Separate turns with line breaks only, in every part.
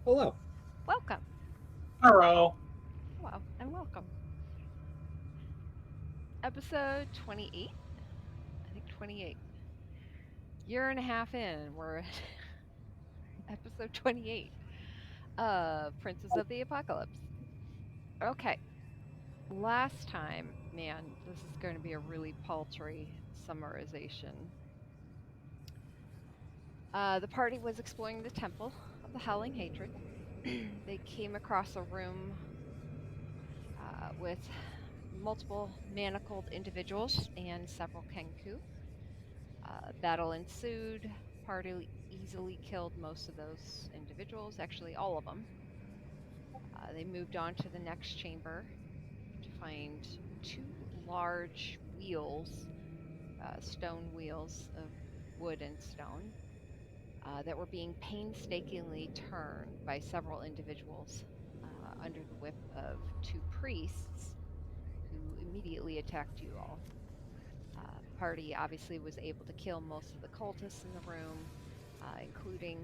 Hello.
Welcome.
Hello.
Hello and welcome. Episode 28. I think 28. Year and a half in, we're at episode 28 of Princess of the Apocalypse. Okay. Last time, man, this is going to be a really paltry summarization. The party was exploring the Temple of the Howling Hatred. They came across a room with multiple manacled individuals and several Kenku. Battle ensued. Party easily killed most of those individuals, actually, all of them. They moved on to the next chamber to find two large wheels, stone wheels of wood and stone, that were being painstakingly turned by several individuals under the whip of two priests who immediately attacked you all. Party obviously was able to kill most of the cultists in the room, including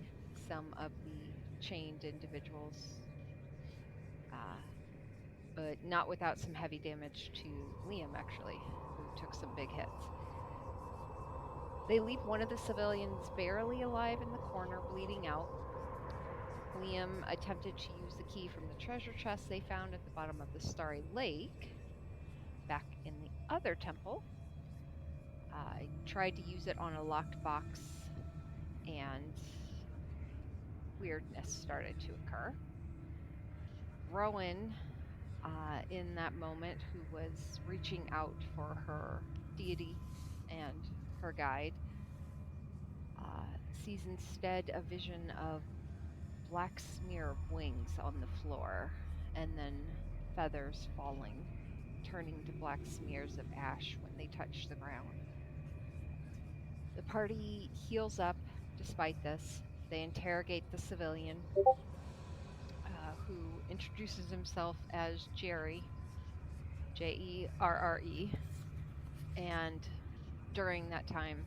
some of the chained individuals, uh, but not without some heavy damage to Liam, actually, who took some big hits. They leave one of the civilians barely alive in the corner, bleeding out. Liam attempted to use the key from the treasure chest they found at the bottom of the Starry Lake back in the other temple. I tried to use it on a locked box, and weirdness started to occur. Rowan, in that moment, who was reaching out for her deity and her guide, sees instead a vision of black smear of wings on the floor and then feathers falling, turning to black smears of ash when they touch the ground. The party heals up despite this. They interrogate the civilian, who introduces himself as Jerry, Jerre. And during that time,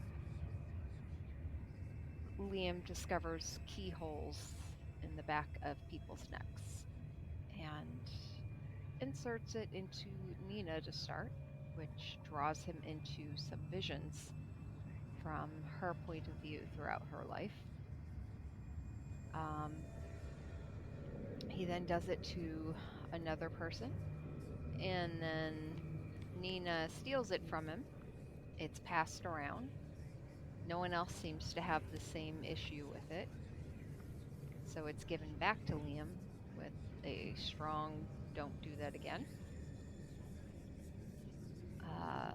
Liam discovers keyholes in the back of people's necks and inserts it into Nina to start, which draws him into some visions from her point of view throughout her life. Um, he then does it to another person, and then Nina steals it from him. It's passed around. No one else seems to have the same issue with it. So it's given back to Liam with a strong don't do that again. Uh,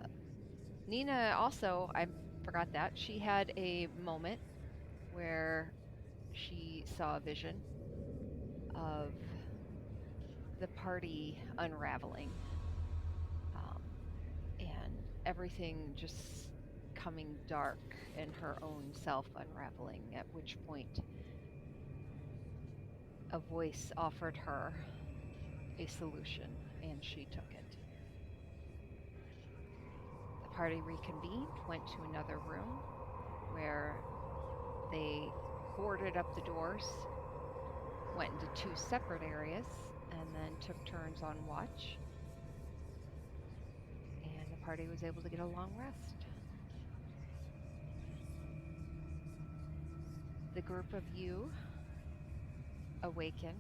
Nina also, I forgot that, she had a moment where she saw a vision of the party unraveling, um, and everything just coming dark and her own self unraveling, at which point a voice offered her a solution and she took it. The party reconvened, went to another room where they boarded up the doors, went into two separate areas, and then took turns on watch. And the party was able to get a long rest. The group of you awaken.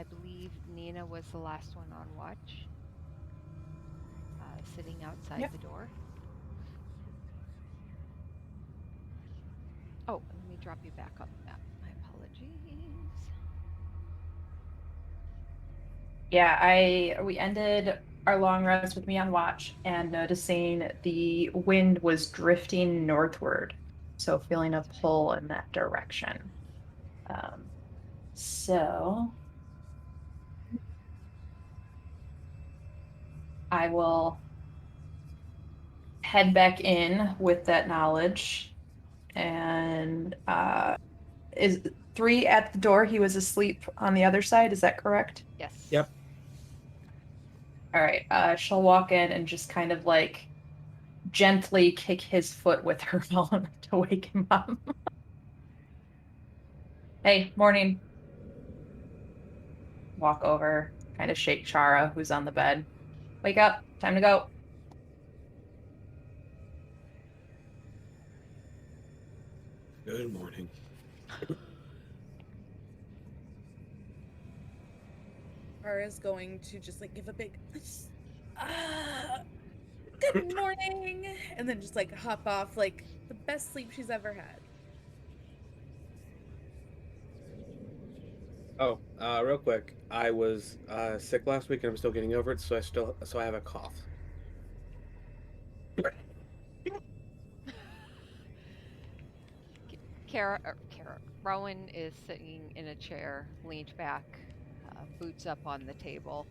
I believe Nina was the last one on watch, sitting outside
Yep.
the door. Oh, let me drop you back on the map. My apologies.
Yeah, I we ended our long rest with me on watch and noticing the wind was drifting northward, so feeling a pull in that direction. Um, so I will head back in with that knowledge. And is three at the door? He was asleep on the other side. Is that correct?
Yes.
Yep.
All right. She'll walk in and just kind of like gently kick his foot with her phone to wake him up. Hey, morning. Walk over, kind of shake Chara, who's on the bed. Wake up, time to go.
Good morning.
Ara's going to just like give a big ah, good morning and then just like hop off like the best sleep she's ever had.
Oh, real quick. I was sick last week and I'm still getting over it, so I have a cough.
Rowan is sitting in a chair, leaned back, boots up on the table.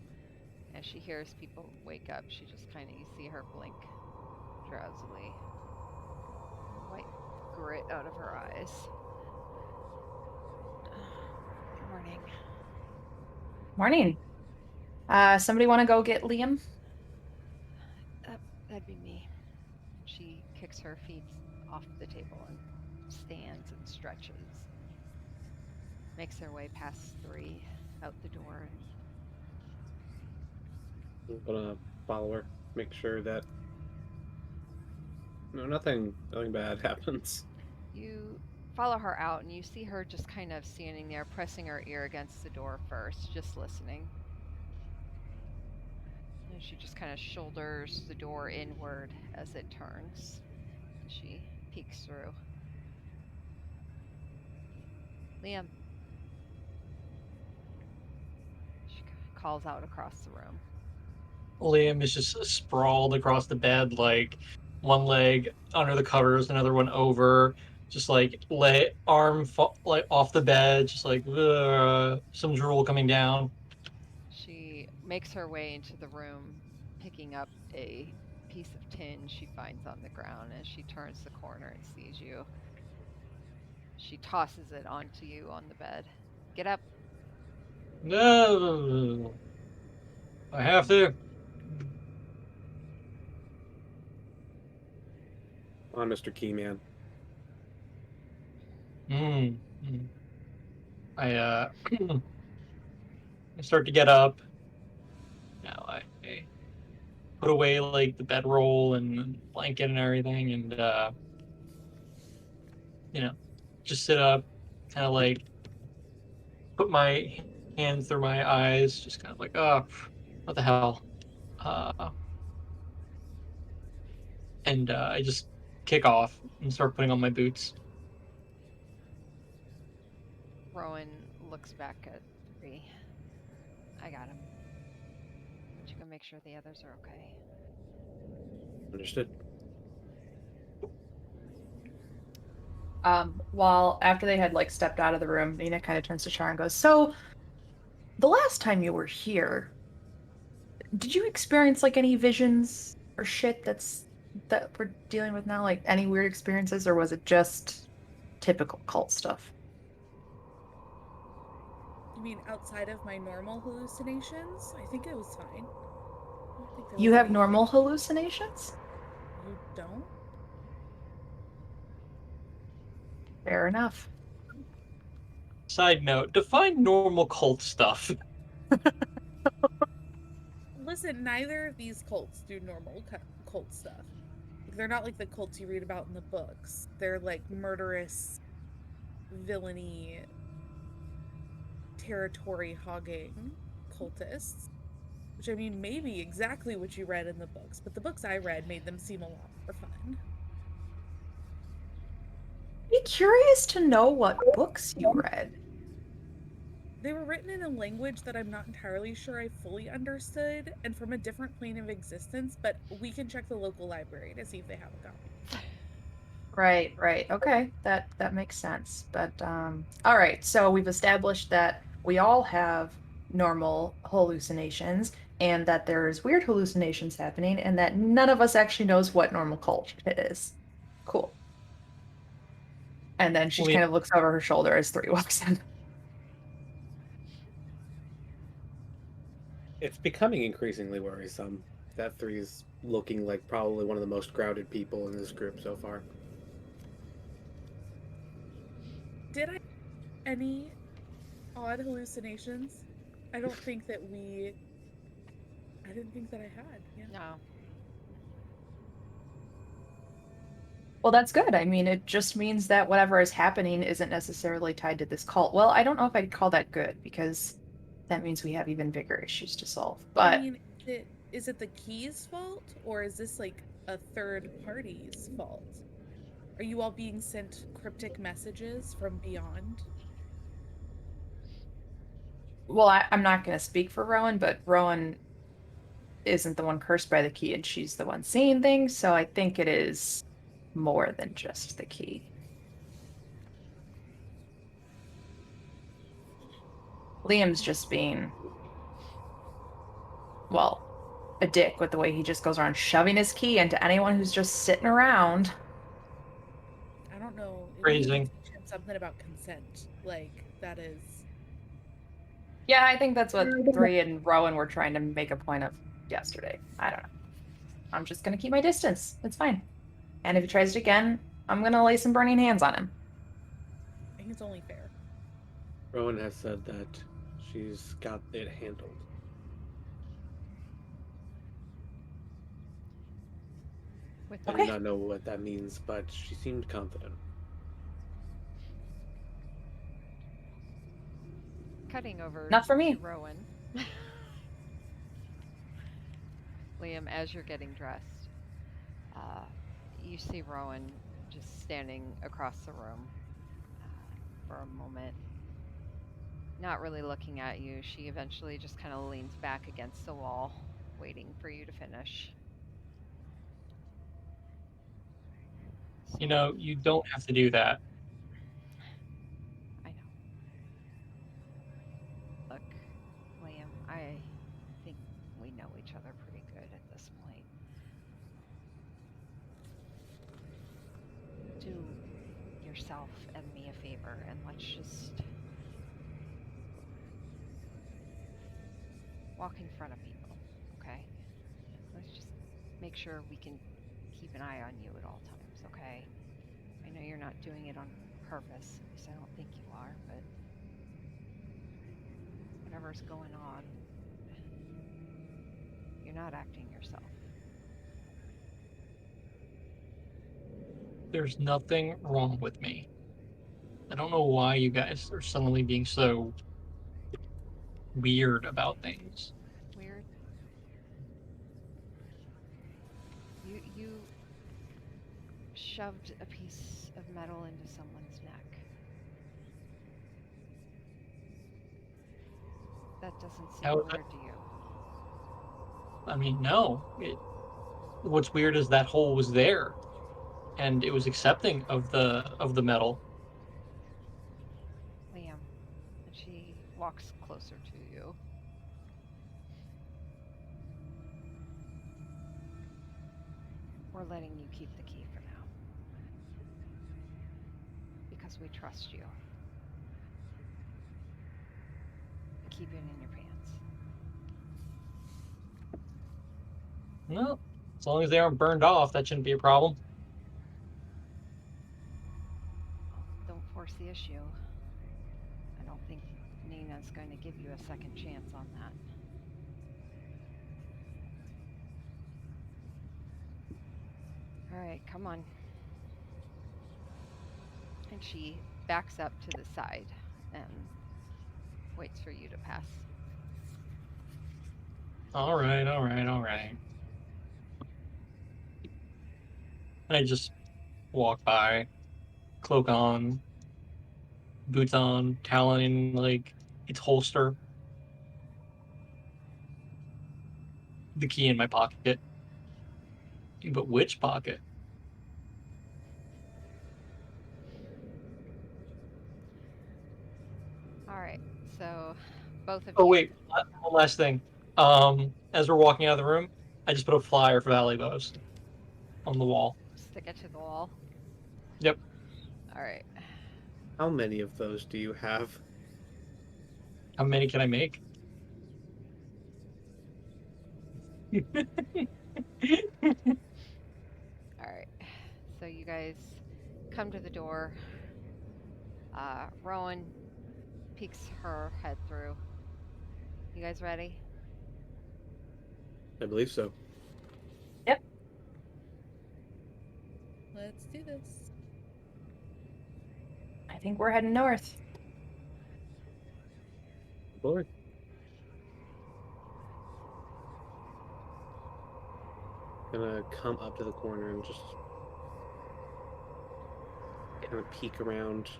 As she hears people wake up, she just kind of, you see her blink drowsily, wipe grit out of her eyes. Good morning.
Morning. Somebody want to go get Liam?
That'd be me. She kicks her feet off the table and stands and stretches. Makes her way past 3, out the door.
I'm gonna follow her, make sure that nothing bad happens.
You follow her out and you see her just kind of standing there, pressing her ear against the door first, just listening. And she just kind of shoulders the door inward as it turns. She peeks through. Liam. She calls out across the room.
Liam is just sprawled across the bed, like one leg under the covers, another one over, just like like off the bed, just like some drool coming down.
She makes her way into the room, picking up a piece of tin she finds on the ground. As she turns the corner and sees you, she tosses it onto you on the bed. Get up.
No, I have to.
Come on, Mr. Keyman.
Mm. mm. I I start to get up. Now I put away like the bedroll and blanket and everything, and just sit up, kind of like put my hands through my eyes, just kind of like, oh, what the hell? Uh, and I just kick off and start putting on my boots.
Rowan looks back at 3. I got him. But you can make sure the others are okay.
Understood.
While after they had like stepped out of the room, Nina kind of turns to Chara and goes, "So, the last time you were here, did you experience like any visions or shit that we're dealing with now? Like any weird experiences, or was it just typical cult stuff?"
You mean outside of my normal hallucinations? I think it was fine. I don't think there
You
was
have
anything.
normal hallucinations?
You don't?
Fair enough.
Side note: define normal cult stuff.
Listen, neither of these cults do normal cult stuff. They're not like the cults you read about in the books. They're like murderous, villainy, territory hogging cultists. Which I mean, maybe exactly what you read in the books, but the books I read made them seem a lot more fun.
Be curious to know what books you read.
They were written in a language that I'm not entirely sure I fully understood and from a different plane of existence, but we can check the local library to see if they have a copy.
Right, right. Okay, that makes sense. But all right, so we've established that we all have normal hallucinations and that there's weird hallucinations happening and that none of us actually knows what normal cult it is. Cool. And then she
Liam,
kind of looks over her shoulder as 3 walks in.
It's becoming increasingly worrisome that 3 is looking like probably one of the most grounded people in this group so far.
Did I any odd hallucinations? I don't think that we. I didn't think that I had. Yeah.
No.
Well, that's good. I mean, it just means that whatever is happening isn't necessarily tied to this cult. Well, I don't know if I'd call that good because that means we have even bigger issues to solve.
Well, I
But
mean, is it the key's fault or is this like a third party's fault? Are you all being sent cryptic messages from beyond?
well, I'm not going to speak for Rowan, but Rowan isn't the one cursed by the key and she's the one seeing things. So I think it is more than just the key. Liam's just being, well, a dick with the way he just goes around shoving his key into anyone who's just sitting around.
I don't know. We need to
Phrasing.
teach him something about consent. Like, that is.
Yeah, I think that's what Three and Rowan were trying to make a point of yesterday. I don't know. I'm just gonna keep my distance. It's fine. And if he tries it again, I'm gonna lay some burning hands on him.
I think it's only fair.
Rowan has said that she's got it handled.
With
I
the,
do not know what that means, but she seemed confident.
cutting over
Not for me.
to Rowan. Liam, as you're getting dressed, you see Rowan just standing across the room for a moment, not really looking at you. She eventually just kind of leans back against the wall, waiting for you to finish.
You
So,
know, you don't have to do that.
I know. Look, Liam, I think we know each other pretty good at this point. Do yourself and me a favor and let's just walk in front of people, okay? Let's just make sure we can keep an eye on you at all times, okay? I know you're not doing it on purpose, at least I don't think you are, but whatever's going on, you're not acting yourself.
There's nothing wrong with me. I don't know why you guys are suddenly being so weird about things.
Weird. You shoved a piece of metal into someone's neck. That doesn't seem
How is
weird to you.
I mean, no. What's weird is that hole was there, and it was accepting of the metal.
Liam. And she walks closer to you. We're letting you keep the key for now. Because we trust you. Keep it in your pants.
No, as long as they aren't burned off, that shouldn't be a problem.
Don't force the issue. I don't think Nina's going to give you a second chance on that. Alright, come on. And she backs up to the side and waits for you to pass.
All right, all right, all right. And I just walk by, cloak on, boots on, talon in like its holster, the key in my pocket. But which pocket?
Alright, so both of
Oh
you.
wait, one last thing. As we're walking out of the room, I just put a flyer for Valley Bows on the wall.
Stick it to the wall.
Yep.
Alright.
How many of those do you have?
How many can I make?
Alright. So you guys come to the door. Rowan, peeks her head through. You guys ready?
I believe so.
Let's do this.
I think we're heading north.
Boy. Gonna come up to the corner and just kind of peek around.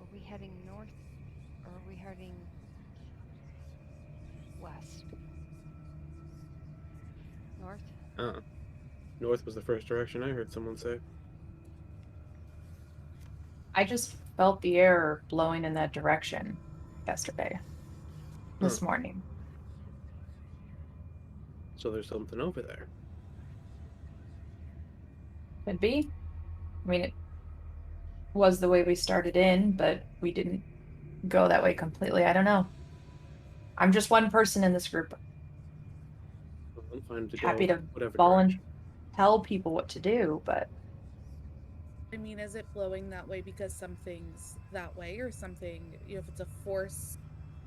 Are we heading north or are we heading west? North?
North was the first direction I heard someone say.
I just felt the air blowing in that direction yesterday. This morning.
So there's something over there.
Could be. I mean, it was the way we started in, but we didn't go that way completely. I don't know. I'm just one person in this group.
Well, I'm fine to
Happy
go
to
whatever
volunteer, tell people what to do, but
I mean, is it blowing that way because something's that way, or something, if it's a force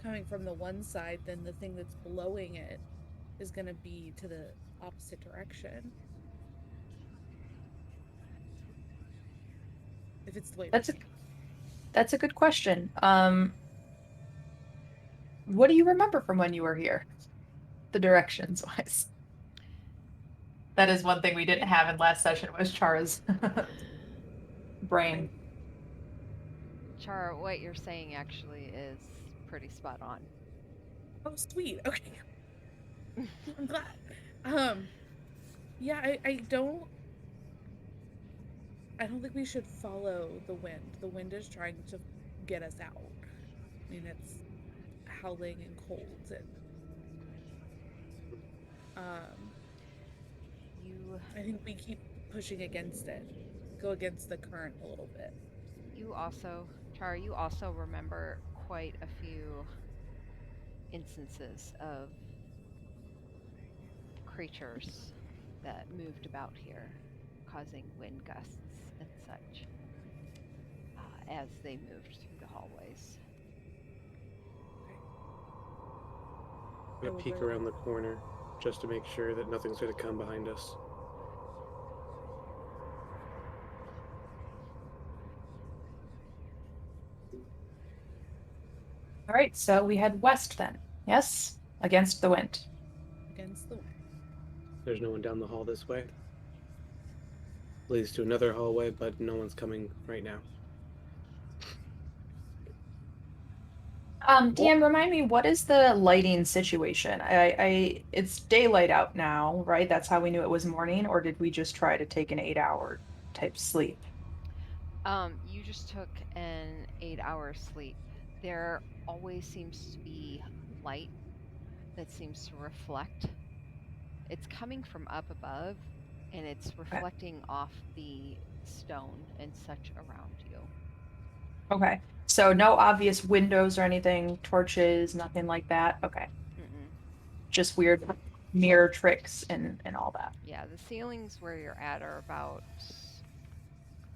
coming from the one side, then the thing that's blowing it is going to be to the opposite direction. If it's the way
that's a good question. What do you remember from when you were here? The directions wise. That is one thing we didn't have in last session was Chara's brain.
Chara, what you're saying actually is pretty spot on.
Oh, sweet. Okay. I'm glad. Yeah, I don't think we should follow the wind. The wind is trying to get us out. I mean, it's howling and cold and I think we keep pushing against it. Go against the current a little bit.
Chara, you also remember quite a few instances of creatures that moved about here, causing wind gusts and such, as they moved through the hallways.
I'm gonna peek around the corner just to make sure that nothing's gonna come behind us.
All right, so we head west then. Yes, against the wind.
Against the wind.
There's no one down the hall this way. Leads to another hallway, but no one's coming right now.
DM, remind me, what is the lighting situation? It's daylight out now, right? That's how we knew it was morning, or did we just try to take an 8-hour type sleep?
You just took an 8-hour sleep. There always seems to be light that seems to reflect. It's coming from up above, and it's reflecting off the stone and such around you.
Okay. So no obvious windows or anything, torches, nothing like that. Okay.
Mm-mm.
Just weird mirror tricks and all that.
Yeah, the ceilings where you're at are about,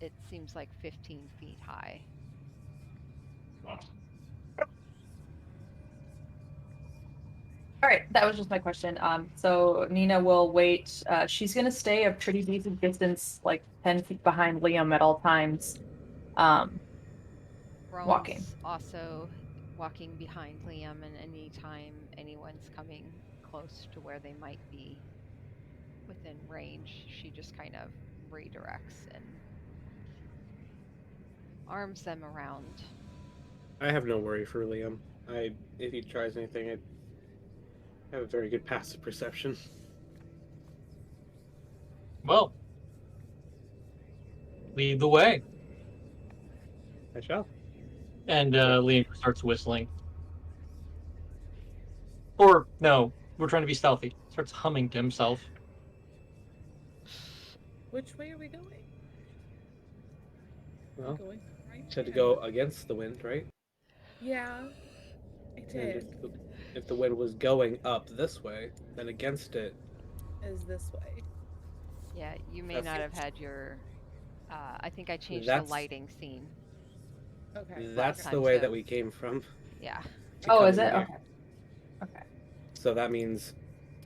it seems like 15 feet high.
All right, that was just my question. So Nina will wait. She's gonna stay a pretty decent distance, like 10 feet behind Liam at all times. Walking.
Also walking behind Liam, and anytime anyone's coming close to where they might be within range, she just kind of redirects and arms them around.
I have no worry for Liam. If he tries anything, I have a very good passive perception.
Well, lead the way.
I shall.
And Liam starts whistling. Or, no, we're trying to be stealthy. Starts humming to himself.
Which way are we going?
Well,
Going right?
said to go against the wind, right?
Yeah, I
And
did.
if the wind was going up this way, then against it.
Is this way?
Yeah, you may
That's
not
it.
have had your, I think think I changed
That's-
the lighting scene.
Okay.
That's
Last
the
time
way
too.
that we came from.
Yeah.
to
Oh,
come
is
in
it?
here.
Okay. Okay.
So that means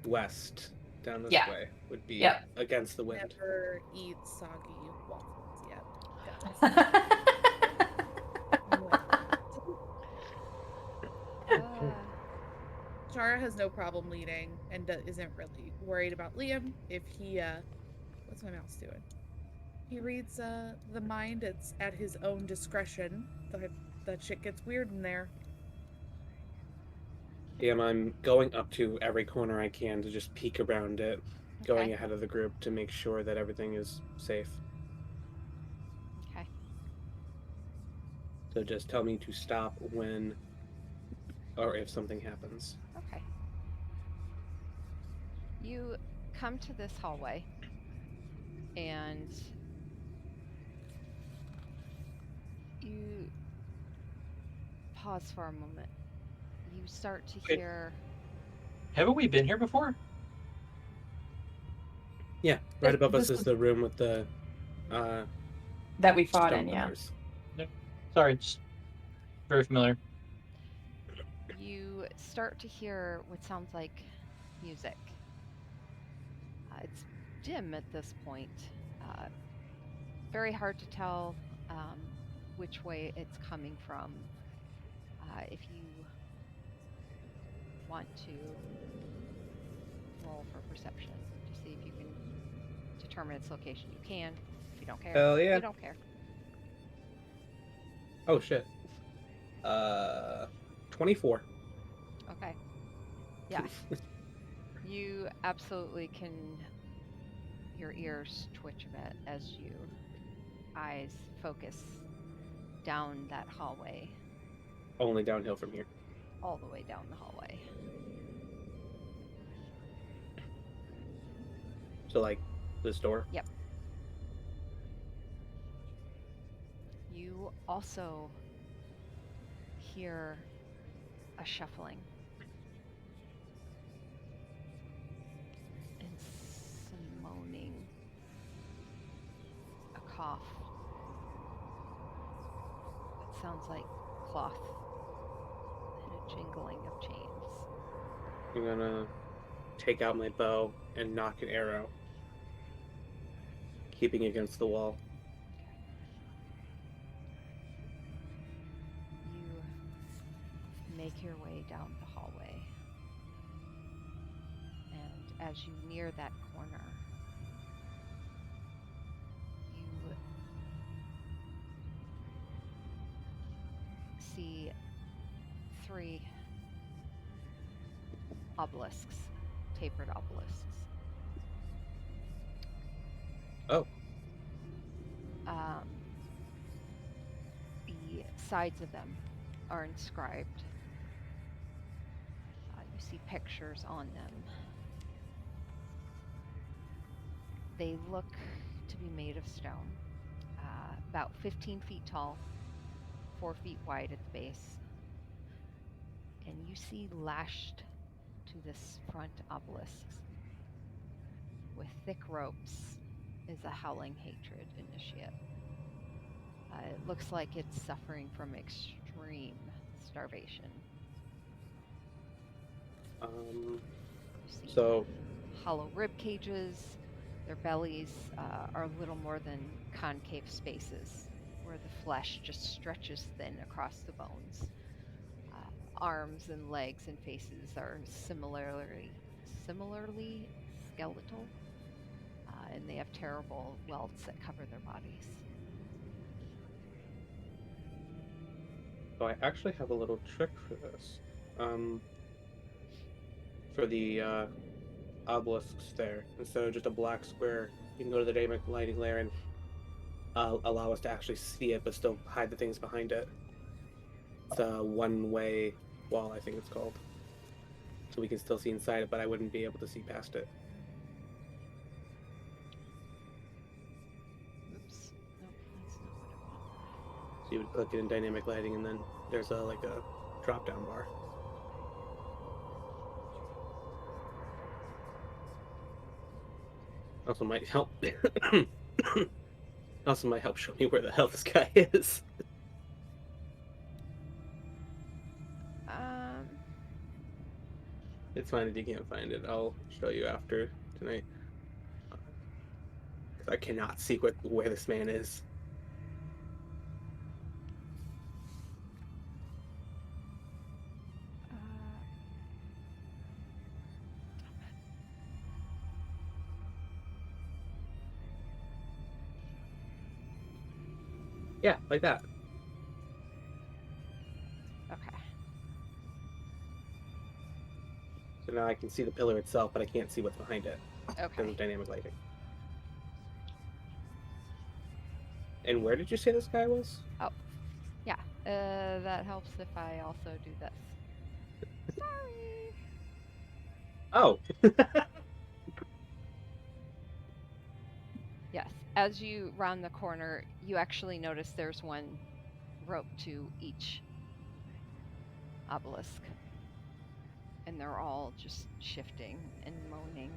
west down this
Yeah.
way would be
Yep.
against the wind.
Never eat soggy waffles yet, guys. Chara has no problem leading and isn't really worried about Liam. If he, what's my mouse doing? He reads the mind. It's at his own discretion. That shit gets weird in there.
I'm going up to every corner I can to just peek around it, going
Okay.
ahead of the group to make sure that everything is safe.
Okay.
So just tell me to stop when or if something happens.
Okay. You come to this hallway and you pause for a moment. You start to
Wait.
hear
Haven't we been here before?
Yeah, right
This-
above us
this
is
was-
the room with the
that we fought
stone
in, yeah.
pillars.
Sorry, just very familiar.
you start to hear what sounds like music. It's dim at this point. Very hard to tell which way it's coming from. If you want to roll for perception to see if you can determine its location, you can. If you don't care,
Hell yeah.
you don't care.
Oh shit. 24.
Okay. Yeah. You absolutely can. Your ears twitch a bit as you eyes focus down that hallway,
Only downhill from here.
all the way down the hallway.
So like this door.
Yep. You also hear a shuffling and some moaning, a cough. It sounds like cloth and a jingling of chains.
I'm gonna take out my bow and knock an arrow, keeping against the wall.
You make your way down the hallway, and as you near that corner, you see 3 obelisks, tapered obelisks.
Oh.
The sides of them are inscribed. You see pictures on them. They look to be made of stone, about 15 feet tall, 4 feet wide at the base. And you see lashed to this front obelisk with thick ropes is a Howling Hatred initiate. It looks like it's suffering from extreme starvation. You see
So
hollow rib cages. Their bellies are little more than concave spaces where the flesh just stretches thin across the bones. Arms and legs and faces are similarly skeletal, and they have terrible welts that cover their bodies.
So I actually have a little trick for this. For the obelisks there, instead of just a black square, you can go to the dynamic lighting layer and allow us to actually see it, but still hide the things behind it. It's a one-way wall, I think it's called. So we can still see inside it, but I wouldn't be able to see past it.
Oops. Nope, that's not what I want.
So you would click it in dynamic lighting, and then there's a drop-down bar. Also might help Also might help show me where the hell this guy is.
Um,
It's fine if you can't find it. I'll show you after tonight. 'Cause I cannot see where this man is.
uh,
Yeah, like that.
okay.
So now I can see the pillar itself, but I can't see what's behind it because
Okay.
of dynamic lighting. And where did you say this guy was?
Yeah. That helps if I also do this. Sorry.
Oh.
Yes. As you round the corner, you actually notice there's one rope to each obelisk. And they're all just shifting and moaning.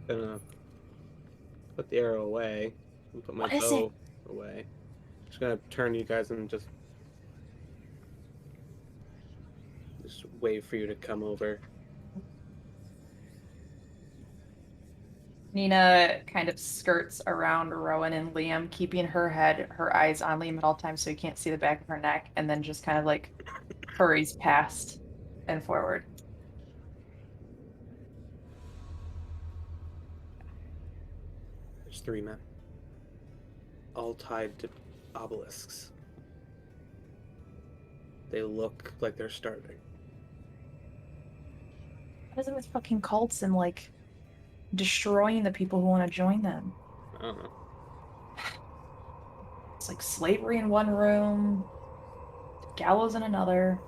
Gonna put the arrow away and put my
What is
bow away. Just gonna turn you guys and just wait for you to come over.
Nina kind of skirts around Rowan and Liam, keeping her eyes on Liam at all times so he can't see the back of her neck, and then just kind of like hurries past and forward.
There's 3 men. All tied to obelisks. They look like they're starving.
What is it with fucking cults and like destroying the people who want to join them?
I don't know.
It's like slavery in one room, gallows in another.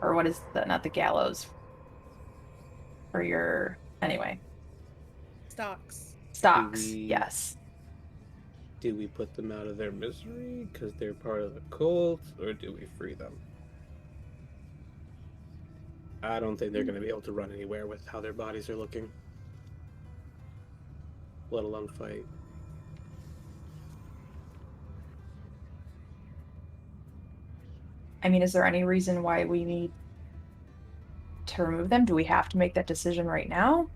Or what is that? Not the gallows. For your. Anyway.
Stocks.
Stocks.
we-
Yes.
Do we put them out of their misery because they're part of the cult, or do we free them? I don't think they're going to be able to run anywhere with how their bodies are looking. Let alone fight.
I mean, is there any reason why we need to remove them? Do we have to make that decision right now?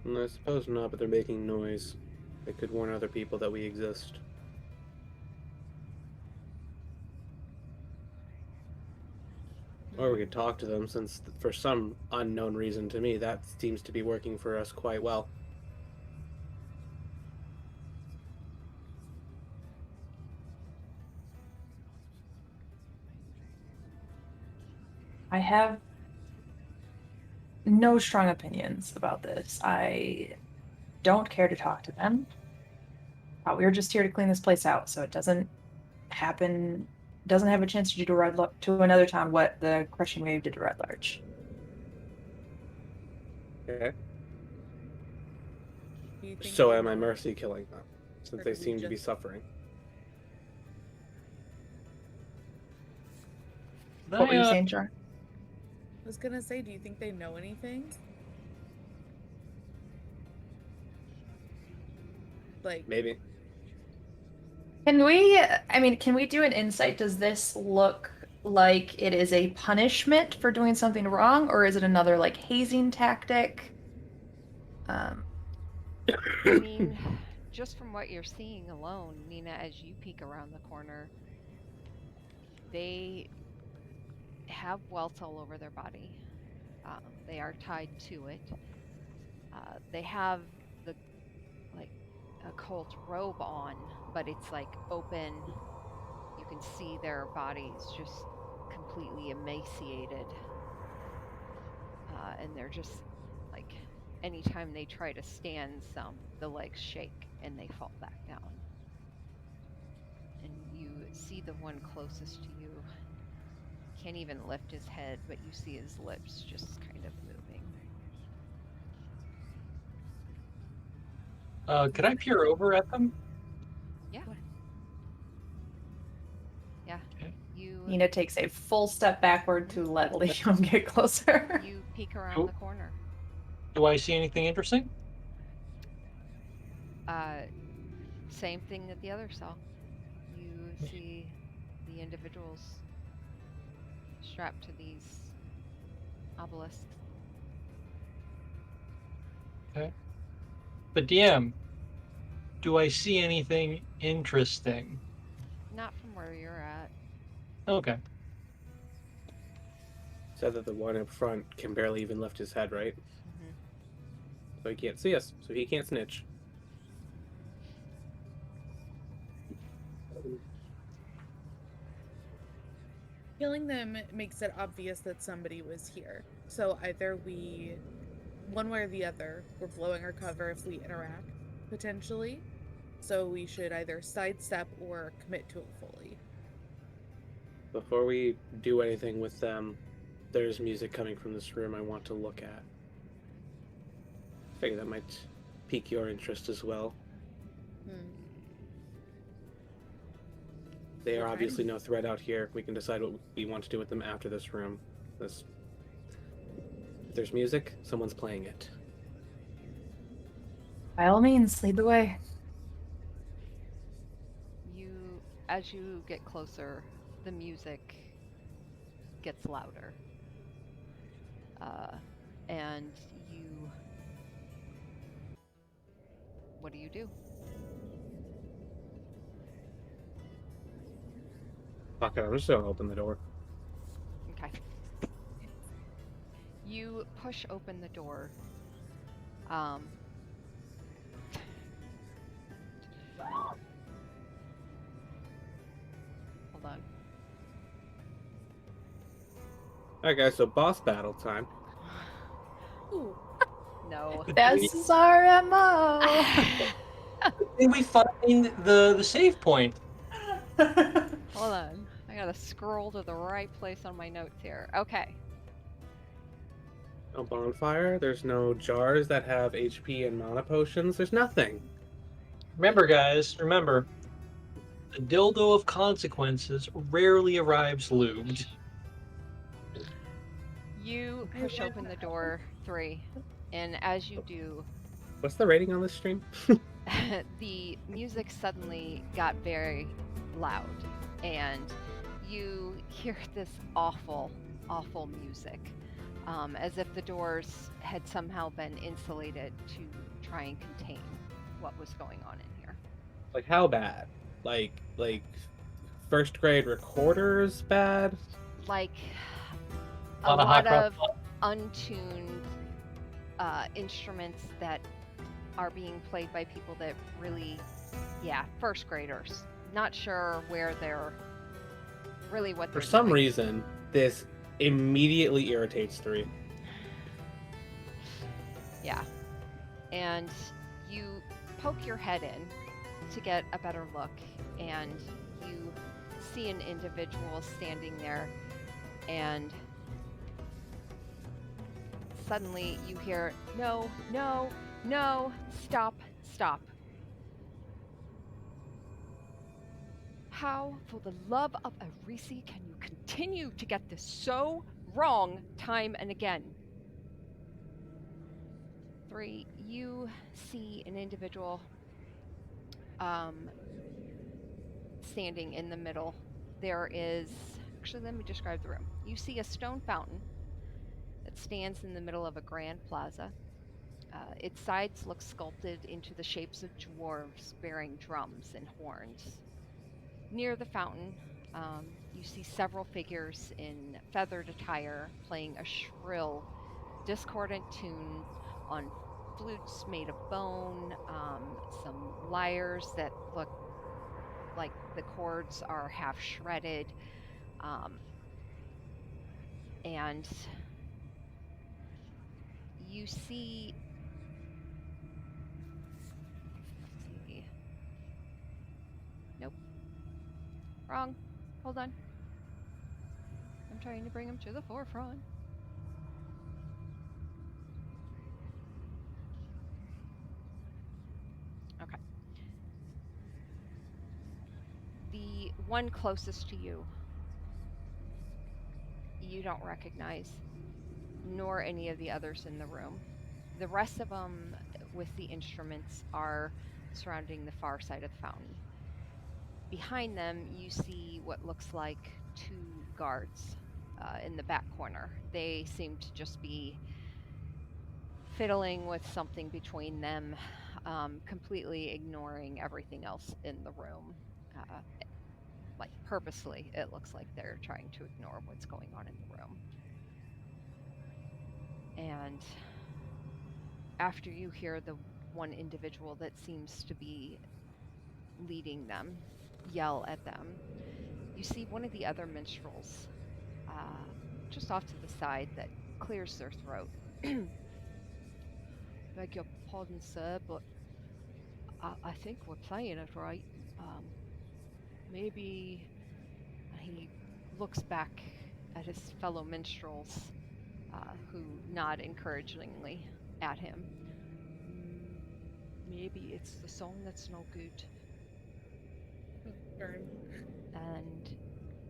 I suppose not, but they're making noise. They could warn other people that we exist. Or we could talk to them, since for some unknown reason to me, that seems to be working for us quite well.
I have no strong opinions about this. I don't care to talk to them. We were just here to clean this place out, so it doesn't happen. Doesn't have a chance to do to another town what the crushing wave did to Red Larch.
Okay.
Do you think
So
we
am I
know-
mercy killing them, since
Or
they
do we
seem to be
just-
suffering?
What were you saying, John?
I was gonna say, do you think they know anything? Like,
Maybe.
Can we do an insight? Does this look like it is a punishment for doing something wrong, or is it another like hazing tactic?
I mean, just from what you're seeing alone, Nina, as you peek around the corner, they have welts all over their body. They are tied to it. They have the like occult robe on, but it's like open. You can see their bodies just completely emaciated, and they're just like anytime they try to stand, the legs shake and they fall back down. And you see the one closest to you can't even lift his head, but you see his lips just kind of moving.
Could I peer over at them?
Yeah. Yeah.
Okay.
You
Nina takes a full step backward to let Liam get closer.
you peek around
Cool.
the corner.
Do I see anything interesting?
Same thing that the others saw. You see the individuals strapped to these obelisks.
Okay. But DM, do I see anything interesting?
Not from where you're at.
Okay.
Said that the one up front can barely even lift his head, right?
Mm-hmm.
So he can't see us, so he can't snitch.
Killing them makes it obvious that somebody was here. So either we, one way or the other, we're blowing our cover if we interact, potentially. So we should either sidestep or commit to it fully.
Before we do anything with them, there's music coming from this room I want to look at. I figure that might pique your interest as well. They are
Okay.
obviously no threat out here. We can decide what we want to do with them after this room. If there's music, someone's playing it.
By all means, lead the way.
As you get closer, the music gets louder. And what do you do?
Fuck it, I'm just gonna open the door.
Okay. You push open the door. Hold on.
Alright guys, so boss battle time.
Ooh.
No.
This is our MO.
Did we find the save point?
Hold on. I gotta scroll to the right place on my notes here. Okay.
No bonfire, there's no jars that have HP and mana potions, there's nothing.
Remember, guys, remember. The dildo of consequences rarely arrives lubed.
You push open the door, 3, and as you do,
What's the rating on this stream?
the music suddenly got very loud, and you hear this awful, awful music, as if the doors had somehow been insulated to try and contain what was going on in here.
Like how bad? Like first grade recorders bad?
Like
A
a
lot of
lot
hot
of untuned instruments that are being played by people that really, first graders. Not sure where they're really what they're
For some
doing.
reason, this immediately irritates 3.
Yeah. And you poke your head in to get a better look, and you see an individual standing there, and suddenly you hear, no, no, no, stop, stop. How, for the love of Arisi, can you continue to get this so wrong time and again? 3, you see an individual standing in the middle. There is, actually, let me describe the room. You see a stone fountain that stands in the middle of a grand plaza. Its sides look sculpted into the shapes of dwarves bearing drums and horns. Near the fountain, you see several figures in feathered attire playing a shrill, discordant tune on flutes made of bone, some lyres that look like the chords are half shredded, and you see nope, wrong, hold on, I'm trying to bring him to the forefront. Okay. The one closest to you, you don't recognize, nor any of the others in the room. The rest of them with the instruments are surrounding the far side of the fountain. Behind them, you see what looks like two guards in the back corner. They seem to just be fiddling with something between them, completely ignoring everything else in the room. Uh, like purposely, it looks like they're trying to ignore what's going on in the room. And after you hear the one individual that seems to be leading them yell at them, you see one of the other minstrels just off to the side that clears their throat. Beg your pardon, sir, but I think we're playing it right. Maybe he looks back at his fellow minstrels, who nod encouragingly at him. Maybe it's the song that's no good.
Darn.
And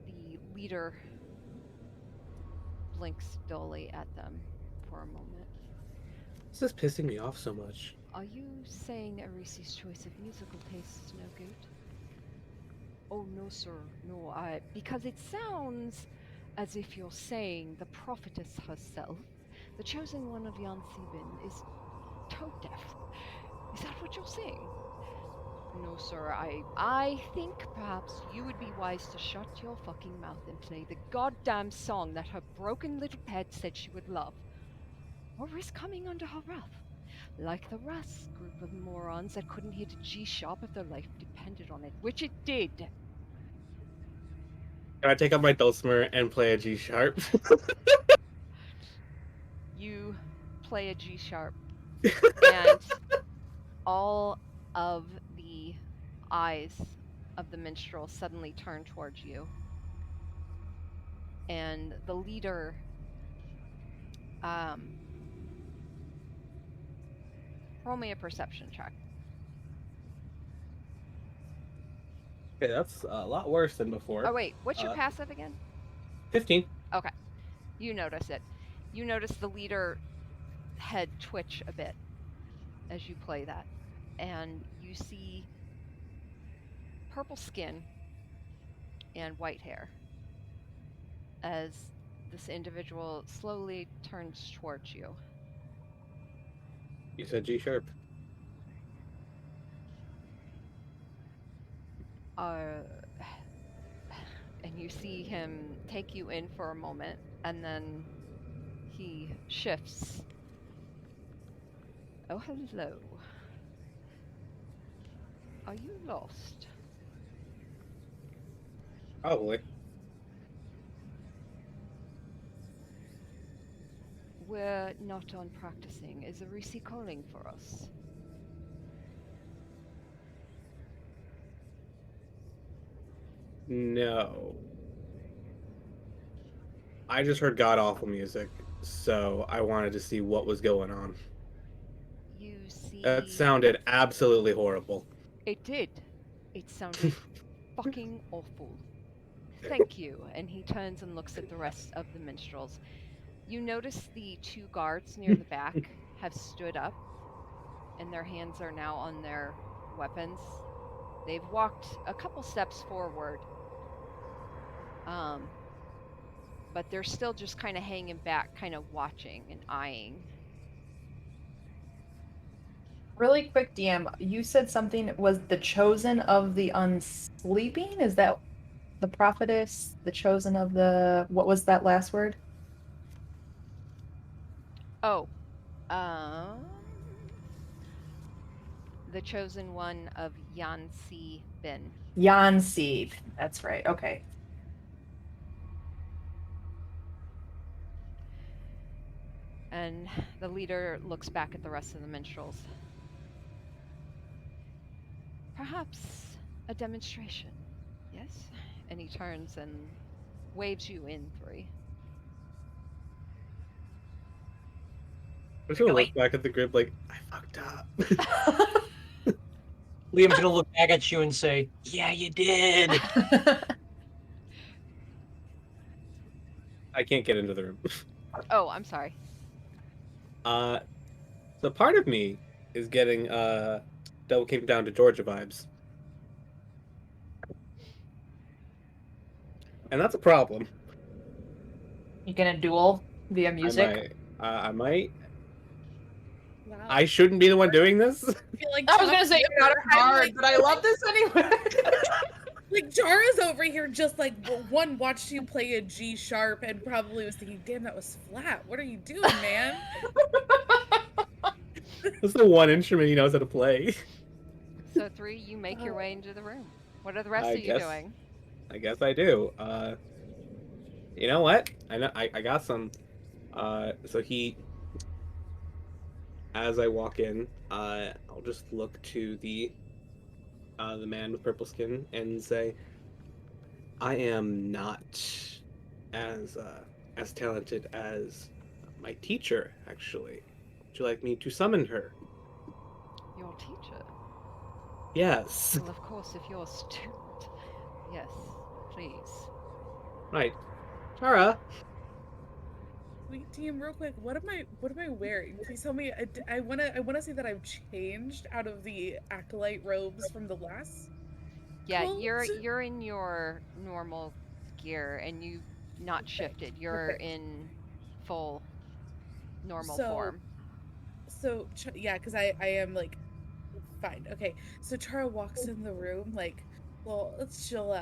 the leader blinks dully at them for a moment.
This is pissing me off so much.
Are you saying Arisi's choice of musical taste is no good? Oh no, sir, no. Because it sounds as if you're saying the prophetess herself, the chosen one of Yansibin, is tone deaf. Is that what you're saying? No, sir. I think perhaps you would be wise to shut your fucking mouth and play the goddamn song that her broken little pet said she would love, or risk coming under her wrath. Like the rest group of morons that couldn't hit a G sharp if their life depended on it, which it did.
Can I take up my dulcimer and play a G sharp?
You play a G sharp, and all of the eyes of the minstrel suddenly turn towards you. And the leader roll me a perception check.
Okay, that's a lot worse than before.
Oh wait, what's your passive again?
15.
Okay. You notice it. You notice the leader head twitch a bit as you play that. And you see purple skin and white hair as this individual slowly turns towards you.
You said G sharp.
And you see him take you in for a moment, and then he shifts. Oh, hello. Are you lost?
Probably.
We're not on practicing. Is Arisi calling for us?
No. I just heard god awful music, so I wanted to see what was going on.
You see...
That sounded absolutely horrible.
It did. It sounded fucking awful. Thank you. And he turns and looks at the rest of the minstrels. You notice the two guards near the back have stood up, and their hands are now on their weapons. They've walked a couple steps forward, but they're still just kind of hanging back, kind of watching and eyeing.
Really quick, DM, you said something was the chosen of the unsleeping? Is that the prophetess, the chosen of the... What was that last word?
Oh, the chosen one of Yansi Bin.
Yansi. That's right. Okay.
And the leader looks back at the rest of the minstrels. Perhaps a demonstration, yes? And he turns and waves you in, 3.
I'm just gonna look back at the group like, I fucked up.
Liam's gonna look back at you and say, "Yeah, you did."
I can't get into the room.
Oh, I'm sorry.
So So part of me is getting Double Came Down to Georgia vibes. And that's a problem.
You gonna duel via
I
music?
might.
Wow.
I shouldn't be the one doing this.
I feel like
I was gonna say you're not a
I'm
bard,
like-
but I love this anyway.
Like Jara's over here just like one watched you play a G sharp and probably was thinking, damn, that was flat. What are you doing, man?
That's the one instrument he knows how to play.
So 3, you make your way into the room. What are the rest
I
of you
guess-
doing?
I guess I do. You know what? I know I got some. So he, as I walk in, I'll just look to the man with purple skin and say, I am not as talented as my teacher, actually. Would you like me to summon her?
Your teacher.
Yes.
Well, of course, if you're a student. Yes, please.
Right. Tara.
Wait, team, real quick, what am I wearing? Please tell me. I wanna say that I've changed out of the acolyte robes from the last.
Yeah,
cult.
you're in your normal gear and you not shifted. You're
perfect.
in full normal
So-
form.
So yeah, because I am like fine. Okay, so Chara walks in the room like, well, she'll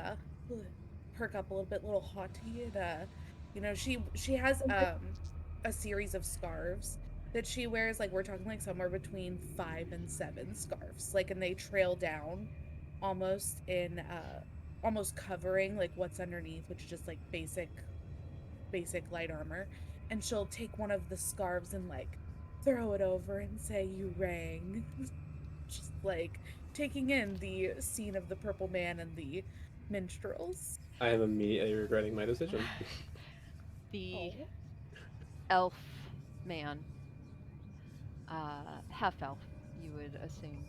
perk up a little bit, little haughty, and you know, she has a series of scarves that she wears. Like we're talking like somewhere between 5 and 7 scarves, like, and they trail down almost in almost covering like what's underneath, which is just like basic light armor. And she'll take one of the scarves and like throw it over and say, "You rang." Just like taking in the scene of the purple man and the minstrels.
I am immediately regretting my decision.
The
Oh.
elf man, half elf, you would assume,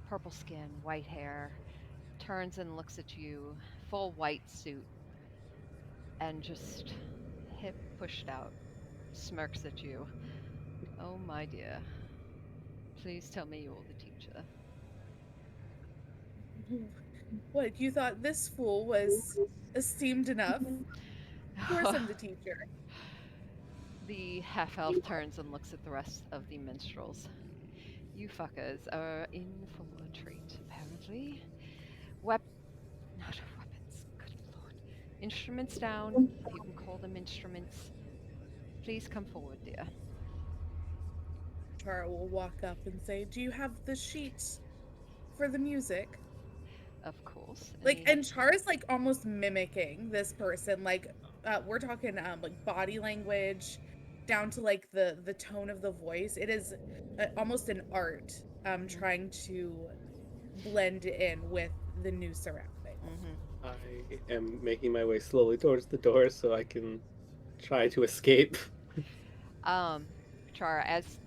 purple skin, white hair, turns and looks at you, full white suit, and just hip pushed out, smirks at you. Oh my dear. Please tell me you're the teacher.
What, you thought this fool was esteemed enough? Of course I'm the teacher.
The half elf turns and looks at the rest of the minstrels. You fuckers are in for a treat, apparently. Not weapons, good lord. Instruments down, if you can call them instruments. Please come forward, dear.
Chara will walk up and say, "Do you have the sheet for the music?"
Of course.
Like,
Any-
and Chara's like almost mimicking this person. Like, we're talking like body language, down to like the tone of the voice. It is almost an art, trying to blend in with the new surrounding.
Mhm.
I am making my way slowly towards the door so I can try to escape.
Chara, as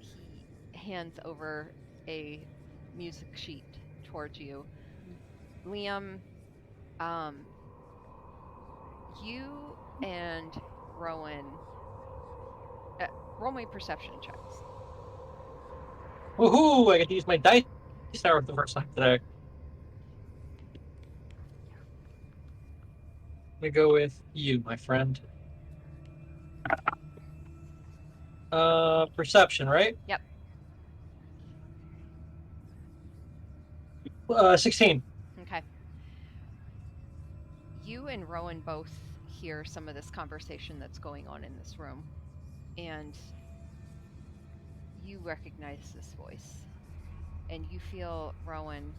he hands over a music sheet towards you, Liam, you and Rowan, roll me perception checks.
Woohoo! I get to use my dice tower for the first time today. I'm gonna go with you, my friend. Perception, right?
Yep.
16.
Okay. You and Rowan both hear some of this conversation that's going on in this room, and you recognize this voice, and you feel Rowan's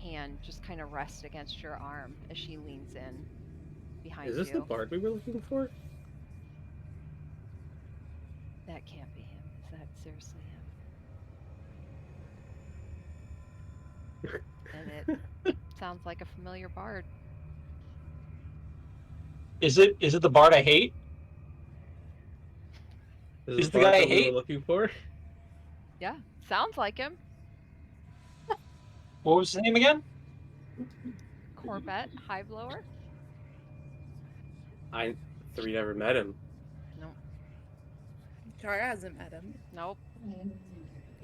hand just kind of rest against your arm as she leans in behind
Is this
you.
the bard we were looking for?
That can't be him. Is that seriously him? And it sounds like a familiar bard.
Is it the bard I hate?
Is
Is
this
the
bard
guy I
that we were
hate?
looking for?
Yeah, sounds like him.
What was his name again?
Corbett, high blower.
Three never met him.
No.
Chara hasn't met him.
Nope.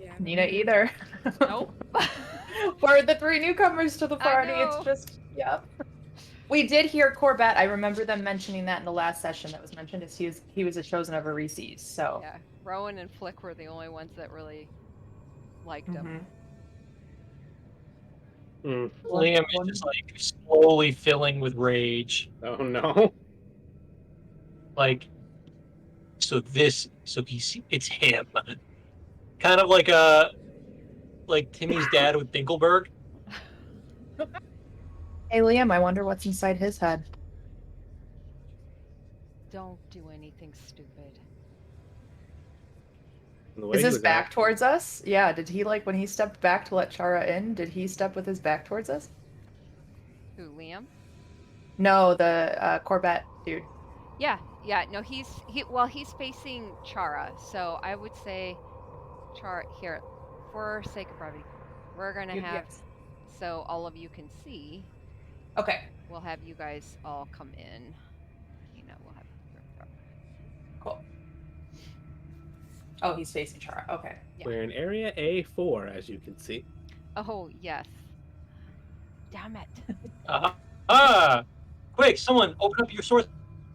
Yeah.
Nina either.
Nope.
We're the 3 newcomers to the
I
party.
know.
It's just, yep. We did hear Corbett. I remember them mentioning that in the last session that was mentioned. Is he was a chosen of Arises. So.
Yeah, Rowan and Flick were the only ones that really liked him.
Mm.
Liam is just like slowly filling with rage.
Oh no.
Like, so it's him. Kind of like Timmy's dad with Dinkelberg.
Hey Liam, I wonder what's inside his head.
Don't do anything stupid.
The way
Is
he
his
was
back
act-
towards us? Yeah. Did he when he stepped back to let Chara in? Did he step with his back towards us?
Who, Liam?
No, the Corbett dude.
Yeah, no, he's facing Chara, so I would say Chara here, for sake of brevity, we're gonna have
Yes.
so all of you can see.
Okay.
We'll have you guys all come in. We'll have.
Cool. Oh, he's facing Chara. Okay.
Yeah.
We're in area A4, as you can see.
Oh yes. Damn it.
Quick, someone open up your source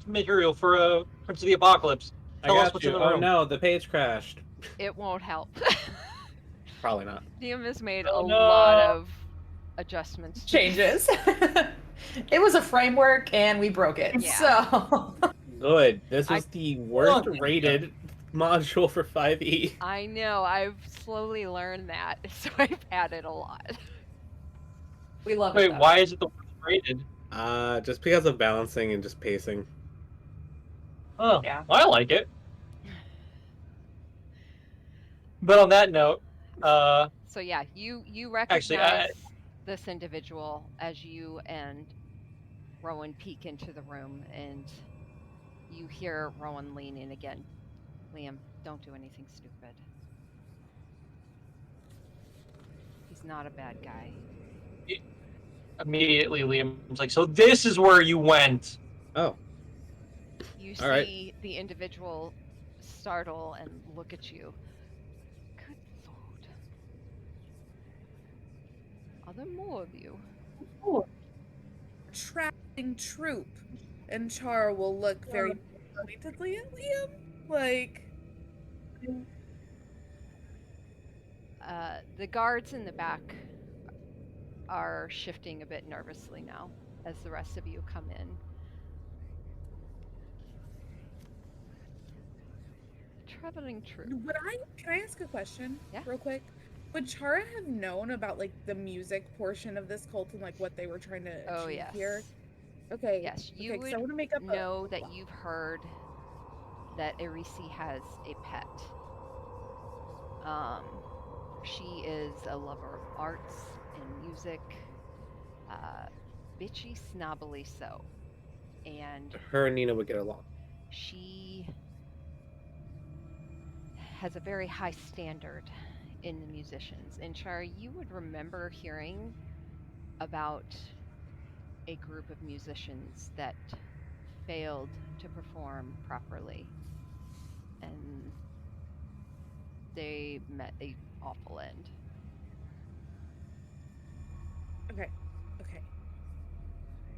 material for Prince of the Apocalypse. Tell
I
us
got
what's
you.
in the
Oh
room.
no, the page crashed.
It won't help.
Probably not.
Liam has made
Oh,
a
no.
lot of adjustments. to this.
Changes. It was a framework and we broke it.
Yeah.
So.
Good. This
I-
was the worst
Oh,
rated module for 5e.
I know. I've slowly learned that, so I've added a lot.
We love
Wait,
it. though.
why is it the worst rated?
Just because of balancing and just pacing.
Oh,
Yeah.
I like it. But on that note,
So yeah, you recognize
Actually,
this individual as you and Rowan peek into the room, and you hear Rowan lean in again. Liam, don't do anything stupid. He's not a bad guy.
immediately Liam's like, so this is where you went.
Oh,
You
All right.
see the individual startle and look at you. Good lord. Are there more of you?
Traveling troop. And Chara will look very pointedly at Liam. Like,
The guards in the back are shifting a bit nervously now as the rest of you come in. Traveling troop.
can I ask a question?
Yeah.
Real quick? Would Chara have known about like the music portion of this cult and like what they were trying to
Oh
achieve
yes.
here? Okay.
Yes, you
Okay, 'cause I
would
want to make up
know that you've heard that Irisi has a pet. She is a lover of arts and music, bitchy, snobbily so, and
her and Nina would get along.
she has a very high standard in the musicians. And Chara, you would remember hearing about a group of musicians that failed to perform properly, and they met a awful end.
Okay.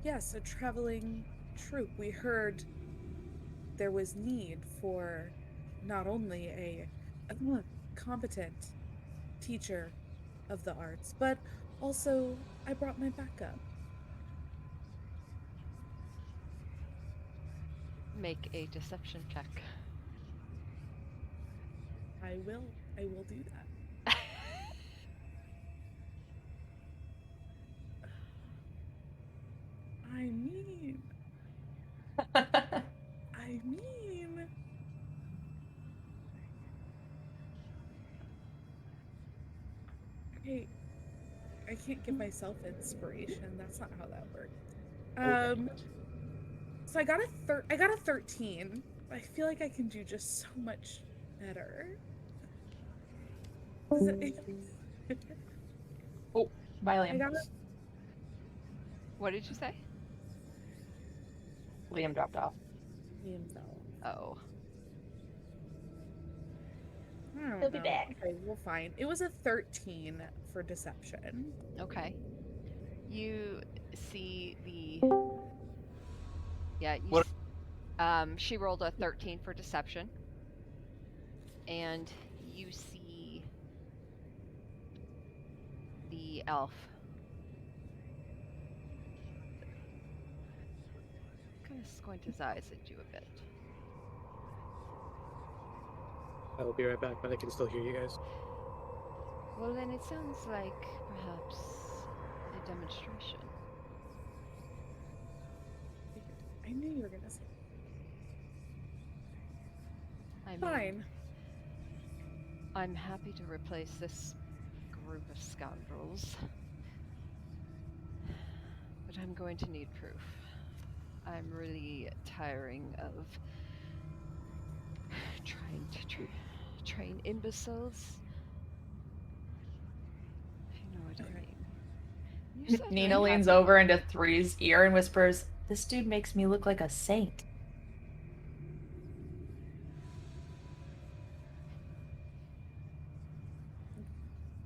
Yes, a traveling troupe. We heard there was need for not only a competent teacher of the arts, but also I brought my backup.
Make a deception check.
I will do that. I mean, I can't give myself inspiration. That's not how that works. So I got a 13. I feel like I can do just so much better.
Bye,
I
Liam.
got a
What did you say?
Liam dropped off.
Oh.
I don't
He'll be
know.
back.
Okay, well, fine. It was a 13 for deception.
Okay. You see the yeah.
What-
She rolled a 13 for deception, and you see the elf kind of squint his eyes at you a bit.
I will be right back, but I can still hear you guys.
Well, then it sounds like perhaps a demonstration.
I knew you were gonna say
I mean,
fine.
I'm happy to replace this group of scoundrels, but I'm going to need proof. I'm really tiring of trying to train imbeciles. If you know what I
Okay.
mean. You said
Nina
you're
leans
happy-
over into Three's ear and whispers, "This dude makes me look like a saint."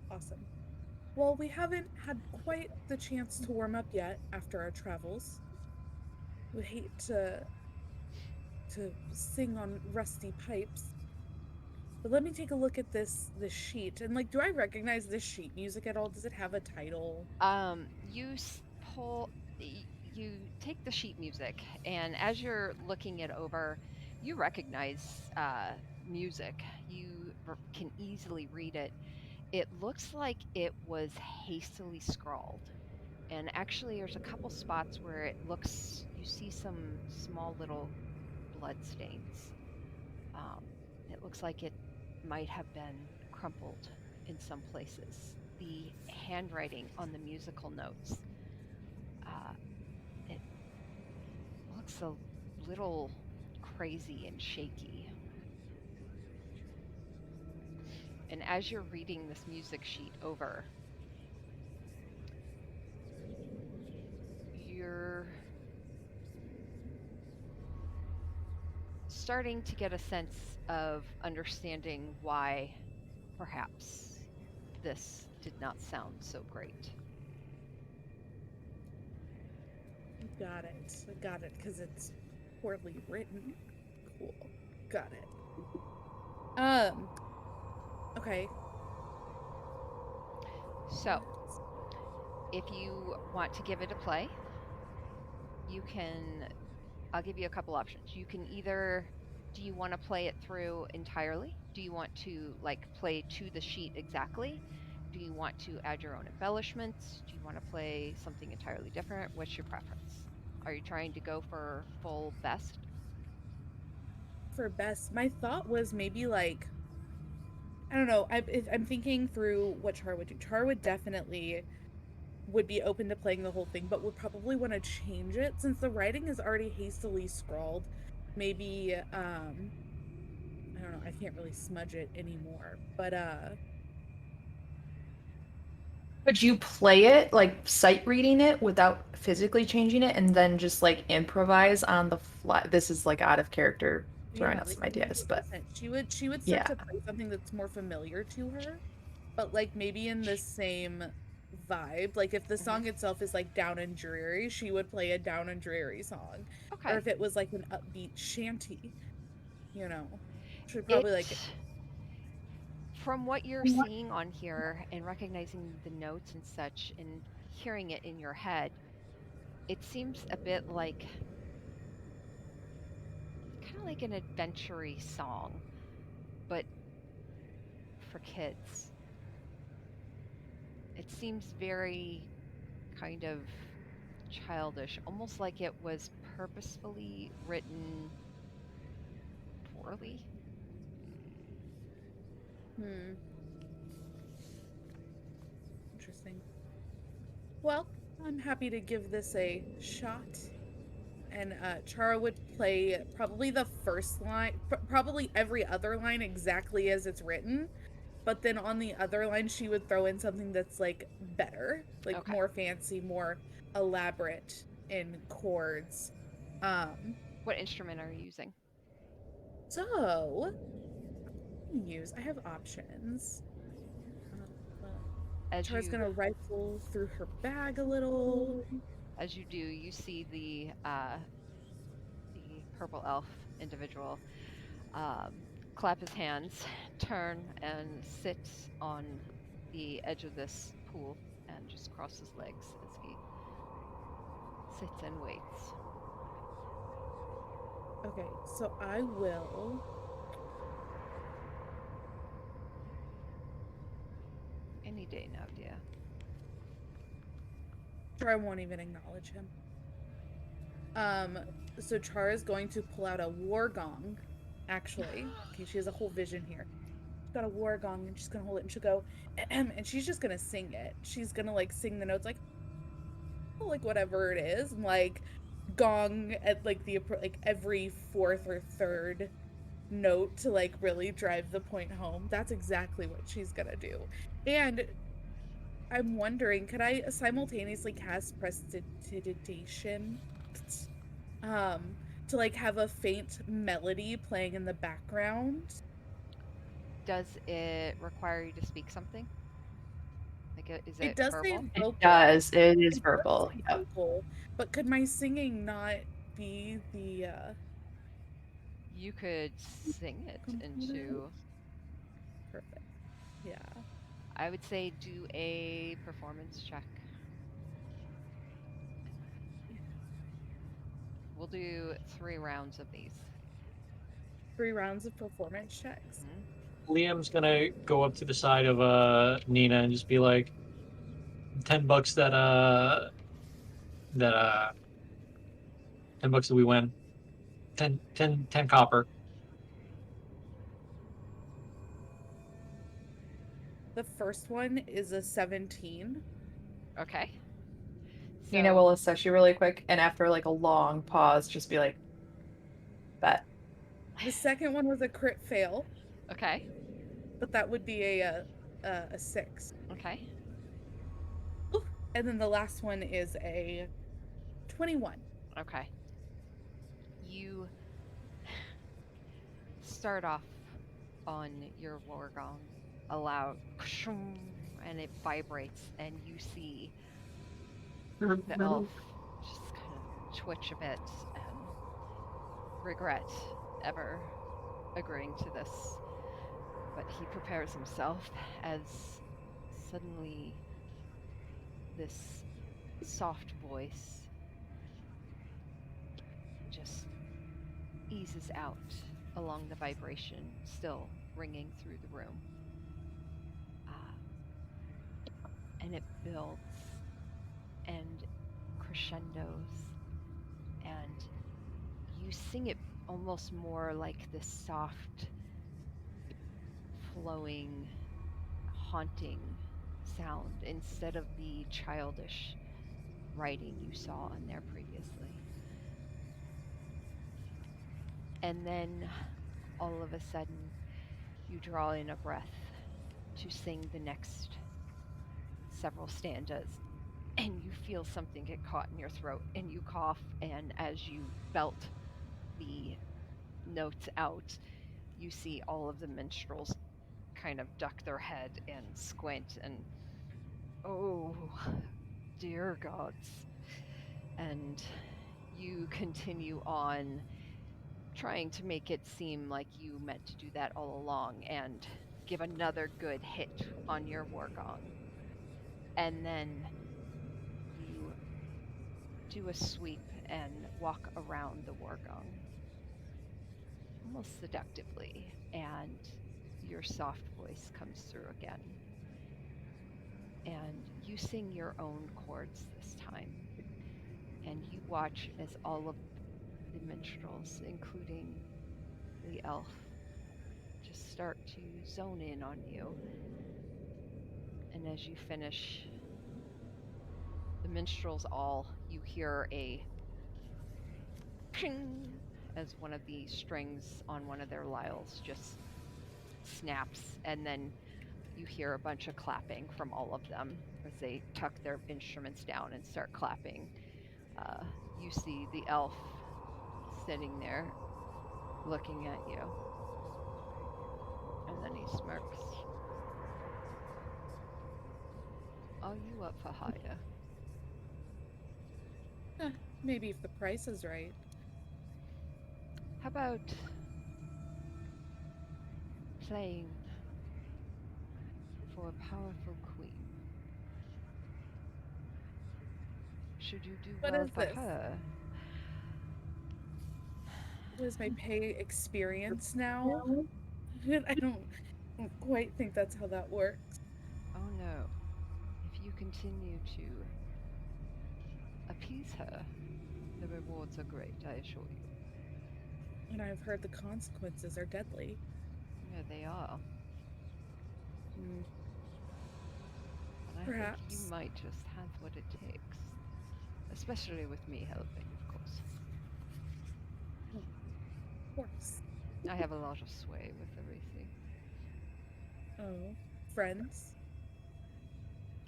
Awesome. Well, we haven't had quite the chance to warm up yet after our travels. We hate to sing on rusty pipes. But let me take a look at this sheet. And like, do I recognize this sheet music at all? Does it have a title?
You you take the sheet music, and as you're looking it over, you recognize music. You can easily read it. It looks like it was hastily scrawled. And actually, there's a couple spots where you see some small little blood stains. It looks like it might have been crumpled in some places. The handwriting on the musical notes, it looks a little crazy and shaky. And as you're reading this music sheet over, you're starting to get a sense of understanding why perhaps this did not sound so great.
Got it. I got it, because it's poorly written. Cool. Got it. Okay.
So, if you want to give it a play, I'll give you a couple options. You can either, do you want to play it through entirely? Do you want to like play to the sheet exactly? Do you want to add your own embellishments? Do you want to play something entirely different? What's your preference? Are you trying to go for full best?
For best, my thought was maybe like, I don't know. I'm thinking through what Char would do. Char would definitely would be open to playing the whole thing, but would probably want to change it since the writing is already hastily scrawled. Maybe I don't know. I can't really smudge it anymore, but
Could you play it, like sight reading it without physically changing it and then just like improvise on the fly? This is like out of character, throwing out
like
some ideas, but
100%. She would start
yeah.
to play something that's more familiar to her, but like maybe in the same vibe. Like if the song itself is like down and dreary, she would play a down and dreary song.
Okay.
Or if it was like an upbeat shanty, she would probably like
From what you're seeing on here and recognizing the notes and such and hearing it in your head, it seems a bit like kind of like an adventure-y song, but for kids. It seems very kind of childish, almost like it was purposefully written poorly.
Interesting. Well, I'm happy to give this a shot. And Chara would play probably the first line, probably every other line exactly as it's written. But then on the other line, she would throw in something that's like better, like
Okay.
more fancy, more elaborate in chords.
What instrument are you using?
So use. I have options. Uh,
As
Char's
you
gonna rifle through her bag a little.
as you do, you see the purple elf individual clap his hands, turn, and sit on the edge of this pool and just cross his legs as he sits and waits.
Okay, so I will.
Any day now, dear.
Char won't even acknowledge him. So Char is going to pull out a war gong, actually. Okay, she has a whole vision here. She's got a war gong and she's gonna hold it and she'll go, "Ahem," and she's just gonna sing it. She's gonna like sing the notes like whatever it is, and like gong at like like every fourth or third note to like really drive the point home. That's exactly what she's gonna do. And I'm wondering, could I simultaneously cast prestidigitation? Um, to like have a faint melody playing in the background?
Does it require you to speak something? Like, is
It
it
does say
verbal?
vocal.
It does. It is
It does
verbal.
say
Yep.
vocal, but could my singing not be the
You could sing it
component?
into.
Perfect. Yeah.
I would say do a performance check. We'll do 3 rounds of these.
3 rounds of performance checks.
Mhm.
Liam's gonna go up to the side of Nina and just be like, $10 that $10 that we win. 10 copper.
The first one is a 17.
Okay.
Nina will assess you really quick, and after like a long pause, just be like, "Bet."
The second one was a crit fail,
Okay.
but that would be a 6.
Okay.
And then the last one is a 21.
Okay. You start off on your war gong, a loud and it vibrates, and you see the elf just kind of twitch a bit and regret ever agreeing to this. But he prepares himself as suddenly this soft voice just eases out along the vibration, still ringing through the room. And it builds and crescendos, and you sing it almost more like this soft, flowing, haunting sound instead of the childish writing you saw on there previously. And then all of a sudden, you draw in a breath to sing the next several stanzas, and you feel something get caught in your throat, and you cough, and as you belt the notes out, you see all of the minstrels kind of duck their head and squint and, oh, dear gods. And you continue on trying to make it seem like you meant to do that all along and give another good hit on your war gong. And then you do a sweep and walk around the war gong almost seductively, and your soft voice comes through again. And you sing your own chords this time. And you watch as all of the minstrels, including the elf, just start to zone in on you. And as you finish, the minstrels you hear a ping as one of the strings on one of their lyres just snaps, and then you hear a bunch of clapping from all of them as they tuck their instruments down and start clapping. You see the elf sitting there looking at you. And And then he smirks. Are you up for hire?
Maybe if the price is right.
How about playing for a powerful queen? Should you do
What
well
is
for
this?
her?
What is my pay experience now? I don't quite think that's how that works.
Oh no. If you continue to appease her, the rewards are great, I assure you.
And I've heard the consequences are deadly.
Yeah, they are.
Hmm.
But I think you
Perhaps.
might just have what it takes. Especially with me helping, of course.
Of course.
I have a lot of sway with Arisi.
Oh. Friends?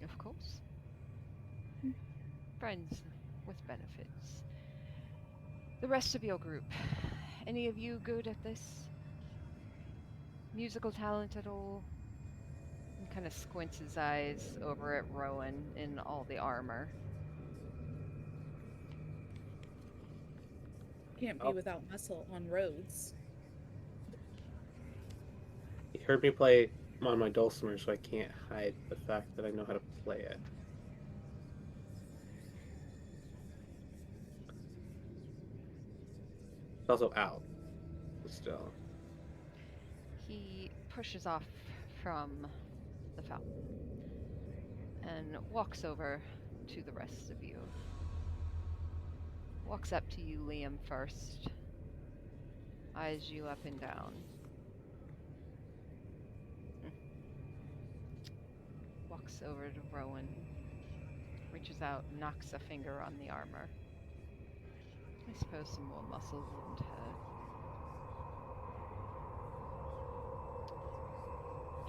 Of course.
Hmm.
Friends with benefits. The rest of your group, any of you good at this? Musical talent at all? He kind of squints his eyes over at Rowan in all the armor.
Can't be
Oh.
without muscle on roads.
You heard me play on my dulcimer, so I can't hide the fact that I know how to play it. It's also out. Still.
He pushes off from the fountain and walks over to the rest of you. Walks up to you, Liam, first. Eyes you up and down. Walks over to Rowan. Reaches out, knocks a finger on the armor. I suppose some more muscle wouldn't hurt.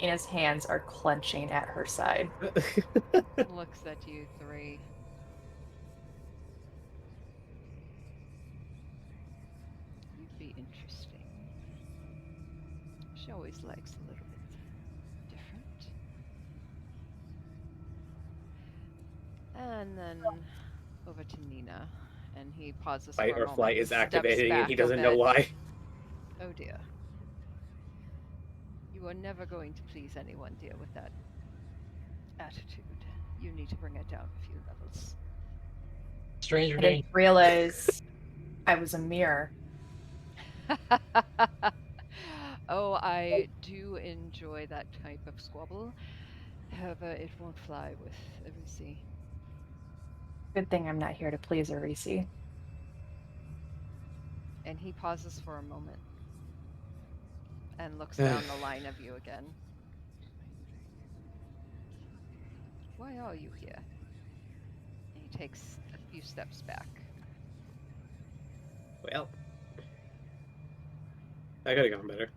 Ina's hands are clenching at her side.
Looks at you three. You'd be interesting. She always likes a little bit different. And then over to Nina, and he pauses
Fight
for a
or
moment.
flight
and
is
steps
activating, and he
back a
doesn't know
bit.
why.
Oh dear. You are never going to please anyone, dear, with that attitude. You need to bring it down a few levels.
Stranger
I
danger.
didn't realize I was a mirror.
Oh, I do enjoy that type of squabble. However, it won't fly with Arisi.
Good thing I'm not here to please Arisi.
And he pauses for a moment and looks down the line of you again. Why are you here? He takes a few steps back.
Well, I could have gone better.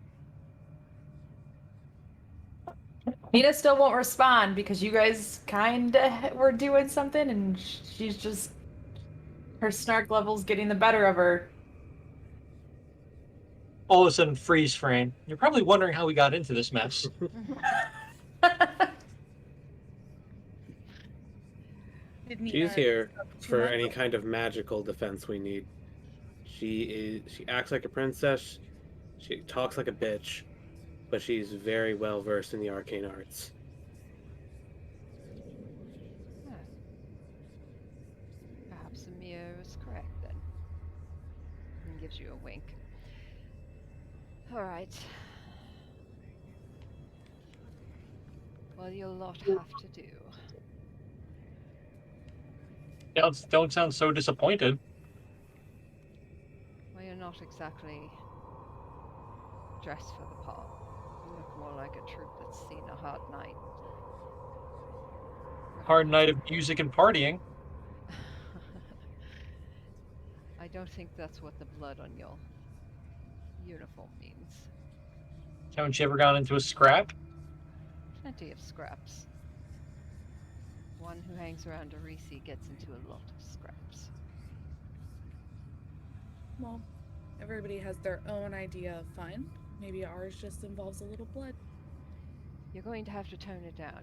Nina still won't respond because you guys kinda were doing something and she's just... her snark level's getting the better of her.
All of a sudden, freeze frame. You're probably wondering how we got into this mess.
She's here for any kind of magical defense we need. She acts like a princess. She talks like a bitch, but she's very well versed in the arcane arts.
Huh. Perhaps Amir is correct then. And gives you a wink. Alright. Well, you'll a lot have to do.
Don't sound so disappointed.
Well, you're not exactly dressed for the part. You look more like a troop that's seen a hard night.
Hard night of music and partying.
I don't think that's what the blood on your uniform means.
Haven't you ever gone into a scrap?
Plenty of scraps. One who hangs around Arisi gets into a lot of scraps.
Well, everybody has their own idea of fun. Maybe ours just involves a little blood.
You're going to have to tone it down.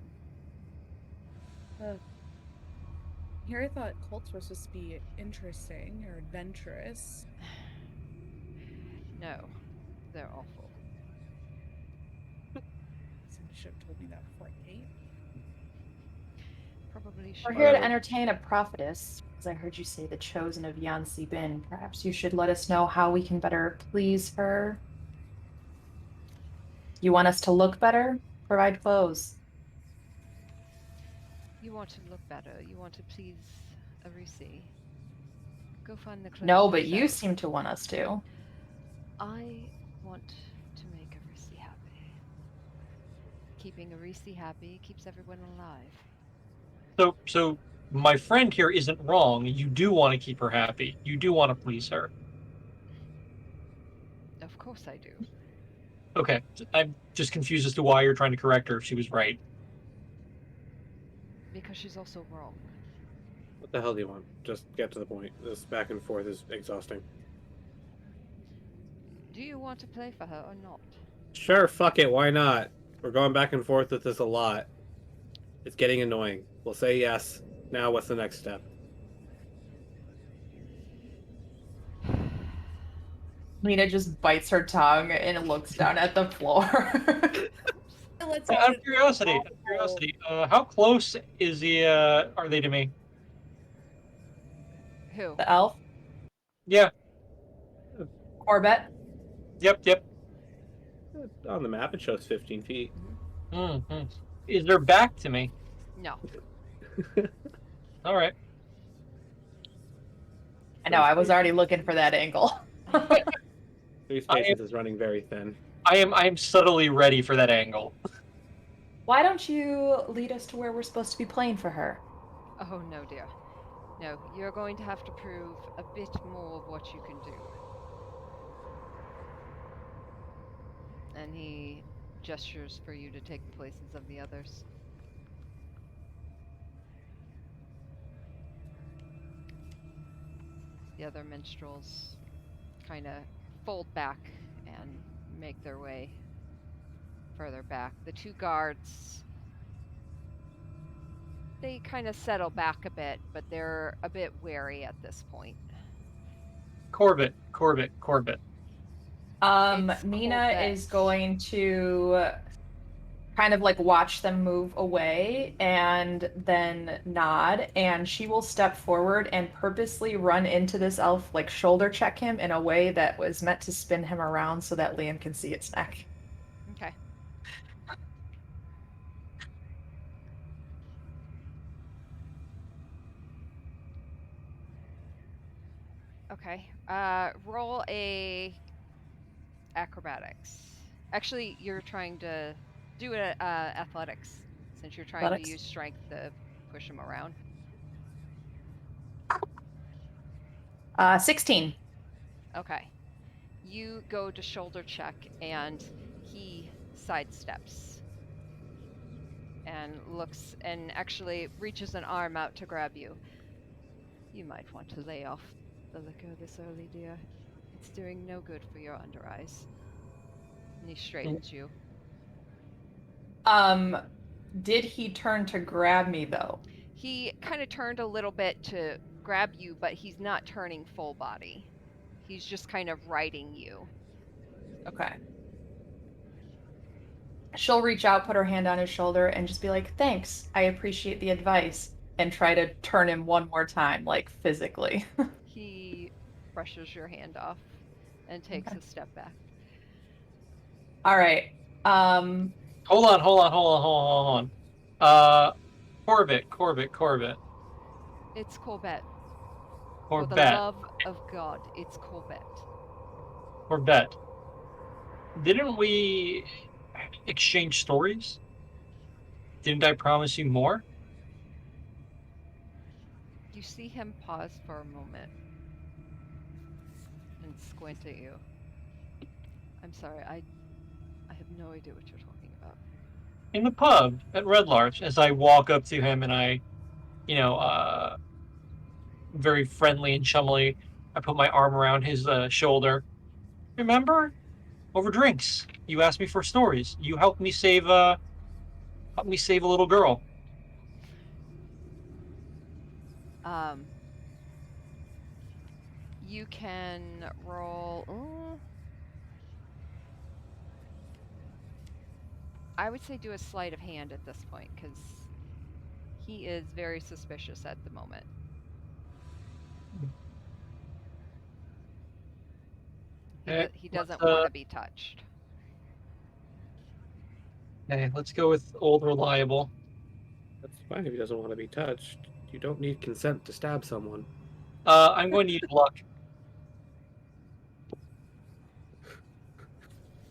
Here I thought cults were supposed to be interesting or adventurous.
No, they're awful.
Somebody should have told me that before I came.
Probably should.
We're here to
Whatever.
entertain a prophetess. As I heard you say, the chosen of Yansi Bin. Perhaps you should let us know how we can better please her. You want us to look better? Provide clothes.
You want to look better. You want to please Arisi. Go find the clothes.
No, but you
yourself.
seem to want us to.
I want to make Arisi happy. Keeping Arisi happy keeps everyone alive.
So my friend here isn't wrong. You do want to keep her happy. You do want to please her.
Of course I do.
Okay, I'm just confused as to why you're trying to correct her if she was right.
Because she's also wrong.
What the hell do you want? Just get to the point. This back and forth is exhausting.
Do you want to play for her or not?
Sure, fuck it, why not? We're going back and forth with this a lot. It's getting annoying. We'll say yes. Now what's the next step?
Lena just bites her tongue and looks down at the floor.
Let's
Out of curiosity, how close is are they to me?
Who?
The elf?
Yeah.
Corbett?
Yep.
On the map it shows 15 feet.
Mm-hmm. Is there back to me?
No.
All right.
I know, I was already looking for that angle.
Three spaces is running very thin.
I am subtly ready for that angle.
Why don't you lead us to where we're supposed to be playing for her?
Oh no, dear. No, you're going to have to prove a bit more of what you can do. And he gestures for you to take the places of the others. The other minstrels kind of fold back and make their way further back. The two guards, they kind of settle back a bit, but they're a bit wary at this point.
Corbett.
It's
Nina
Corbett.
is going to kind of like watch them move away and then nod, and she will step forward and purposely run into this elf, like shoulder check him in a way that was meant to spin him around so that Liam can see its neck.
Okay. Okay. Roll a acrobatics. Actually, you're trying to do a athletics since you're trying
Athletics?
to use strength to push him around.
16.
Okay. You go to shoulder check and he sidesteps and looks and actually reaches an arm out to grab you. You might want to lay off the liquor this early, dear. It's doing no good for your under eyes. And he straightens you.
Did he turn to grab me though?
He kind of turned a little bit to grab you, but he's not turning full body. He's just kind of riding you.
Okay. She'll reach out, put her hand on his shoulder, and just be like, "Thanks, I appreciate the advice," and try to turn him one more time, like physically.
He brushes your hand off and takes
Okay.
a step back.
All right.
Hold on. Corbett.
It's Corbett. For the
Corbett.
love of God, it's Corbett.
Corbett. Didn't we exchange stories? Didn't I promise you more?
You see him pause for a moment and squint at you. I'm sorry, I have no idea what you're talking about.
In the pub at Red Larch, as I walk up to him and I, very friendly and chummily, I put my arm around his shoulder. Remember? Over drinks. You asked me for stories. You helped me save Help me save a little girl.
You can roll. I would say do a sleight of hand at this point because he is very suspicious at the moment. He doesn't want to be touched.
Okay, let's go with old reliable.
That's fine if he doesn't want to be touched. You don't need consent to stab someone.
I'm going to use luck.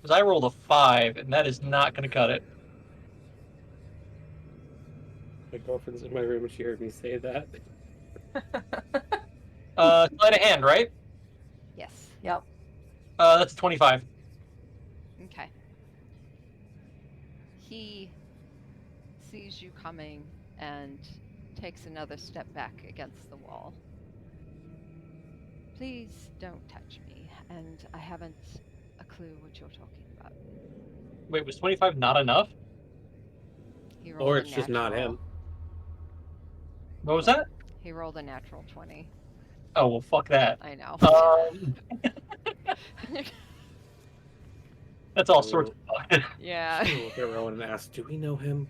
Because I rolled a 5, and that is not going to cut it.
My girlfriend's in my room and she heard me say that.
Sleight of hand, right?
Yes.
Yep.
That's a 25.
Okay. He sees you coming and takes another step back against the wall. Please don't touch me, and I haven't a clue what you're talking about.
Wait, was 25 not enough?
He rolled
Or
a
it's just not
natural.
him.
What was that?
He rolled a natural 20.
Oh, well, fuck that.
I know.
That's all sorts of fuck.
Yeah.
We'll look at Rowan and ask, do we know him?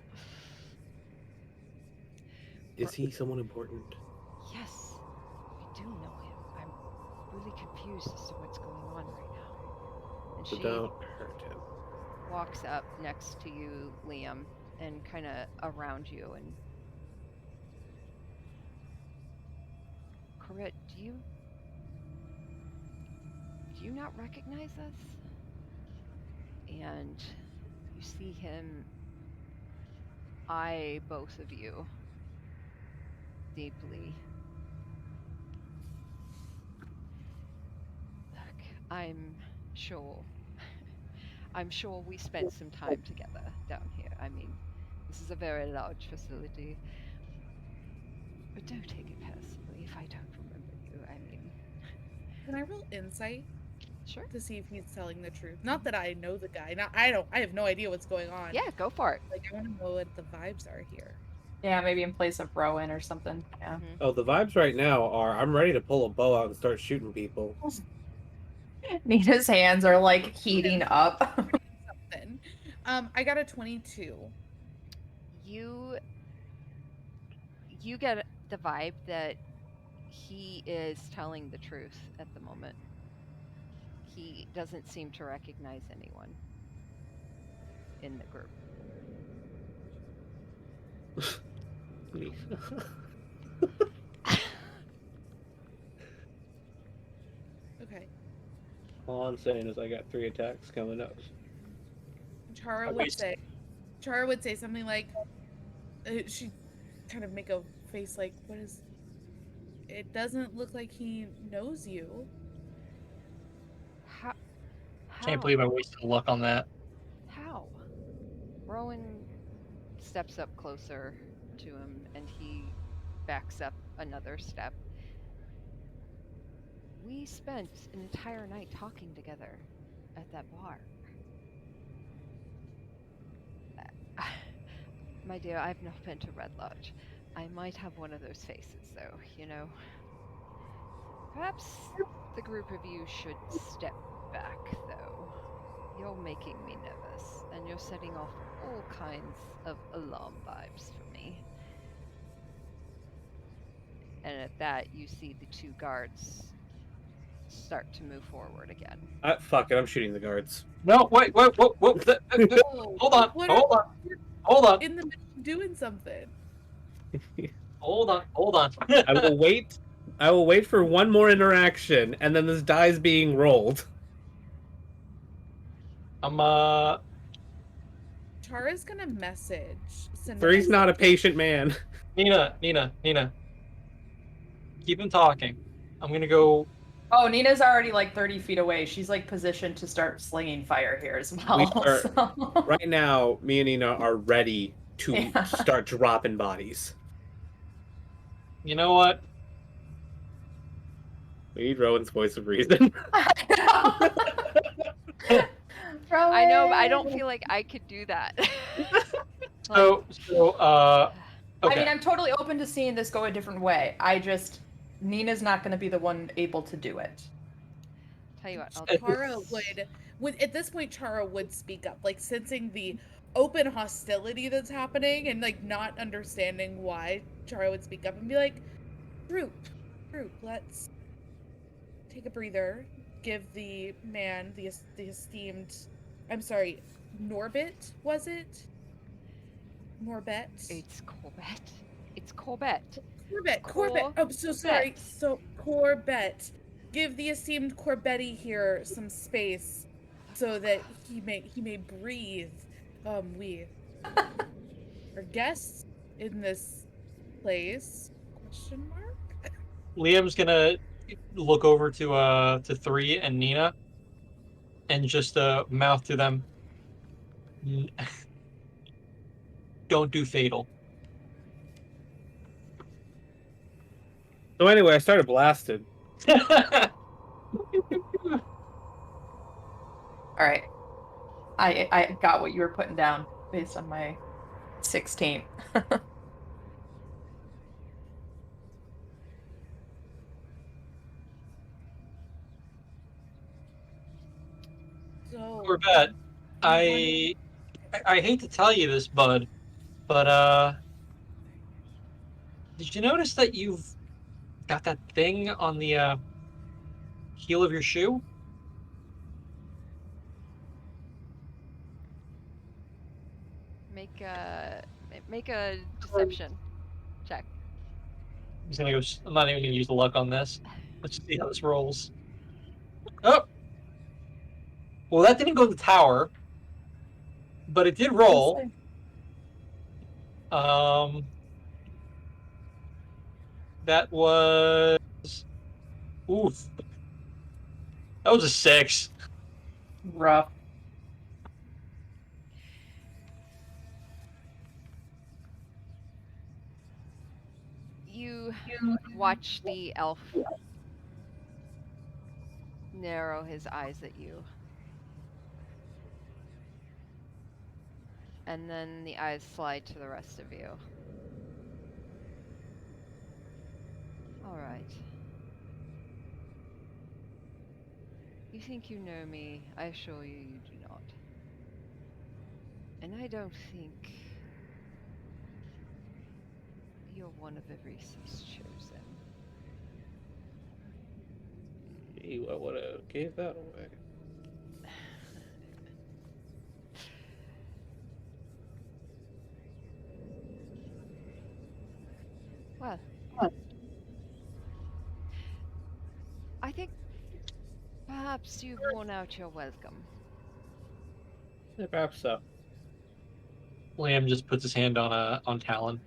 Is he someone important?
Yes, we do know him. I'm really confused as to what's going on right now. And
So
she
don't hurt him.
walks up next to you, Liam, and kind of around you. And Corette, do you not recognize us? And you see him eye both of you deeply. Look, I'm sure we spent some time together down here. I mean, this is a very large facility. But don't take it personally if I don't remember you. I mean,
Can I roll insight
sure.
to see if he's telling the truth? Not that I know the guy. I have no idea what's going on.
Yeah, go for it.
Like, I want to know what the vibes are here.
Yeah, maybe in place of Rowan or something. Yeah.
Mhm.
Oh, the vibes right now are I'm ready to pull a bow out and start shooting people.
Nina's hands are like heating up.
Something. I got a 22.
You get the vibe that he is telling the truth at the moment. He doesn't seem to recognize anyone in the group.
Me.
Okay.
All I'm saying is I got 3 attacks coming up.
Chara would say something like, she'd kind of make a face like, what is, it doesn't look like he knows you.
How?
Can't believe I wasted luck on that.
How? Rowan steps up closer to him and he backs up another step. We spent an entire night talking together at that bar. My dear, I've not been to Red Lodge. I might have one of those faces, though, you know. Perhaps the group of you should step back, though. You're making me nervous, and you're setting off all kinds of alarm vibes for me. And at that, you see the 2 guards start to move forward again.
Fuck it, I'm shooting the guards.
No, wait. Hold on.
What
Hold on. Hold on.
in the middle of doing something.
Hold on.
I will wait for one more interaction, and then this die's being rolled.
Chara's gonna message
Furry's not a patient man.
Nina. Keep him talking. I'm gonna go.
Oh, Nina's already like 30 feet away. She's like positioned to start slinging fire here as well.
We are-
so-
Right now, me and Nina are ready to
Yeah.
start dropping bodies.
You know what?
We need Rowan's voice of reason.
I know, but I don't feel like I could do that.
So, okay.
I mean, I'm totally open to seeing this go a different way. Nina's not going to be the one able to do it.
Tell you what, I'll
Chara would at this point Chara would speak up, like sensing the open hostility that's happening and like not understanding why. Chara would speak up and be like, group, let's take a breather, give the man, the esteemed, I'm sorry, Norbit, was it? Norbet?
It's Corbett. It's Corbett.
Corbett. I'm so sorry. So Corbett. Give the esteemed Corbetti here some space so that he may breathe. We are guests in this place. Question mark?
Liam's gonna look over to 3 and Nina, and just mouth to them. Don't do fatal.
So anyway, I started blasted.
All right. I got what you were putting down based on my 16.
So
Corbett, I hate to tell you this, bud, but did you notice that you've got that thing on the heel of your shoe?
Make a deception check.
I'm not even gonna use the luck on this. Let's just see how this rolls. Oh, well, that didn't go to the tower, but it did roll. That was oof. That was a 6.
Rough.
You watch the elf narrow his eyes at you. And then the eyes slide to the rest of you. All right. You think you know me. I assure you, you do not. And I don't think you're one of Erese's chosen.
Gee, I would have gave that away.
Well, I think perhaps you've worn out your welcome.
Yeah, perhaps so.
Liam just puts his hand on Talon.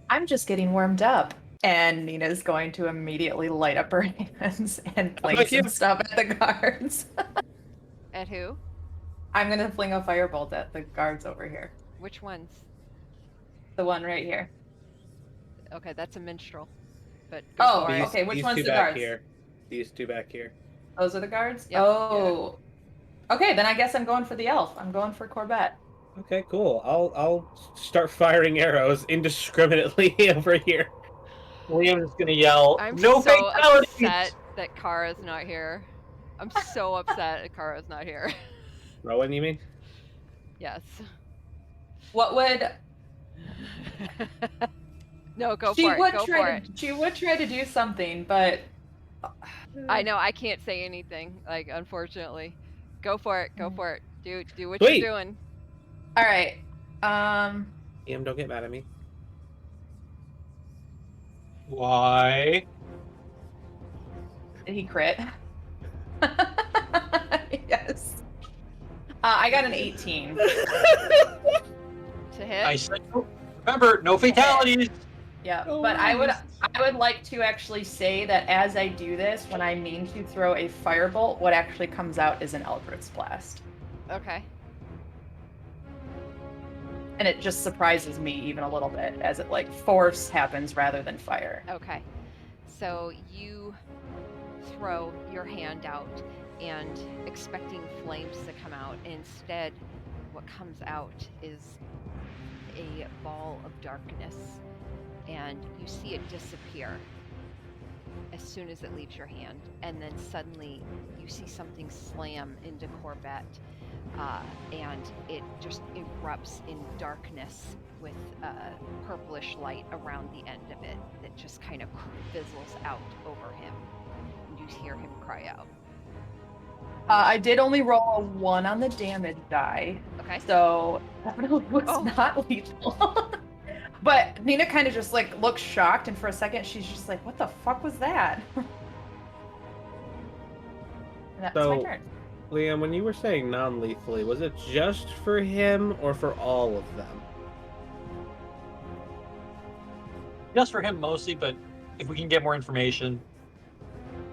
I'm just getting warmed up. And Nina's going to immediately light up her hands and fling
Thank you.
some stuff at the guards.
At who?
I'm going to fling a firebolt at the guards over here.
Which ones?
The one right here.
Okay, that's a minstrel. But go
Oh,
for it.
okay. Which
These
one's
two
the
back
guards?
here. These two back here.
Those are the guards?
Yep.
Oh. Okay, then I guess I'm going for the elf. I'm going for Corbett.
Okay, cool. I'll start firing arrows indiscriminately over here.
Liam's gonna yell,
I'm
"No
so
fatalities!"
upset that Kara's not here. I'm so upset that Kara's not here.
Rowan, you mean?
Yes.
What would
No, go
she
for it.
would
Go
try
for
to
it.
she would try to do something, but
I know I can't say anything. Like, unfortunately, go for it. Go for it. Do what
Sweet.
you're doing.
all right.
Ian, don't get mad at me.
Why?
Did he crit? Yes. I got an 18.
To hit.
I said, remember, no fatalities.
Yeah,
Oh,
but I
nice.
would like to actually say that as I do this, when I mean to throw a firebolt, what actually comes out is an Eldritch Blast.
Okay.
And it just surprises me even a little bit as it like force happens rather than fire.
Okay. So you throw your hand out and expecting flames to come out. Instead, what comes out is a ball of darkness, and you see it disappear as soon as it leaves your hand, and then suddenly you see something slam into Corbett, and it just erupts in darkness with purplish light around the end of it that just kind of fizzles out over him, and you hear him cry out.
I did only roll a 1 on the damage die,
Okay.
so definitely was
Oh.
not lethal. But Nina kind of just like looks shocked, and for a second she's just like, "What the fuck was that?" And that's my
So-
turn.
Liam, when you were saying non-lethally, was it just for him or for all of them?
Just for him mostly, but if we can get more information.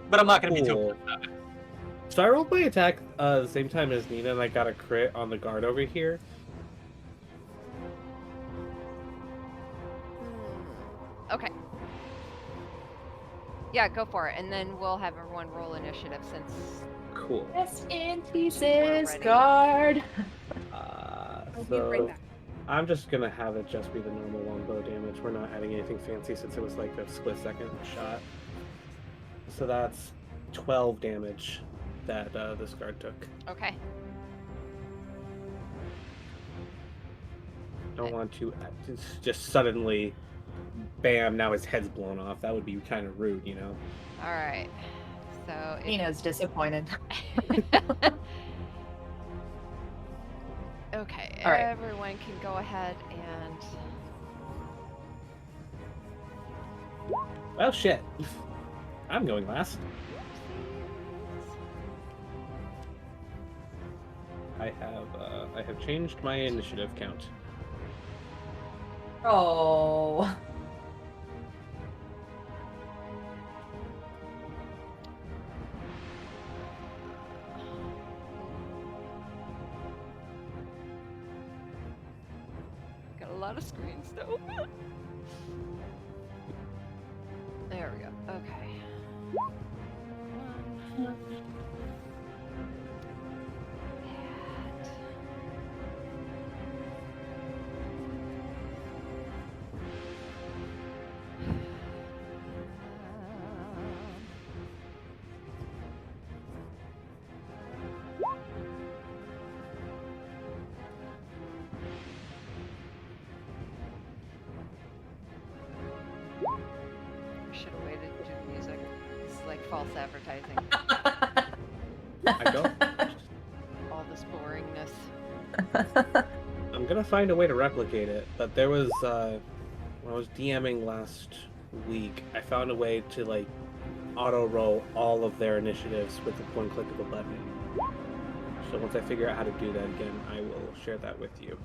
But I'm not going to be too.
Cool. So I rolled my attack the same time as Nina, and I got a crit on the guard over here.
Okay. Yeah, go for it, and then we'll have everyone roll initiative since.
Cool.
Rest in
We're
pieces,
ready.
guard.
I'll be right
So
back.
I'm just gonna have it just be the normal longbow damage. We're not adding anything fancy since it was like a split-second shot. So that's 12 damage that this guard took.
Okay.
Don't want to just suddenly, bam! Now his head's blown off. That would be kind of rude, you know.
All right. So.
Nina's disappointed.
Okay.
All right.
Everyone can go ahead and.
Well, shit. I'm going last. I have changed my initiative count.
Oh.
Got a lot of screens to open. There we go. Okay. That. Should have waited to do music. It's like false advertising.
I don't.
All this boringness.
I'm gonna find a way to replicate it, but there was when I was DMing last week, I found a way to like auto roll all of their initiatives with the one click of a button. So once I figure out how to do that again, I will share that with you.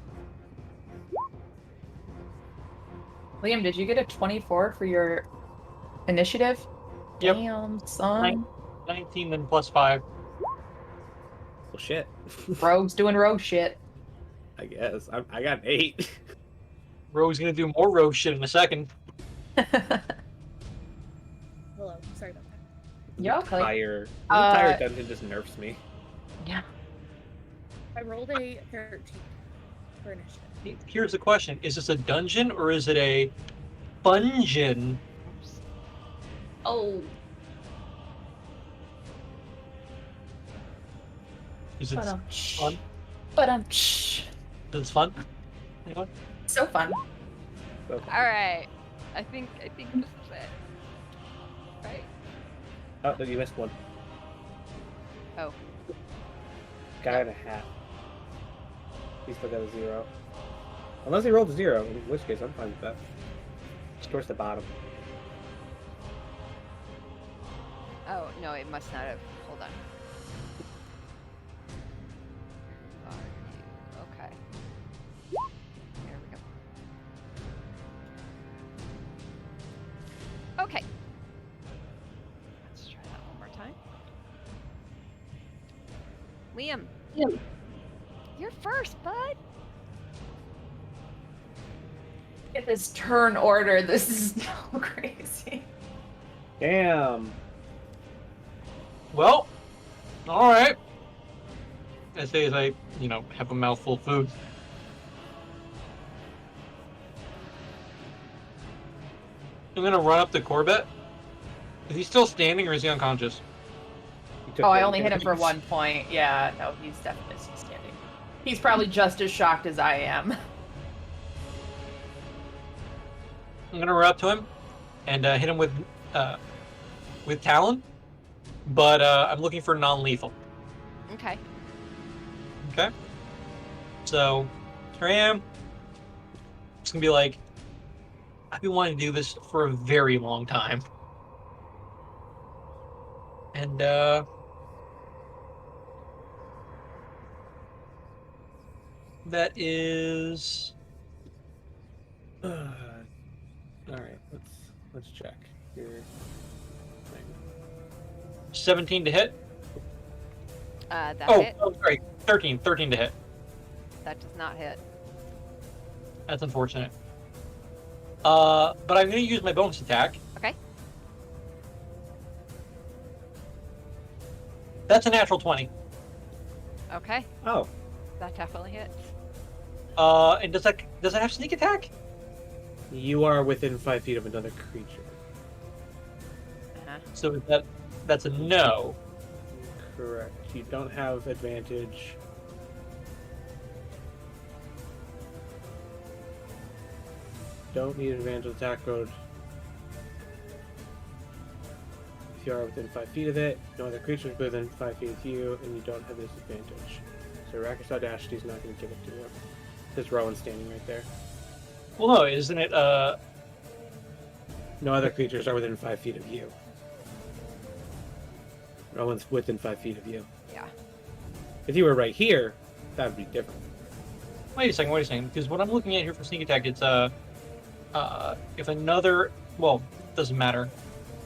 Liam, did you get a 24 for your initiative?
Yep.
Damn, son.
19 then plus 5.
Well, shit.
Rogue's doing rogue shit.
I guess I got an 8.
Rogue's going to do more rogue shit in a second.
Hello. Sorry about that.
Yeah, okay.
The
Uh,
entire dungeon just nerfs me.
Yeah.
I rolled a 13 for initiative.
Here's the question. Is this a dungeon or is it a bungeon?
Oh.
Is it
But
fun?
Shh.
Is it fun? Anyone?
So fun.
So,
All right. I think this is it. Right.
oh, you missed one.
Oh.
Guy in a hat. He still got a 0. Unless he rolled a 0, in which case I'm fine with that. It's towards the bottom.
Oh no, it must not have. Hold on. Okay. There we go. Okay. Let's try that one more time. Liam.
Liam.
You're first, bud.
Get this turn order. This is so crazy.
Damn.
Well, alright. as soon as I, have a mouthful of food. I'm gonna run up to Corbett. Is he still standing or is he unconscious?
You took
Oh, I
one
only hit him for
damage.
1 point. Yeah, no, he's definitely still standing. He's probably just as shocked as I am.
I'm gonna run up to him and hit him with Talon, but I'm looking for non-lethal.
Okay.
Okay. So here I am. It's gonna be like, I've been wanting to do this for a very long time. And that is
All right, let's check your thing.
17 to hit.
That
Oh,
hit.
oh, sorry, 13 to hit.
That does not hit.
That's unfortunate. But I'm gonna use my bonus attack.
Okay.
That's a natural 20.
Okay.
Oh,
That definitely hits.
And does it have sneak attack?
you are within 5 feet of another creature.
Uh-huh.
So that's a no.
Correct. You don't have advantage. Don't need advantage on attack road. If you are within 5 feet of it, no other creature is within 5 feet of you, and you don't have this advantage. So Rakasad Ashti's not going to give it to you. There's Rowan standing right there.
Well, no, isn't it?
No other creatures are within 5 feet of you. Rowan's within 5 feet of you.
Yeah.
If you were right here, that would be different.
Wait a second. Because what I'm looking at here for sneak attack, it's if another, well, doesn't matter.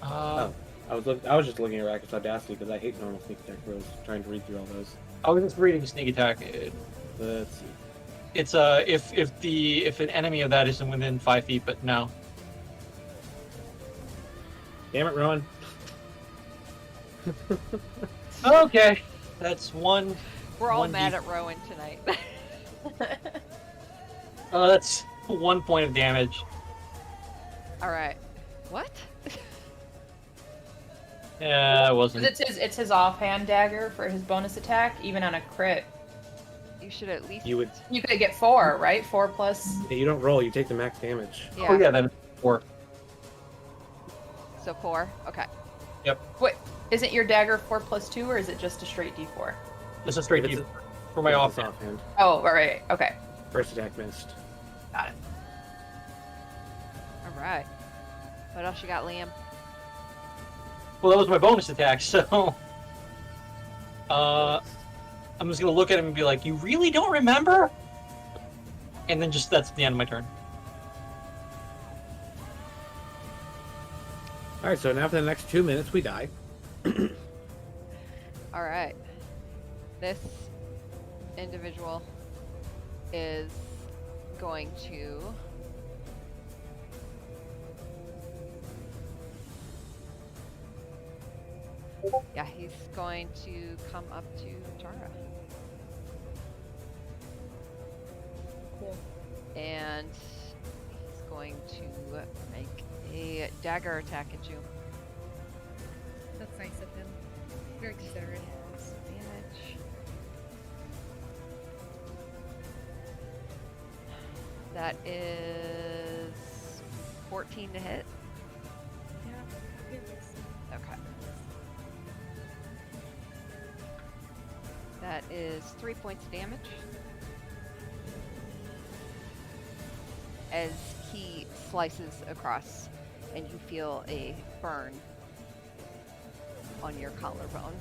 I was just looking at Rakka's Audacity because I hate normal sneak attack rolls. Trying to read through all those.
I was just reading sneak attack.
Let's see.
It's if an enemy of that isn't within 5 feet, but no.
Damn it, Rowan.
Okay, that's one.
We're all
1d.
mad at Rowan tonight.
That's 1 point of damage.
All right. What?
Yeah, it wasn't.
It's his offhand dagger for his bonus attack, even on a crit.
You should at least.
You
could get 4, right? 4 plus.
you don't roll. You take the max damage.
Yeah.
Oh yeah, then 4.
So 4. Okay.
Wait, isn't your dagger 4 plus 2, or is it just a straight D4?
It's a straight
It's
D for my
It's
offhand.
offhand.
Oh, right. Okay.
First attack missed.
Got it.
All right. What else you got, Liam?
Well, that was my bonus attack, so I'm just gonna look at him and be like, "You really don't remember?" And then that's the end of my turn.
All right. So now for the next 2 minutes, we die.
All right. This individual is going to he's going to come up to Tara.
Cool.
And he's going to make a dagger attack at you.
That's nice of him. Very considerate.
Yes, damage. That is 14 to hit.
Yeah. It is.
Okay. That is 3 points of damage. As he slices across and you feel a burn on your collarbone.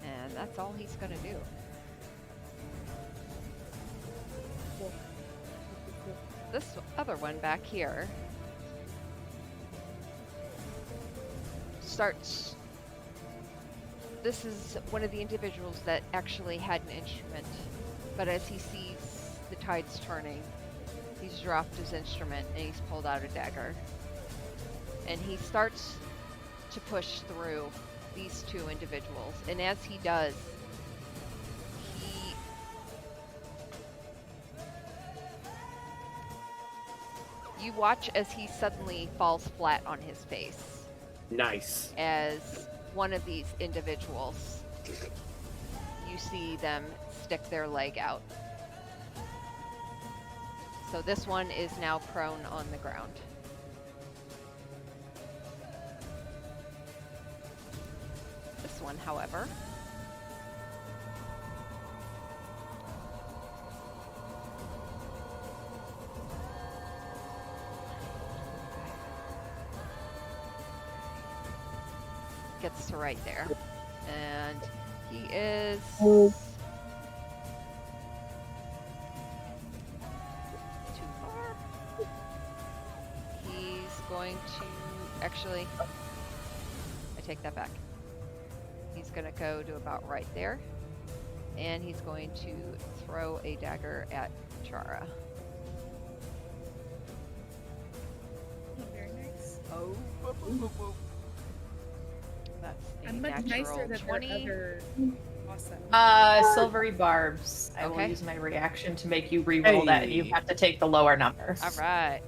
And that's all he's going to do.
Cool. Cool.
This other one back here starts. This is one of the individuals that actually had an instrument, but as he sees the tides turning, he's dropped his instrument and he's pulled out a dagger. And he starts to push through these two individuals. And as he does, You watch as he suddenly falls flat on his face
Nice.
as one of these individuals, you see them stick their leg out. So this one is now prone on the ground. This one, however, gets to right there. And he is too far. He's going to actually, I take that back. He's gonna go to about right there. And he's going to throw a dagger at Chara.
Very nice.
Oh, that's a
I'm much
natural
nicer than
20.
their other. Awesome.
Silvery barbs. I will
Okay.
use my reaction to make you re-roll that, and you
Hey.
have to take the lower number.
All right.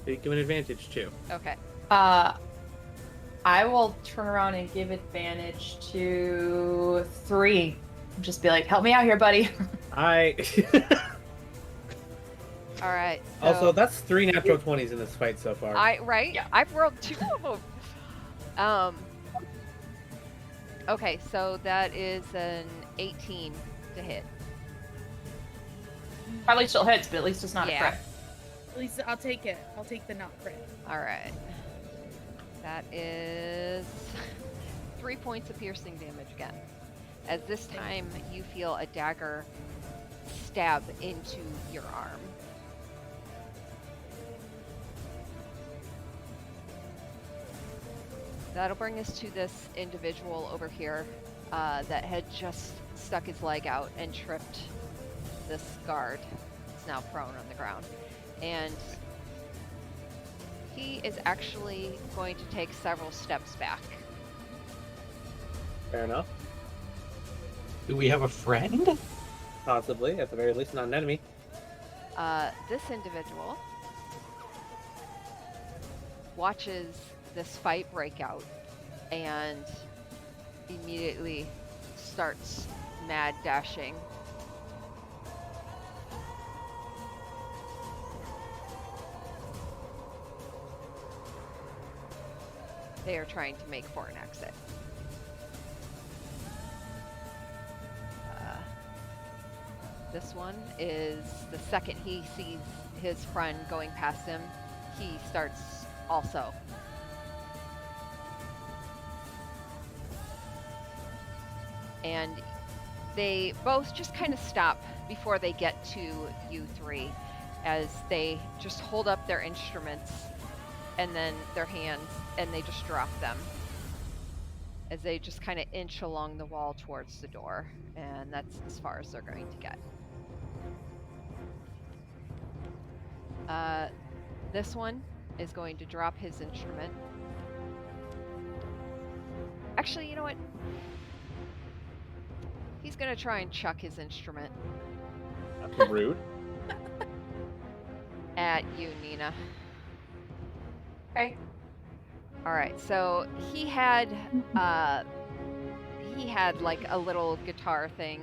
So you give an advantage too.
Okay.
I will turn around and give advantage to 3. Just be like, help me out here, buddy.
I
All right. So
also that's 3 natural 20s in this fight so far.
right?
Yeah.
I've rolled 2 of them. Okay, so that is an 18 to hit.
Probably still hits, but at least it's not
Yeah.
a crit.
At least I'll take it. I'll take the not crit.
All right. That is 3 points of piercing damage again. As this time you feel a dagger stab into your arm. That'll bring us to this individual over here that had just stuck his leg out and tripped this guard. It's now prone on the ground. And he is actually going to take several steps back.
Fair enough.
Do we have a friend?
Possibly, at the very least, not an enemy.
This individual watches this fight break out and immediately starts mad dashing. They are trying to make for an exit. This one is the second he sees his friend going past him, he starts also. And they both just kind of stop before they get to you three as they just hold up their instruments and then their hands and they just drop them as they just kind of inch along the wall towards the door, and that's as far as they're going to get. This one is going to drop his instrument. Actually, you know what? He's gonna try and chuck his instrument
That's rude.
at you, Nina.
Okay.
All right, so he had like a little guitar thing.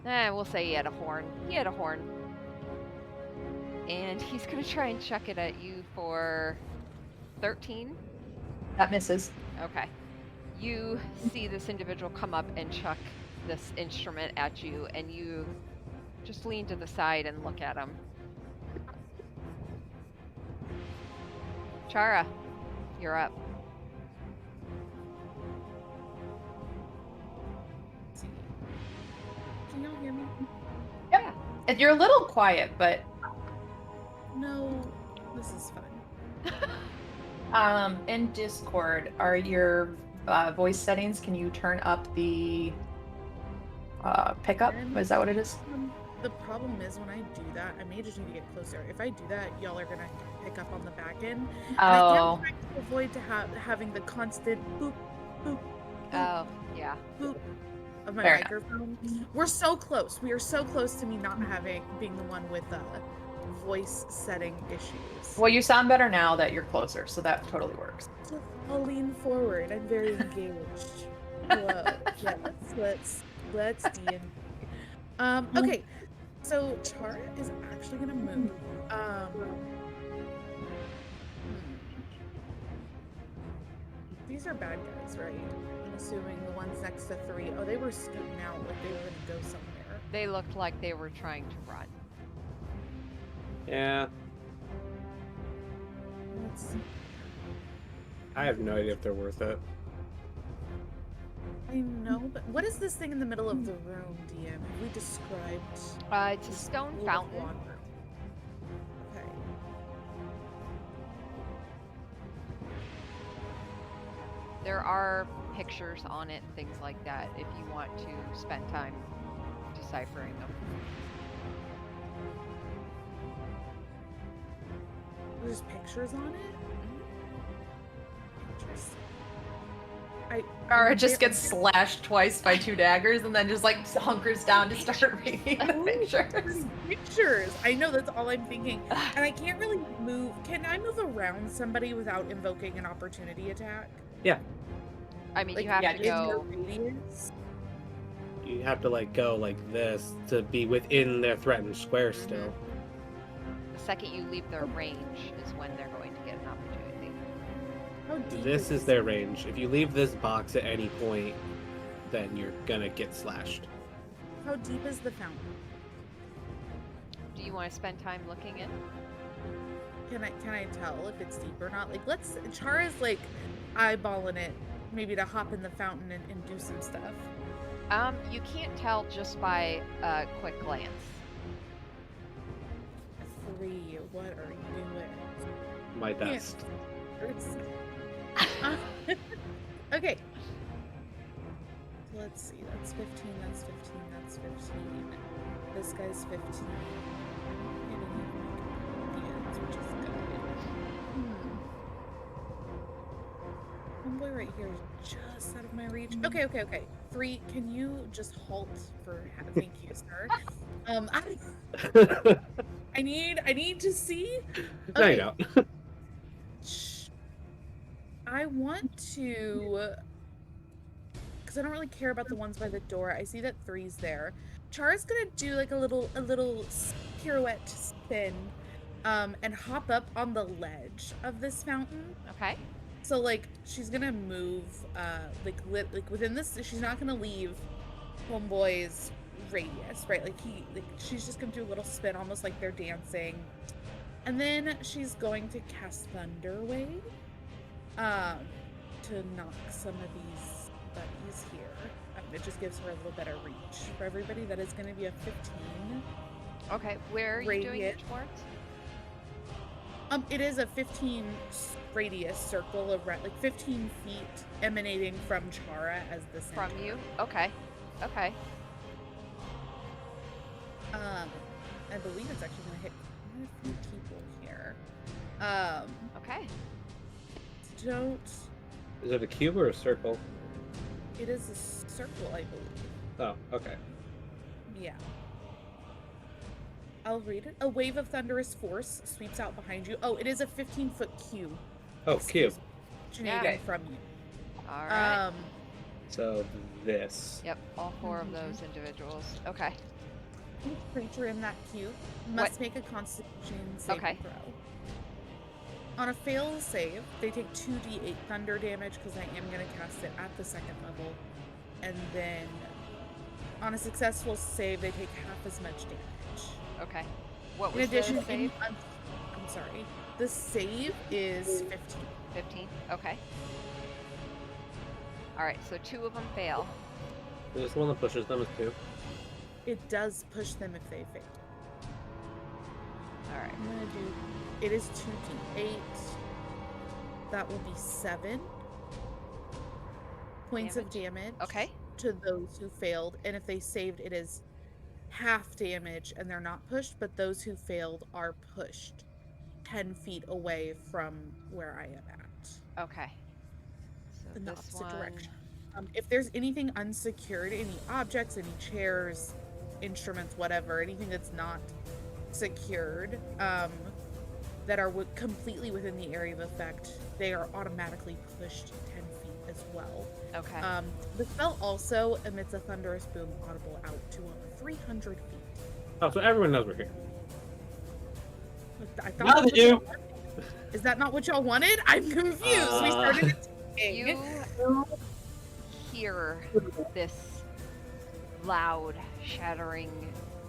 We'll say he had a horn. He had a horn. And he's gonna try and chuck it at you for 13.
That misses.
Okay. You see this individual come up and chuck this instrument at you, and you just lean to the side and look at him. Chara, you're up.
Can y'all hear me?
Yeah. And you're a little quiet, but
No, this is fun.
in Discord, are your voice settings, can you turn up the pickup? Is that what it is?
The problem is when I do that, I may just need to get closer. If I do that, y'all are gonna pick up on the back end. And I
Oh,
can't try to avoid having the constant boop, boop,
Oh, yeah.
boop of my
Fair enough.
microphone. We're so close. We are so close to me not being the one with voice setting issues.
Well, you sound better now that you're closer, so that totally works.
So I'll lean forward. I'm very engaged. Hello. Yeah, let's D&D. Okay. So Chara is actually gonna move. These are bad guys, right? I'm assuming the ones next to 3. Oh, they were scooting out like they were gonna go somewhere.
They looked like they were trying to run.
Yeah,
Let's see.
I have no idea if they're worth it.
I know, but what is this thing in the middle of the room, DM? Have we described?
It's a
this
stone
pool of
fountain.
water? Okay.
There are pictures on it, things like that, if you want to spend time deciphering them.
There's pictures on it? Interesting.
Or it just gets slashed twice by 2 daggers and then just like hunkers down to start reading the pictures.
Pictures. I know, that's all I'm thinking. And I can't really move. Can I move around somebody without invoking an opportunity attack?
Yeah,
I mean,
Like,
you have
yeah,
to
in their
go.
radius?
you have to like go like this to be within their threatened square still.
The second you leave their range is when they're going to get an opportunity.
How deep
This is their range. If you leave this box at any point, then you're gonna get slashed.
How deep is the fountain?
Do you want to spend time looking in?
Can I tell if it's deep or not? Like, Chara's like eyeballing it, maybe to hop in the fountain and do some stuff.
You can't tell just by a quick glance.
3, what are you doing?
My best.
Okay. Let's see. That's 15. That's 15. That's 15. This guy's 15. Which is good. Homeboy right here is just out of my reach. Okay. 3. Can you just halt for? Thank you, sir. I need to see.
No, you
Okay.
don't.
I want to, because I don't really care about the ones by the door. I see that 3's there. Chara's gonna do like a little pirouette spin, and hop up on the ledge of this fountain.
Okay.
So like she's gonna move, like within this. She's not gonna leave Homeboy's radius, right? Like she's just gonna do a little spin, almost like they're dancing, and then she's going to cast Thunder Wave. To knock some of these buddies here. It just gives her a little better reach. For everybody, that is going to be a 15.
Okay. Where are you doing
Radius.
it towards?
It is a 15 radius circle of like 15 feet emanating from Chara as the center.
From you? Okay. Okay.
I believe it's actually going to hit quite a few people here.
Okay.
Don't.
Is it a cube or a circle?
It is a circle, I believe.
Oh, okay.
Yeah. I'll read it. A wave of thunderous force sweeps out behind you. Oh, it is a 15-foot cube.
Oh, cube.
Originating
Yeah.
from you.
All right.
So this.
Yep. All 4 of those individuals. Okay.
Each creature in that cube must make a Constitution saving
Okay.
throw. On a fail save, they take 2d8 thunder damage because I am going to cast it at the 2nd level. And then on a successful save, they take half as much damage.
Okay. What
In
was
addition,
the save?
I'm sorry. The save is 15.
15. Okay. All right. So 2 of them fail.
This one that pushes them is 2.
It does push them if they fail.
All right.
I'm gonna do. It is 2d8. That will be 7 points of damage.
Okay.
To those who failed, and if they saved, it is half damage, and they're not pushed. But those who failed are pushed 10 feet away from where I am at,
Okay. So
in the
this
opposite
one.
direction. If there's anything unsecured, any objects, any chairs, instruments, whatever, anything that's not secured, that are completely within the area of effect, they are automatically pushed 10 feet as well.
Okay.
The spell also emits a thunderous boom audible out to 300 feet.
Oh, so everyone knows we're here.
I thought
Now
that's
they
what
do.
y'all wanted. Is that not what y'all wanted? I'm confused. We started attacking.
You hear this loud, shattering,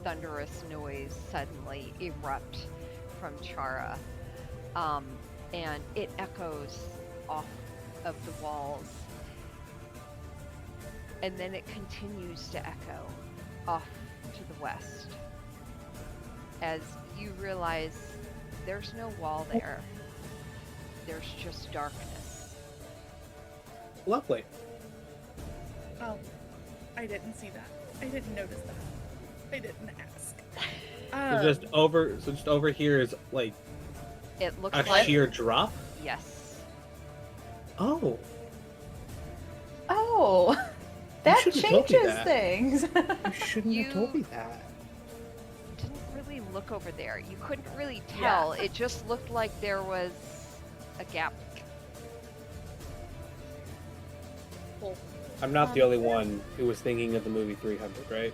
thunderous noise suddenly erupt from Chara, and it echoes off of the walls, and then it continues to echo off to the west as you realize there's no wall there. There's just darkness.
Lovely.
Oh, I didn't see that. I didn't notice that. I didn't ask.
So just over here is like
It looks
a
like
sheer drop.
yes.
Oh,
Oh, that
shouldn't have told me
changes
that.
things.
you shouldn't have told me that.
Didn't really look over there. You couldn't really tell. It just looked like there was a gap.
Cool.
I'm not the only one who was thinking of the movie 300, right?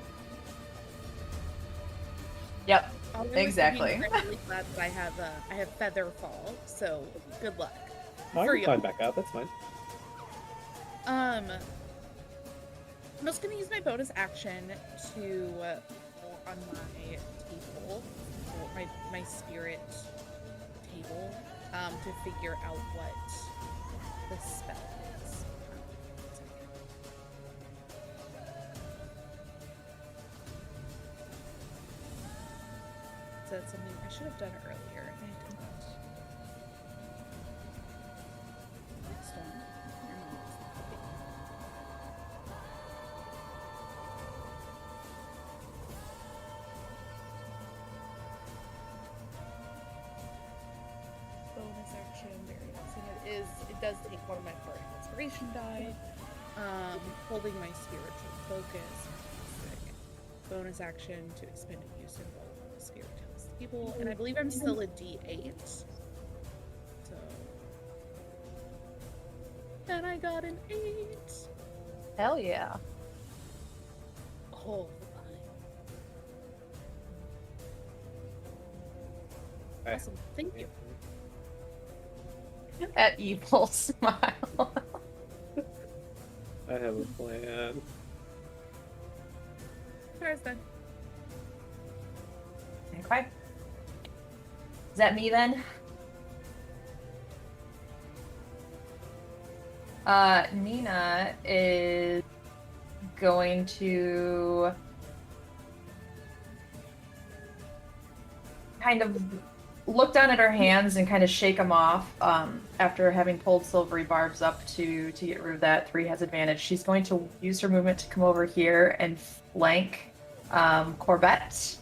Yep.
All I was thinking
Exactly.
is I'm really glad that I have feather fall. So good luck.
Oh, I
For
can
you.
climb back out. That's fine.
I'm just gonna use my bonus action to pull on my table, or my spirit table, to figure out what the spell is. So that's something I should have done earlier, and I didn't. Next one. Bonus action, very nice. And it does take one of my part inspiration die. Holding my spiritual focus. Fantastic. Bonus action to expend a use symbol on the spirit tells people. And I believe I'm still a D8. So. And I got an 8.
Hell yeah.
Oh,
Okay.
awesome. Thank you.
That evil smile.
I have a plan.
Tara's done.
Okay. Is that me then? Nina is going to kind of look down at her hands and kind of shake them off after having pulled silvery barbs up to get rid of that. 3 has advantage. She's going to use her movement to come over here and flank Corbett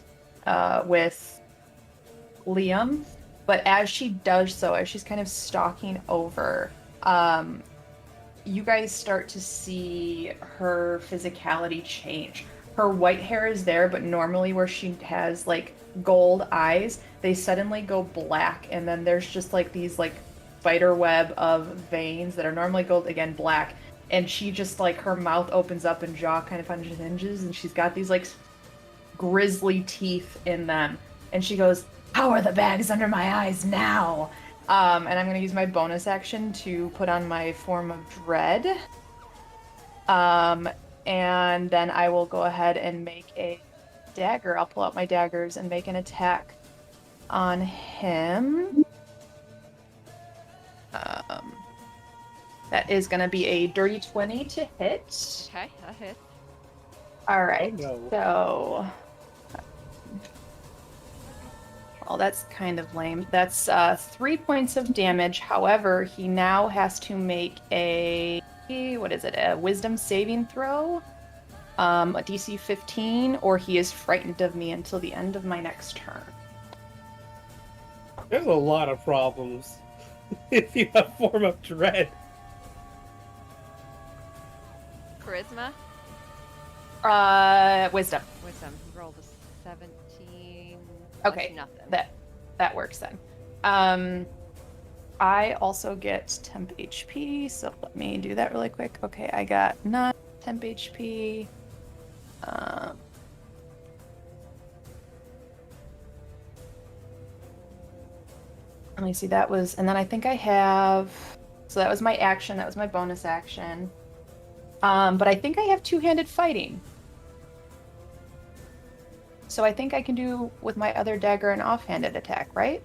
with Liam. But as she does so, as she's kind of stalking over, you guys start to see her physicality change. Her white hair is there, but normally where she has like gold eyes, they suddenly go black, and then there's just like these like spider web of veins that are normally gold, again black, and she just like her mouth opens up and jaw kind of unhinges, and she's got these like grisly teeth in them, and she goes, "How are the bags under my eyes now?" And I'm going to use my bonus action to put on my Form of Dread. And then I will go ahead and make a dagger. I'll pull out my daggers and make an attack on him. That is going to be a dirty 20 to hit.
Okay, that hits.
All right,
No.
so... Oh, that's kind of lame. That's 3 points of damage. However, he now has to make a wisdom saving throw, a DC 15, or he is frightened of me until the end of my next turn.
There's a lot of problems if you have Form of Dread.
Charisma?
Wisdom.
Wisdom. He rolled a 17 That's
Okay,
nothing.
that works then. I also get temp HP, so let me do that really quick. Okay, I got 9 temp HP. Let me see, that was, and then I think I have, so that was my action, that was my bonus action. But I think I have two-handed fighting. So I think I can do with my other dagger an offhanded attack, right?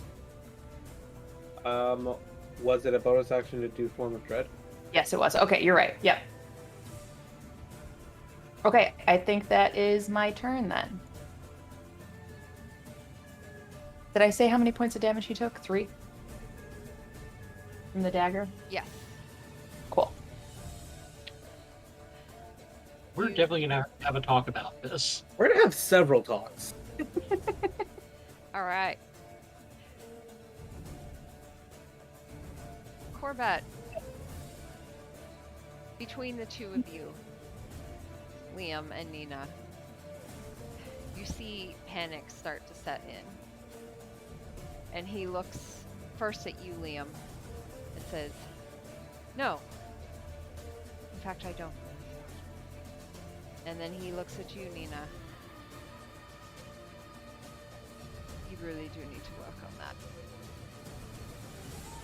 Was it a bonus action to do Form of Dread?
Yes, it was. Okay, you're right. Yep. Okay, I think that is my turn then. Did I say how many points of damage he took? 3? From the dagger?
Yes.
Cool.
We're definitely gonna have a talk about this.
We're gonna have several talks.
All right. Corbett, between the two of you, Liam and Nina, you see panic start to set in. And he looks first at you, Liam, and says, "No. In fact, I don't." And then he looks at you, Nina. You really do need to work on that.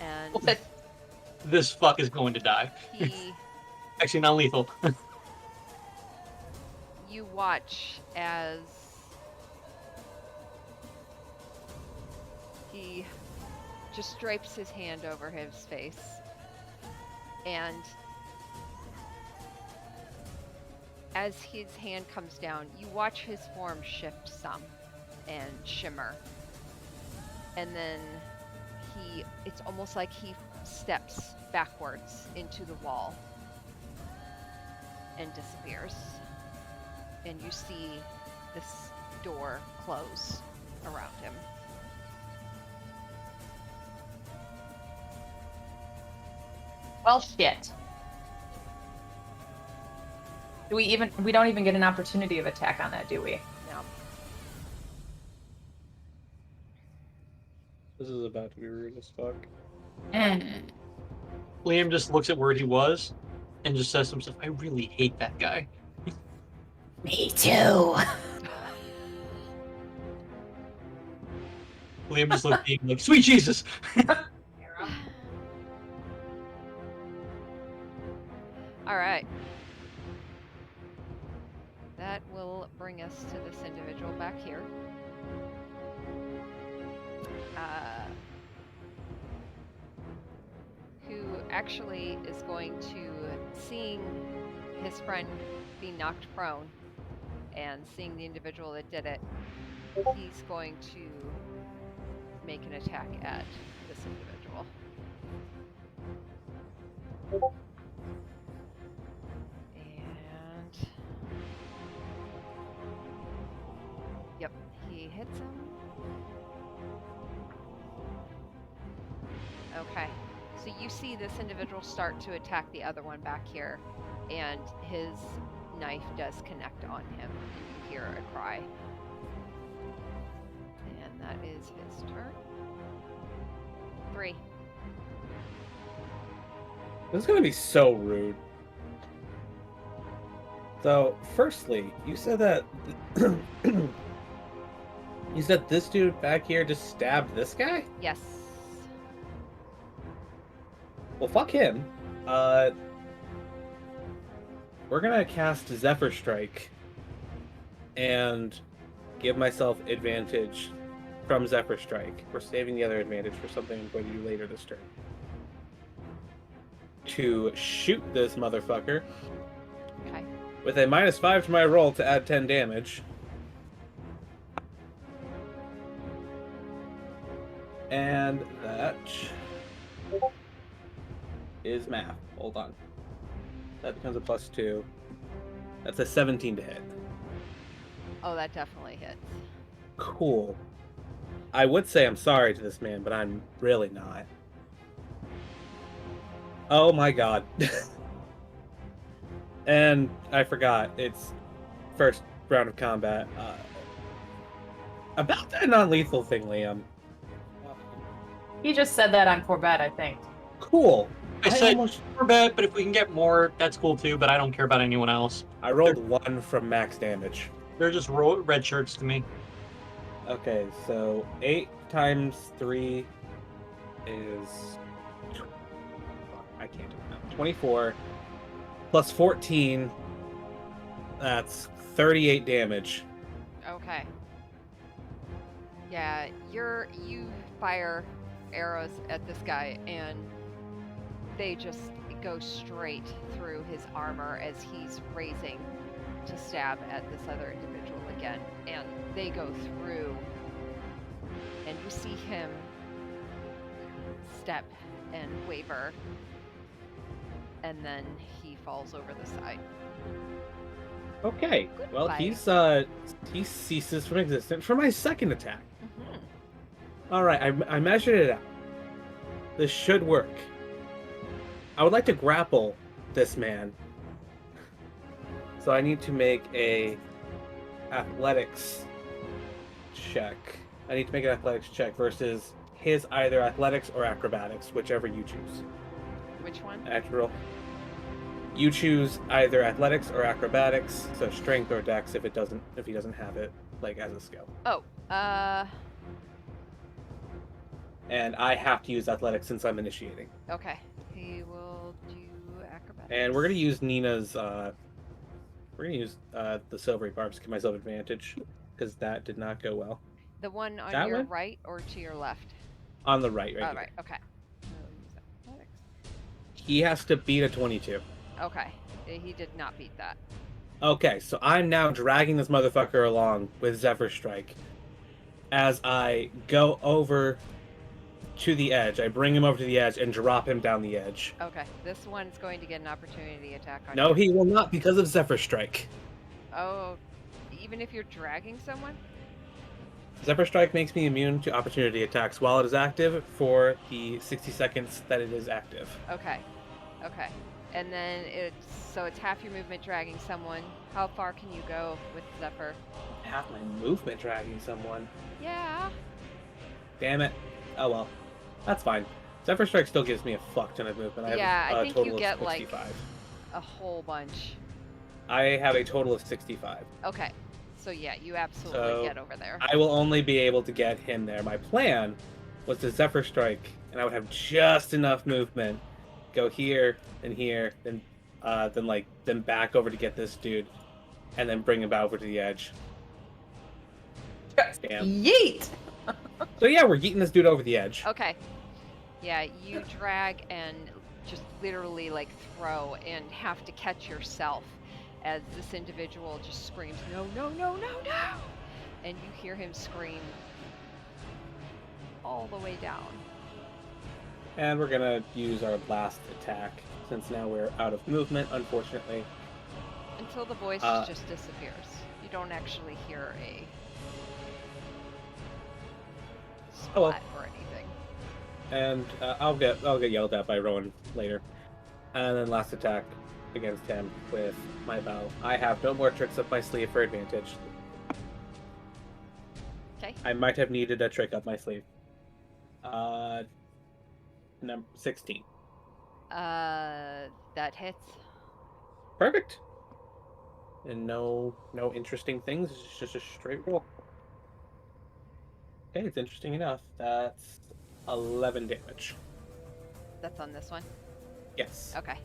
And
This fuck is going to die.
he,
Actually, not lethal.
you watch as he just drapes his hand over his face, and as his hand comes down, you watch his form shift some and shimmer. And then it's almost like he steps backwards into the wall and disappears. And you see this door close around him.
Well, shit. We don't even get an opportunity of attack on that, do we?
No.
This is about to be rude as fuck.
Liam just looks at where he was and just says to himself, I really hate that guy.
Me too.
Liam just looks at him like, sweet Jesus!
All right. That will bring us to this individual back here. Who actually is going to, seeing his friend be knocked prone and seeing the individual that did it, he's going to make an attack at this individual. And yep, he hits him. Okay, so you see this individual start to attack the other one back here, and his knife does connect on him, and you hear a cry. And that is his turn. 3.
This is gonna be so rude. So, firstly, you said that you said this dude back here just stabbed this guy?
Yes.
Well, fuck him. We're gonna cast Zephyr Strike and give myself advantage from Zephyr Strike. We're saving the other advantage for something I'm going to do later this turn. To shoot this motherfucker
Okay.
with a -5 to my roll to add 10 damage. And that is math. Hold on. That becomes a +2. That's a 17 to hit.
Oh, that definitely hits.
Cool. I would say I'm sorry to this man, but I'm really not. Oh my god. And I forgot, it's first round of combat. About that non-lethal thing, Liam.
He just said that on Corvette, I think.
Cool.
I said
almost
more bet, but if we can get more, that's cool too. But I don't care about anyone else.
I rolled 1 from max damage.
They're just red shirts to me.
Okay, so 8 times 3 is... I can't do it now. 24 plus 14. That's 38 damage.
Okay. Yeah, you fire arrows at this guy, and they just go straight through his armor as he's raising to stab at this other individual again, and they go through, and you see him step and waver, and then he falls over the side.
Okay, well,
Goodbye.
he ceases from existence for my second attack.
Mhm.
All right, I measured it out. This should work. I would like to grapple this man. So I need to make a athletics check. I need to make an athletics check versus his either athletics or acrobatics, whichever you choose.
Which one?
Natural. You choose either athletics or acrobatics, so strength or dex if he doesn't have it like as a skill.
Oh,
And I have to use athletics since I'm initiating.
okay. He will do acrobatics.
And we're gonna use Nina's. We're gonna use the silvery barbs to give myself advantage because that did not go well.
The one on
That
your
one?
right or to your left?
On the right, right
Oh,
here.
right. Okay. We'll use athletics.
He has to beat a 22.
Okay. He did not beat that.
Okay, so I'm now dragging this motherfucker along with Zephyr Strike. As I go over to the edge, I bring him over to the edge and drop him down the edge.
Okay. This one's going to get an opportunity attack on
No,
you.
he will not because of Zephyr Strike.
Oh, even if you're dragging someone?
Zephyr Strike makes me immune to opportunity attacks while it is active for the 60 seconds that it is active.
Okay. Okay. And then it's half your movement dragging someone. How far can you go with Zephyr?
Half my movement dragging someone.
Yeah.
Damn it. Oh well. That's fine. Zephyr Strike still gives me a fuck ton of movement. I
Yeah,
have
I
a
think
total
you get,
of
like-
65.
A whole bunch.
I have a total of 65.
Okay. So yeah, you absolutely
So,
get over there.
I will only be able to get him there. My plan was to Zephyr Strike, and I would have just enough movement. Go here, then back over to get this dude, and then bring him back over to the edge. Damn.
Yeet!
So yeah, we're yeeting this dude over the edge.
Okay. Yeah, you drag and just literally like throw and have to catch yourself as this individual just screams, no, no, no, no, no! And you hear him scream all the way down.
And we're gonna use our last attack, since now we're out of movement, unfortunately.
Until the voice
Uh,
just disappears. You don't actually hear a
Oh, well.
splat or anything.
And I'll get yelled at by Rowan later. And then last attack against him with my bow. I have no more tricks up my sleeve for advantage.
Okay.
I might have needed a trick up my sleeve. Number 16.
That hits.
Perfect. And no interesting things. It's just a straight roll. Okay, it's interesting enough. That's 11 damage.
That's on this one.
Yes.
Okay.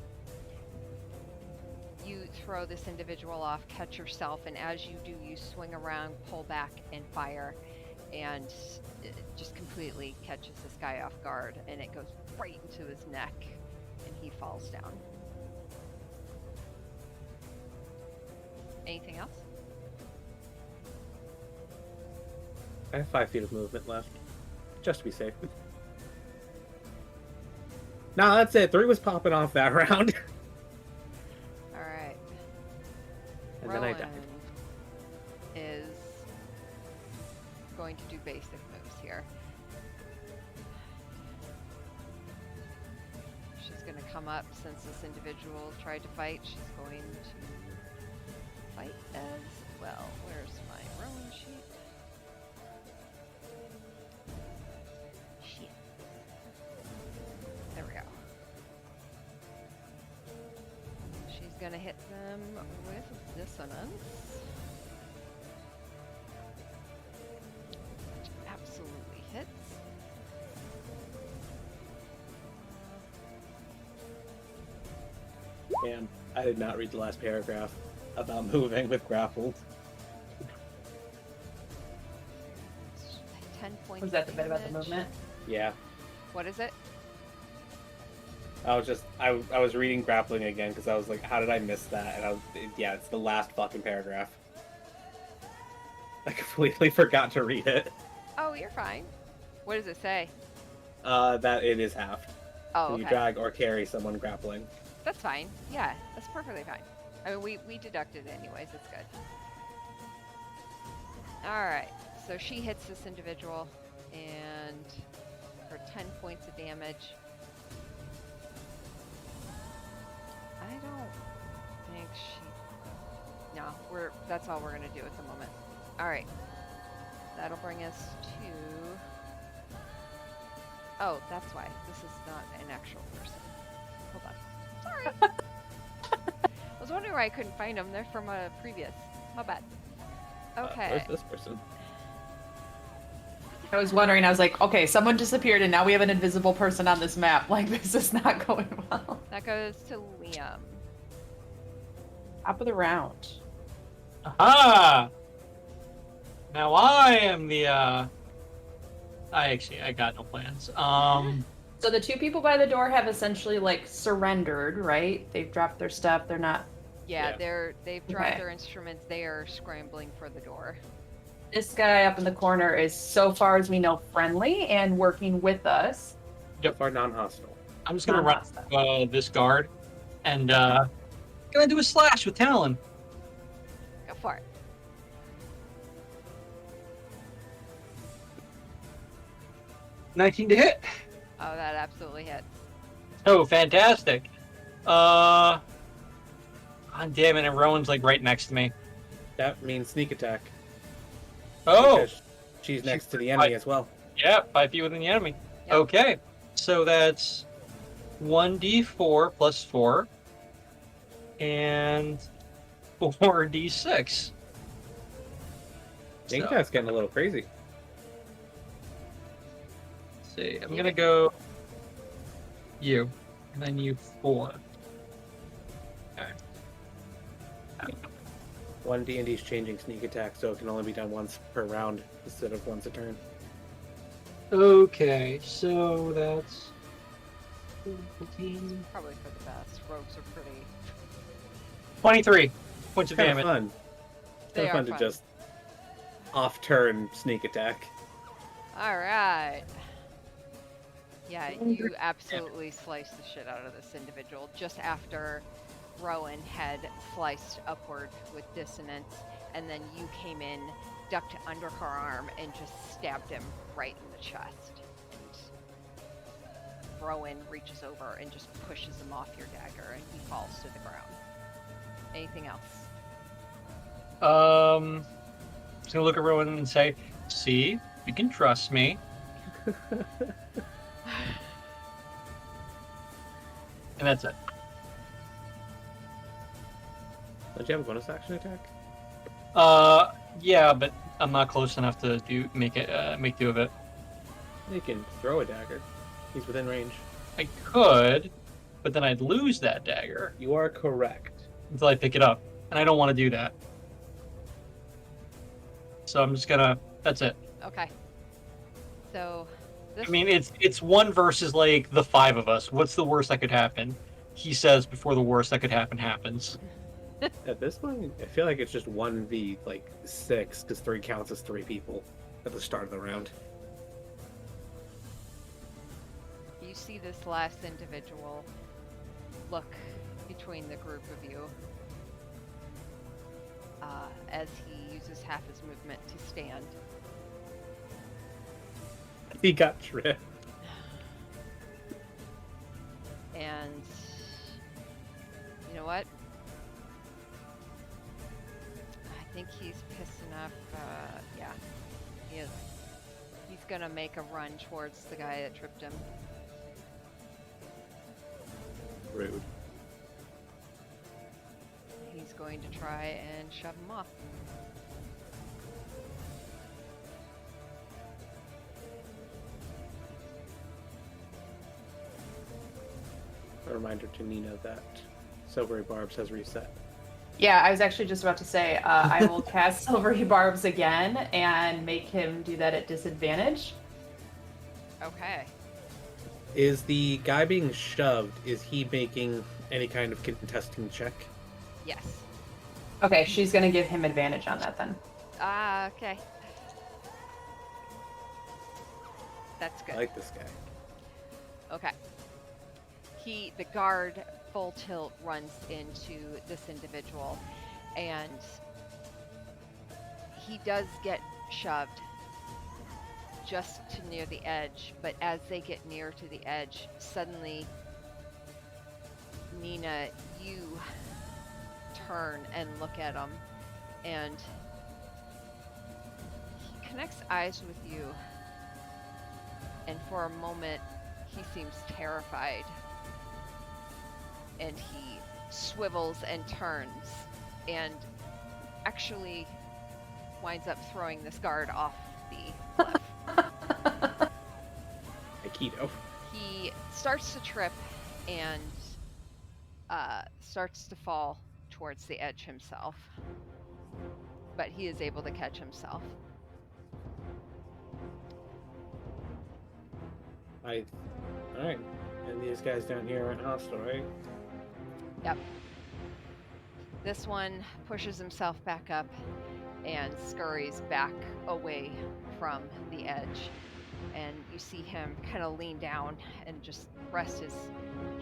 You throw this individual off, catch yourself, and as you do, you swing around, pull back, and fire, and it just completely catches this guy off guard, and it goes right into his neck, and he falls down. Anything else?
I have 5 feet of movement left. Just to be safe. No, that's it. 3 was popping off that round.
All right.
And then I died.
Rowan is going to do basic moves here. She's going to come up since this individual tried to fight. She's going to fight as well. Where's my Rowan sheet? gonna hit them with dissonance. Which absolutely hits.
Man, I did not read the last paragraph about moving with grappled.
10 points.
Was that the
of
bit about the
damage.
movement?
Yeah.
What is it?
I was reading grappling again because I was like, how did I miss that? And yeah, it's the last fucking paragraph. I completely forgot to read it.
Oh, you're fine. What does it say?
That it is halved.
Oh,
When you
okay.
drag or carry someone grappling.
That's fine. Yeah, that's perfectly fine. I mean, we deducted it anyways. It's good. All right. So she hits this individual, and for 10 points of damage. I don't think she. No, that's all we're gonna do at the moment. All right. That'll bring us to. Oh, that's why this is not an actual person. Hold on. Sorry. I was wondering why I couldn't find them. They're from a previous. My bad. Okay.
Where's this person?
I was wondering, I was like, okay, someone disappeared and now we have an invisible person on this map. Like, this is not going well.
That goes to Liam.
Top of the round.
Aha! Now I am the I got no plans.
So the two people by the door have essentially, like, surrendered, right? They've dropped their stuff. They're not...
Yeah,
Yeah.
they've dropped
Okay.
their instruments. They are scrambling for the door.
This guy up in the corner is, so far as we know, friendly and working with us.
So far non-hostile.
I'm just gonna run this guard and gonna do a slash with Talon.
Go for it.
$19 to hit.
Oh, that absolutely hits.
Oh, fantastic. God damn it, and Rowan's like right next to me.
That means sneak attack.
Oh,
because she's next to the enemy as well.
yeah, 5 feet within the enemy.
Yep.
Okay, so that's 1d4 plus 4 and 4d6.
I think
So,
that's getting a little crazy.
let's see, I'm gonna go you, and then you 4. Okay.
1 D&D's changing sneak attack, so it can only be done once per round instead of once a turn.
Okay, so that's 15,
Probably for the best. Rogues are pretty.
23 points of
Kind of
damage.
fun.
They
Kind of
are
fun
fun.
to just off-turn sneak attack.
All right. Yeah, you absolutely sliced the shit out of this individual just after Rowan had sliced upward with dissonance, and then you came in, ducked under her arm, and just stabbed him right in the chest. And Rowan reaches over and just pushes him off your dagger, and he falls to the ground. Anything else?
Just gonna look at Rowan and say, "See, you can trust me." And that's it.
Don't you have a bonus action attack?
Yeah, but I'm not close enough to make do of it.
You can throw a dagger. He's within range.
I could, but then I'd lose that dagger
You are correct.
until I pick it up, and I don't want to do that. So I'm just gonna. That's it.
Okay. So, this
I mean, it's one versus like the 5 of us. What's the worst that could happen? He says before the worst that could happen happens.
At this point, I feel like it's just 1v, like, 6, because 3 counts as 3 people at the start of the round.
you see this last individual look between the group of you as he uses half his movement to stand.
He got tripped.
And you know what? I think he's pissed enough. Yeah, he is. He's gonna make a run towards the guy that tripped him.
Rude.
he's going to try and shove him off.
A reminder to Nina that Silvery Barbs has reset.
Yeah, I was actually just about to say, I will cast Silvery Barbs again and make him do that at disadvantage.
Okay.
Is the guy being shoved, is he making any kind of contesting check?
Yes.
Okay, she's gonna give him advantage on that then.
Okay. That's good.
I like this guy.
Okay. The guard full tilt runs into this individual, and he does get shoved just to near the edge, but as they get near to the edge, suddenly, Nina, you turn and look at him, and he connects eyes with you, and for a moment, he seems terrified. And he swivels and turns and actually winds up throwing this guard off the cliff.
Aikido.
He starts to trip and starts to fall towards the edge himself. But he is able to catch himself.
Alright. And these guys down here aren't hostile, right?
Yep. This one pushes himself back up and scurries back away from the edge. And you see him kind of lean down and just rest his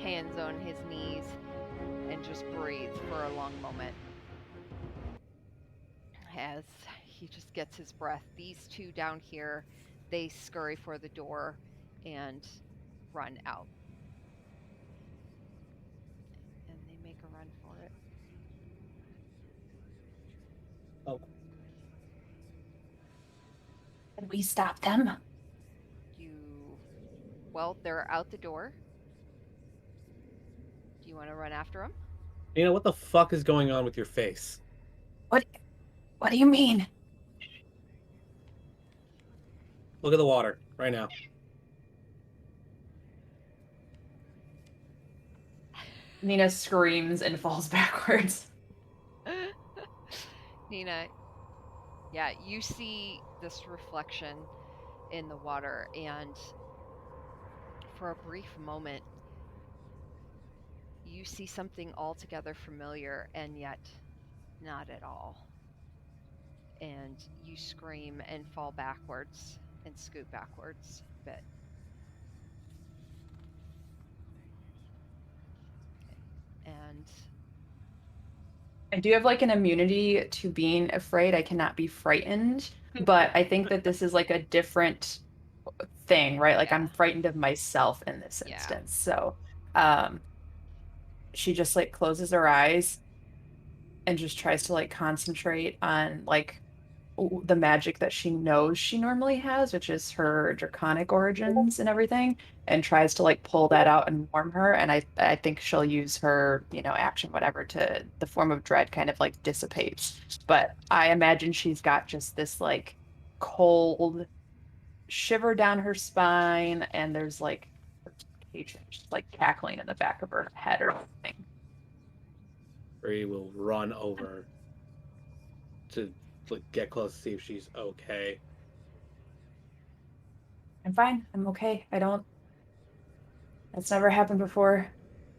hands on his knees and just breathe for a long moment. As he just gets his breath. These two down here, they scurry for the door and run out. And they make a run for it.
Oh.
Can we stop them?
Well, they're out the door. Do you want to run after them?
Nina, what the fuck is going on with your face?
What do you mean?
Look at the water right now.
Nina screams and falls backwards.
Nina, yeah, you see this reflection in the water, and for a brief moment, you see something altogether familiar and yet not at all. And you scream and fall backwards and scoot backwards a bit. And
I do have like an immunity to being afraid. I cannot be frightened, but I think that this is like a different thing, right? Like
Yeah.
I'm frightened of myself in this
Yeah.
instance. So she just like closes her eyes and just tries to like concentrate on like the magic that she knows she normally has, which is her draconic origins and everything, and tries to like pull that out and warm her. And I think she'll use her, action, whatever, to the form of dread kind of like dissipates. But I imagine she's got just this like cold shiver down her spine, and there's like just like cackling in the back of her head or something.
Bree will run over to get close to see if she's okay.
I'm fine. I'm okay. That's never happened before.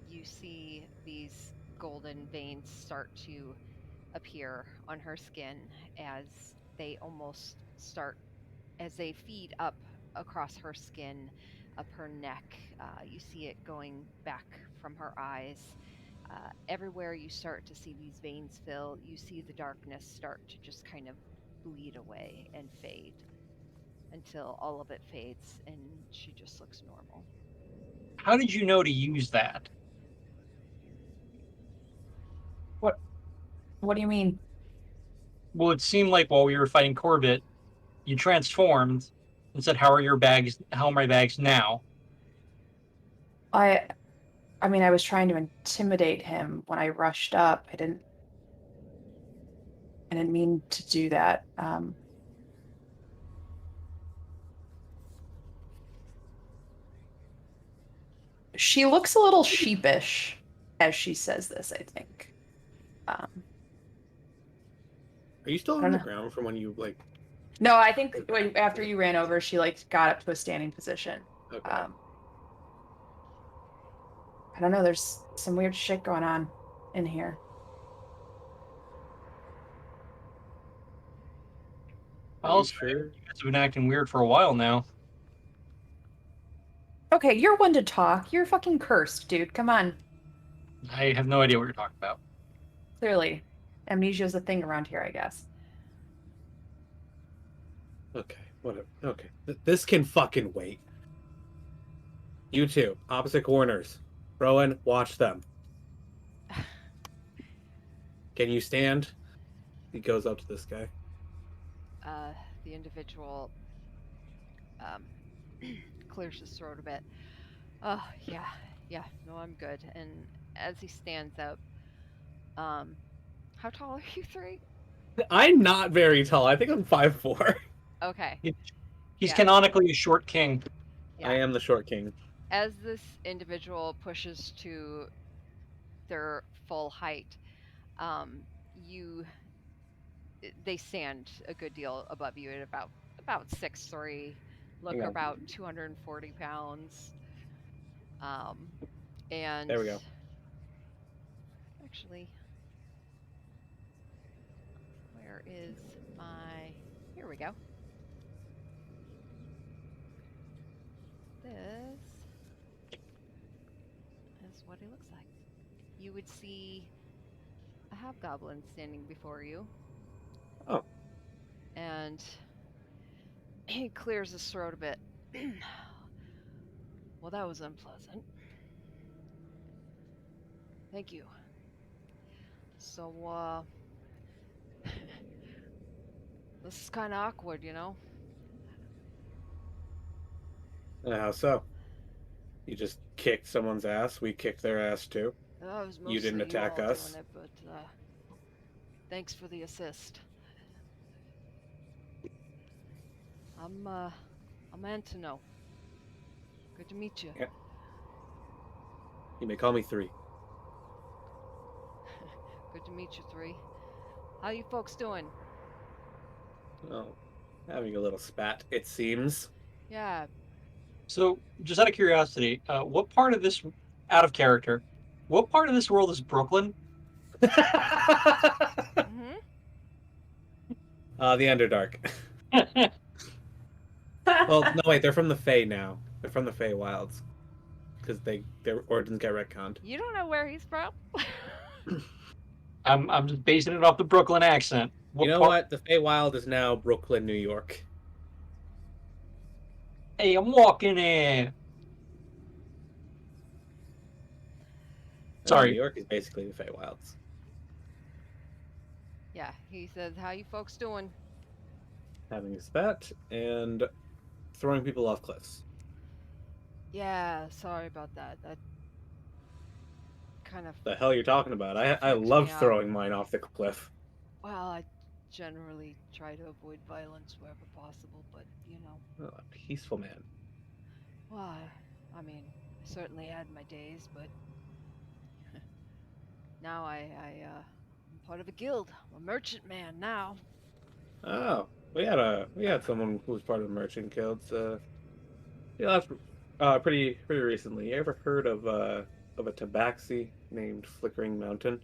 you see these golden veins start to appear on her skin as they feed up across her skin, up her neck. You see it going back from her eyes. Everywhere you start to see these veins fill, you see the darkness start to just kind of bleed away and fade until all of it fades and she just looks normal.
How did you know to use that?
What do you mean?
Well, it seemed like while we were fighting Corbett, you transformed and said, How are my bags now?"
I mean, I was trying to intimidate him when I rushed up. I didn't I didn't mean to do that. She looks a little sheepish as she says this, I think.
Are you still
I
on
don't
the
know.
ground from when you like?
No, I think after you ran over, she like got up to a standing position.
Okay.
I don't know. There's some weird shit going on in here.
Are
Well,
you sure?
you guys have been acting weird for a while now.
Okay, you're one to talk. You're fucking cursed, dude. Come on.
I have no idea what you're talking about.
Clearly, amnesia's a thing around here, I guess.
Okay. Whatever. Okay. This can fucking wait. You two, opposite corners. Rowan, watch them. Can you stand? He goes up to this guy.
The individual clears his throat a bit. Oh, yeah, no, I'm good. And as he stands up, how tall are you three?
I'm not very tall. I think I'm 5'4".
Okay,
He's
Yeah.
canonically a short king.
yeah.
I am the short king.
As this individual pushes to their full height, you they stand a good deal above you at about 6'3", look
Yeah.
about 240 pounds. And
There we go.
actually, where is my? Here we go. This is what he looks like. You would see a hobgoblin standing before you.
Oh.
And he clears his throat a bit. Well, that was unpleasant. Thank you. So, this is kind of awkward, you know?
How so? You just kicked someone's ass. We kicked their ass too.
That was
You didn't
mostly
attack
all
us.
doing it, but thanks for the assist. I'm Antino. Good to meet you.
Yeah. You may call me 3.
Good to meet you, 3. How you folks doing?
Oh, having a little spat, it seems.
Yeah,
So, just out of curiosity, what part of this, out of character, what part of this world is Brooklyn?
mm-hmm.
The Underdark. Well, no, wait, they're from the Fae now. They're from the Fae Wilds. Because their origins get retconned.
You don't know where he's from?
I'm just basing it off the Brooklyn accent.
You know
part-
what? The Fae Wild is now Brooklyn, New York.
Hey, I'm walking in. Sorry.
New York is basically the Fae Wilds.
Yeah, he says, how you folks doing?
Having a spat and throwing people off cliffs.
Yeah, sorry about that. That kind of,
The hell you're talking about? I
Freaks
love
me out.
throwing mine off the cliff.
well, I generally try to avoid violence wherever possible, but, you know,
Oh, a peaceful man.
well, I mean, I certainly had my days, but now I'm part of a guild. I'm a merchant man now.
Oh, we had someone who was part of the merchant guilds. Yeah, that's pretty recently. You ever heard of a tabaxi named Flickering Mountain?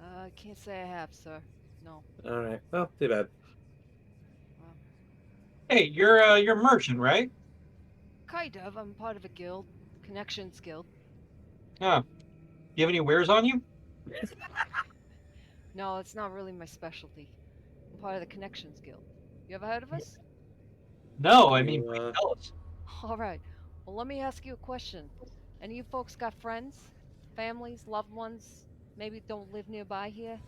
I can't say I have, sir. No.
All right. Well, too bad.
Well,
Hey, you're a merchant, right?
kind of. I'm part of a guild. Connections Guild.
Oh. You have any wares on you?
No, it's not really my specialty. I'm part of the Connections Guild. You ever heard of us?
No, I mean,
You,
please tell us.
All right. Well, let me ask you a question. Any of you folks got friends, families, loved ones, maybe don't live nearby here?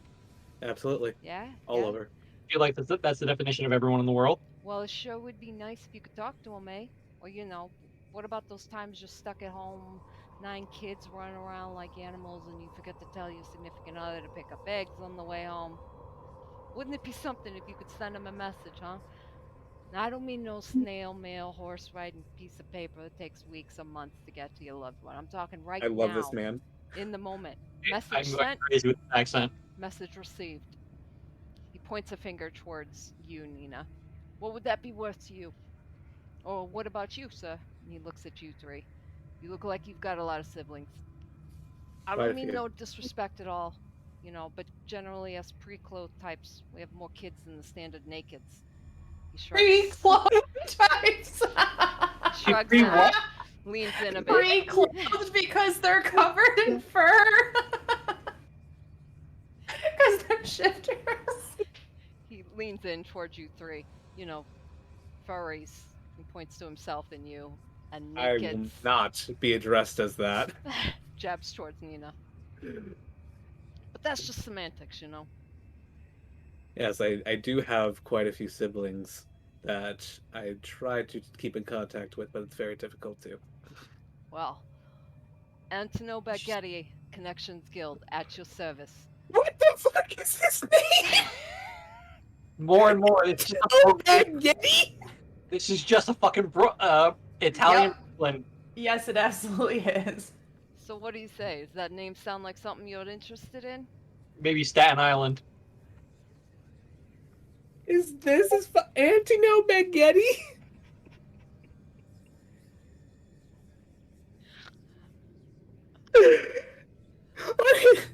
Absolutely.
Yeah?
All
yeah?
over.
I feel like that's the definition of everyone in the world.
Well, it sure would be nice if you could talk to them, eh? Or, you know, what about those times you're stuck at home, 9 kids running around like animals, and you forget to tell your significant other to pick up eggs on the way home? Wouldn't it be something if you could send him a message, huh? Now, I don't mean no snail mail, horse riding piece of paper that takes weeks or months to get to your loved one. I'm talking right
I love this
now,
man.
in the moment.
I'm
Message
going
sent,
crazy with the accent.
message received. He points a finger towards you, Nina. What would that be worth to you? Or what about you, sir? And he looks at you three. You look like you've got a lot of siblings. I
Quite
don't
a
mean
few.
no disrespect at all, but generally, us pre-clothed types, we have more kids than the standard nakeds. He shrugs.
Pre-clothed types.
He shrugs
Pre
and
what?
leans in a bit.
Pre-clothed because they're covered in fur. Because they're shifters.
He leans in towards you three. Furries. He points to himself and you. And
I will
nakeds.
not be addressed as that.
Jabs towards Nina. But that's just semantics,
Yes, I do have quite a few siblings that I try to keep in contact with, but it's very difficult to.
Well, Antonio Baghetti, Connections Guild, at your service.
What the fuck is his name?
More and more, it's just
Oh, Baghetti?
this is just a fucking Italian
Yep.
Brooklyn.
Yes, it absolutely is.
So what do you say? Does that name sound like something you're interested in?
Maybe Staten Island.
Is this Antino Baghetti?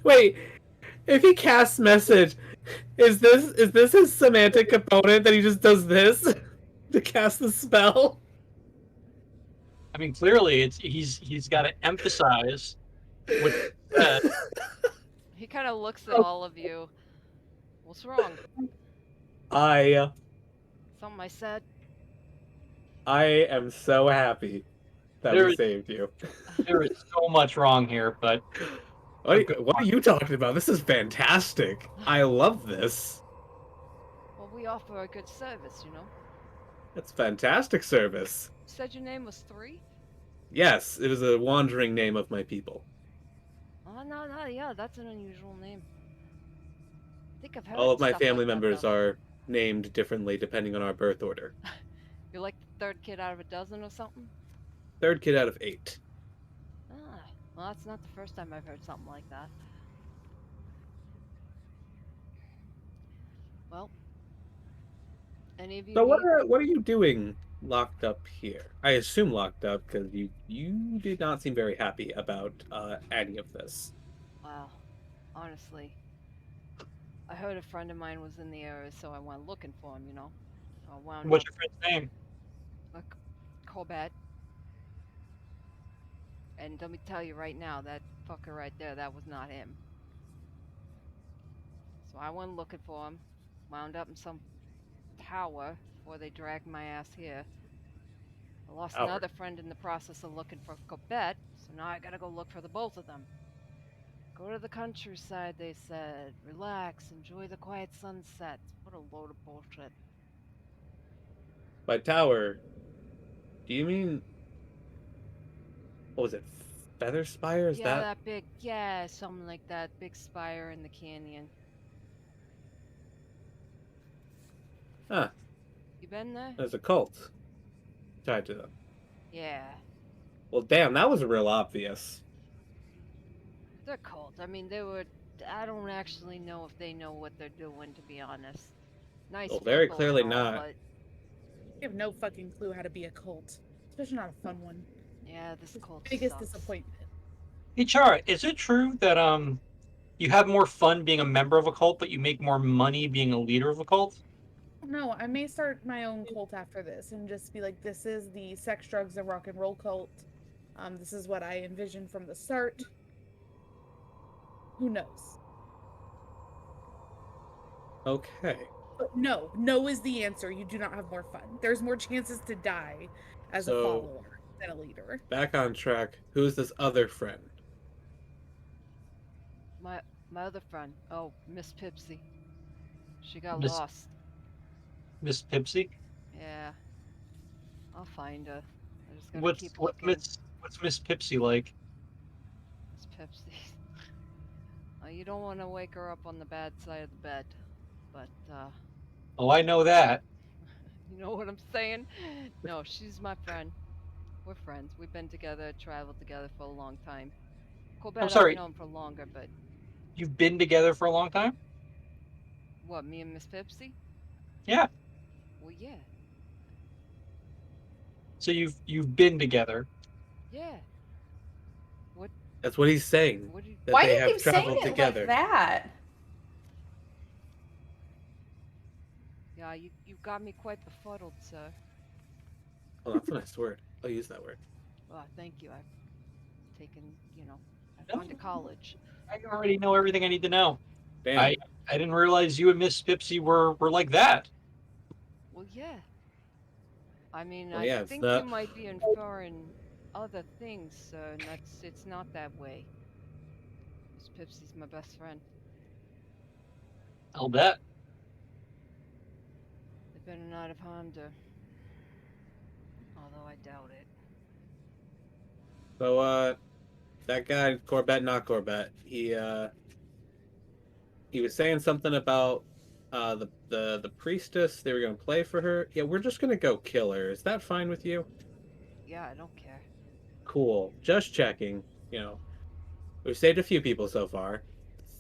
Wait, if he casts message, is this his semantic component that he just does this to cast the spell?
I mean, clearly, he's got to emphasize what
He kind of looks at all of you. What's wrong?
I
Something I said?
am so happy that
There
we
is-
saved you.
there is so much wrong here, but
What are you talking about? This is fantastic. I love this.
Well, we offer a good service,
That's fantastic service.
You said your name was 3?
Yes, it is a wandering name of my people.
Oh, no, yeah, that's an unusual name. I think I've heard
All of my
stuff
family
like that,
members
though.
are named differently depending on our birth order.
You're like the third kid out of a dozen or something?
Third kid out of 8.
Ah, well, that's not the first time I've heard something like that. Well, any of you
So
need...
what are you doing locked up here? I assume locked up because you did not seem very happy about any of this.
Wow, honestly, I heard a friend of mine was in the area, so I went looking for him, I wound
what's
up
your friend's name?
with Corbett. And let me tell you right now, that fucker right there, that was not him. So I went looking for him, wound up in some tower before they dragged my ass here. I lost
Tower.
another friend in the process of looking for Corbett, so now I gotta go look for the both of them. Go to the countryside, they said. Relax, enjoy the quiet sunset. What a load of bullshit.
By tower, do you mean what was it? Feather Spire? Is
Yeah,
that
that big, yeah, something like that. Big spire in the canyon.
Huh,
You been there?
there's a cult tied to them.
Yeah.
Well damn, that was real obvious.
They're cold. I mean, I don't actually know if they know what they're doing, to be honest. Nice.
Well, very
people and
clearly
all,
not.
But
You have no fucking clue how to be a cult, especially not a fun one.
yeah, this cult
Biggest
sucks.
disappointment.
Hey, Chara, is it true that you have more fun being a member of a cult, but you make more money being a leader of a cult?
No, I may start my own cult after this and just be like, this is the sex, drugs, and rock and roll cult. This is what I envisioned from the start. Who knows?
Okay.
But no is the answer. You do not have more fun. There's more chances to die as a
So-
follower than a leader.
Back on track. Who's this other friend?
My other friend. Oh, Miss Pipsy. She got
Miss-
lost.
Miss Pipsy?
Yeah. I'll find her. I just gotta
What's
keep
what's
looking.
Miss Miss Pipsy like?
Miss Pipsy. You don't want to wake her up on the bad side of the bed. but
Oh, I know that.
you know what I'm saying? No, she's my friend. We're friends. We've been together, traveled together for a long time. Corbett,
I'm
I've
sorry.
known for longer, but
You've been together for a long time?
what, me and Miss Pipsy?
Yeah.
Well, yeah.
So you've been together.
Yeah. What,
That's what he's saying.
what do you,
That
Why do
they
you
have
keep saying
traveled
it
together.
like that?
yeah, you got me quite befuddled, sir.
Oh, that's a nice word. I'll use that word.
Well, thank you. I've taken, I've
No,
gone to college.
I already know everything I need to know.
Damn.
I didn't realize you and Miss Pipsy were like that.
Well, yeah. I mean,
Well,
I
yeah, it's
think you
not.
might be inferring other things, sir, and it's not that way. Miss Pipsy's my best friend.
I'll bet.
They better not have harmed her. Although I doubt it.
So, that guy Corbett, not Corbett. He was saying something about the priestess. They were gonna play for her. Yeah, we're just gonna go kill her. Is that fine with you?
Yeah, I don't care.
Cool. Just checking. You know, we've saved a few people so far.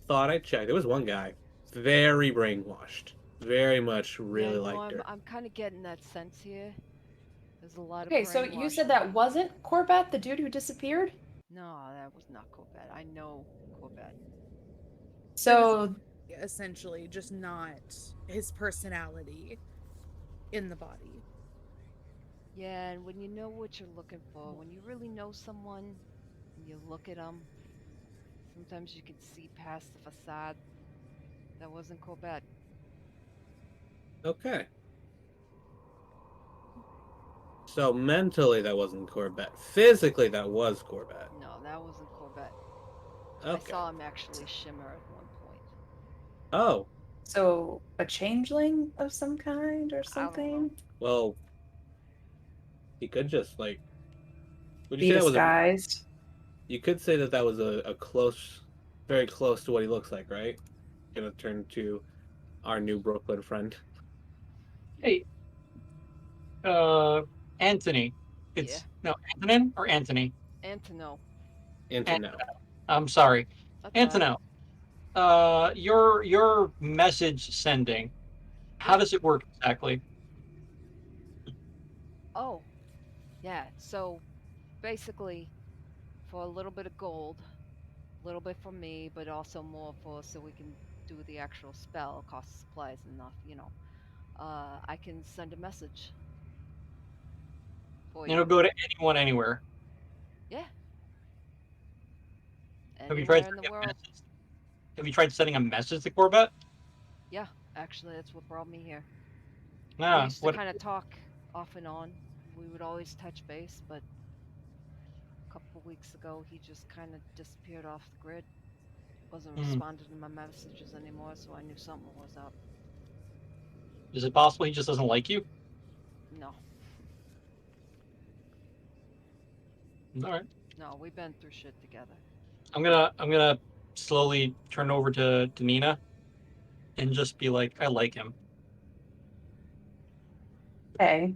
Thought I'd check. There was one guy, very brainwashed, very much really
Yeah, no,
liked her.
I'm kind of getting that sense here. There's a lot
Okay,
of
so you said
brainwashing.
that wasn't Corbett, the dude who disappeared?
No, that was not Corbett. I know Corbett.
So,
Essentially, just not his personality in the body.
Yeah, and when you know what you're looking for, when you really know someone, and you look at them, sometimes you can see past the facade. That wasn't Corbett.
Okay. So mentally that wasn't Corbett. Physically that was Corbett.
No, that wasn't Corbett. I
Okay.
saw him actually shimmer at one point.
Oh,
so a changeling of some kind or
I don't know.
something?
well, he could just like. Would you
Be
say that was a?
disguised.
You could say that that was a close, very close to what he looks like, right? Gonna turn to our new Brooklyn friend.
Hey, Anthony.
Yeah,
It's no Antonin or Anthony.
Antono.
Antono.
I'm sorry,
That's all right.
Antono. Your message sending. How
Yeah.
does it work exactly?
Oh, yeah. So basically, for a little bit of gold, a little bit for me, but also more for so we can do the actual spell. Cost supplies enough, I can send a message for
It'll
you.
go to anyone, anywhere.
Yeah,
Have you tried
anywhere in the
sending a
world.
message? Have you tried sending a message to Corbett?
Yeah, actually, that's what brought me here. We
Ah,
used to
what?
kind of talk off and on. We would always touch base, but a couple weeks ago, he just kind of disappeared off the grid. Wasn't
Hmm,
responding to my messages anymore, so I knew something was up.
is it possible he just doesn't like you?
No,
All right.
no, we've been through shit together.
I'm gonna slowly turn over to Nina and just be like, I like him.
Okay.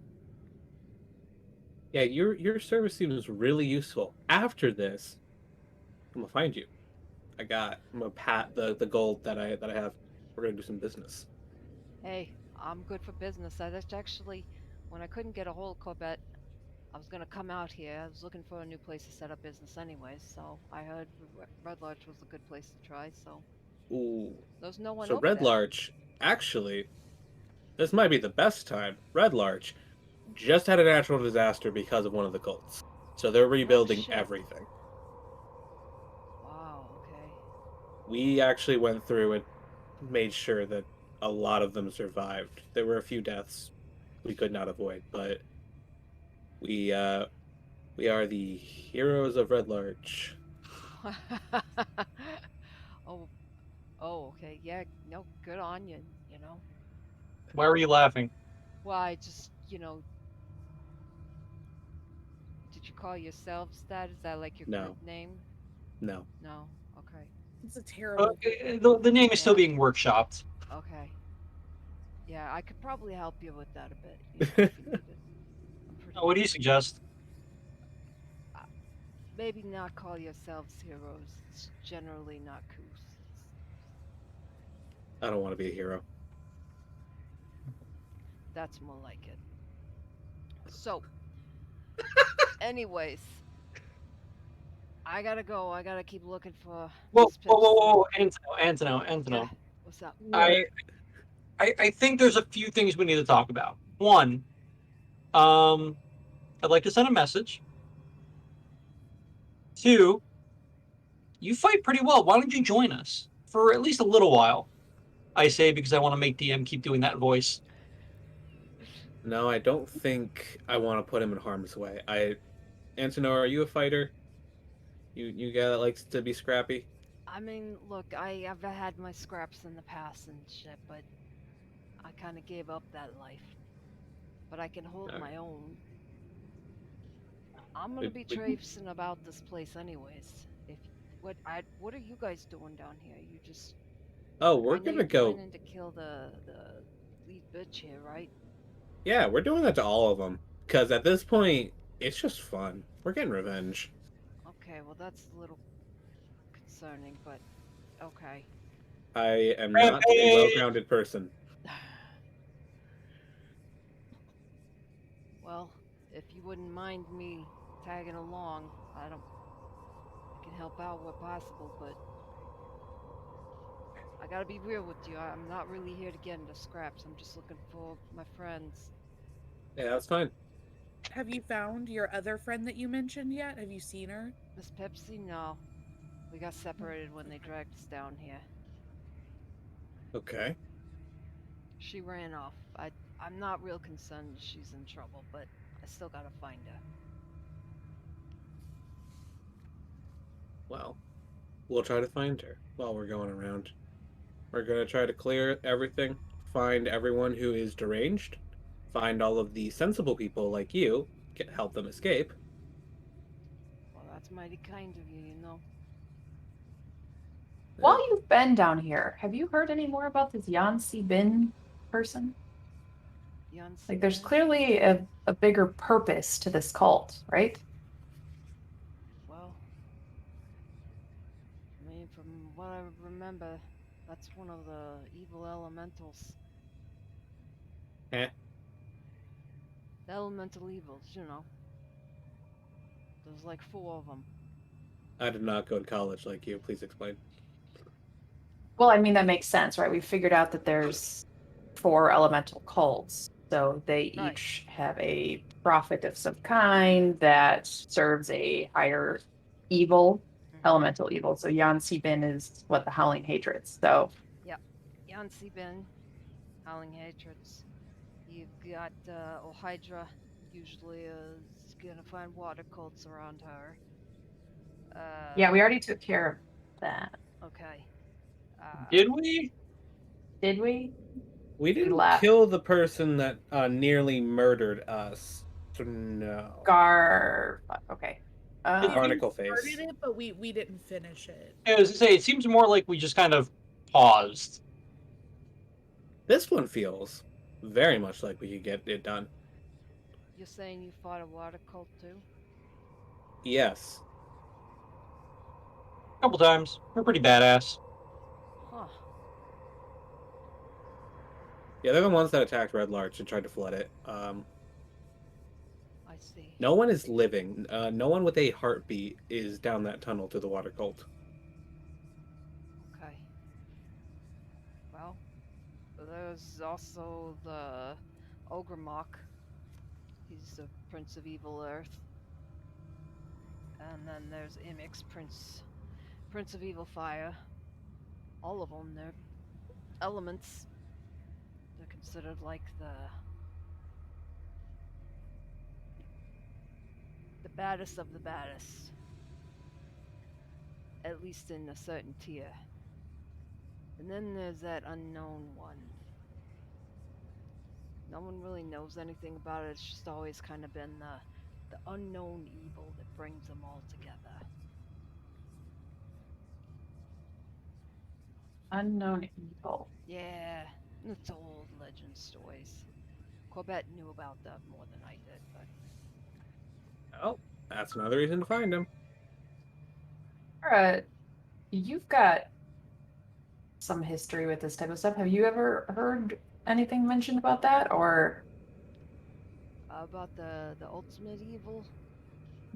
Yeah, your service seems really useful. After this, I'm gonna find you. I'm gonna pat the gold that I have. We're gonna do some business.
Hey, I'm good for business. That's actually, when I couldn't get a hold of Corbett, I was gonna come out here. I was looking for a new place to set up business anyways, so I heard Red Lodge was a good place to try, so
Ooh.
there's no one
So
over
Red
there.
Larch, actually, this might be the best time. Red Larch just had a natural disaster because of one of the cults. So they're rebuilding
shit.
everything.
Wow, okay.
We actually went through and made sure that a lot of them survived. There were a few deaths we could not avoid, but we uh we are the heroes of Red Larch.
oh, okay. Yeah, no, good on you, you know.
Why were you laughing?
Well, I just, did you call yourselves that? Is that like your group
No,
name?
no.
No. Okay.
It's a terrible.
The name is still
Yeah.
being workshopped.
Okay. Yeah, I could probably help you with that a bit, you know, if you need it. I'm pretty
What do you suggest?
maybe not call yourselves heroes. It's generally not cool.
I don't want to be a hero.
That's more like it. So, anyways, I gotta go. I gotta keep looking for
Whoa,
Miss
whoa, whoa,
Pipsy.
whoa, Antono.
What's up?
I, I think there's a few things we need to talk about. One, um, I'd like to send a message. Two, you fight pretty well. Why don't you join us for at least a little while? I say because I want to make DM keep doing that voice.
No, I don't think I want to put him in harm's way. Antonor, are you a fighter? You guy that likes to be scrappy?
I mean, look, I've had my scraps in the past and shit, but I kind of gave up that life. But I can hold
Alright.
my own. I'm gonna
We-
be
we-
traipsing about this place anyways. If what are you guys doing down here? You just
Oh,
I
we're
know
gonna
you're
go.
planning to kill the lead bitch here, right?
Yeah, we're doing that to all of them. Because at this point, it's just fun. We're getting revenge.
Okay, well that's a little concerning, but okay.
I am not a
Rampage!
well-grounded person.
Well, if you wouldn't mind me tagging along, I can help out where possible, but I gotta be real with you. I'm not really here to get into scraps. I'm just looking for my friends.
Yeah, that's fine.
Have you found your other friend that you mentioned yet? Have you seen her?
Miss Pepsi, no. We got separated when they dragged us down here.
Okay.
She ran off. I'm not real concerned she's in trouble, but I still gotta find her.
Well, we'll try to find her while we're going around. We're gonna try to clear everything, find everyone who is deranged, find all of the sensible people like you, help them escape.
Well, that's mighty kind of you, you know.
While you've been down here, have you heard any more about this Yancy Bin person?
Yancy
Like, there's
Ben?
clearly a bigger purpose to this cult, right?
Well, I mean, from what I remember, that's one of the evil elementals.
Eh,
The elemental evils, you know. There's like 4 of them.
I did not go to college like you. Please explain.
Well, I mean, that makes sense, right? We figured out that there's 4 elemental cults. So they
Right.
each have a prophet of some kind that serves a higher evil, elemental evil. So Yancy Bin is what the Howling Hatreds. So
Yancy Ben, Howling Hatreds. You've got Ohydra, usually is gonna find water cults around her.
yeah, we already took care of that.
Okay.
Did we?
Did we?
We didn't
left.
kill the person that nearly murdered us. So no.
Okay.
Barnacle
We
face.
started it, but we didn't finish it.
I was gonna say, it seems more like we just kind of paused.
This one feels very much like we could get it done.
You're saying you fought a water cult too?
Yes.
A couple times. We're pretty badass.
Huh.
Yeah, they're the ones that attacked Red Larch and tried to flood it.
I see.
No one is living. No one with a heartbeat is down that tunnel to the water cult.
Okay. Well, there's also the Ogremok. He's the Prince of Evil Earth. And then there's Imix, Prince of Evil Fire. All of them, they're elements. They're considered like the baddest of the baddest. At least in a certain tier. And then there's that unknown one. No one really knows anything about it. It's just always kind of been the unknown evil that brings them all together.
Unknown evil.
Yeah, It's old legend stories. Corbett knew about that more than I did, but
Oh, that's another reason to find him.
You've got some history with this type of stuff. Have you ever heard anything mentioned about that? Or
about the ultimate evil,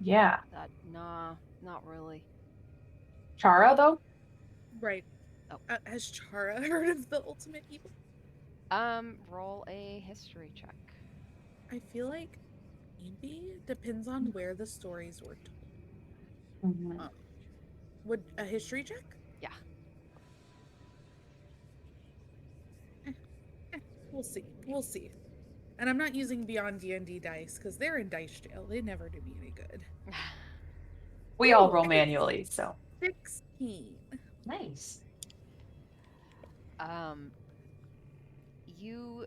yeah,
that nah, not really.
Chara though?
Right.
Oh.
Has Chara heard of the ultimate evil?
Roll a history check.
I feel like maybe it depends on where the stories were told.
Mhm.
Would a history check?
Yeah.
We'll see. We'll see. And I'm not using Beyond D&D dice because they're in dice jail. They never do me any good.
We all
Ooh,
roll
it's
manually, so
16.
nice.
um, you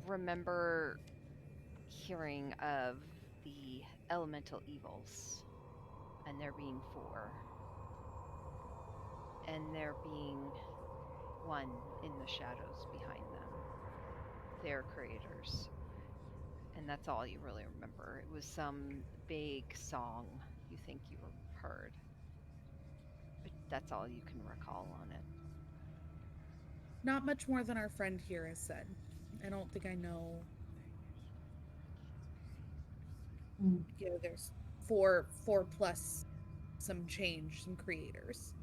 remember hearing of the elemental evils, and there being 4, and there being one in the shadows behind them, their creators. And that's all you really remember. It was some vague song you think you heard, but that's all you can recall on it.
Not much more than our friend here has said. I don't think I know.
Mm.
You know, there's four plus some change, some creators.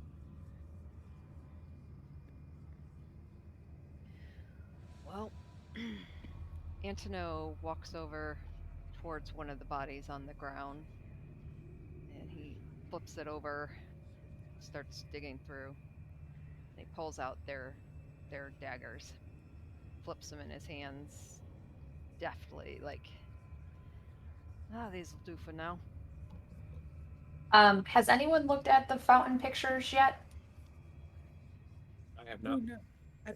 Well, Antonio walks over towards one of the bodies on the ground, and he flips it over, starts digging through, and he pulls out their daggers, flips them in his hands deftly, like, these will do for now.
Has anyone looked at the fountain pictures yet?
I have
Oh
not.
no.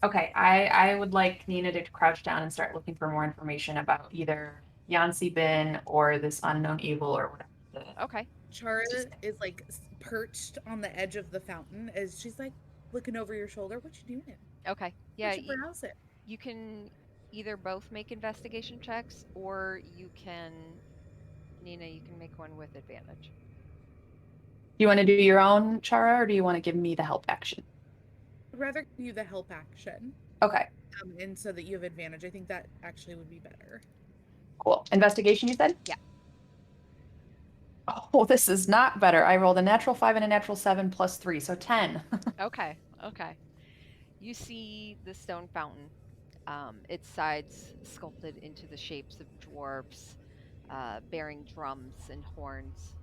Okay, I would like Nina to crouch down and start looking for more information about either Yancy Bin or this unknown evil or whatever.
Okay.
Chara is like perched on the edge of the fountain as she's like looking over your shoulder. What you doing?
Okay.
Yeah,
Yeah,
you should browse it.
you can either both make investigation checks, or you can, Nina, you can make one with advantage.
Do you want to do your own, Chara, or do you want to give me the help action?
I'd rather give you the help action,
Okay,
and so that you have advantage. I think that actually would be better.
cool. Investigation, you said?
Yeah.
Oh, this is not better. I rolled a natural 5 and a natural 7 plus 3, so 10.
Okay. Okay. You see the stone fountain. Its sides sculpted into the shapes of dwarves, bearing drums and horns.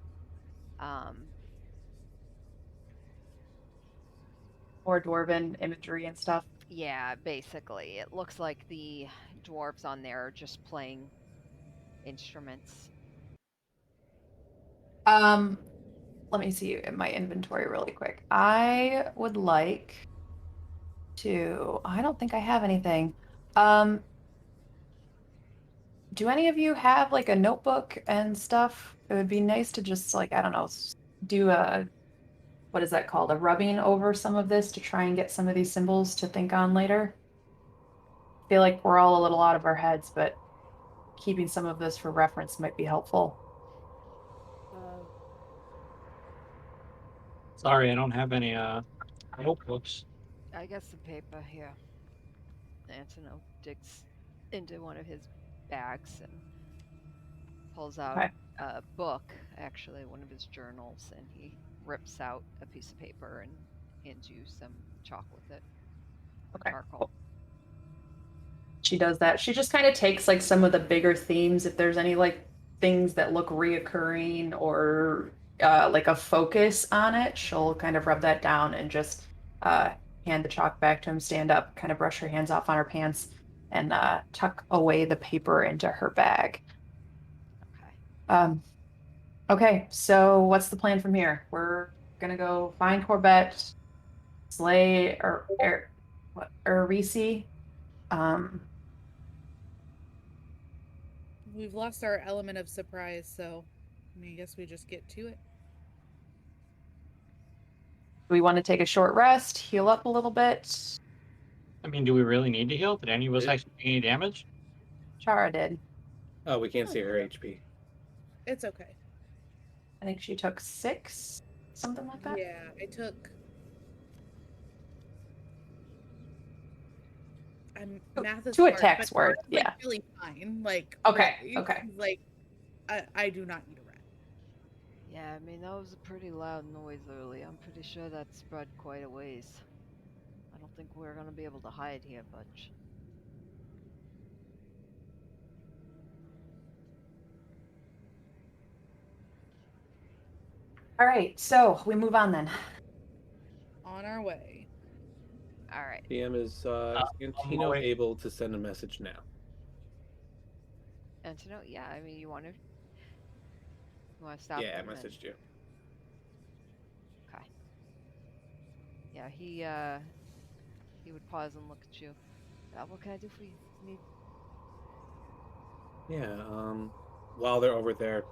Um,
Or dwarven imagery and stuff.
yeah, basically, it looks like the dwarves on there are just playing instruments.
Let me see in my inventory really quick. I would like to, I don't think I have anything. Do any of you have like a notebook and stuff? It would be nice to just like, I don't know, do a, what is that called? A rubbing over some of this to try and get some of these symbols to think on later. I feel like we're all a little out of our heads, but keeping some of this for reference might be helpful.
Sorry, I don't have any notebooks.
I got some paper here. Antonio digs into one of his bags and pulls out
Okay.
a book, actually, one of his journals, and he rips out a piece of paper and hands you some chalk with it.
Okay.
Charcoal.
She does that. She just kind of takes like some of the bigger themes, if there's any like things that look reoccurring or like a focus on it, she'll kind of rub that down and just hand the chalk back to him, stand up, kind of brush her hands off on her pants, and tuck away the paper into her bag.
Okay.
Okay, so what's the plan from here? We're gonna go find Corbett, slay Erisi.
We've lost our element of surprise, so I mean, I guess we just get to it.
Do we want to take a short rest, heal up a little bit?
I mean, do we really need to heal? Did any of us
It-
actually take any damage?
Chara did.
Oh, we can't
Oh,
see her
yeah.
HP.
It's okay.
I think she took 6, something like that.
Yeah, I took. Math is
Two
hard,
attacks
but
worth,
Chara's, like,
yeah.
really fine. Like
Okay,
really,
okay.
Like, I do not need a rat.
Yeah, I mean, that was a pretty loud noise early. I'm pretty sure that spread quite a ways. I don't think we're gonna be able to hide here much.
All right, so we move on then.
On our way.
Alright.
DM is Antino
boy.
able to send a message now?
And to know, yeah, I mean, you want to stop
Yeah, I
him and-
messaged you.
Okay. Yeah, he would pause and look at you. What can I do for you? Need
Yeah, while they're over there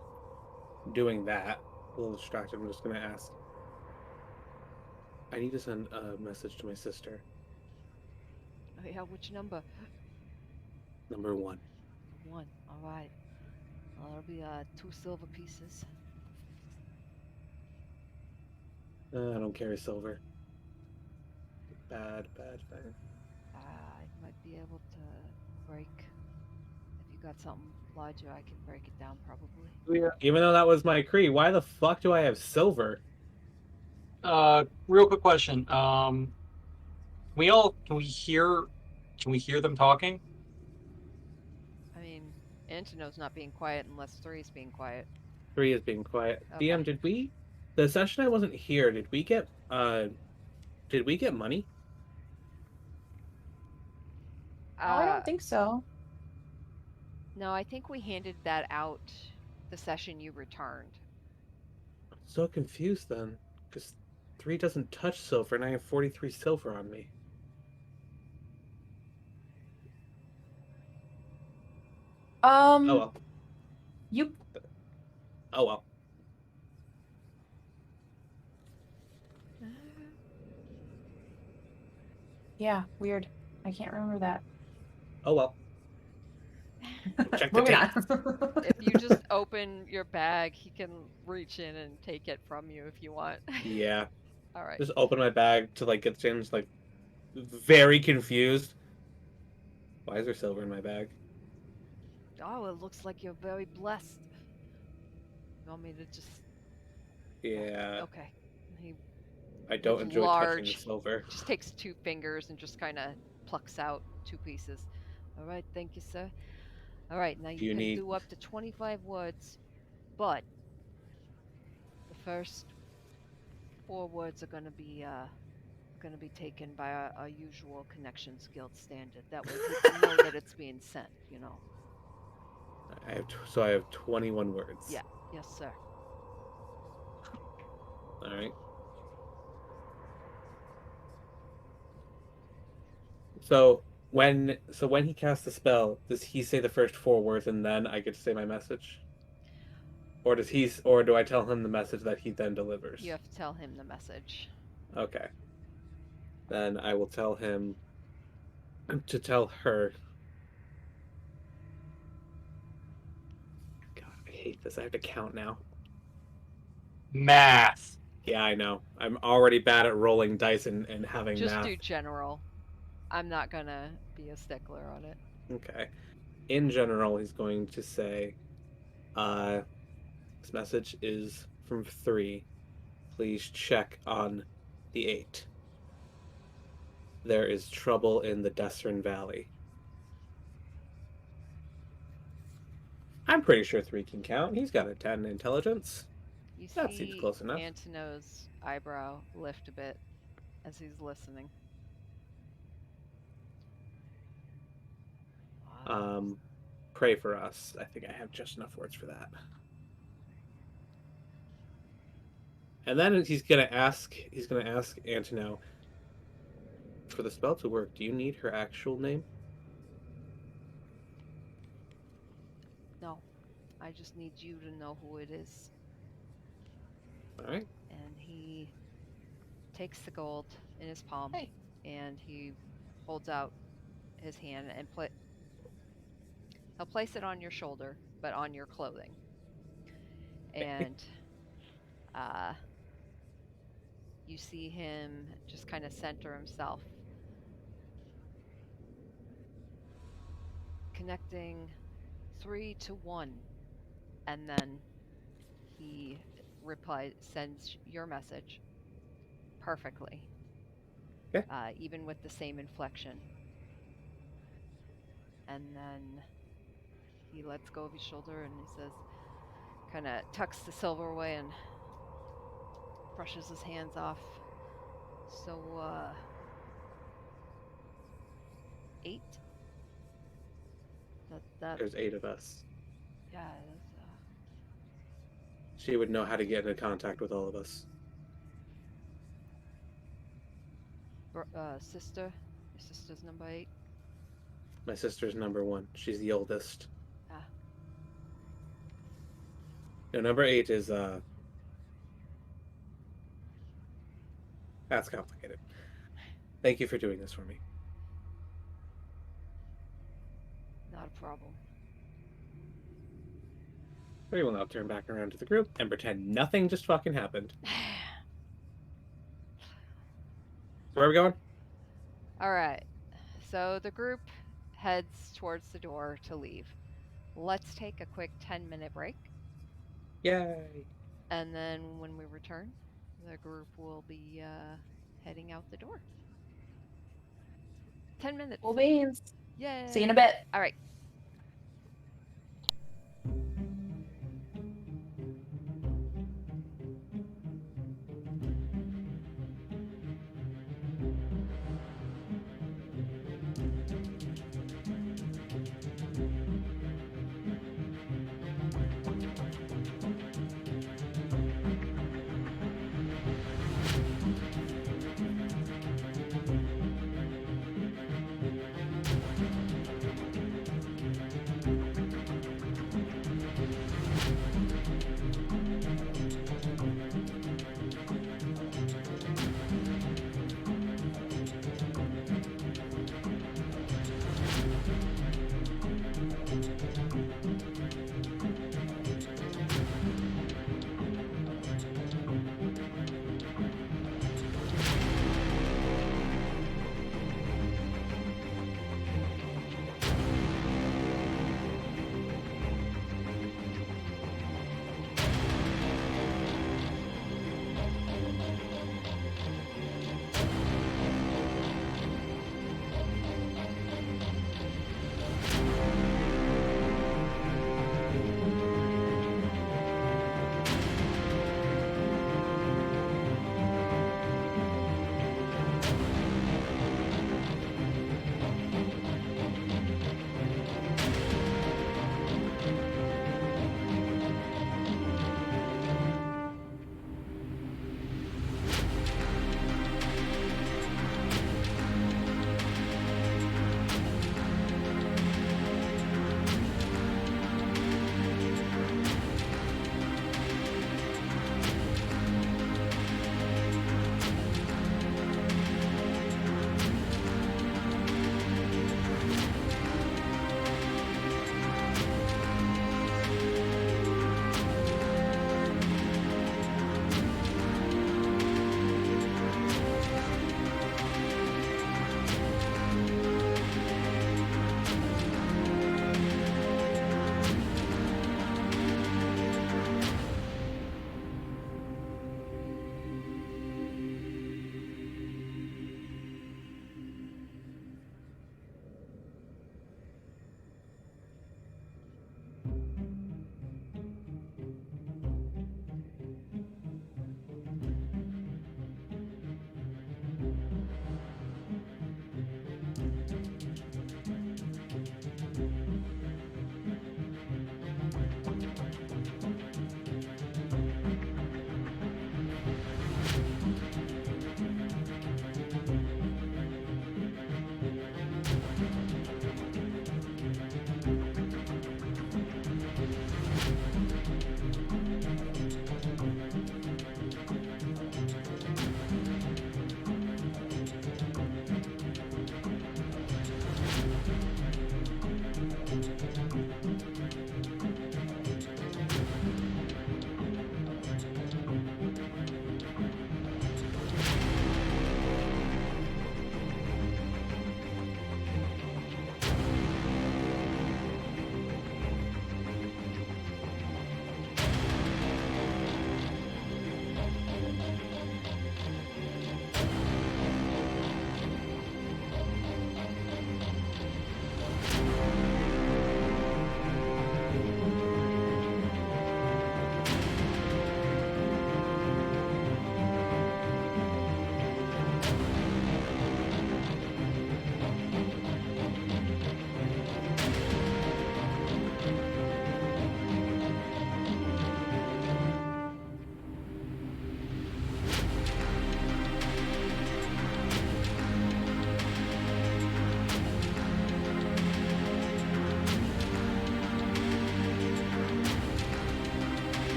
doing that, a little distracted, I'm just gonna ask. I need to send a message to my sister.
Oh yeah, which number?
Number 1.
1. Alright. Well, that'll be 2 silver pieces.
I don't carry silver. Bad thing.
I might be able to break. If you got something larger, I can break it down probably.
Even though that was my Cree, why the fuck do I have silver?
Real quick question. Can we hear them talking?
I mean, Antino's not being quiet unless 3's being quiet.
3 is being quiet.
Okay.
DM, did we? The session I wasn't here. Did we get money?
I don't think so.
No, I think we handed that out the session you returned.
I'm so confused then, because 3 doesn't touch silver, and I have 43 silver on me. Oh well.
You
Oh well.
yeah, weird. I can't remember that.
Oh well. Check the
Moving
tape.
on.
If you just open your bag, he can reach in and take it from you if you want.
Yeah.
All right.
Just open my bag to like get things like very confused. Why is there silver in my bag?
Oh, it looks like you're very blessed. You want me to just?
Yeah.
Okay. He
I don't
With
enjoy touching the
large-
silver.
just takes 2 fingers and just kind of plucks out 2 pieces. All right, thank you, sir. All right, now you
You
can
need-
do up to 25 words, but the first 4 words are going to be taken by our usual Connections Guild standard. That way people know that it's being sent. You know.
I have 21 words.
Yeah. Yes, sir.
All right. So when he casts the spell, does he say the first 4 words and then I get to say my message? Or do I tell him the message that he then delivers?
You have to tell him the message.
Okay. Then I will tell him to tell her. God, I hate this. I have to count now.
Math.
Yeah, I know. I'm already bad at rolling dice and having
Just
math.
do general. I'm not gonna be a stickler on it.
Okay. In general, he's going to say, this message is from 3. Please check on the 8. There is trouble in the Desern Valley. I'm pretty sure 3 can count. He's got a 10 intelligence.
You
That seems
see
close enough.
Antino's eyebrow lift a bit as he's listening. Wow.
Pray for us. I think I have just enough words for that. And then he's gonna ask Antino, for the spell to work, do you need her actual name?
No, I just need you to know who it is.
Alright.
And he takes the gold in his palm
Hey.
and he holds out his hand and he'll place it on your shoulder, but on your clothing. And you see him just kind of center himself, connecting 3 to 1, and then he sends your message perfectly.
Okay.
Even with the same inflection. And then he lets go of his shoulder and he says, kind of tucks the silver away and brushes his hands off. So, 8? That
There's 8 of us.
yeah, that's,
She would know how to get into contact with all of us.
sister. Your sister's number 8.
My sister's number 1. She's the oldest.
Ah.
No, number 8 is that's complicated. Thank you for doing this for me.
Not a problem.
We will now turn back around to the group and pretend nothing just fucking happened. Where are we going?
All right. So the group heads towards the door to leave. Let's take a quick 10-minute break.
Yay!
And then when we return, the group will be heading out the door. 10 minutes.
Cool beans.
Yay.
See you in a bit.
All right.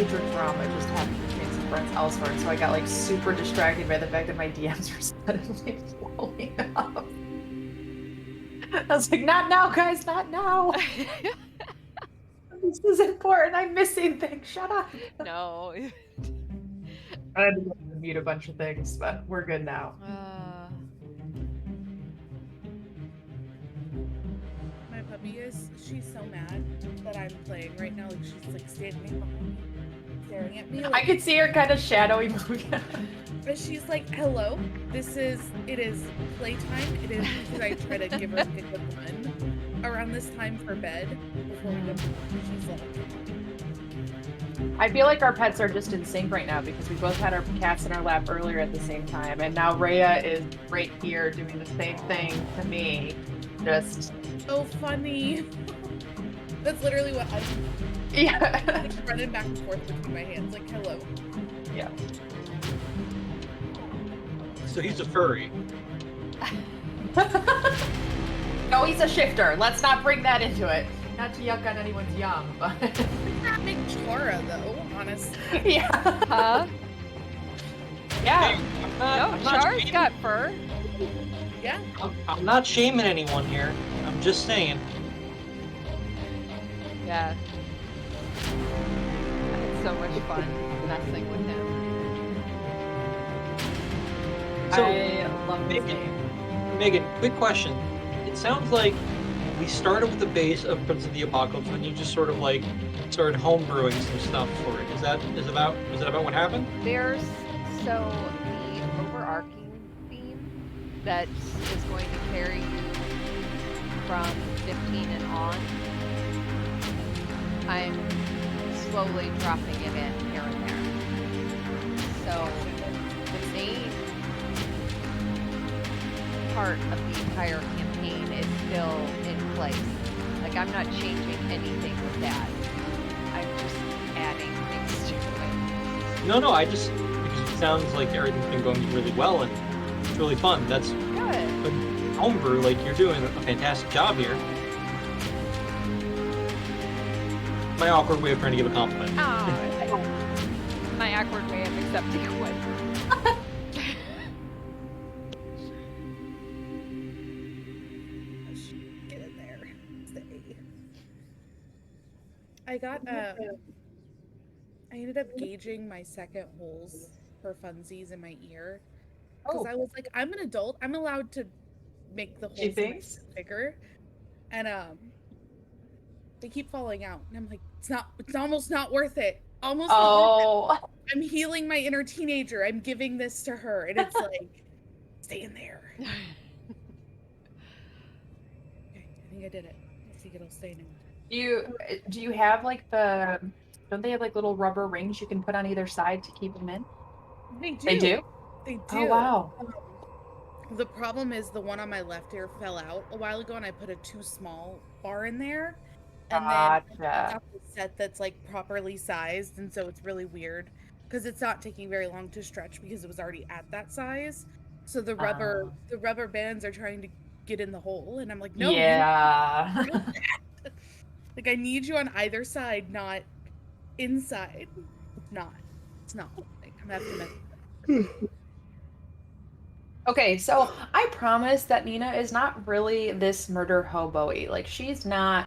Hatred drum. I just happened to make some friends elsewhere, and so I got like super distracted by the fact that my DMs were suddenly blowing up. I was like, not now, guys, not now. This is important. I'm missing things. Shut up.
No.
I had to mute a bunch of things, but we're good now.
My puppy she's so mad that I'm playing right now. Like she's like standing behind me, staring at me.
I
Like,
could see her kind of shadowy moving.
but she's like, hello, it is playtime. It is because I try to give her like a good run around this time for bed before we go to bed. She's like,
I feel like our pets are just in sync right now because we both had our cats in our lap earlier at the same time, and now Rhea is right here doing the same thing to me. Just
oh, funny. That's literally what I'm
yeah.
like, running back and forth between my hands, like, hello.
Yeah.
So he's a furry.
No, he's a shifter. Let's not bring that into it. Not to yuck on anyone's yum, but
Not big Chara though, honestly.
yeah.
Huh?
Yeah.
No, Char's got fur.
Yeah.
I'm not shaming anyone here. I'm just saying.
Yeah. I had so much fun messing with him.
So,
I love this
Megan,
game.
Megan, quick question. It sounds like we started with the base of Prince of the Apocalypse, and you just sort of like started homebrewing some stuff for it. Is that about what happened?
There's the overarching theme that is going to carry you from 15 and on. I'm slowly dropping it in here and there. So the main part of the entire campaign is still in place. Like, I'm not changing anything with that. I'm just adding things to it.
No, because it sounds like everything's been going really well and it's really fun. That's
Good.
homebrew, like you're doing a fantastic job here. My awkward way of trying to give a compliment.
Oh, my awkward way of accepting a win.
Get in there. Stay. I ended up gauging my second holes for funsies in my ear. Because I was like, I'm an adult. I'm allowed to make the holes in my
thinks?
ear bigger. And they keep falling out. And I'm like, it's almost not worth it. Almost not worth it. I'm healing my inner teenager. I'm giving this to her. And it's like, stay in there. Okay, I think I did it. I think it'll stay now.
Do you have like don't they have like little rubber rings you can put on either side to keep them in?
They do.
They do?
They do.
Oh wow.
The problem is the one on my left ear fell out a while ago, and I put a too small bar in there. And then I got the set that's like properly sized, and so it's really weird because it's not taking very long to stretch because it was already at that size. So the rubber bands are trying to get in the hole, and I'm like, no.
Yeah.
Like, I need you on either side, not inside. It's not. Like, I'm gonna have to mess with it.
Okay, so I promise that Nina is not really this murder hobo-y. Like, she's not.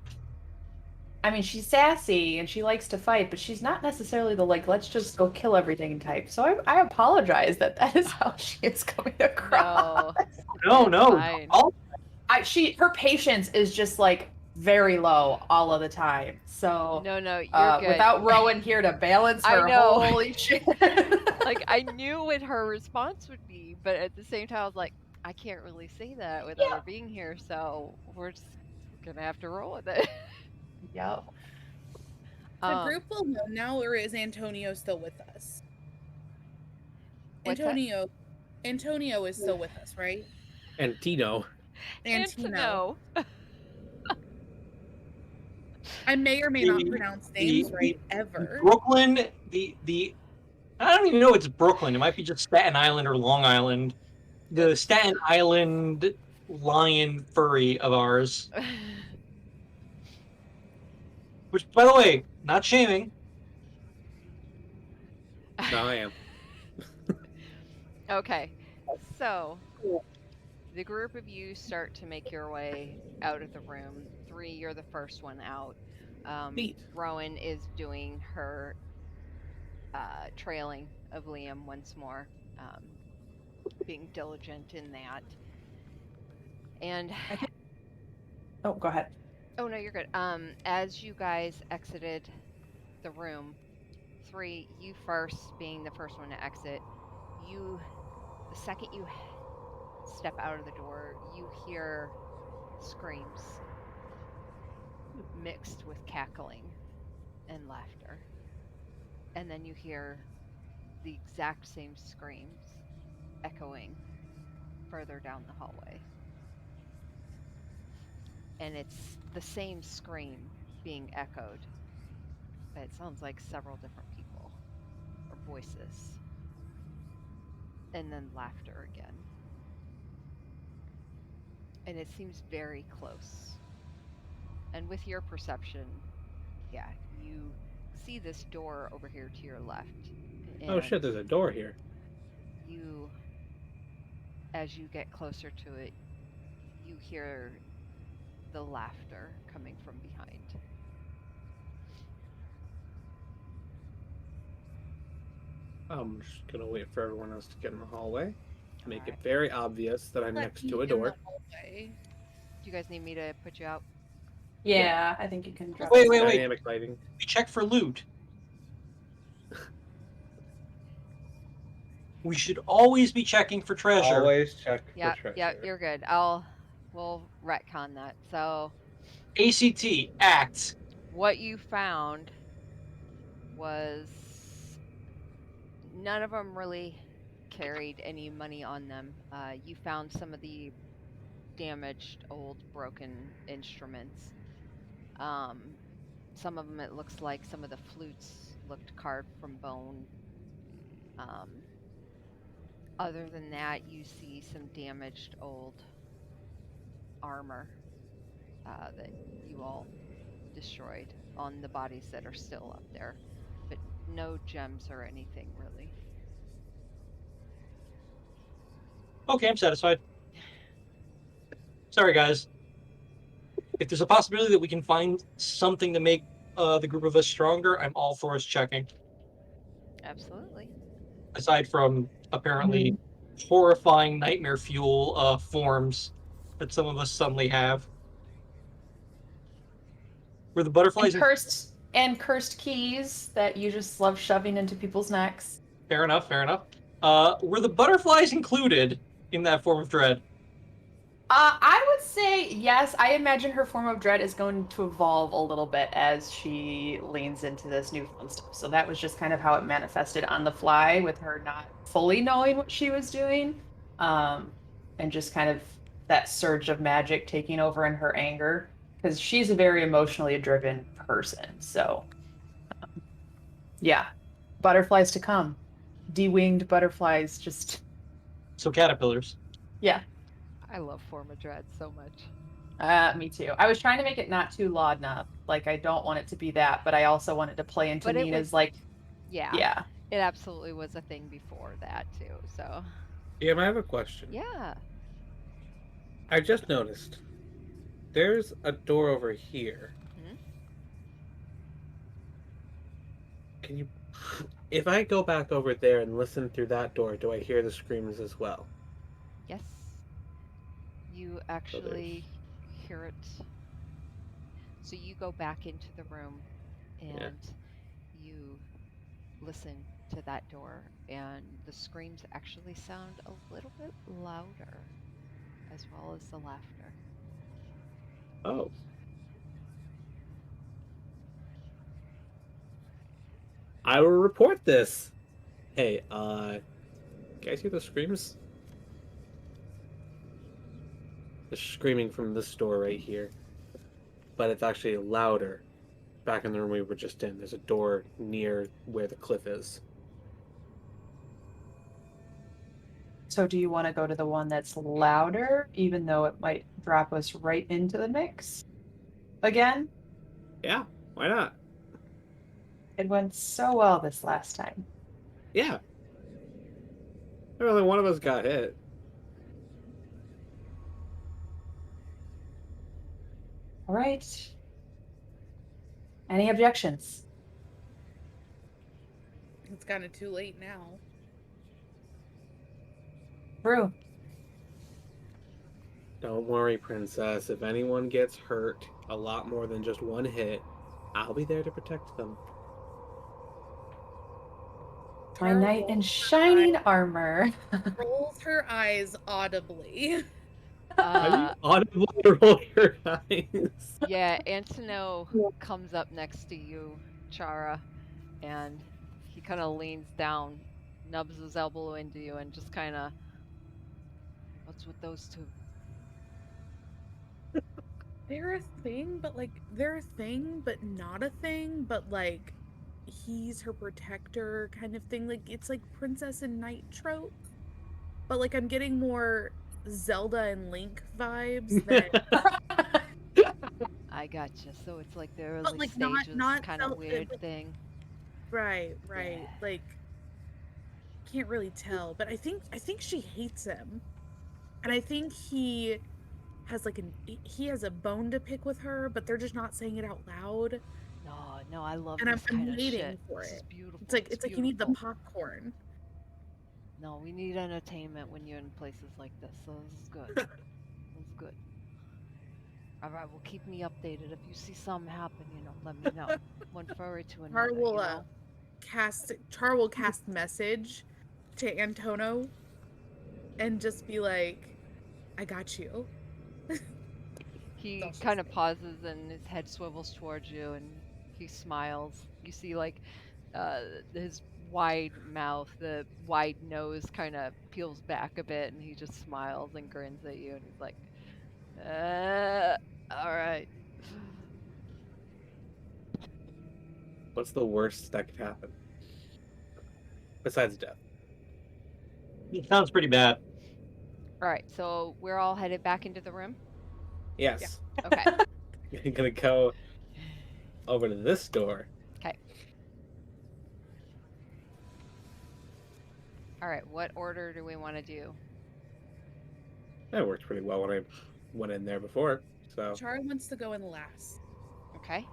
I mean, she's sassy and she likes to fight, but she's not necessarily the like, let's just go kill everything type. So I apologize that is how she is coming across.
No.
Fine.
Her patience is just like very low all of the time. So
No, you're good.
without Rowan here to balance her,
I know.
holy shit.
Like, I knew what her response would be, but at the same time, I was like, I can't really say that without her being here, so we're just gonna have to roll with it.
Yep.
The group will know now, or is Antonio still with us?
What's that?
Antonio is still with us, right?
And Tino.
Antino.
I may or may not pronounce names right ever.
Brooklyn, I don't even know it's Brooklyn. It might be just Staten Island or Long Island. The Staten Island lion furry of ours. Which, by the way, not shaming.
No, I am.
Okay, so the group of you start to make your way out of the room. 3, you're the first one out.
Neat.
Rowan is doing her trailing of Liam once more, being diligent in that. And
Oh, go ahead.
oh no, you're good. As you guys exited the room, 3, you first, being the first one to exit, the second you step out of the door, you hear screams mixed with cackling and laughter. And then you hear the exact same screams echoing further down the hallway. And it's the same scream being echoed, but it sounds like several different people or voices. And then laughter again. And it seems very close. And with your perception, yeah, you see this door over here to your left. And
Oh shit, there's a door here.
you, as you get closer to it, you hear the laughter coming from behind.
I'm just gonna wait for everyone else to get in the hallway. Make it
Alright.
very obvious that I'm
Let
next
me
to a
in the
door.
hallway.
Do you guys need me to put you out?
Yeah, I think you can drop.
Wait,
us
wait,
down.
wait.
Dynamic lighting.
We check for loot. We should always be checking for treasure.
Always check
Yeah,
for treasure.
yeah, you're good. We'll retcon that. So
ACT, act.
what you found was none of them really carried any money on them. You found some of the damaged, old, broken instruments. Some of them, it looks like some of the flutes looked carved from bone. Other than that, you see some damaged old armor that you all destroyed on the bodies that are still up there, but no gems or anything really.
Okay, I'm satisfied. Sorry, guys. If there's a possibility that we can find something to make the group of us stronger, I'm all for us checking.
Absolutely.
Aside from apparently horrifying nightmare fuel forms that some of us suddenly have. Were the butterflies
And cursed keys that you just love shoving into people's necks.
Fair enough, fair enough. Were the butterflies included in that form of dread?
I would say yes. I imagine her form of dread is going to evolve a little bit as she leans into this new fun stuff. So that was just kind of how it manifested on the fly, with her not fully knowing what she was doing, and just kind of that surge of magic taking over in her anger, because she's a very emotionally driven person. So, yeah, butterflies to come, de-winged butterflies. Just
So caterpillars.
yeah.
I love Form of Dread so much.
Me too. I was trying to make it not too Laudna. Like, I don't want it to be that, but I also wanted to play into
But it
Nina's,
was-
like,
Yeah,
yeah.
it absolutely was a thing before that too. So
Yeah, I have a question.
yeah,
I just noticed there's a door over here.
Mhm.
Can you, if I go back over there and listen through that door, do I hear the screams as well?
yes, you actually hear it. So you go back into the room and you listen to that door, and the screams actually sound a little bit louder, as well as the laughter.
Oh. I will report this. Hey, guys hear the screams? The screaming from this door right here. But it's actually louder back in the room we were just in. There's a door near where the cliff is.
So do you want to go to the one that's louder, even though it might drop us right into the mix again?
Yeah, why not?
It went so well this last time.
Yeah. Only one of us got hit.
All right. Any objections?
It's kind of too late now.
Brew.
Don't worry, princess. If anyone gets hurt a lot more than just one hit, I'll be there to protect them.
My
Tara
knight in
rolls
shining armor.
rolls her eyes audibly.
Have you
Uh,
audibly rolled your eyes?
yeah, Antonio comes up next to you, Chara, and he kind of leans down, nubs his elbow into you, and just kind of, what's with those two?
They're a thing, but like they're a thing, but not a thing, but like he's her protector kind of thing. Like it's like princess and knight trope. But like I'm getting more Zelda and Link vibes than
I gotcha. So it's like the
but
early
like
stages
not
kind of
Zelda,
weird
but
thing.
right,
Yeah.
right. Like can't really tell, but I think she hates him. And I think he has like he has a bone to pick with her, but they're just not saying it out loud.
No, no, I love
And
this
I'm
kind of
waiting
shit.
for
This is
it.
beautiful.
It's like you need the popcorn.
No, we need entertainment when you're in places like this. So this is good. This is good. All right, well, keep me updated. If you see something happen, let me know. One furry to another,
Char will Char will cast message to Antono and just be like, I got you.
He
all she'll
kind of
say.
pauses and his head swivels towards you and he smiles. You see, like, uh, his wide mouth, the wide nose kind of peels back a bit and he just smiles and grins at you and he's like, all right.
What's the worst that could happen? Besides death.
It sounds pretty bad.
All right, so we're all headed back into the room?
Yes.
Okay.
I'm gonna go over to this door.
Okay. All right, what order do we want to do?
That worked pretty well when I went in there before. So
Char wants to go in last.
Okay.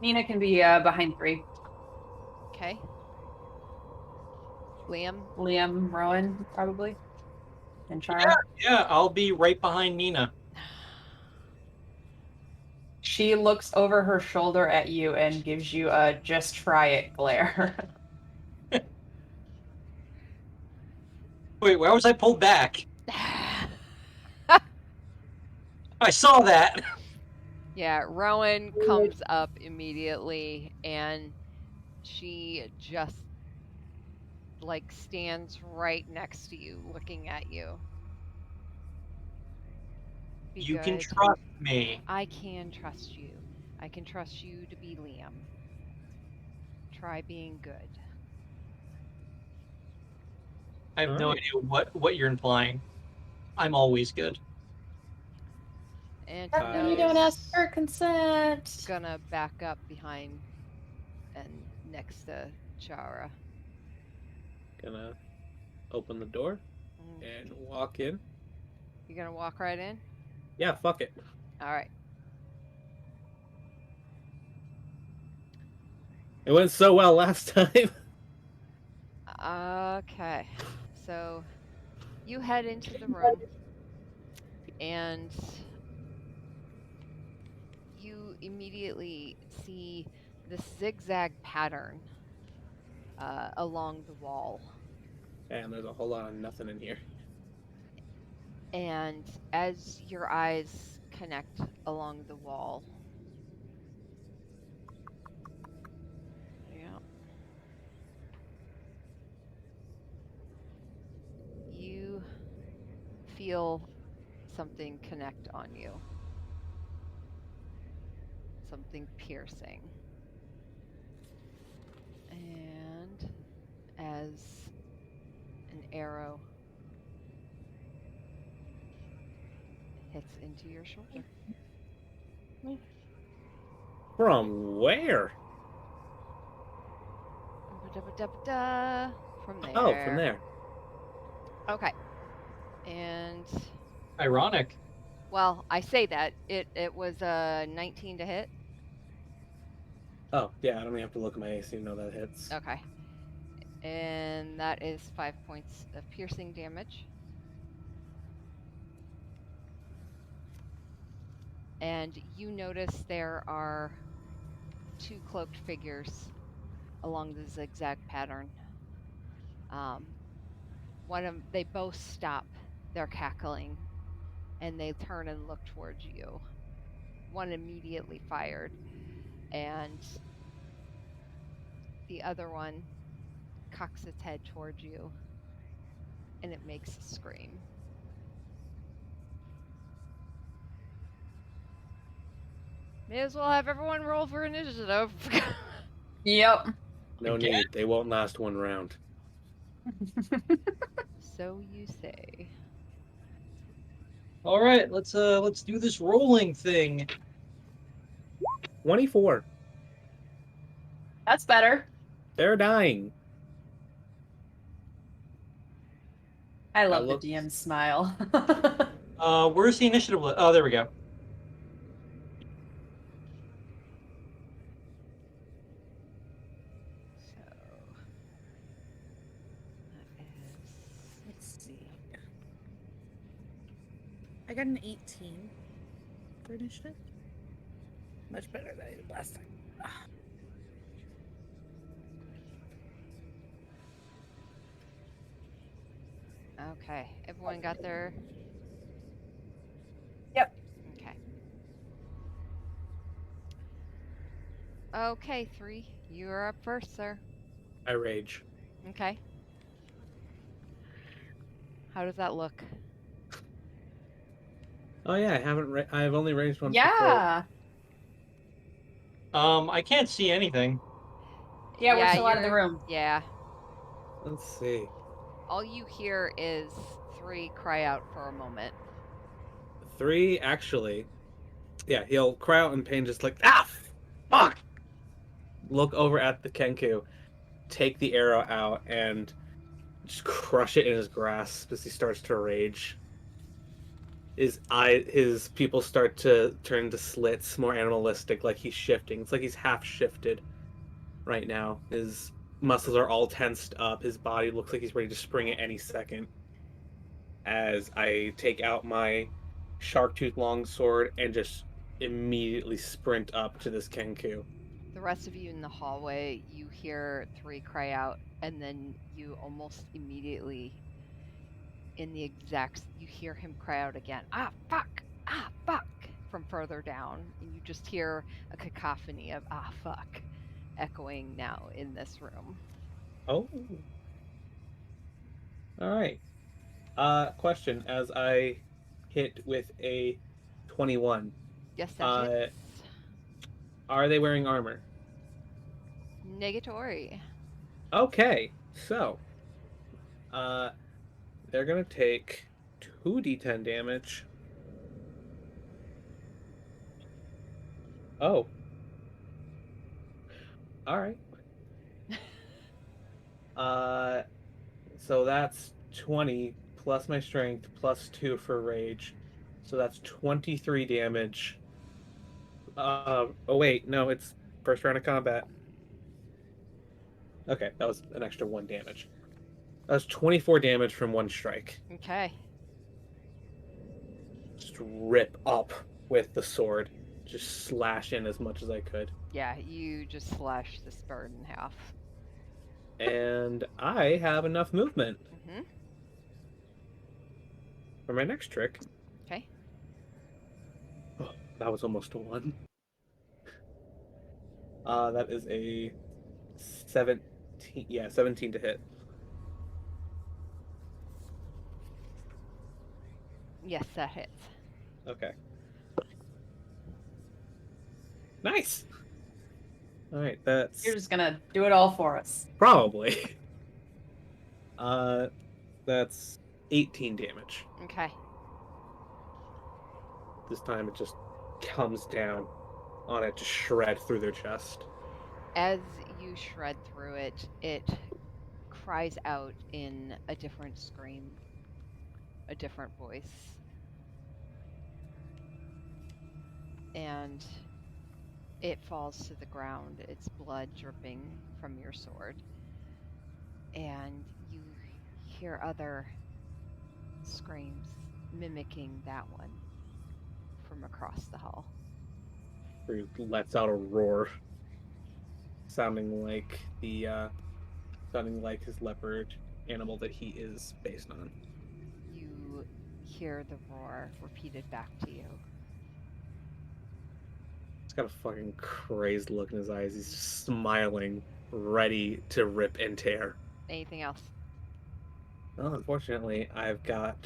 Nina can be behind Bree.
Okay. Liam?
Liam, Rowan, probably. And Chara.
Yeah, I'll be right behind Nina.
She looks over her shoulder at you and gives you a just try it glare.
Wait, where was I pulled back? I saw that.
Yeah, Rowan comes up immediately and she just like stands right next to you looking at you. Be
You can
good.
trust me.
I can trust you. I can trust you to be Liam. Try being good.
I have no
Alright.
idea what you're implying. I'm always good.
And
When you don't ask for consent.
gonna back up behind and next to Chara.
gonna open the door and walk in.
You gonna walk right in?
Yeah, fuck it.
All right.
It went so well last time.
Okay. So you head into the room and you immediately see this zigzag pattern along the wall.
And there's a whole lot of nothing in here.
And as your eyes connect along the wall, yeah, you feel something connect on you. Something piercing. And as an arrow hits into your shoulder.
From where?
Would From there.
Oh, from there.
Okay. And
Ironic.
well, I say that it was a 19 to hit.
Oh, yeah, I don't even have to look at my AC to know that hits.
Okay. And that is 5 points of piercing damage. And you notice there are 2 cloaked figures along the zigzag pattern. They both stop their cackling and they turn and look towards you. One immediately fired, and the other one cocks its head towards you and it makes a scream. May as well have everyone roll for initiative.
Yep.
No
Again?
need. They won't last one round.
So you say.
All right, let's do this rolling thing.
24.
That's better.
They're dying.
I love
looks-
the DM smile.
Where's the initiative? Oh, there we go.
So that is
Let's see. I got an 18 for initiative. Much better than I did last time.
okay. Everyone got their.
Yep.
Okay. Okay, 3. You're up first, sir.
I rage.
Okay. How does that look?
Oh yeah, I've only raged once before.
Yeah.
I can't see anything.
Yeah, we're still out of the
you're-
room.
Yeah.
Let's see.
All you hear is 3 cry out for a moment.
3 actually. Yeah, he'll cry out in pain, just like fuck. Look over at the Kenku, take the arrow out, and just crush it in his grasp as he starts to rage. His pupils start to turn to slits, more animalistic, like he's shifting. It's like he's half shifted right now. His muscles are all tensed up. His body looks like he's ready to spring at any second. As I take out my shark tooth longsword and just immediately sprint up to this Kenku.
The rest of you in the hallway, you hear 3 cry out, and then you almost immediately, you hear him cry out again. Ah, fuck! Ah, fuck! From further down, and you just hear a cacophony of ah, fuck, echoing now in this room.
Oh. Alright. Question. As I hit with a 21,
Yes, that hits.
are they wearing armor?
Negatory.
Okay, so they're gonna take 2d10 damage. Oh. Alright. So that's 20 plus my strength plus 2 for rage. So that's 23 damage. Oh wait, no, it's first round of combat. Okay, that was an extra 1 damage. That was 24 damage from 1 strike.
Okay.
Just rip up with the sword. Just slash in as much as I could.
Yeah, you just slash this bird in half.
And I have enough movement
Mm-hmm.
for my next trick.
Okay.
Oh, that was almost a 1. That is a 17. Yeah, 17 to hit.
Yes, that hits.
Okay. Nice. All right, that's
You're just gonna do it all for us.
probably. That's 18 damage.
Okay.
This time it just comes down on it to shred through their chest.
As you shred through it, it cries out in a different scream, a different voice. And it falls to the ground, its blood dripping from your sword. And you hear other screams mimicking that one from across the hall.
He lets out a roar, sounding like his leopard animal that he is based on.
You hear the roar repeated back to you.
He's got a fucking crazed look in his eyes. He's just smiling, ready to rip and tear.
Anything else?
Well, unfortunately, I've got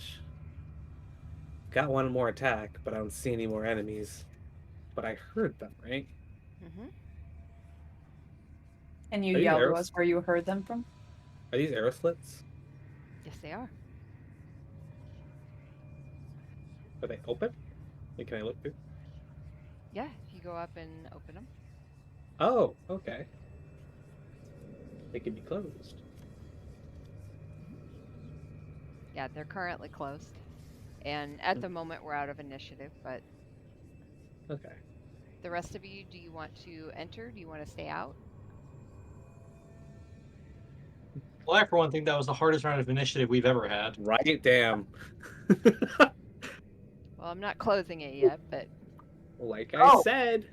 one more attack, but I don't see any more enemies. But I heard them, right?
Mm-hmm.
Can you
Are you
yell to
arrows?
us where you heard them from?
Are these arrow slits?
Yes, they are.
Are they open? Like, can I look through?
Yeah, if you go up and open them.
Oh, okay. They can be closed.
Yeah, they're currently closed. And at the moment, we're out of initiative, but
Okay.
the rest of you, do you want to enter? Do you want to stay out?
Well, I for one think that was the hardest round of initiative we've ever had.
Right, damn.
Well, I'm not closing it yet, but
Like I
Oh.
said.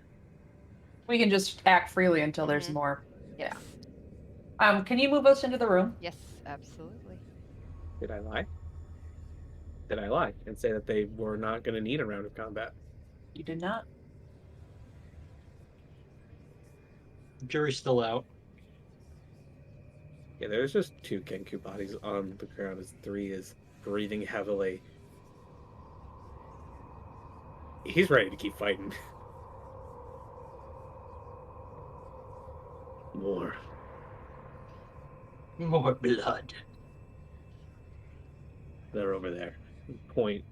We can just act freely until there's
Mhm.
more.
yes.
Can you move us into the room?
Yes, absolutely.
Did I lie? Did I lie and say that they were not going to need a round of combat?
You did not.
Jury's still out.
Yeah, there's just 2 Kenku bodies on the ground as 3 is breathing heavily. He's ready to keep fighting. More.
More blood.
They're over there. Point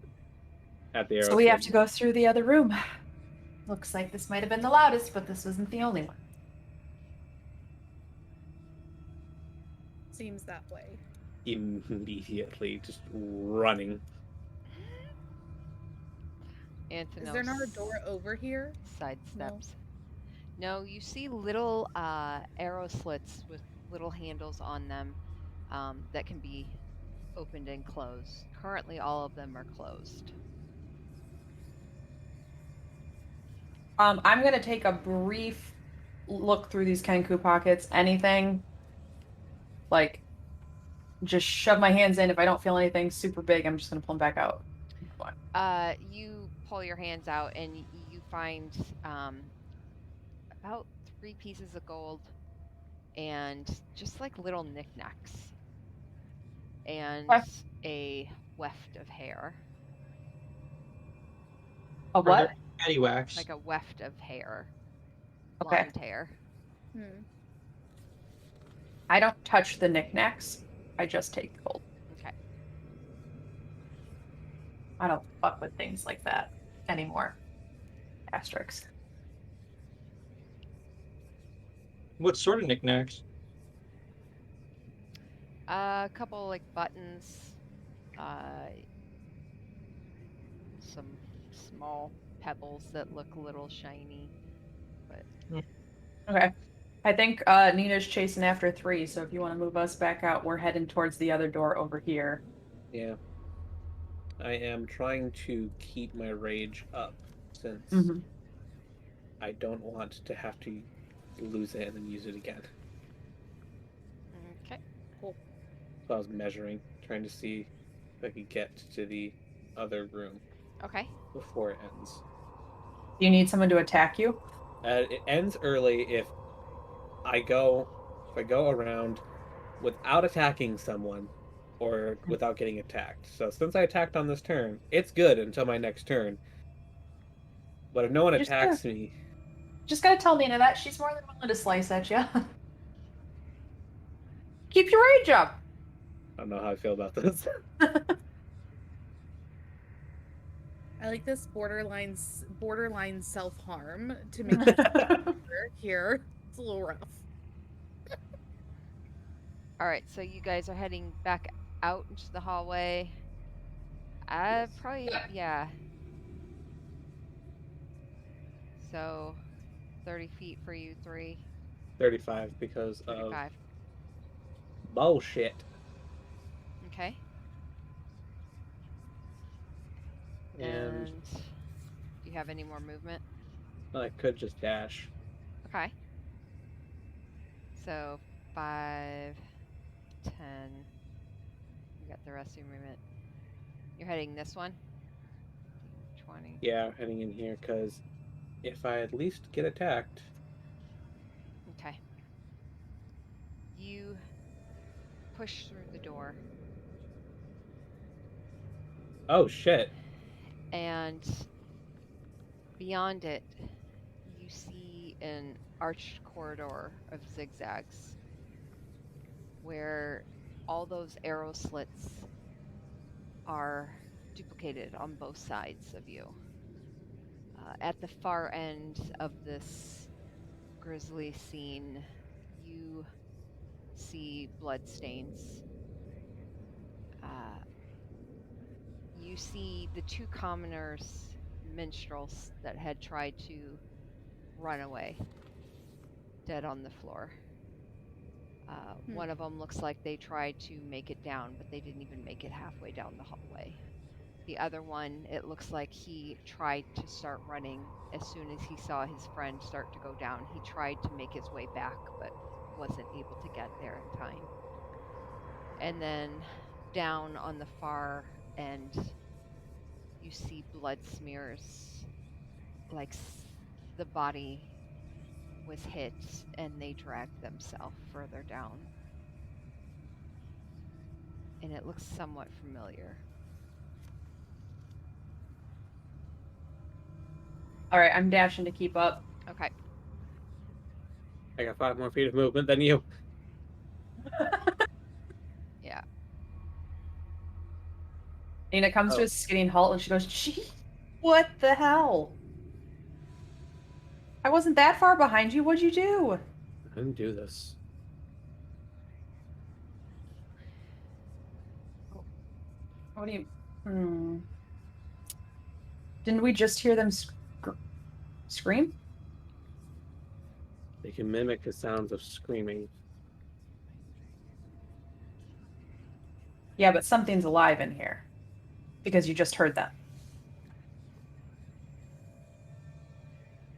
at the arrow.
So we have
slits.
to go through the other room. Looks like this might have been the loudest, but this isn't the only one.
Seems that way.
Immediately, just running.
Antonos
Is there not a door over here?
sidesteps. No, you see little arrow slits with little handles on them that can be opened and closed. Currently, all of them are closed.
I'm gonna take a brief look through these Kenku pockets. Anything, like, just shove my hands in. If I don't feel anything super big, I'm just gonna pull them back out.
You pull your hands out and you find about 3 pieces of gold and just like little knickknacks and
Okay.
a weft of hair.
A
Are
what?
there patty wax?
Like a weft of hair.
Okay.
Blonde hair.
I don't touch the knickknacks. I just take the gold.
Okay.
I don't fuck with things like that anymore. Asterisks.
What sort of knickknacks?
A couple like buttons, some small pebbles that look a little shiny.
Okay. I think Nina's chasing after 3, so if you want to move us back out, we're heading towards the other door over here.
Yeah. I am trying to keep my rage up since I don't want to have to lose it and then use it again.
Okay.
So I was measuring, trying to see if I could get to the other room
Okay.
before it ends.
Do you need someone to attack you?
It ends early if I go around without attacking someone or without getting attacked. So since I attacked on this turn, it's good until my next turn. But if no one
Just
attacks me,
Just gotta tell Nina that. She's more than willing to slice at you. Keep your rage up.
I don't know how I feel about this.
I like this borderline self-harm to make it here. It's a little rough.
All right, so you guys are heading back out into the hallway. Probably, yeah. So, 30 feet for you three,
35 because of
35.
bullshit.
Okay.
And
And do you have any more movement?
I could just dash.
Okay. So 5, 10. You got the rest of your movement. You're heading this one? 20.
Yeah, heading in here because if I at least get attacked,
Okay. You push through the door,
oh shit.
and beyond it, you see an arched corridor of zigzags where all those arrow slits are duplicated on both sides of you. At the far end of this grisly scene, you see bloodstains. You see the two commoners, minstrels, that had tried to run away, dead on the floor. One of them looks like they tried to make it down, but they didn't even make it halfway down the hallway. The other one, it looks like he tried to start running as soon as he saw his friend start to go down. He tried to make his way back, but wasn't able to get there in time. And then down on the far end, you see blood smears, like the body was hit and they dragged themselves further down. And it looks somewhat familiar.
All right, I'm dashing to keep up.
Okay.
I got 5 more feet of movement than you.
Yeah.
Nina comes to a skidding halt and she goes, "Gee, what the hell? I wasn't that far behind you. What'd you do?"
I didn't do this.
What do you... Didn't we just hear them scream?
They can mimic the sounds of screaming.
Yeah, but something's alive in here. Because you just heard them.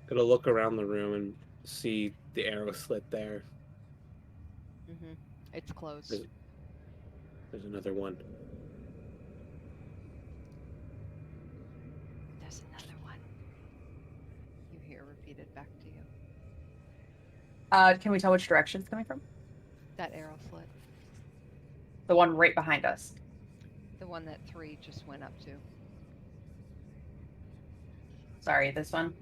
Gonna look around the room and see the arrow slit there.
Mm-hmm. It's closed.
There's another one.
There's another one. You hear repeated back to you.
Can we tell which direction it's coming from?
That arrow slit.
The one right behind us.
The one that 3 just went up to.
Sorry, this one.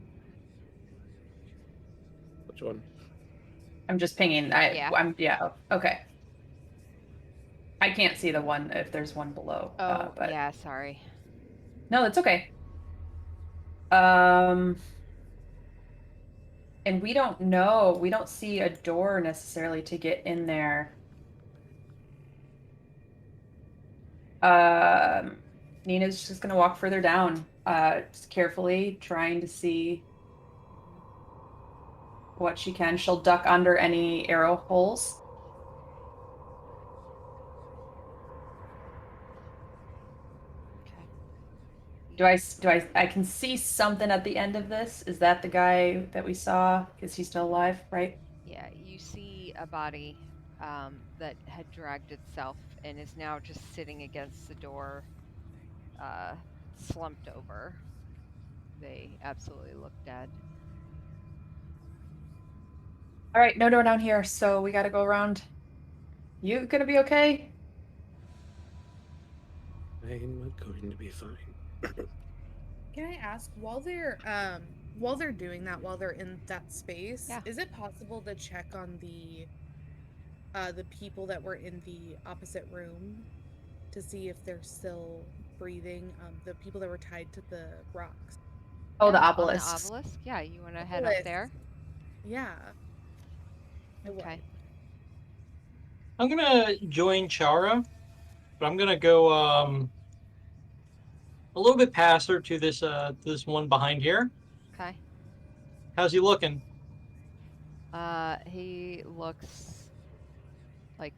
Which one?
I'm just pinging.
Yeah.
Okay. I can't see the one if there's one below.
Oh,
but
yeah, sorry.
No, that's okay. And we don't know. We don't see a door necessarily to get in there. Nina's just gonna walk further down, just carefully, trying to see what she can. She'll duck under any arrow holes.
Okay.
I can see something at the end of this. Is that the guy that we saw? Is he still alive, right?
Yeah, you see a body that had dragged itself and is now just sitting against the door, slumped over. They absolutely look dead.
All right, no door down here, so we gotta go around. You gonna be okay?
I'm going to be fine.
Can I ask, while they're doing that, while they're in that space,
Yeah.
is it possible to check on the people that were in the opposite room to see if they're still breathing? The people that were tied to the rocks.
Oh, the
On
obelisk.
the obelisk? Yeah, you want to head up there?
Yeah. I would.
Okay.
I'm gonna join Chara, but I'm gonna go a little bit past her to this one behind here.
Okay.
How's he looking?
He looks like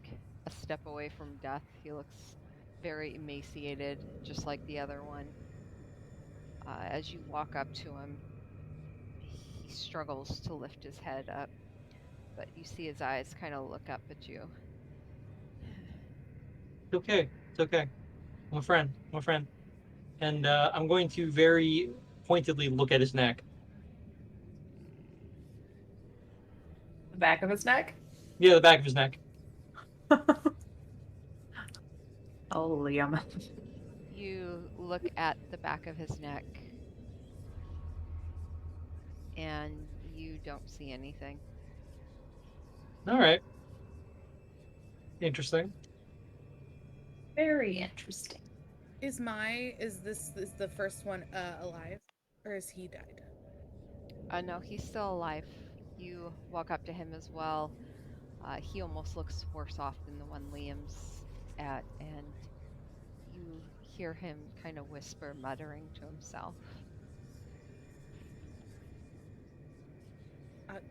a step away from death. He looks very emaciated, just like the other one. As you walk up to him, he struggles to lift his head up, but you see his eyes kind of look up at you.
It's okay. It's okay. I'm a friend. I'm a friend. And I'm going to very pointedly look at his neck.
The back of his neck.
Yeah, the back of his neck.
Oh, Liam.
You look at the back of his neck, and you don't see anything.
All right. Interesting.
Very interesting.
Is the first one alive, or has he died?
No, he's still alive. You walk up to him as well. He almost looks worse off than the one Liam's at, and you hear him kind of whisper, muttering to himself.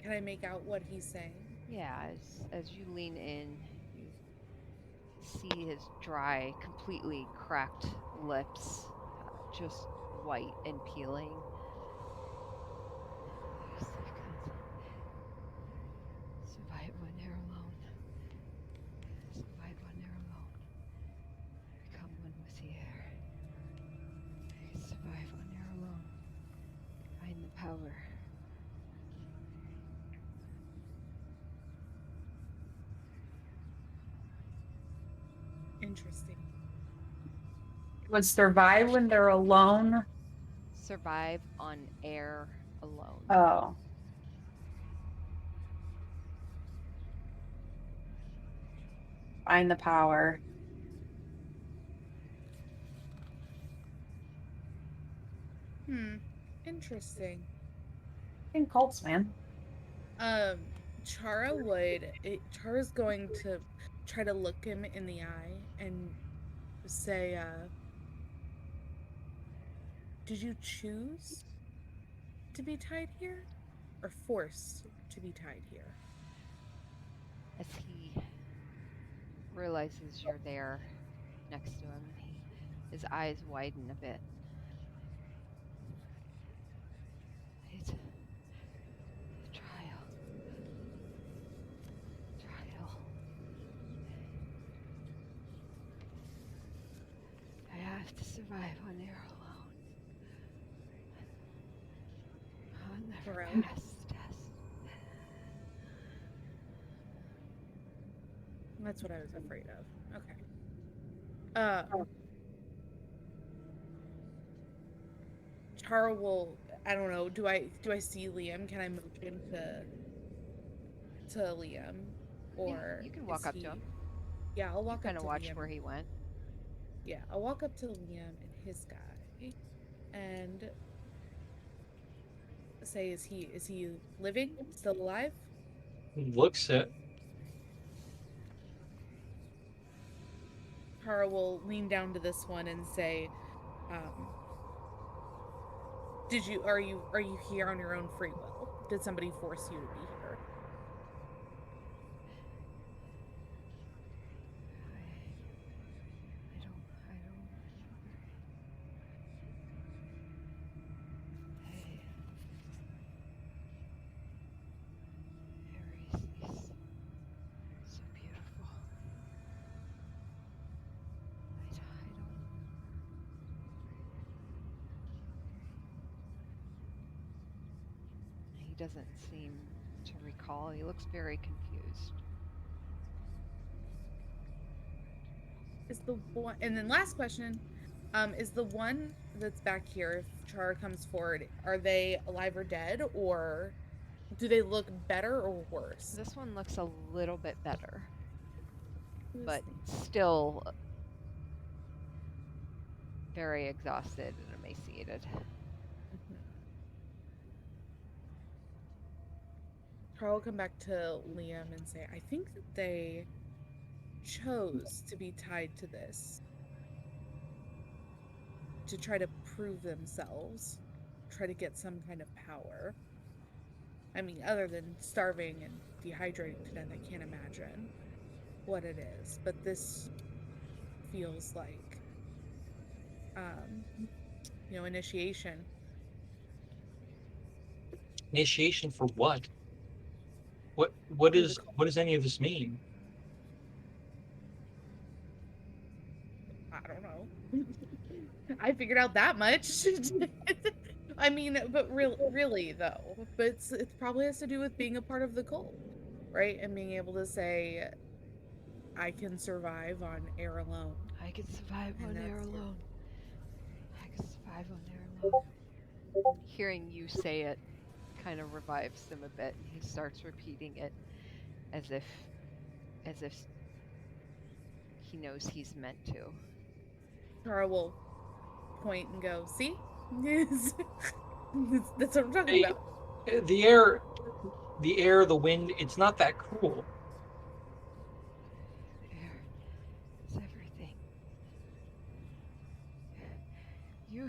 Can I make out what he's saying?
Yeah, as you lean in, you see his dry, completely cracked lips, just white and peeling. Survive when they're alone. Survive when they're alone. Become one with the air. Survive when they're alone. Find the power.
Interesting.
Would survive when they're alone.
Survive on air alone.
Oh. Find the power.
Interesting.
In cults, man.
Chara's going to try to look him in the eye and say, did you choose to be tied here, or forced to be tied here?
As he realizes you're there next to him, his eyes widen a bit. It's a trial. I have to survive when they're alone. I'll never
Right.
pass the test.
That's what I was afraid of. Okay. Chara will. I don't know. Do I see Liam? Can I motion to Liam, or
you can walk
is
up
he...
to him.
Yeah, I'll
You
walk
kind
up
of
to
watch
Liam.
where he went.
Yeah, I'll walk up to Liam and his guy, and say, is he living? Still alive?
Looks it.
Chara will lean down to this one and say, are you here on your own free will? Did somebody force you to be here?
Ares is so beautiful. I don't. He doesn't seem to recall. He looks very confused.
Is the one, and then last question, is the one that's back here, if Chara comes forward, are they alive or dead, or do they look better or worse?
This one looks a little bit better,
Who is
but
the-
still very exhausted and emaciated.
Mhm. Carl will come back to Liam and say, I think that they chose to be tied to this to try to prove themselves, try to get some kind of power. I mean, other than starving and dehydrating to death, I can't imagine what it is. But this feels like, initiation.
Initiation for what? What
For the
what does any of this mean?
I don't know. I figured out that much. I mean, but really though, but it probably has to do with being a part of the cult, right? And being able to say, I can survive on air alone.
I can survive
And
on air
that's it.
alone. I can survive on air alone. Hearing you say it kind of revives him a bit, and he starts repeating it as if he knows he's meant to.
Tara will point and go, see? That's what I'm talking
Hey,
about.
the air, the wind, it's not that cruel.
The air is everything. You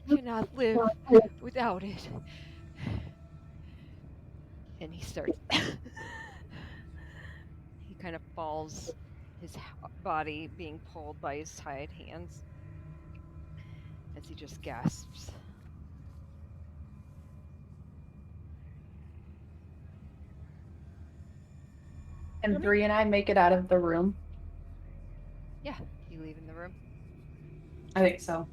cannot live without it. And he starts. He kind of falls, his body being pulled by his tied hands as he just gasps.
And Bree and I make it out of the room.
Yeah, you leave in the room.
I think so.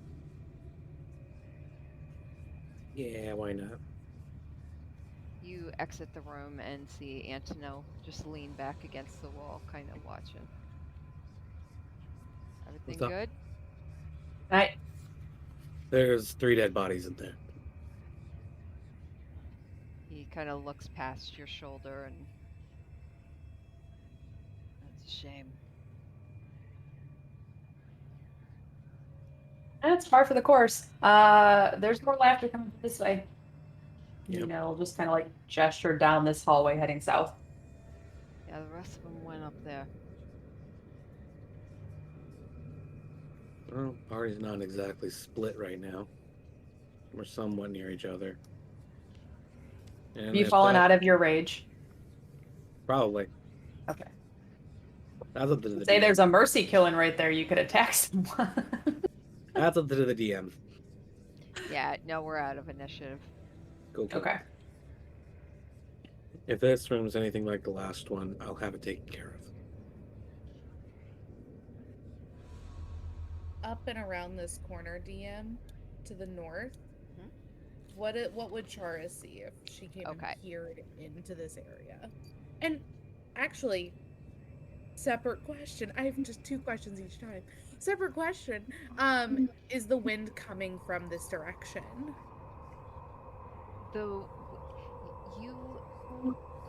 Yeah, why not?
You exit the room and see Antonio just lean back against the wall, kind of watching. Everything
What's up?
good?
I
There's 3 dead bodies in there.
He kind of looks past your shoulder and that's a shame.
It's par for the course. There's more laughter coming this way.
Yep.
We'll just kind of like gesture down this hallway heading south.
Yeah, the rest of them went up there.
Well, party's not exactly split right now. We're somewhat near each other. And
Have you
if
fallen
that,
out of your rage?
probably.
Okay.
That's up to the
Say
DM.
there's a mercy killing right there. You could attack someone.
That's up to the DM.
Yeah, no, we're out of initiative.
Go kill
Okay.
it. If this room's anything like the last one, I'll have it taken care of.
Up and around this corner, DM, to the north,
Mhm.
what would Chara see if she came
Okay.
and peered into this area? And actually, separate question. I have just 2 questions each time. Separate question. Is the wind coming from this direction?
Though you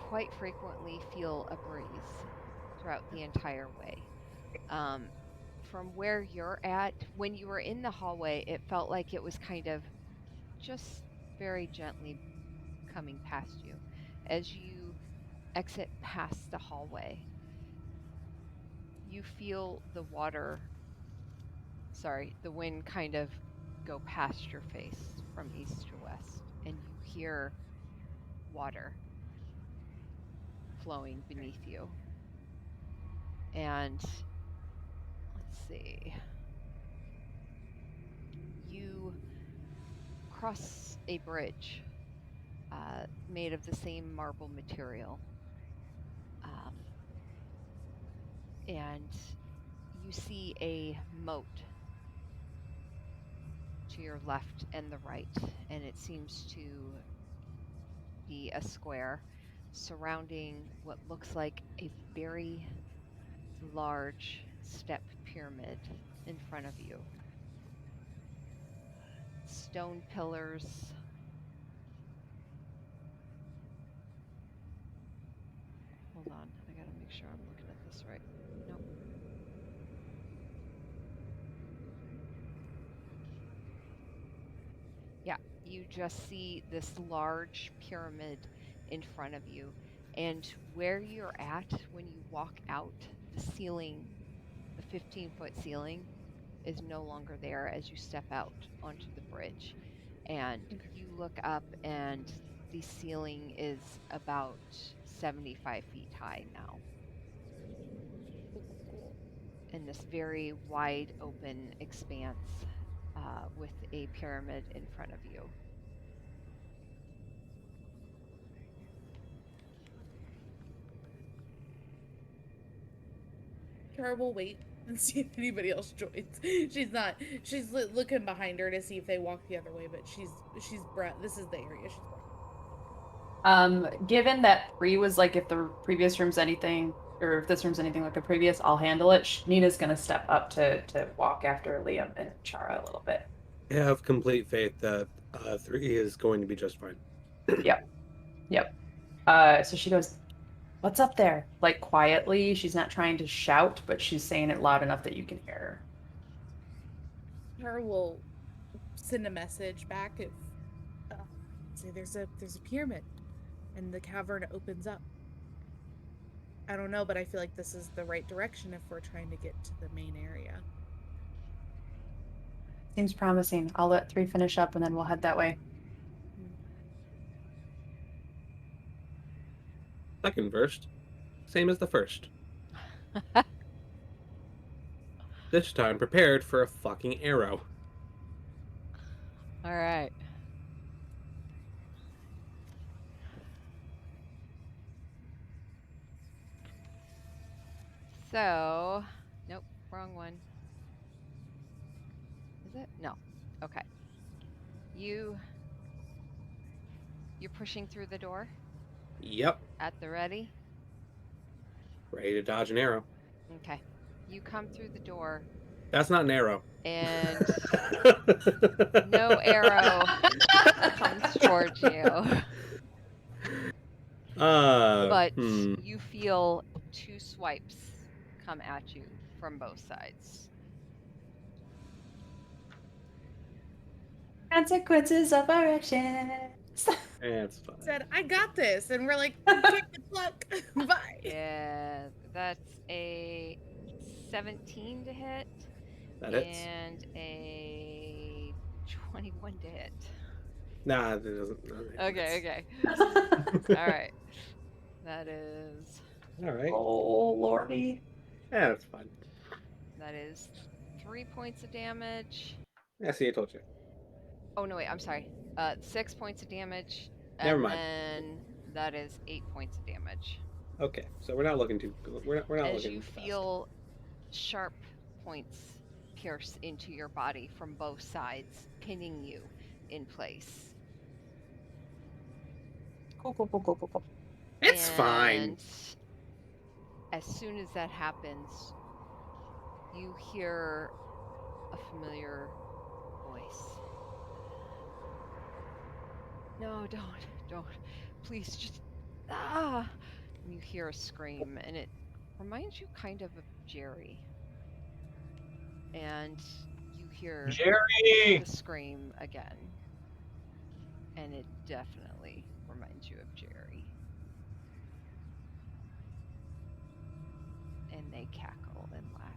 quite frequently feel a breeze throughout the entire way. From where you're at, when you were in the hallway, it felt like it was kind of just very gently coming past you. As you exit past the hallway, you feel the wind kind of go past your face from east to west, and you hear water flowing beneath you. And let's see, you cross a bridge made of the same marble material. And you see a moat to your left and the right, and it seems to be a square surrounding what looks like a very large step pyramid in front of you. Stone pillars. Hold on, I gotta make sure I'm looking at this right. Nope. Yeah, you just see this large pyramid in front of you, And where you're at when you walk out, the ceiling, the 15-foot ceiling, is no longer there as you step out onto the bridge. And you look up, and the ceiling is about 75 feet high now, in this very wide open expanse with a pyramid in front of you.
Kara will wait and see if anybody else joins. She's looking behind her to see if they walk the other way, but she's this is the area she's brought.
Given that pre was like if the previous room's anything, or if this room's anything like the previous, I'll handle it. Nina's gonna step up to walk after Liam and Chara a little bit.
I have complete faith that 3 is going to be just fine.
Yep. So she goes, "What's up there?" Like quietly. She's not trying to shout, but she's saying it loud enough that you can hear her.
Kara will send a message back if say there's a pyramid and the cavern opens up. I don't know, but I feel like this is the right direction if we're trying to get to the main area.
Seems promising. I'll let 3 finish up and then we'll head that way.
Second verse, same as the first. This time prepared for a fucking arrow.
All right. So, nope, wrong one. Is it? No. Okay. You're pushing through the door
Yep,
at the ready?
ready to dodge an arrow.
Okay. You come through the door,
That's not an arrow.
and no arrow comes towards you. But you feel 2 swipes come at you from both sides.
Consequences of our actions.
That's fine.
Said, I got this, and we're like, good luck. Bye.
Yeah, that's a 17 to hit
That hits.
and a 21 to hit.
Nah, it doesn't.
Okay. All right. That is
All right.
Oh, lordy.
Yeah, that's fine.
3 points of damage.
Yeah, see, I told you.
Oh no, wait, I'm sorry. 6 points of damage.
Never mind.
And then that is 8 points of damage.
Okay, so we're not looking too. We're not
As
looking.
you
fast.
feel sharp points pierce into your body from both sides, pinning you in place.
Cool.
It's fine.
And as soon as that happens, you hear a familiar voice. No, don't. Please, just And you hear a scream, and it reminds you kind of Jerry. And you hear
Jerry!
the scream again. And it definitely reminds you of Jerry. And they cackle and laugh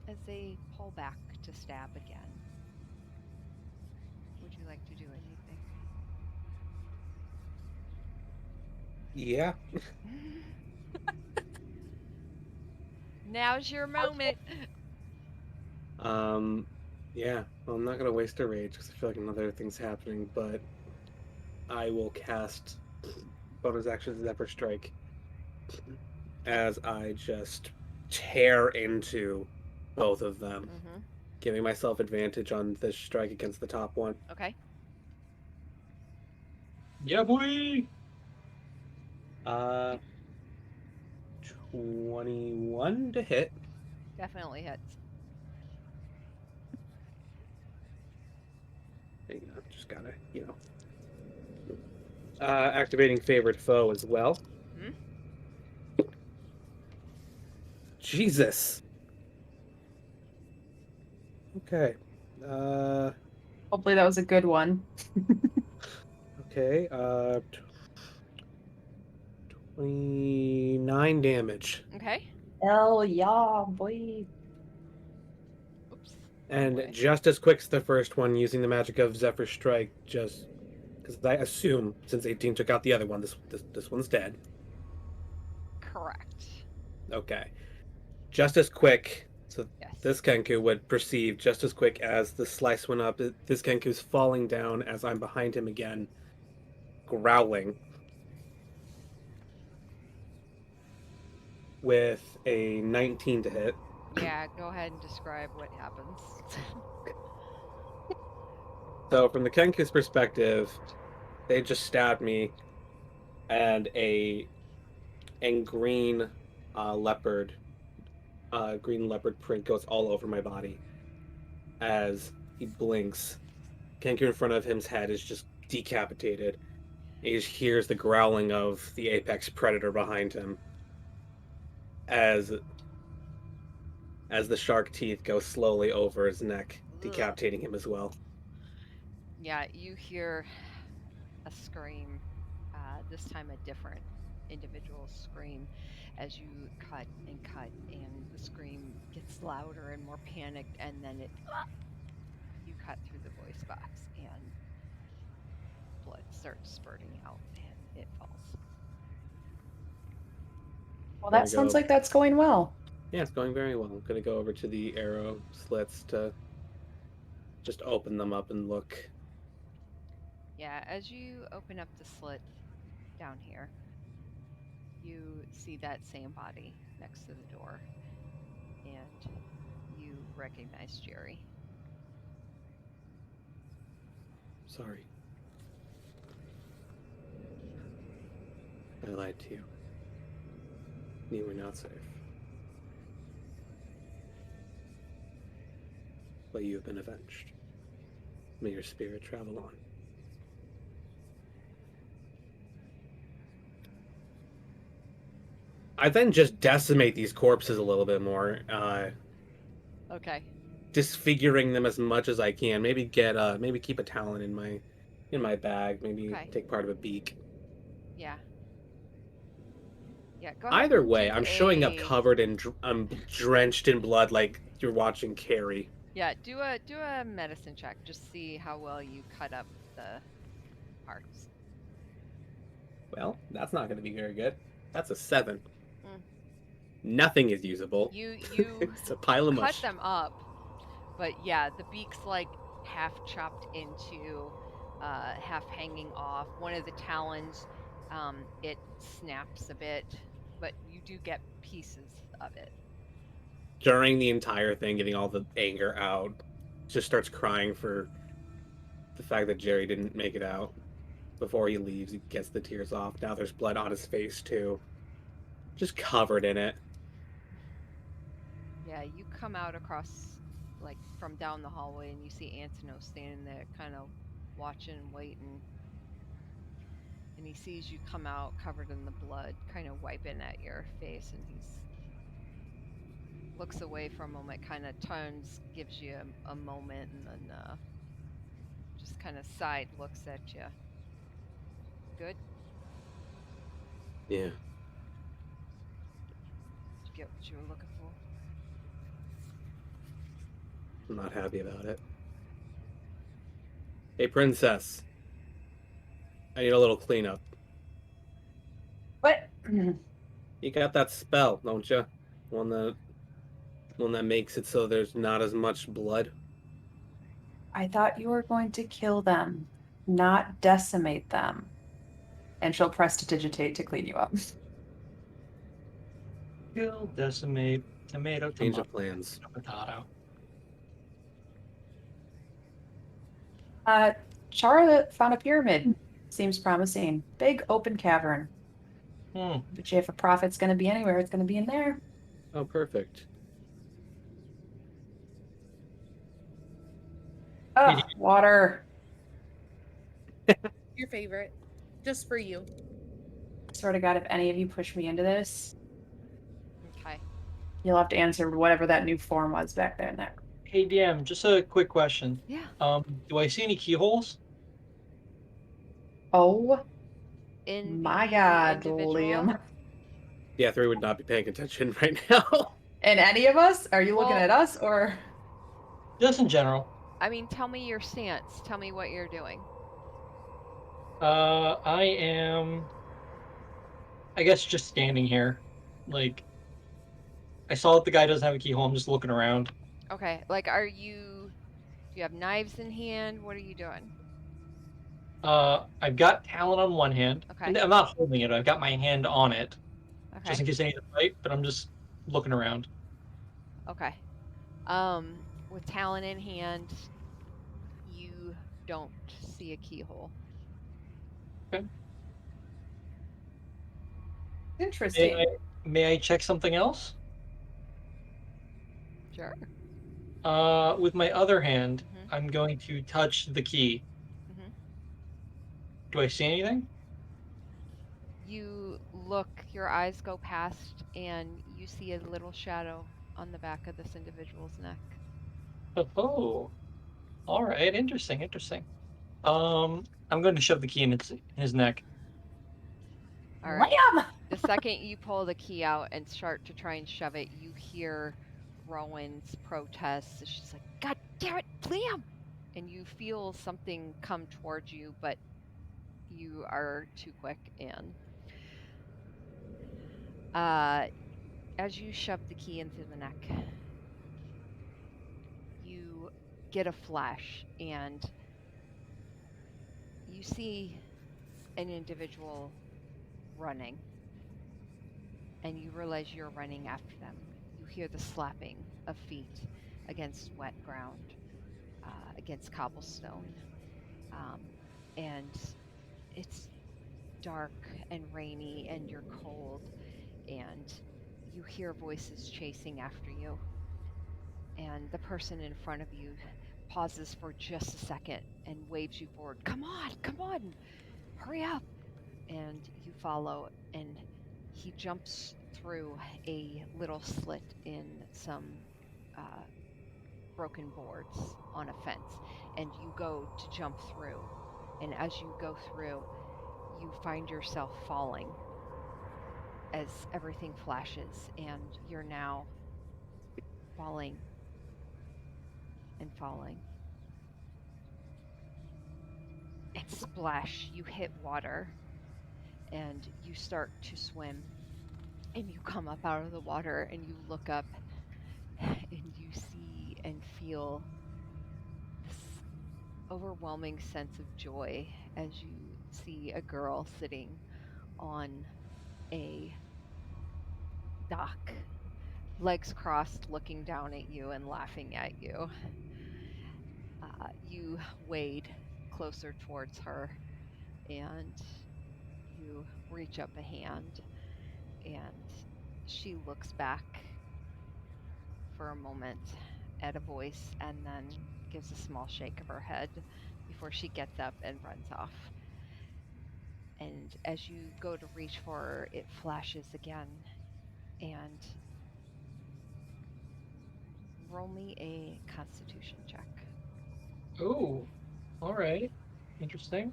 as they pull back to stab again. Would you like to do anything?
Yeah.
Now's your moment.
Yeah. Well, I'm not gonna waste a rage because I feel like another thing's happening, but I will cast bonus action Zephyr Strike as I just tear into both of them, giving myself advantage on this strike against the top one.
Okay.
Yeah, boy!
21 to hit.
Definitely hits.
Hang on, just gotta, activating favored foe as well. Jesus. Okay.
Hopefully that was a good one.
Okay. 29 damage.
Okay.
Hell yeah, boy.
Oops.
And
Boy.
just as quick as the first one, using the magic of Zephyr Strike, just because I assume since 18 took out the other one, this one's dead.
Correct.
Okay. Just as quick, so
Yes.
this Kenku would perceive just as quick as the slice went up. This Kenku's falling down as I'm behind him again, growling. With a 19 to hit.
Yeah, go ahead and describe what happens.
So from the Kenku's perspective, they just stabbed me, and green leopard print goes all over my body. As he blinks, Kenku in front of him's head is just decapitated. He just hears the growling of the apex predator behind him. As the shark teeth go slowly over his neck, decapitating him as well.
Yeah, you hear a scream, this time a different individual scream as you cut, and the scream gets louder and more panicked, and then you cut through the voice box, and blood starts spurting out, and it falls.
Well,
Gonna
that sounds
go-
like that's going well.
Yeah, it's going very well. I'm going to go over to the arrow slits to just open them up and look.
Yeah, as you open up the slit down here, you see that same body next to the door, and you recognize Jerry.
Sorry. I lied to you. You were not safe. But you have been avenged. May your spirit travel on. I then just decimate these corpses a little bit more,
Okay.
disfiguring them as much as I can. Maybe keep a talon in my bag. Maybe
Okay.
take part of a beak.
Yeah. Yeah, go ahead.
Either
and
way,
do
I'm showing up
a-
covered in, I'm drenched in blood, like you're watching Carrie.
Yeah, do a medicine check. Just see how well you cut up the parts.
Well, that's not going to be very good. That's a 7.
Mm.
Nothing is usable.
You
It's a pile of
cut
mush.
them up, but yeah, the beak's like half chopped into, half hanging off. One of the talons, it snaps a bit, but you do get pieces of it.
During the entire thing, getting all the anger out, just starts crying for the fact that Jerry didn't make it out. Before he leaves, he gets the tears off. Now there's blood on his face, too. Just covered in it.
Yeah, you come out across, like, from down the hallway, and you see Antonio standing there, kind of watching and waiting. And he sees you come out covered in the blood, kind of wiping at your face, and he's looks away for a moment, kind of turns, gives you a moment, and then just kind of side looks at you. Good?
Yeah.
Did you get what you were looking for?
I'm not happy about it. Hey, princess. I need a little cleanup.
What?
You got that spell, don't you? One that makes it so there's not as much blood.
I thought you were going to kill them, not decimate them. And she'll prestidigitate to clean you up.
Kill, decimate, tomato,
Change
tomato,
of plans.
potato.
Charlotte found a pyramid. Seems promising. Big open cavern.
Hmm.
But if a prophet's going to be anywhere, it's going to be in there.
Oh, perfect.
Oh, water.
Your favorite. Just for you.
Swear to God, if any of you push me into this,
Okay.
you'll have to answer whatever that new form was back there in that.
Hey DM, just a quick question.
Yeah.
Do I see any keyholes?
Oh,
in
My
the
God,
individual.
Liam.
Yeah, 3 would not be paying attention right now.
And any of us? Are you looking
Well-
at us or?
Just in general.
I mean, tell me your stance. Tell me what you're doing.
I am, I guess, just standing here. Like, I saw that the guy doesn't have a keyhole. I'm just looking around.
Okay, like, do you have knives in hand? What are you doing?
I've got Talon on one hand.
Okay.
And I'm not holding it. I've got my hand on it,
Okay.
just in case I need to fight. But I'm just looking around.
Okay. With Talon in hand, you don't see a keyhole.
Interesting.
May I check something else?
Sure.
With my other hand,
Mhm.
I'm going to touch the key.
Mhm.
Do I see anything?
You look, your eyes go past, and you see a little shadow on the back of this individual's neck.
Oh, all right. Interesting. Interesting. I'm going to shove the key in his neck.
All right.
Liam!
The second you pull the key out and start to try and shove it, you hear Rowan's protests. She's like, "God damn it, Liam!" And you feel something come towards you, but you are too quick. And as you shove the key into the neck, you get a flash, and you see an individual running, and you realize you're running after them. You hear the slapping of feet against wet ground, against cobblestone, and it's dark and rainy, and you're cold, and you hear voices chasing after you, and the person in front of you pauses for just a second and waves you forward. Come on, hurry up. And you follow, and he jumps through a little slit in some broken boards on a fence, and you go to jump through. And as you go through, you find yourself falling as everything flashes, and you're now falling and falling. And splash, you hit water, and you start to swim, and you come up out of the water, and you look up, and you see and feel this overwhelming sense of joy as you see a girl sitting on a dock, legs crossed, looking down at you and laughing at you. You wade closer towards her, and you reach up a hand, and she looks back for a moment at a voice and then gives a small shake of her head before she gets up and runs off. And as you go to reach for her, it flashes again. And roll me a constitution check.
Oh, all right. Interesting.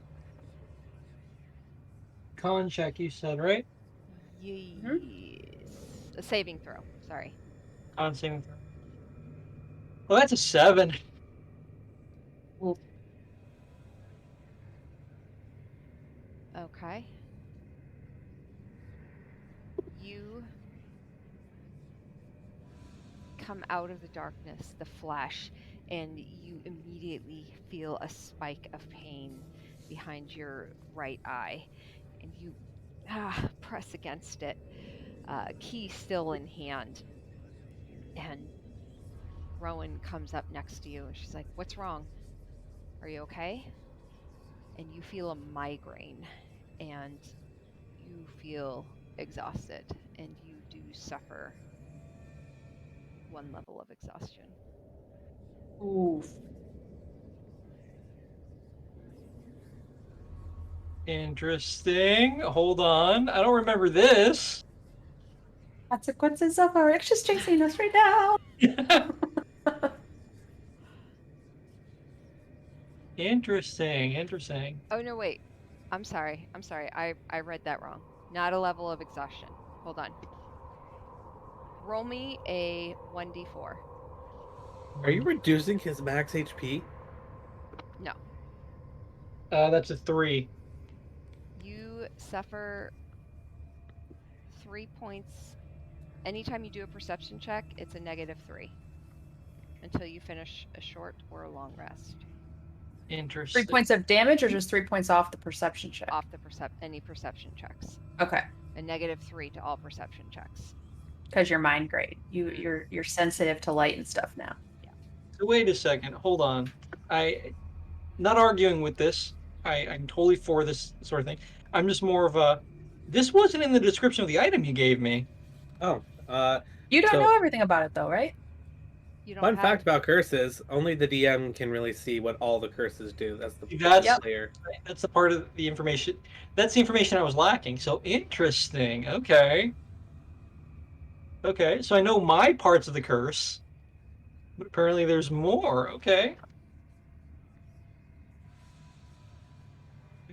Con check, you said, right?
Yes. A saving throw. Sorry.
Con saving throw. Well, that's a 7.
Okay. You come out of the darkness, the flash, and you immediately feel a spike of pain behind your right eye, and you press against it, key still in hand. And Rowan comes up next to you, and she's like, "What's wrong? Are you okay?" And you feel a migraine, and you feel exhausted, and you do suffer 1 level of exhaustion.
Oof.
Interesting. Hold on. I don't remember this.
Consequences of our actions chasing us right now.
Interesting. Interesting.
Oh no, wait. I'm sorry. I read that wrong. Not a level of exhaustion. Hold on. Roll me a 1d4.
Are you reducing his max HP?
No.
That's a 3.
You suffer 3 points. Anytime you do a perception check, it's a -3 until you finish a short or a long rest.
3
Interesting.
points of damage, or just 3 points off the perception check?
Off the any perception checks.
Okay,
A -3 to all perception checks.
because you're mind great. You're sensitive to light and stuff now.
So wait a second. Hold on. Not arguing with this. I'm totally for this sort of thing. I'm just more of a. This wasn't in the description of the item you gave me.
Oh,
You don't
So-
know everything about it though, right?
You don't
fun
have
fact about curses: only the DM can really see what all the curses do. That's the
That's
player.
That's the part of the information. That's the information I was lacking. So interesting. Okay. Okay. So I know my parts of the curse, but apparently there's more. Okay.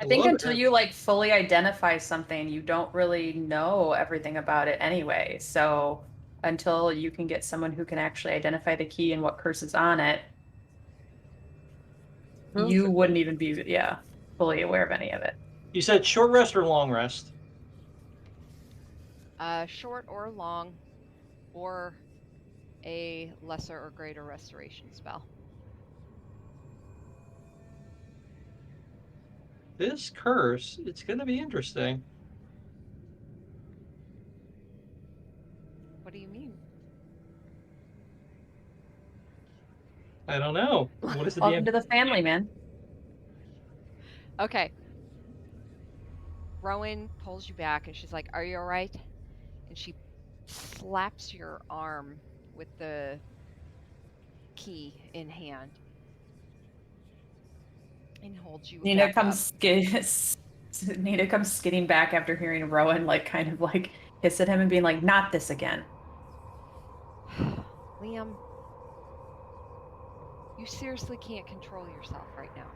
I think
love
until
it.
you like fully identify something, you don't really know everything about it anyway. So until you can get someone who can actually identify the key and what curse is on it, you wouldn't even be fully aware of any of it.
You said short rest or long rest?
short or long, or a lesser or greater restoration spell.
This curse, it's going to be interesting.
What do you mean?
I don't know. What is the
Welcome
DM?
to the family, man.
Okay. Rowan pulls you back and she's like, "Are you all right?" And she slaps your arm with the key in hand and holds you
Nina
back
comes Nina comes skidding back after hearing Rowan like kind of like hiss at him and being like, "Not this again."
up. Liam, you seriously can't control yourself right now.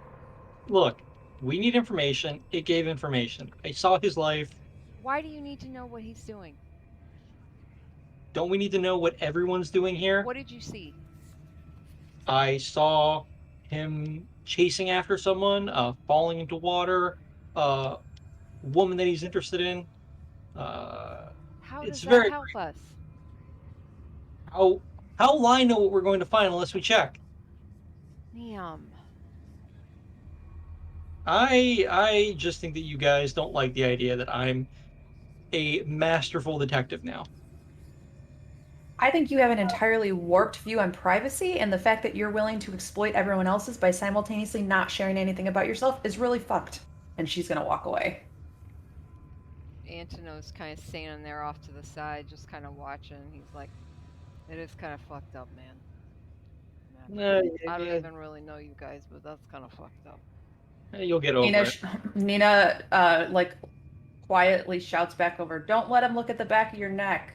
Look, we need information. It gave information. I saw his life.
Why do you need to know what he's doing?
Don't we need to know what everyone's doing here?
What did you see?
I saw him chasing after someone, falling into water, woman that he's interested in.
How
It's
does that
very-
help us?
How will I know what we're going to find unless we check?
Liam.
I just think that you guys don't like the idea that I'm a masterful detective now.
I think you have an entirely warped view on privacy, and the fact that you're willing to exploit everyone else's by simultaneously not sharing anything about yourself is really fucked. And she's gonna walk away.
Antono's kind of standing there off to the side, just kind of watching. He's like, "It is kind of fucked up, man. I don't even really know you guys, but that's kind of fucked up."
You'll get over it.
Nina like quietly shouts back over, "Don't let him look at the back of your neck."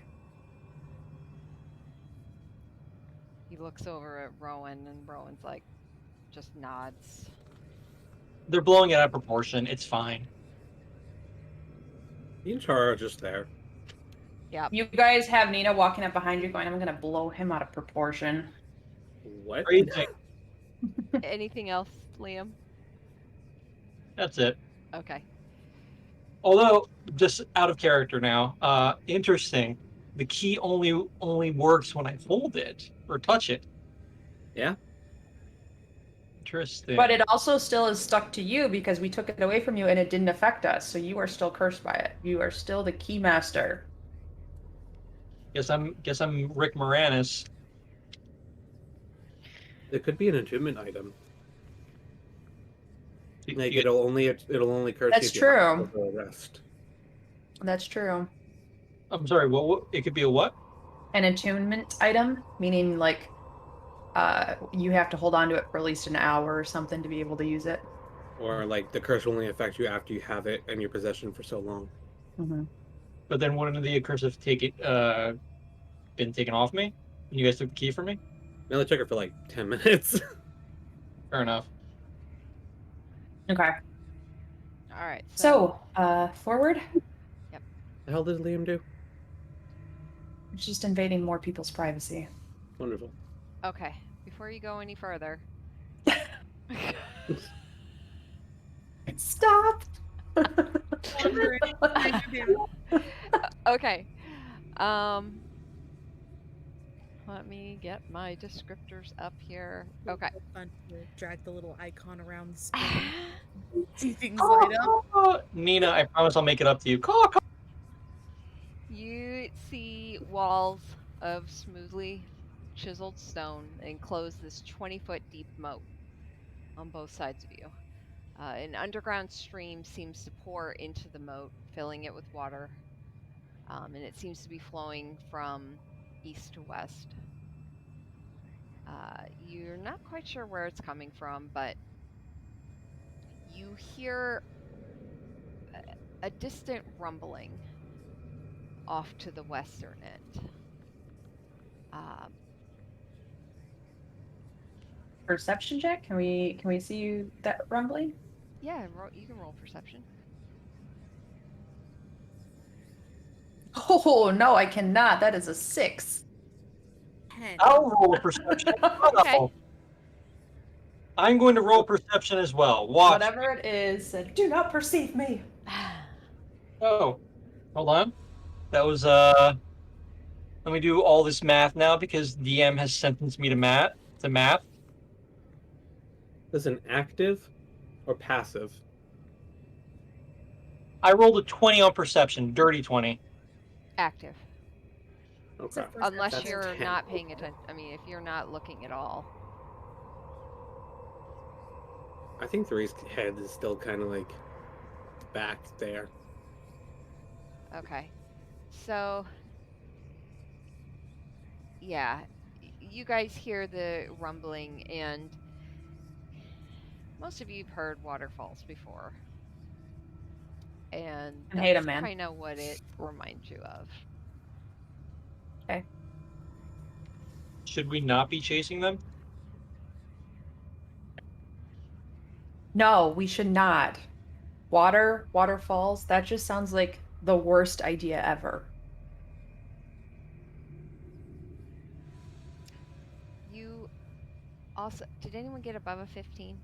He looks over at Rowan, and Rowan's like, just nods.
They're blowing it out of proportion. It's fine.
Me and Chara are just there.
You guys have Nina walking up behind you going, "I'm gonna blow him out of proportion."
What?
Crazy.
Anything else, Liam?
That's it.
Okay.
Although, just out of character now, interesting. The key only works when I hold it or touch it.
Yeah.
Interesting.
But it also still is stuck to you because we took it away from you and it didn't affect us. So you are still cursed by it. You are still the key master.
Guess I'm Rick Moranis.
It could be an attunement item. Like
You-
it'll only curse
That's
you if you
true.
have to rest.
That's true.
I'm sorry. What? It could be a what?
An attunement item, meaning like you have to hold on to it for at least an hour or something to be able to use it.
Or like the curse will only affect you after you have it in your possession for so long.
Mm-hmm.
But then wouldn't the cursive been taken off me? You guys took the key from me?
I only took it for like 10 minutes.
Fair enough.
Okay.
All All right.
So, forward.
The hell did Liam do?
It's just invading more people's privacy.
Wonderful.
Okay. Before you go any further.
Stop.
Wandering, trying to do-
Okay. Let me get my descriptors up here. Okay.
Fun to drag the little icon around the screen. See things light up.
Nina, I promise I'll make it up to you. Caw, caw.
You see walls of smoothly chiseled stone enclose this 20-foot deep moat on both sides of you. An underground stream seems to pour into the moat, filling it with water, and it seems to be flowing from east to west. You're not quite sure where it's coming from, but you hear a distant rumbling off to the western end.
Perception check. Can we see you that rumbling?
Yeah, you can roll perception.
Oh no, I cannot. That is a 6.
10.
I'll roll a perception.
Okay.
Oh. I'm going to roll perception as well. Watch.
Whatever it is, do not perceive me.
Oh, hold on. That was let me do all this math now because DM has sentenced me to math.
Is an active or passive?
I rolled a 20 on perception, dirty 20.
Active.
Okay.
Unless
That's
you're
10.
not paying attention. I mean, if you're not looking at all.
I think Three's head is still kind of like back there.
Okay. So, yeah, you guys hear the rumbling, and most of you've heard waterfalls before. And
I hate 'em,
that's
man.
kind of what it reminds you of.
Okay.
Should we not be chasing them?
No, we should not. Waterfalls, that just sounds like the worst idea ever.
You also, did anyone get above a 15?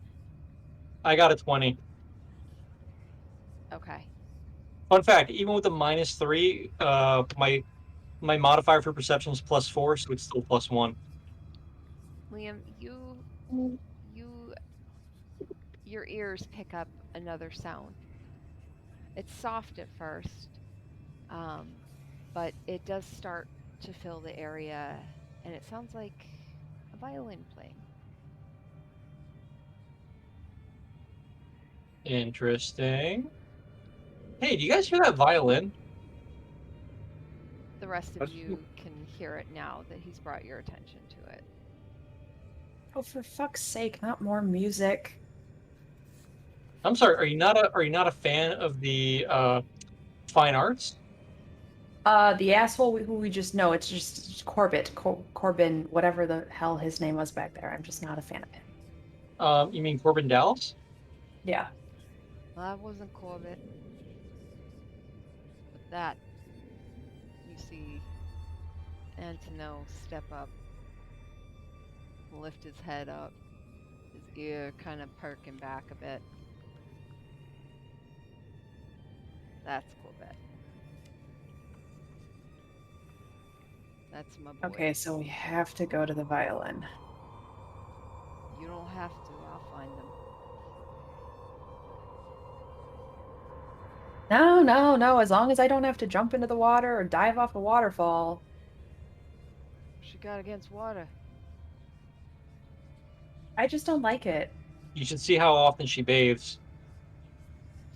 I got a 20.
Okay.
Fun fact, even with the -3, my modifier for perception is +4, so it's still +1.
Liam, your ears pick up another sound. It's soft at first, but it does start to fill the area, and it sounds like a violin playing.
Interesting. Hey, do you guys hear that violin?
The rest of
That's-
you can hear it now that he's brought your attention to it.
Oh, for fuck's sake, not more music.
I'm sorry. Are you not a fan of the fine arts?
The asshole who we just know, it's just Corbin, whatever the hell his name was back there. I'm just not a fan of him.
You mean Corbin Dallas?
Yeah.
Well, that wasn't Corbett. But that, you see Antino step up, lift his head up, his ear kind of perking back a bit. That's Corbett. That's my boy.
Okay, so we have to go to the violin.
You don't have to, I'll find them.
No. As long as I don't have to jump into the water or dive off a waterfall.
She got against water.
I just don't like it.
You should see how often she bathes.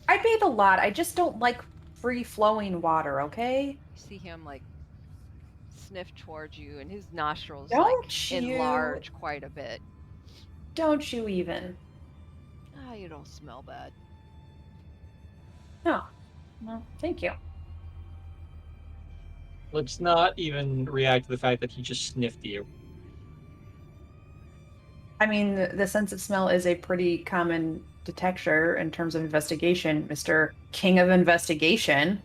I bathe a lot. I just don't like free-flowing water, okay?
You see him like sniff towards you, and his nostrils
Don't
like
you-
enlarge quite a bit.
Don't you even?
Ah, you don't smell bad.
No. Well, thank you.
Let's not even react to the fact that he just sniffed you.
I mean, the sense of smell is a pretty common detector in terms of investigation, Mr. King of Investigation.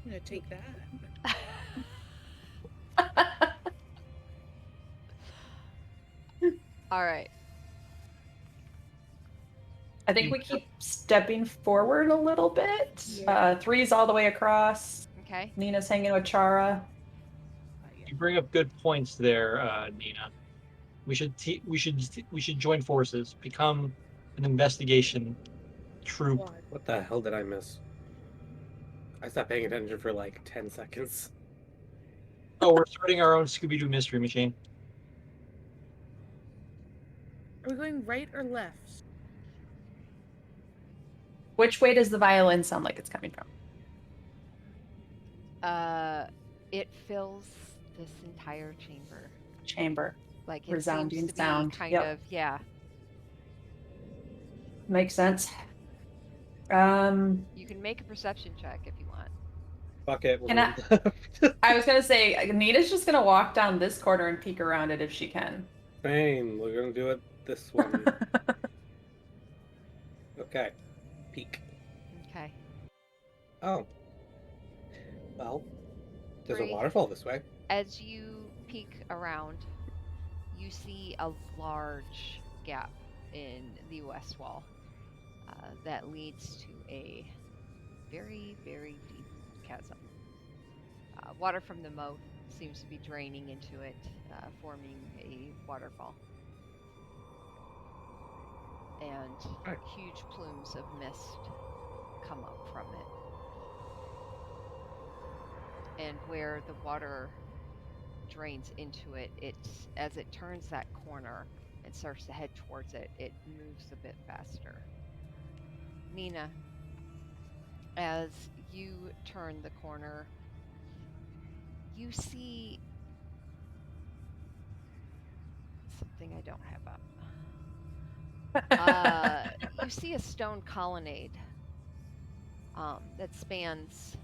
I'm gonna take that.
All right.
I think we keep stepping forward a little bit.
Yeah.
3's all the way across.
Okay.
Nina's hanging with Chara.
Yeah.
You bring up good points there, Nina. We should join forces, become an investigation troop.
Squad.
What the hell did I miss? I stopped paying attention for like 10 seconds.
Oh, we're starting our own Scooby-Doo mystery machine.
Are we going right or left?
Which way does the violin sound like it's coming from?
It fills this entire chamber.
Chamber.
Like it
Resounding
seems to
sound.
be kind
Yep.
of, yeah.
Makes sense.
You can make a perception check if you want.
Fuck it.
Can I was gonna say Nita's just gonna walk down this corner and peek around it if she can.
Same. We're gonna do it this one. Okay. Peek.
Okay.
Oh. Well, there's a
3.
waterfall this way.
As you peek around, you see a large gap in the west wall that leads to a very, very deep chasm. Water from the moat seems to be draining into it, forming a waterfall. And
Right.
huge plumes of mist come up from it. And where the water drains into it, as it turns that corner and starts to head towards it, it moves a bit faster. Nina, as you turn the corner, you see something I don't have up. You see a stone colonnade that spans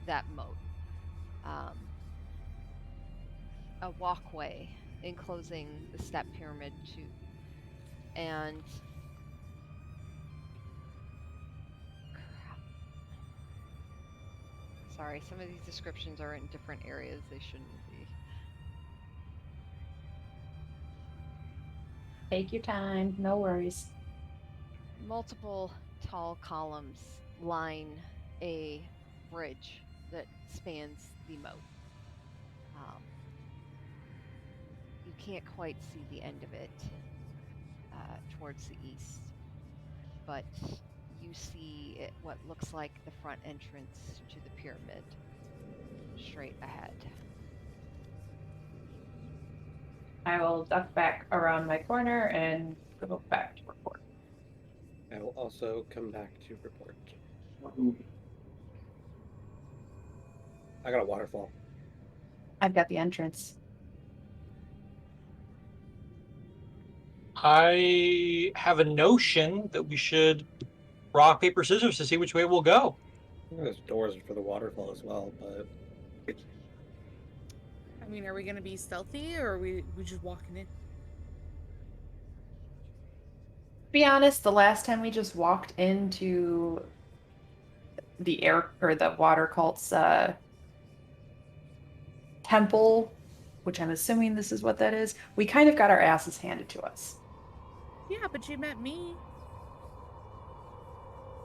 that moat. A walkway enclosing the step pyramid too. And sorry, some of these descriptions are in different areas they shouldn't be.
Take your time, no worries.
Multiple tall columns line a bridge that spans the moat. You can't quite see the end of it towards the east, but you see what looks like the front entrance to the pyramid straight ahead.
I will duck back around my corner and go back to report.
I will also come back to report. I got a waterfall.
I've got the entrance.
I have a notion that we should rock, paper, scissors to see which way we'll go.
There's doors for the waterfall as well, but
I mean, are we gonna be stealthy or are we just walking in?
To be honest, the last time we just walked into the air or the water cult's temple, which I'm assuming this is what that is, we kind of got our asses handed to us.
Yeah, but you met me.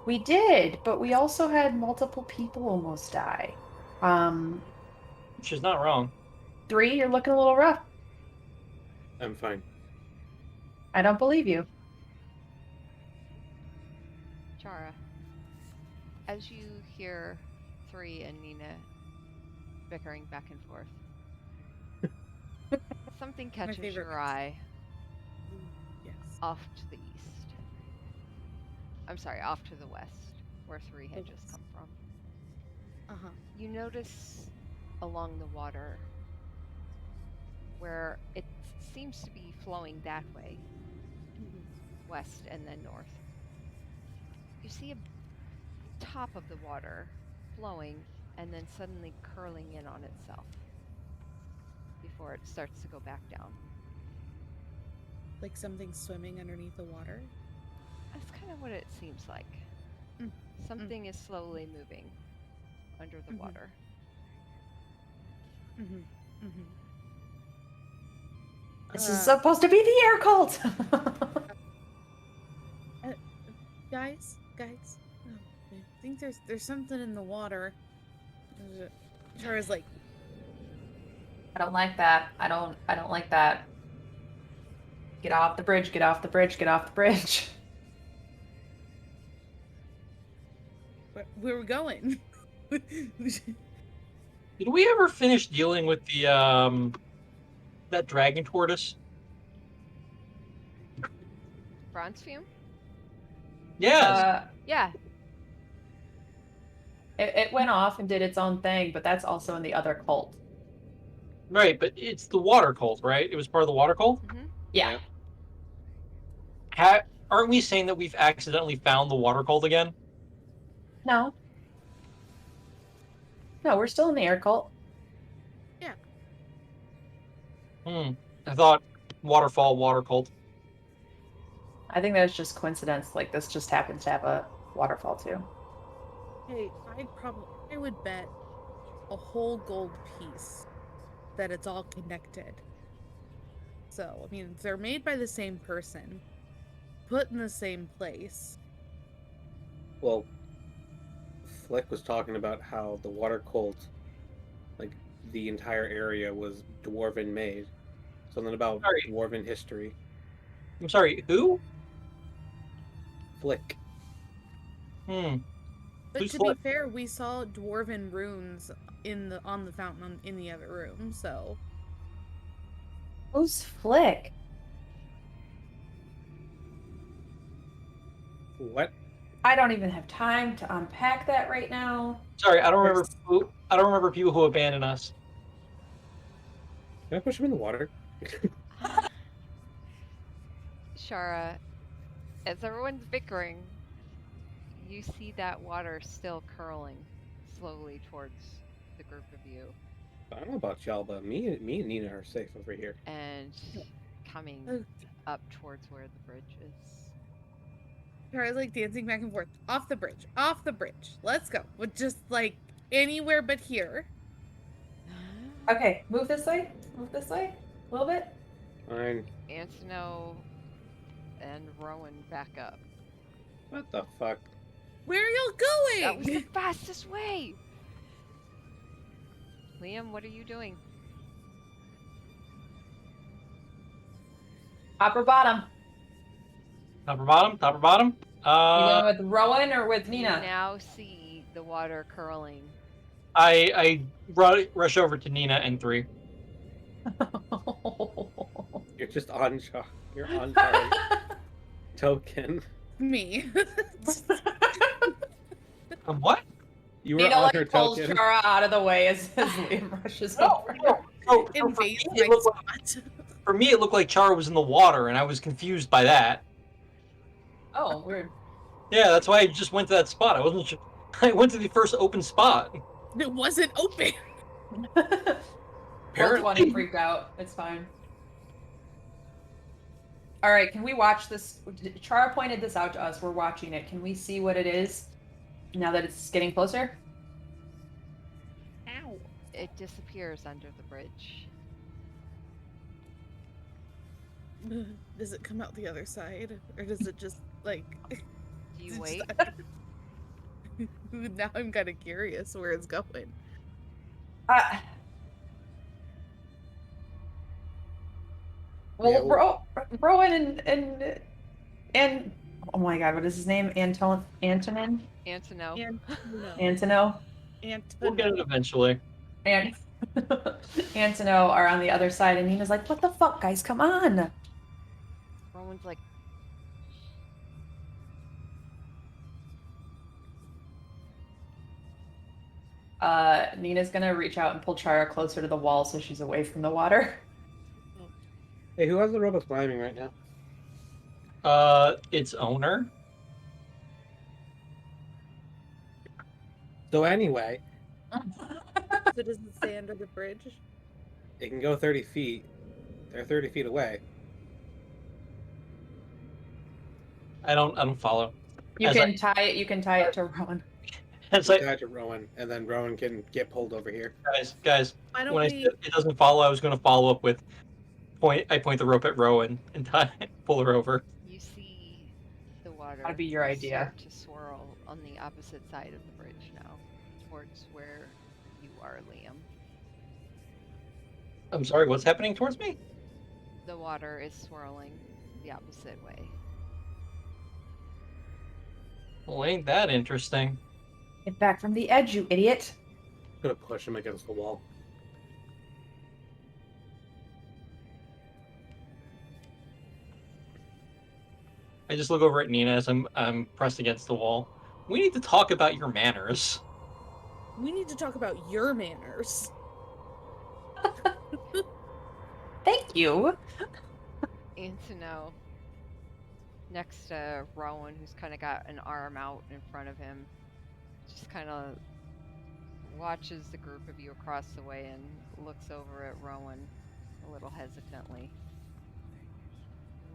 We did, but we also had multiple people almost die.
Which is not wrong.
3, you're looking a little rough.
I'm fine.
I don't believe you.
Chara, as you hear 3 and Nina bickering back and forth, something catches
favorite
your eye
Yes.
off to the east. I'm sorry, off to the west, where 3 had just come from.
Uh-huh.
You notice along the water where it seems to be flowing that way, west and then north. You see a top of the water flowing and then suddenly curling in on itself before it starts to go back down.
Like something swimming underneath the water.
That's kind of what it seems like.
Mm,
Something is slowly moving under the
Mhm.
water.
Mm-hmm. Mm-hmm.
This is supposed to be the air cult.
Guys. Oh, I think there's something in the water. Chara's like,
I don't like that. I don't like that. Get off the bridge, get off the bridge, get off the bridge.
where we going?
Did we ever finish dealing with the that dragon tortoise?
Bronze fume?
Yes.
Yeah.
It went off and did its own thing, but that's also in the other cult.
Right, but it's the water cult, right? It was part of the water cult?
Mm-hmm.
Yeah.
Aren't we saying that we've accidentally found the water cult again?
No. No, we're still in the air cult.
I thought waterfall, water cult.
I think that's just coincidence. Like this just happens to have a waterfall too.
Hey, I would bet a whole gold piece that it's all connected. So, I mean, they're made by the same person, put in the same place.
Well, Flick was talking about how the water cult, like the entire area was dwarven made. Something about
Sorry.
dwarven history.
I'm sorry, who?
Flick.
But
Who's
to
Flick?
be fair, we saw dwarven runes on the fountain in the other room, so
Who's Flick?
What?
I don't even have time to unpack that right now.
Sorry, I don't remember who. I don't remember people who abandoned us.
Can I push him in the water?
Shara, as everyone's bickering, you see that water still curling slowly towards the group of you
I don't know about y'all, but me and Nina are safe over here.
and coming
Oh.
up towards where the bridge is.
Chara's like dancing back and forth. Off the bridge. Let's go. But just like anywhere but here.
Okay, move this way. Move this way. A little bit.
Fine.
Antono and Rowan back up.
What the fuck?
Where are y'all
That was the
going?
fastest way! Liam, what are you doing?
Top or bottom?
Top or bottom? Top or bottom?
You going with Rowan or with
You
Nina?
now see the water curling.
I rush over to Nina and 3.
You're just on You're on Char's token.
Me.
What?
You were
Nina
on
like
her
pulls
token.
Chara out of the way as Liam rushes
No,
over.
no. So for,
Invades
me,
my
it looked like,
spot.
for me, it looked like Chara was in the water, and I was confused by that.
Oh, weird.
Yeah, that's why I just went to that spot. I wasn't sure. I went to the first open spot.
It wasn't open.
Well, 20 freaked out. It's fine. All right, can we watch this? Chara pointed this out to us. We're watching it. Can we see what it is now that it's getting closer?
Ow.
It disappears under the bridge.
Does it come out the other side? Or does it just like
Do you wait?
Now I'm kind of curious where it's going.
Well, Rowan and oh my God, what is his name? Antonin?
Antono.
Antono?
We'll get it eventually.
And Antono are on the other side, and Nina's like, "What the fuck, guys? Come on!"
Rowan's like,
Nina's gonna reach out and pull Chara closer to the wall so she's away from the water.
Hey, who has the robot climbing right now?
Its owner.
So anyway,
So does it stay under the bridge?
It can go 30 feet. They're 30 feet away.
I don't follow.
You
As
can tie it. You can tie it to Rowan.
It's
You
like,
tie it to Rowan, and then Rowan can get pulled over here.
guys.
Why don't
When I
we?
said it doesn't follow, I was going to follow up with point. I point the rope at Rowan and pull her over.
You see the water
That'd be your idea.
start to swirl on the opposite side of the bridge now, towards where you are, Liam.
I'm sorry. What's happening towards me?
The water is swirling the opposite way.
Well, ain't that interesting?
Get back from the edge, you idiot!
I'm gonna push him against the wall.
I just look over at Nina as I'm pressed against the wall. We need to talk about your manners.
We need to talk about your manners.
Thank you.
And to know, next to Rowan, who's kind of got an arm out in front of him, just kind of watches the group of you across the way and looks over at Rowan a little hesitantly.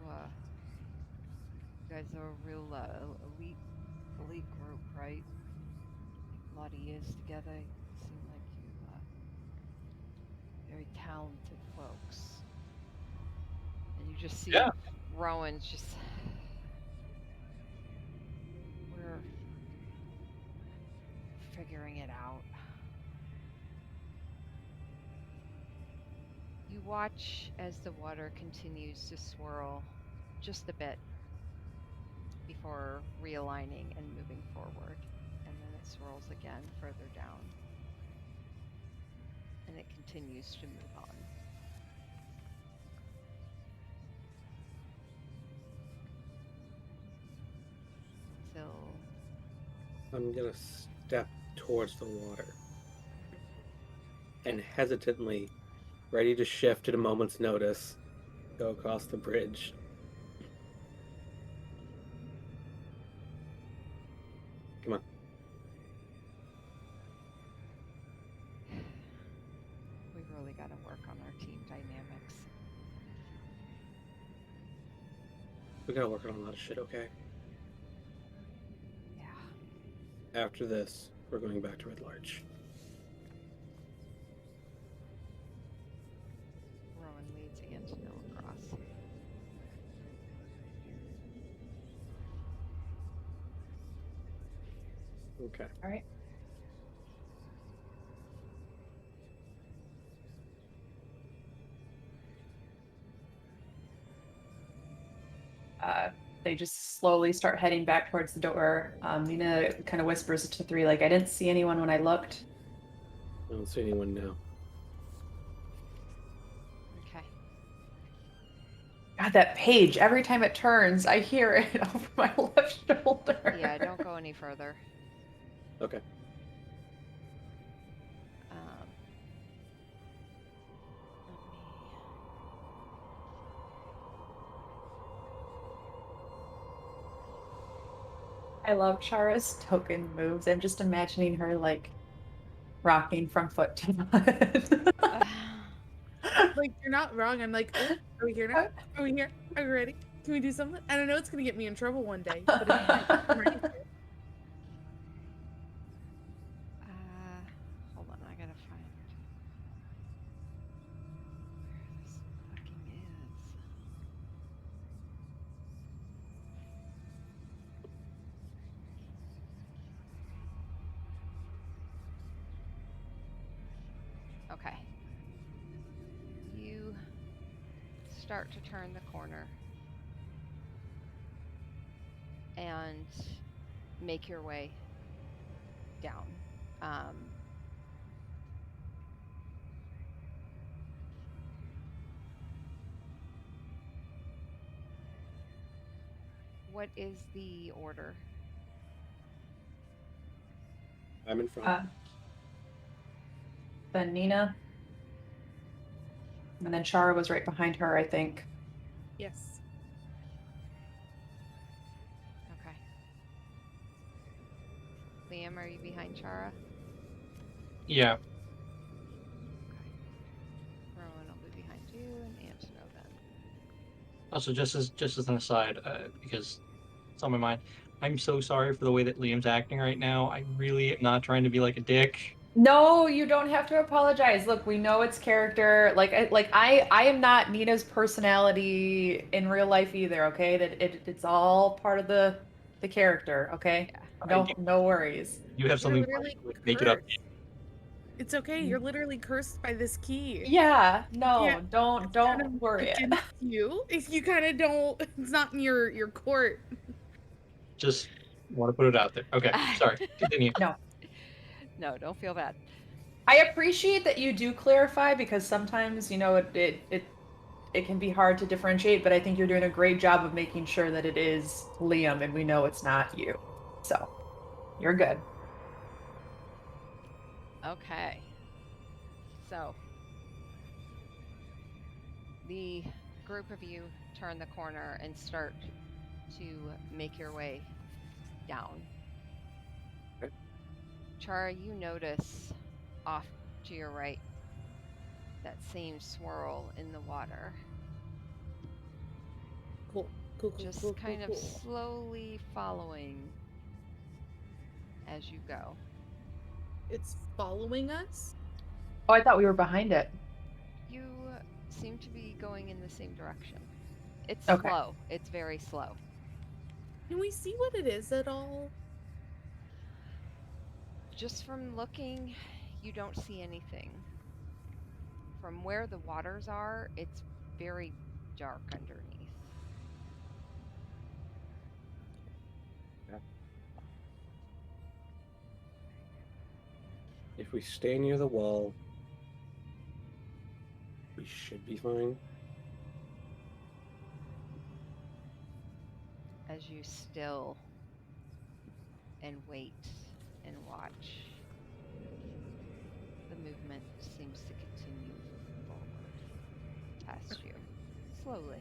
You guys are a real elite group, right? A lot of years together. You seem like you very talented folks. And you just see
Yeah.
Rowan's just we're figuring it out. You watch as the water continues to swirl just a bit before realigning and moving forward. And then it swirls again further down. And it continues to move on. Until
I'm gonna step towards the water. And hesitantly, ready to shift at a moment's notice, go across the bridge. Come on.
we really got to work on our team dynamics.
We gotta work on a lot of shit, okay?
Yeah.
After this, we're going back to Red Larch.
Rowan leads Antonio across.
Okay.
All right. They just slowly start heading back towards the door. Nina kind of whispers to Three, like, I didn't see anyone when I looked.
I don't see anyone now.
Okay.
God, that page, every time it turns, I hear it over my left shoulder.
Yeah, don't go any further.
Okay.
I love Chara's token moves. I'm just imagining her, like, rocking from foot to foot.
Like, you're not wrong. I'm like, oh, are we here now? Are we here? Are we ready? Can we do something? I don't know. It's gonna get me in trouble one day. But I'm ready for it.
Hold on, I gotta find where this fucking is. Okay. You start to turn the corner and make your way down. What is the order?
I'm in front.
Then Nina. And then Chara was right behind her, I think.
Yes.
Okay. Liam, are you behind Chara?
Yeah.
Okay. Rowan,
Also, just as an aside, because it's on my mind, I'm so sorry for the way that Liam's acting right now. I really am not trying to be like a dick.
No, you don't have to apologize. Look, we know it's character. I am not Nina's personality in real life either. Okay, it's all part of the character. Okay,
Yeah.
no worries.
You have
You're
something
literally
to make it up.
cursed. It's okay. You're literally cursed by this key.
Yeah, no,
Yeah,
don't
It's kind
don't
of
worry.
against you. If you kind of don't, it's not in your court.
Just want to put it out there. Okay, sorry. Continue.
No,
No, don't feel bad.
I appreciate that you do clarify because sometimes it can be hard to differentiate. But I think you're doing a great job of making sure that it is Liam and we know it's not you. So you're good.
Okay. So, the group of you turn the corner and start to make your way down.
Okay.
Chara, you notice off to your right that same swirl in the water.
Cool. Cool.
Just
cool,
kind
cool,
of
cool.
slowly following as you go.
It's following us.
Oh, I thought we were behind it.
You seem to be going in the same direction. It's
Okay.
slow. It's very slow.
Can we see what it is at all?
Just from looking, you don't see anything. From where the waters are, it's very dark underneath.
If we stay near the wall, we should be fine.
As you still and wait and watch, the movement seems to continue forward past you, slowly.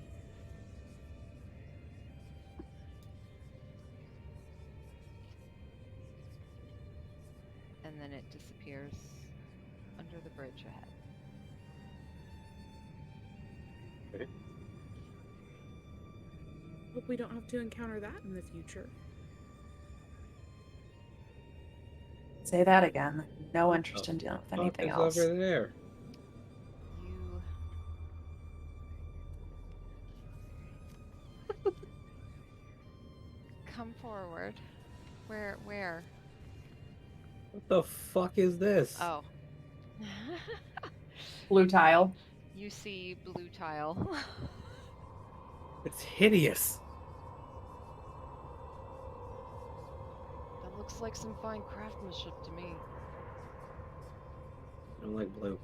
And then it disappears under the bridge ahead.
Okay.
Hope we don't have to encounter that in the future.
Say that again. No interest in dealing with
Fuck
anything
is
else.
over there?
You come forward. Where?
What the fuck is this?
Oh.
Blue tile.
You see blue tile.
It's hideous.
That looks like some fine craftsmanship to me.
I don't like blue.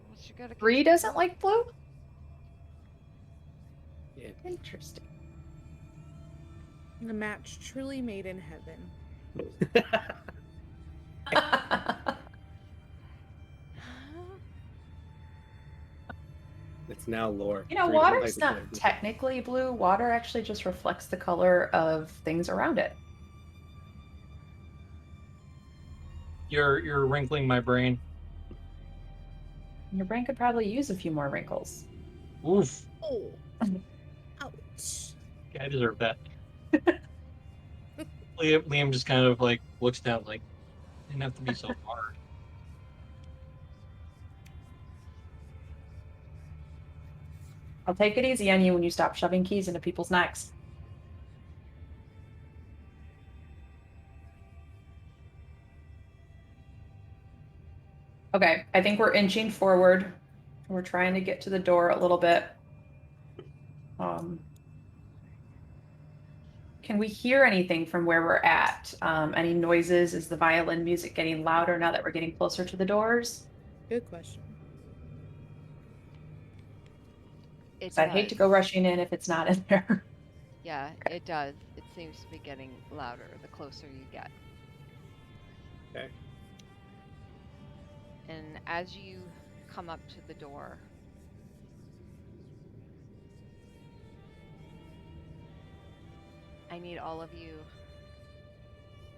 What you got
Bree doesn't like blue?
Yeah.
Interesting.
A match truly made in heaven.
It's now lore.
You know,
Three different
water's
types of
not
blue.
technically blue. Water actually just reflects the color of things around it.
You're wrinkling my brain.
Your brain could probably use a few more wrinkles.
Oof.
Oh. Ouch.
Yeah, I deserve that. Liam just kind of like looks down like, didn't have to be so hard.
I'll take it easy on you when you stop shoving keys into people's necks. Okay, I think we're inching forward. We're trying to get to the door a little bit. Can we hear anything from where we're at? Any noises? Is the violin music getting louder now that we're getting closer to the doors?
Good question.
So I'd hate to go rushing in if it's not in there.
Yeah, it does. It seems to be getting louder the closer you get.
Okay.
And as you come up to the door, I need all of you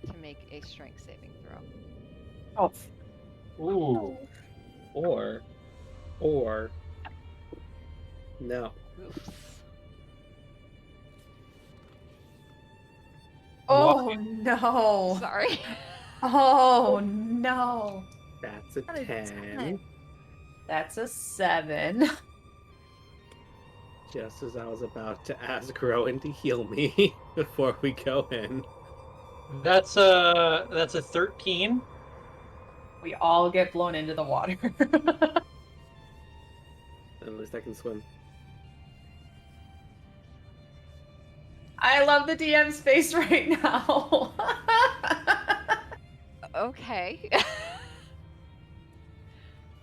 to make a strength saving throw.
Oh,
Ooh.
Or No.
Oops.
Oh no!
Sorry.
Oh no!
That's a
That is
10.
That's a 7.
Just as I was about to ask Rowan to heal me before we go in.
That's a 13.
We all get blown into the water.
At least I can swim.
I love the DM's face right now.
Okay.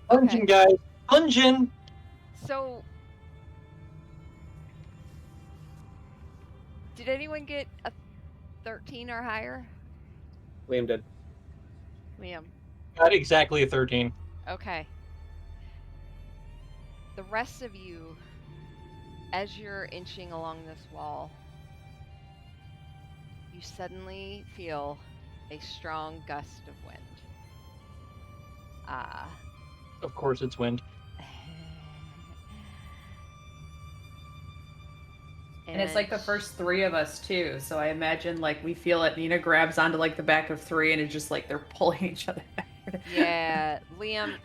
Dungeon, guys. Dungeon.
So, did anyone get a 13 or higher?
Liam did.
Liam.
Got exactly a 13.
Okay. The rest of you, as you're inching along this wall, you suddenly feel a strong gust of wind.
Of course, it's wind.
And it's like the first 3 of us too, so I imagine like we feel it. Nina grabs onto like the back of 3, and it's just like they're pulling each other backward.
Yeah, Liam,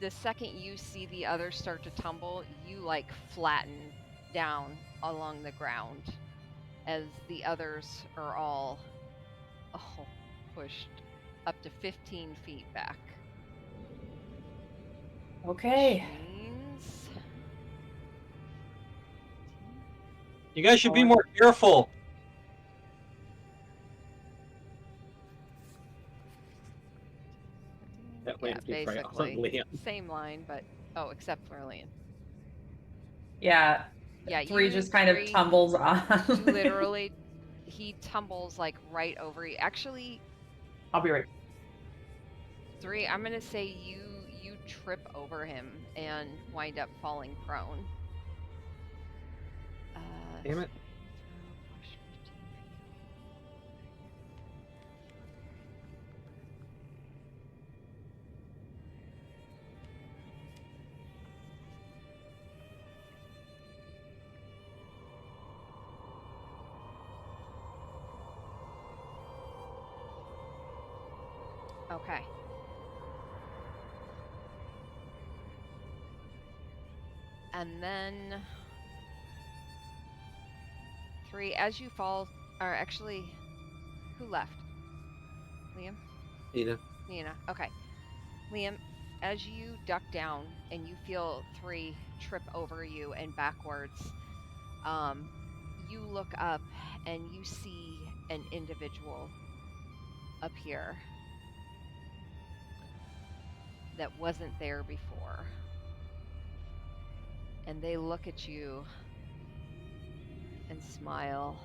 the second you see the others start to tumble, you like flatten down along the ground as the others are all pushed up to 15 feet back.
Okay.
Which means
You guys should be more careful.
That
yeah,
lands me right on
basically
Liam.
same line, but except for Liam.
Yeah.
Yeah,
3
you
just kind of
three,
tumbles on.
literally, he tumbles like right over you. Actually,
I'll be right.
3, I'm gonna say you trip over him and wind up falling prone.
Damn it.
Okay. And then 3, as you fall, or actually, who left? Liam? Nina. Okay. Liam, as you duck down and you feel 3 trip over you and backwards, you look up and you see an individual appear that wasn't there before. And they look at you and smile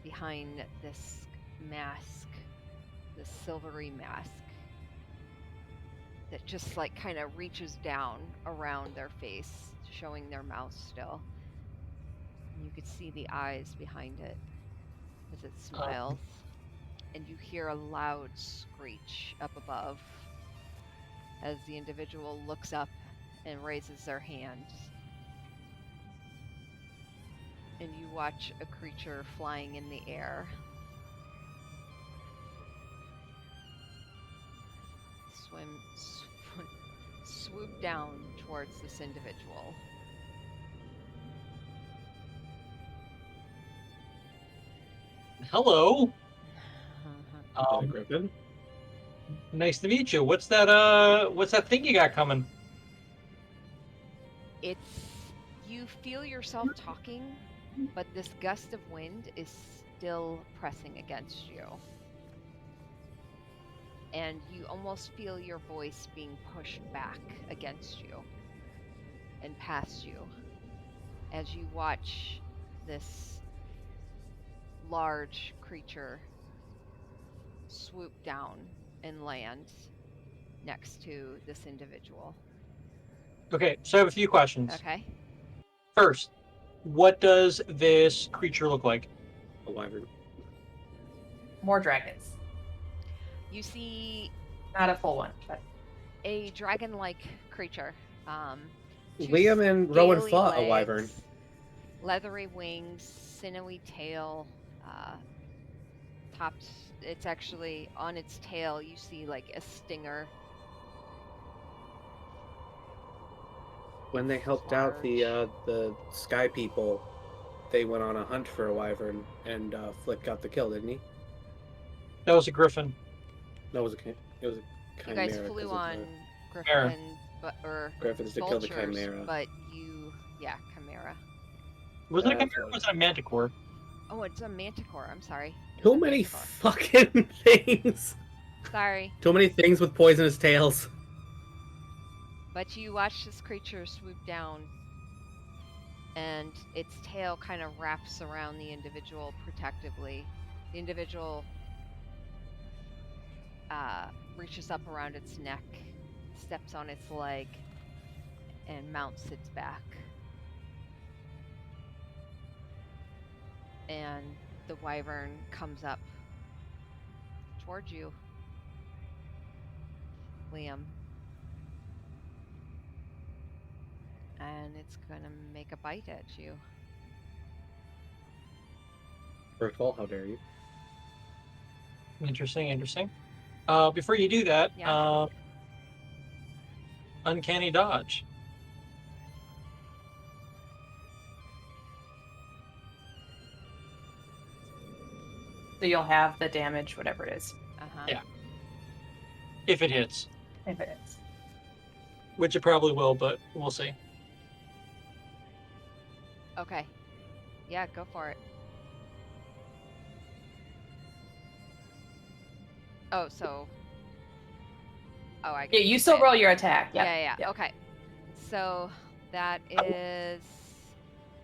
behind this mask, this silvery mask that just like kind of reaches down around their face, showing their mouth still. And you could see the eyes behind it as it smiles. And you hear a loud screech up above as the individual looks up and raises their hand. And you watch a creature flying in the air. Swoop down towards this individual.
Hello.
Griffin.
Nice to meet you. What's that thing you got coming?
You feel yourself talking, but this gust of wind is still pressing against you. And you almost feel your voice being pushed back against you and past you as you watch this large creature swoop down and land next to this individual.
Okay, so I have a few questions.
Okay.
First, what does this creature look like?
A wyvern.
More dragons.
You see
Not a full one, but
a dragon-like creature. Two
Liam and Rowan
scaly
fought a
legs,
wyvern.
leathery wings, sinewy tail, topped. It's actually on its tail. You see like a stinger.
When they
It's
helped out
large.
the sky people, they went on a hunt for a wyvern, and Flick got the kill, didn't he?
That was a griffin.
No, it was it was a
You guys
chimera
flew
because
on
of
griffins, or
Griffins to kill the
vultures,
chimera.
but yeah, chimera.
Was it a
That's
chimera or
what-
was it a manticore?
Oh, it's a manticore. I'm sorry. It's
Too
a
many
manticore.
fucking things.
Sorry,
Too many things with poisonous tails.
but you watch this creature swoop down, and its tail kind of wraps around the individual protectively. The individual reaches up around its neck, steps on its leg, and mounts its back. And the wyvern comes up towards you, Liam. And it's gonna make a bite at you.
First of all, how dare you?
Interesting, interesting. Before you do that,
Yeah.
uncanny dodge.
So you'll have the damage, whatever it is,
Uh-huh.
Yeah. If it hits,
if it is.
which it probably will, but we'll see.
Okay. Yeah, go for it. Oh, so. Oh, I
Yeah,
get
you
it.
still
Okay.
roll your attack. Yep.
Yeah.
Yep.
Okay. So that is.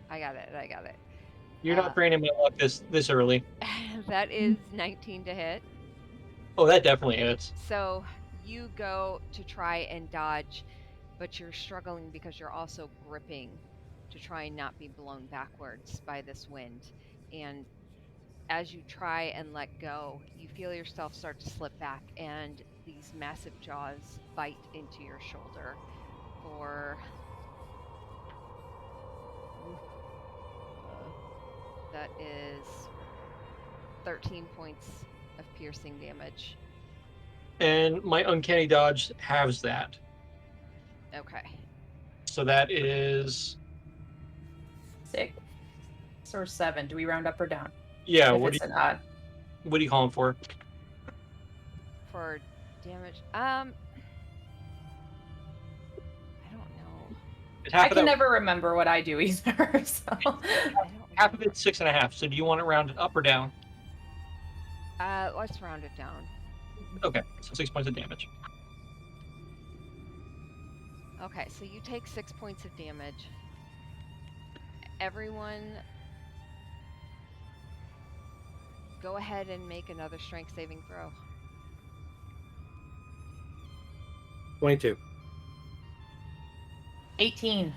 I got it.
You're not draining my luck this early.
That is 19 to hit.
Oh, that definitely hits.
So you go to try and dodge, but you're struggling because you're also gripping to try and not be blown backwards by this wind. And as you try and let go, you feel yourself start to slip back, and these massive jaws bite into your shoulder for that is 13 points of piercing damage.
And my uncanny dodge halves that.
Okay.
So that is
6 or 7. Do we round up or down?
yeah.
If
What
it's an odd.
are you calling for?
For damage, I don't know.
It's
I
half of
can
that.
never remember what I do either. So
I don't
Half of
remember.
it's 6.5. So do you want it rounded up or down?
Let's round it down.
Okay, so 6 points of damage.
Okay, so you take 6 points of damage. Everyone, go ahead and make another strength saving throw.
22.
18.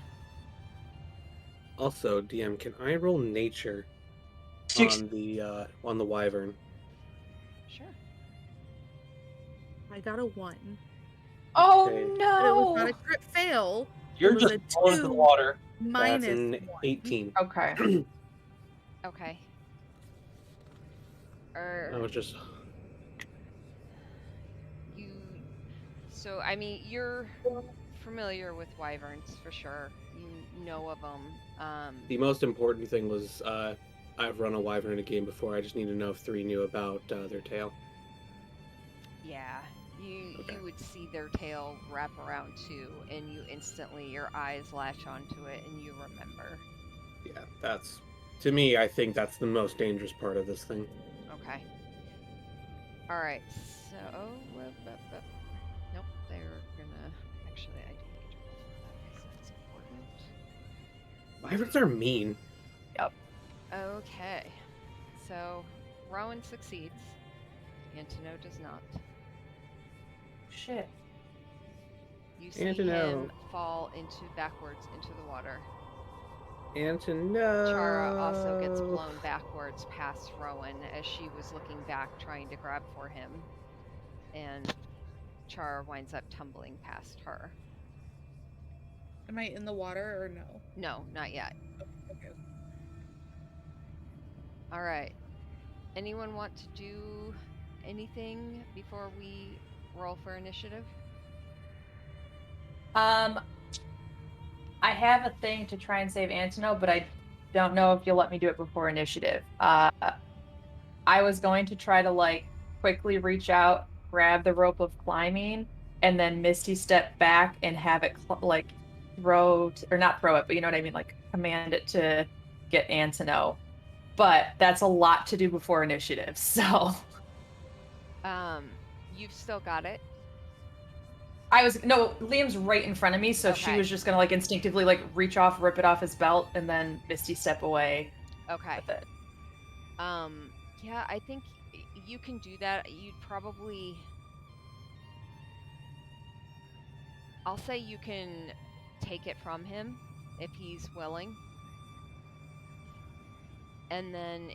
Also, DM, can I roll nature
6.
on the wyvern?
Sure.
I got a 1.
Oh
Okay.
But it was
no!
not a crit fail.
You're
was
just
a
falling into the
2.
water.
Minus
That's an
1.
18.
Okay.
Okay.
I was just
You. So I mean, you're familiar with wyverns for sure. You know of them.
the most important thing was I've run a wyvern in a game before. I just need to know if 3 knew about their tail.
Yeah.
Okay.
You would see their tail wrap around too, and you instantly your eyes latch onto it, and you remember.
Yeah, that's to me. I think that's the most dangerous part of this thing.
Okay. All right. So, nope. They're gonna. Actually, I do need to roll for that because that's important.
Wyverns are mean.
Okay. So, Rowan succeeds. Antino does not.
Shit.
You see
Antino.
him fall backwards into the water.
And to know.
Chara also gets blown backwards past Rowan as she was looking back trying to grab for him. And Chara winds up tumbling past her.
Am I in the water or no?
No, not yet.
Okay.
All right. Anyone want to do anything before we roll for initiative?
I have a thing to try and save Antino, but I don't know if you'll let me do it before initiative. I was going to try to like quickly reach out, grab the rope of climbing, and then Misty step back and have it like or not throw it, but you know what I mean, like command it to get Antino. But that's a lot to do before initiative, so
You've still got it.
Liam's right in front of me, so she
Okay.
was just gonna like instinctively like reach off, rip it off his belt, and then Misty step away
Okay.
with it.
Yeah, I think you can do that. You'd probably. I'll say you can take it from him if he's willing. And then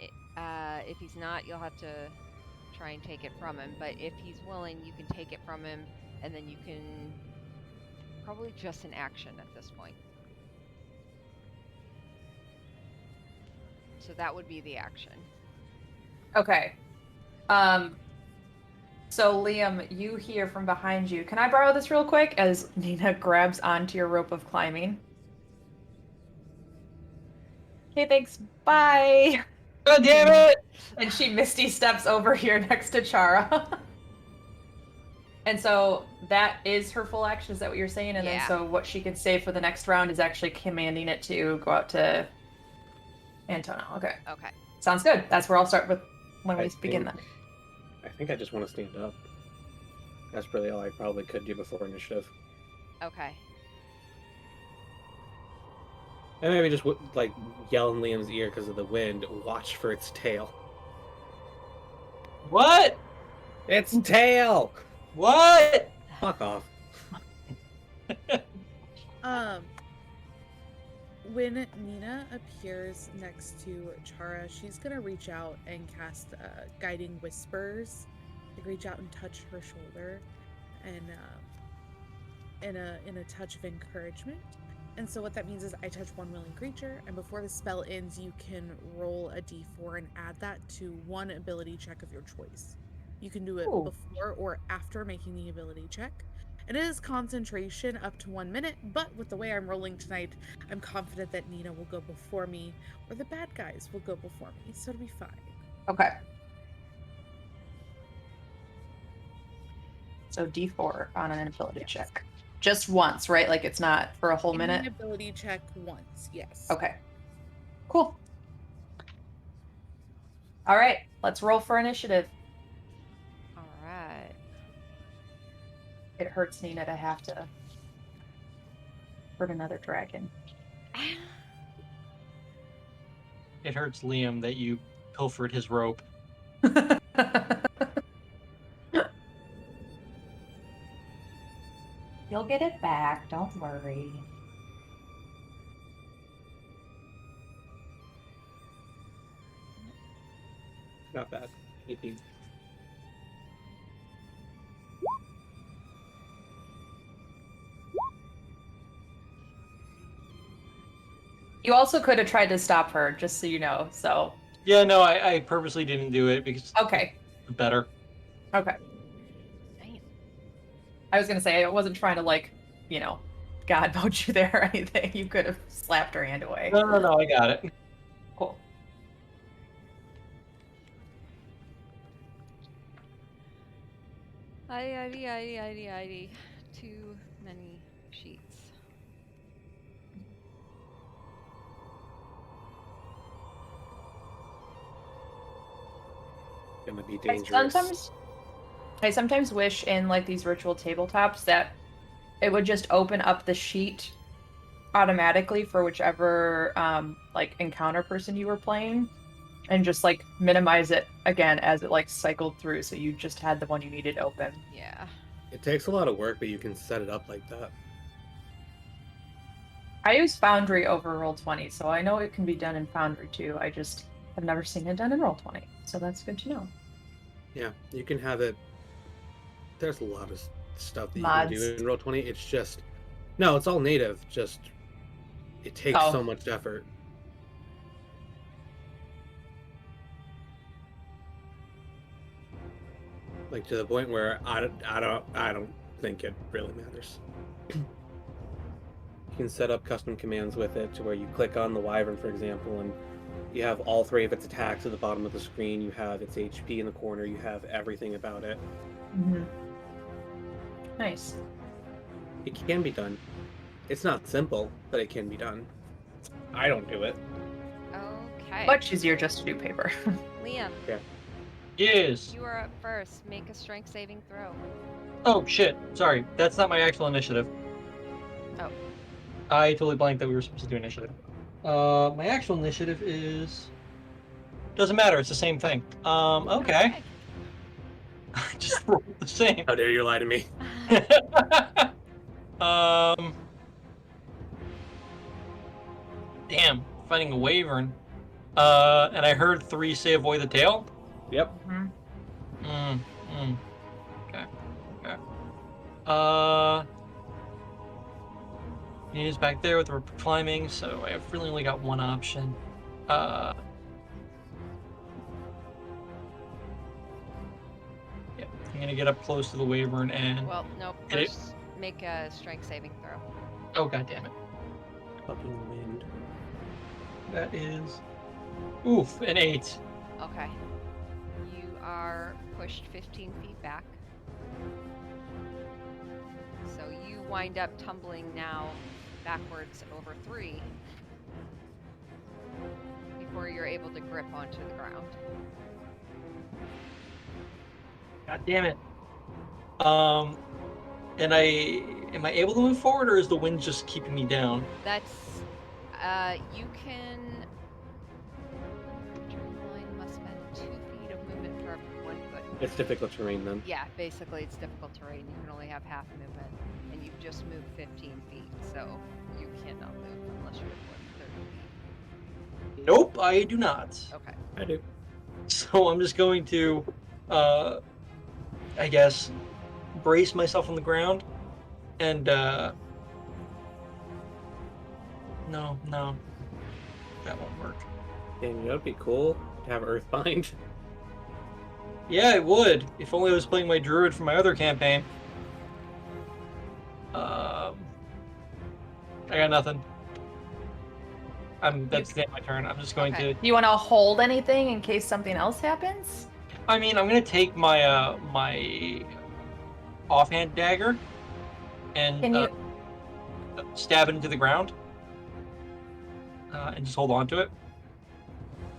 if he's not, you'll have to try and take it from him. But if he's willing, you can take it from him, and then you can probably just an action at this point. So that would be the action.
Okay. So Liam, you hear from behind you. Can I borrow this real quick as Nina grabs onto your rope of climbing? Okay, thanks. Bye.
God damn it!
And she Misty steps over here next to Chara. And so that is her full action. Is that what you're saying? And
Yeah.
then so what she can say for the next round is actually commanding it to go out to Antonio. Okay.
Okay.
Sounds good. That's where I'll start with when we
I
begin
think-
then.
I think I just want to stand up. That's really all I probably could do before initiative.
Okay.
And maybe just like yell in Liam's ear because of the wind. Watch for its tail.
What?
Its tail.
What?
Fuck off.
When Nina appears next to Chara, she's gonna reach out and cast guiding whispers. Like reach out and touch her shoulder, and in a touch of encouragement. And so what that means is I touch one willing creature, and before the spell ends, you can roll a d4 and add that to one ability check of your choice. You can do it
Ooh.
before or after making the ability check. It is concentration up to 1 minute, but with the way I'm rolling tonight, I'm confident that Nina will go before me, or the bad guys will go before me, so it'll be fine.
Okay. So D4 on an ability check. Just once, right? Like it's not for a whole
An
minute?
ability check once, yes.
Okay. Cool. All right. Let's roll for initiative.
All right.
It hurts Nina to have to hurt another dragon.
It hurts Liam that you pilfered his rope.
You'll get it back. Don't worry.
Not bad. 18.
You also could have tried to stop her, just so you know. So,
Yeah, no, I purposely didn't do it because
okay.
it's better.
Okay.
Damn.
I was going to say, I wasn't trying to, like, you know, God mode you there or anything. You could have slapped her hand away.
No, I got it.
Cool.
ID. Too many sheets.
Gonna be
I
dangerous.
sometimes wish in like these ritual tabletops that it would just open up the sheet automatically for whichever like encounter person you were playing and just like minimize it again as it like cycled through so you just had the one you needed open.
Yeah.
It takes a lot of work, but you can set it up like that.
I use Foundry over Roll20, so I know it can be done in Foundry too. I just have never seen it done in Roll20, so that's good to know.
Yeah, you can have it. There's a lot of stuff that
Mods.
you can do in Roll20. It's just no, it's all native. Just it takes
Oh.
so much effort. Like to the point where I don't think it really matters. You can set up custom commands with it to where you click on the wyvern, for example, and you have all 3 of its attacks at the bottom of the screen. You have its HP in the corner. You have everything about it.
Mm-hmm. Nice.
It can be done. It's not simple, but it can be done. I don't do it.
Okay.
Much easier just to do paper.
Liam,
Yes.
you are up first. Make a strength saving throw.
Oh shit. Sorry, that's not my actual initiative.
Oh.
I totally blanked that we were supposed to do initiative. My actual initiative is. Doesn't matter. It's the same thing. Okay. Just roll the same.
How dare you lie to me?
Damn, fighting a wyvern. And I heard 3 say avoid the tail.
Yep.
Mm-hmm.
Okay. He's back there with climbing, so I've really only got one option. Yeah, I'm gonna get up close to the wyvern and.
Well, no.
Hit it.
First, make a strength saving throw.
Oh god damn it!
Fucking wind.
That is. Oof, an 8.
Okay. You are pushed 15 feet back. So you wind up tumbling now backwards over 3 before you're able to grip onto the ground.
God damn it. And am I able to move forward, or is the wind just keeping me down?
That's you can. Line must spend 2 feet of movement for every 1 foot.
It's difficult terrain then.
Yeah, basically it's difficult terrain. You can only have half movement, and you've just moved 15 feet, so you cannot move unless you're more than 30 feet.
Nope, I do not.
Okay.
I do.
So I'm just going to, I guess, brace myself on the ground, and no, that won't work.
Damn, you know, it'd be cool to have Earthbind.
Yeah, it would. If only I was playing my druid from my other campaign. I got nothing. That's the end of my turn. I'm just going
Okay.
Do you want to hold anything in case something else happens?
to. I mean, I'm going to take my my offhand dagger and
Can you?
stab it into the ground, and just hold on to it.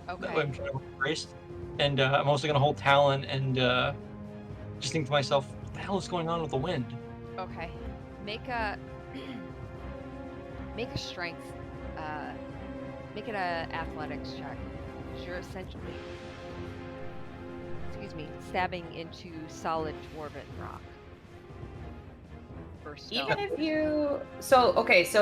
That way
Okay.
I'm trying to braced. And I'm also going to hold Talon and just think to myself, what the hell is going on with the wind?
Okay. Make a make a strength. Make it a athletics check. 'Cause you're essentially, stabbing into solid dwarven rock. Or stone.
Even if you so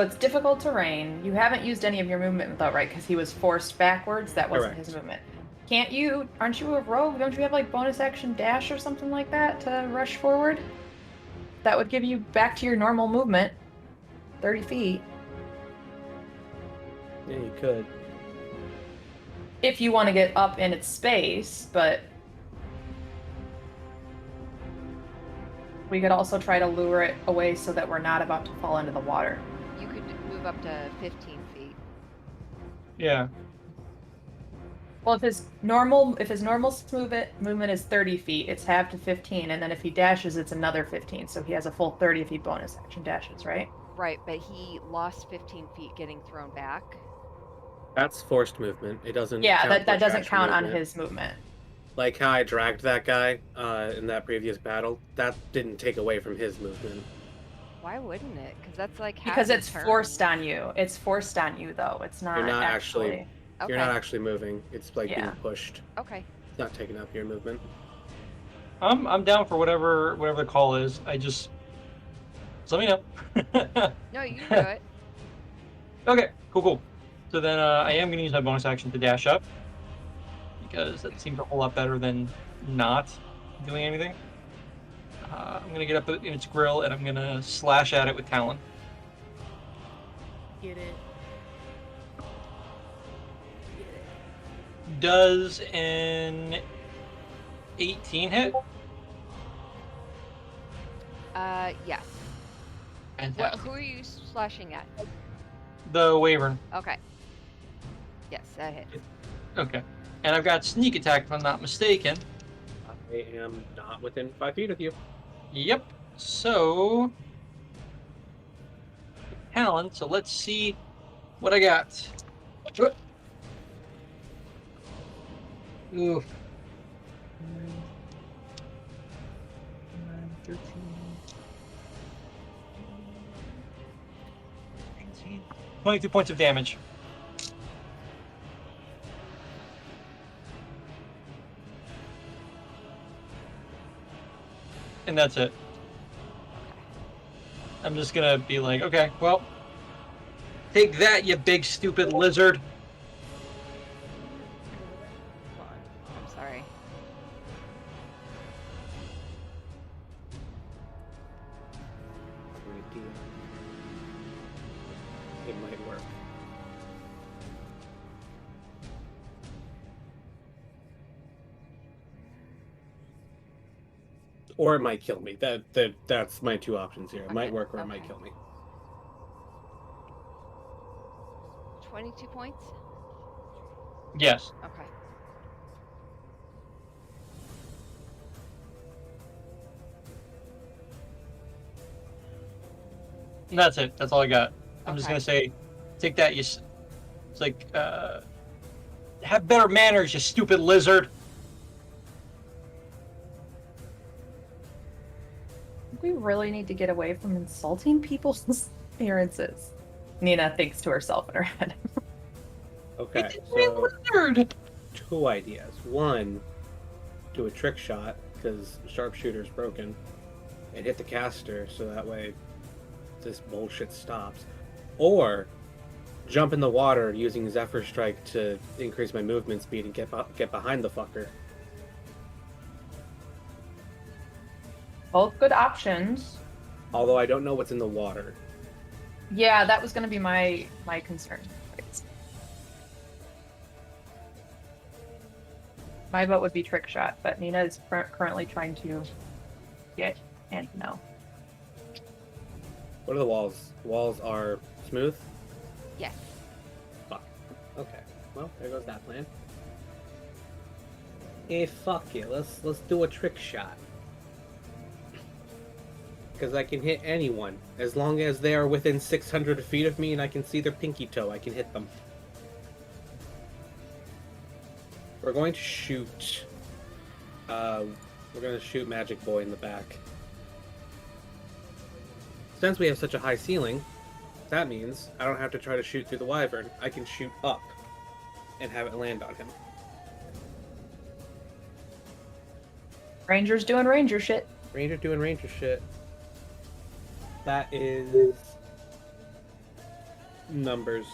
it's difficult terrain. You haven't used any of your movement though, right? Because he was forced backwards. That wasn't his
Correct.
movement. Can't you? Aren't you a rogue? Don't you have like bonus action dash or something like that to rush forward? That would give you back to your normal movement, 30 feet.
Yeah, you could.
If you want to get up in its space, but we could also try to lure it away so that we're not about to fall into the water.
You could move up to 15 feet.
Yeah.
Well, if his normal movement is 30 feet, it's halved to 15, and then if he dashes, it's another 15. So he has a full 30 if he bonus action dashes, right?
Right, but he lost 15 feet getting thrown back.
That's forced movement. It doesn't.
Yeah,
count
that
towards
doesn't
actual
count on
movement.
his movement.
Like how I dragged that guy in that previous battle. That didn't take away from his movement.
Why wouldn't it? Because that's like half
Because
his
it's
turn.
forced on you. It's forced on you, though. It's not,
You're not
actually.
actually-
Okay.
You're not actually moving. It's like
Yeah.
being pushed.
Okay.
It's not taking up your movement.
I'm down for whatever the call is. Just let me know.
No, you can do it.
Okay, cool. So then I am going to use my bonus action to dash up, because that seems a whole lot better than not doing anything. I'm going to get up in its grill, and I'm going to slash at it with Talon.
Get it.
Does an 18 hit?
Yes.
Fantastic.
Who are you slashing at?
The Wyvern.
Okay. Yes, that hits.
Okay. And I've got sneak attack if I'm not mistaken.
I am not within 5 feet of you.
Yep. So talent. So let's see what I got. Oof. 13, 19, 22 points of damage. And that's it. I'm just gonna be like, okay, well, take that, you big stupid lizard.
I'm sorry.
It might work. Or it might kill me. That's my two options here. It might
Okay,
work or it might
okay.
kill me.
22 points?
Yes.
Okay.
And that's it. That's all I got. I'm just
Okay.
gonna say, take that, you. It's like, have better manners, you stupid lizard.
We really need to get away from insulting people's appearances. Nina thinks to herself in her head.
Okay,
It's a real
so
lizard.
two ideas. One, do a trick shot, because sharpshooter's broken, and hit the caster, so that way this bullshit stops. Or jump in the water using Zephyr Strike to increase my movement speed and get behind the fucker.
Both good options.
Although I don't know what's in the water.
Yeah, that was going to be my concern. My vote would be trick shot, but Nina is currently trying to get and no.
What are the walls? Walls are smooth?
Yes.
Fuck. Okay. Well, there goes that plan. Hey, fuck it. Let's do a trick shot. Because I can hit anyone. As long as they are within 600 feet of me and I can see their pinky toe, I can hit them. We're going to shoot... we're going to shoot Magic Boy in the back. Since we have such a high ceiling, that means I don't have to try to shoot through the Wyvern. I can shoot up and have it land on him.
Ranger's doing ranger shit.
Ranger doing ranger shit. That is... numbers.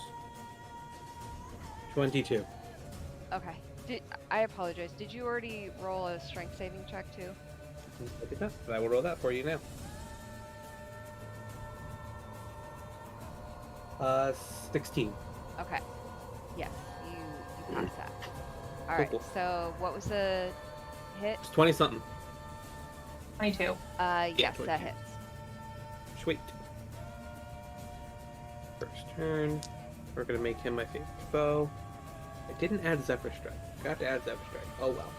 22.
Okay. I apologize. Did you already roll a strength saving check too?
Look at that. I will roll that for you now. 16.
Okay. Yes, you passed that. All right.
Cool.
So what was the hit?
It's 20 something.
22.
Yes,
22.
that hits.
Sweet. First turn. We're gonna make him my favorite foe. I didn't add Zephyr Strike. Forgot to add Zephyr Strike. Oh well.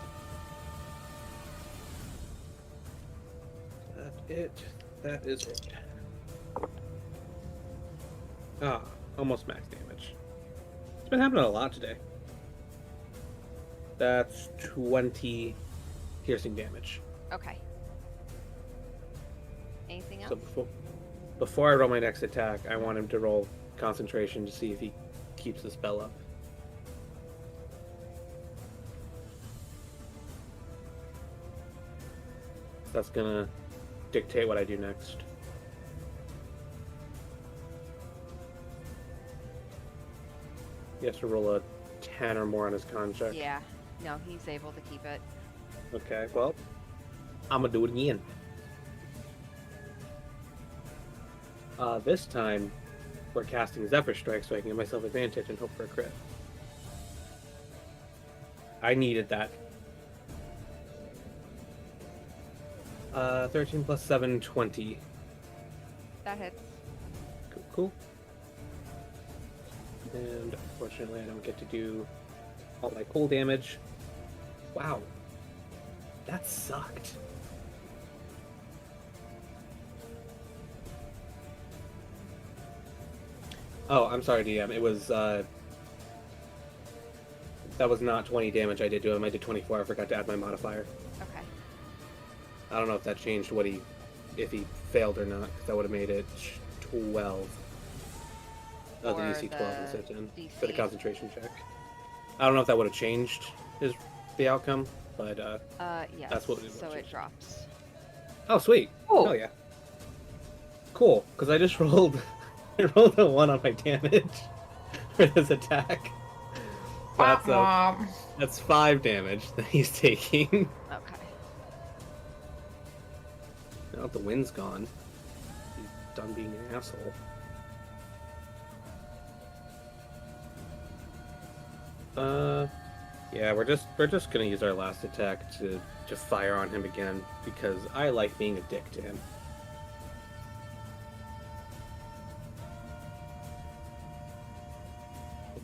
That's it. That is it. Ah, almost max damage. It's been happening a lot today. That's 20 piercing damage.
Okay. Anything else?
So before I roll my next attack, I want him to roll concentration to see if he keeps the spell up. That's gonna dictate what I do next. He has to roll a 10 or more on his con check.
Yeah. No, he's able to keep it.
Okay, well, I'm gonna do it again. This time, we're casting Zephyr Strike so I can give myself advantage and hope for a crit. I needed that. 13 plus 7, 20.
That hits.
Cool, cool. And unfortunately, I don't get to do all my cool damage. Wow. That sucked. Oh, I'm sorry, DM. It was, that was not 20 damage I did to him. I did 24. I forgot to add my modifier.
Okay.
I don't know if that changed if he failed or not, because that would have made it 12. Oh, the
For
DC 12 instead of 10 for the
DC.
concentration check. I don't know if that would have changed the outcome, but
Yes.
That's what it
so
was.
it drops.
oh sweet,
Oh.
oh yeah, cool. Because I just rolled, I rolled a 1 on my damage for this attack. So that's 5 damage that he's taking.
Okay.
Now that the wind's gone, he's done being an asshole. Yeah, we're just gonna use our last attack to fire on him again because I like being a dick to him.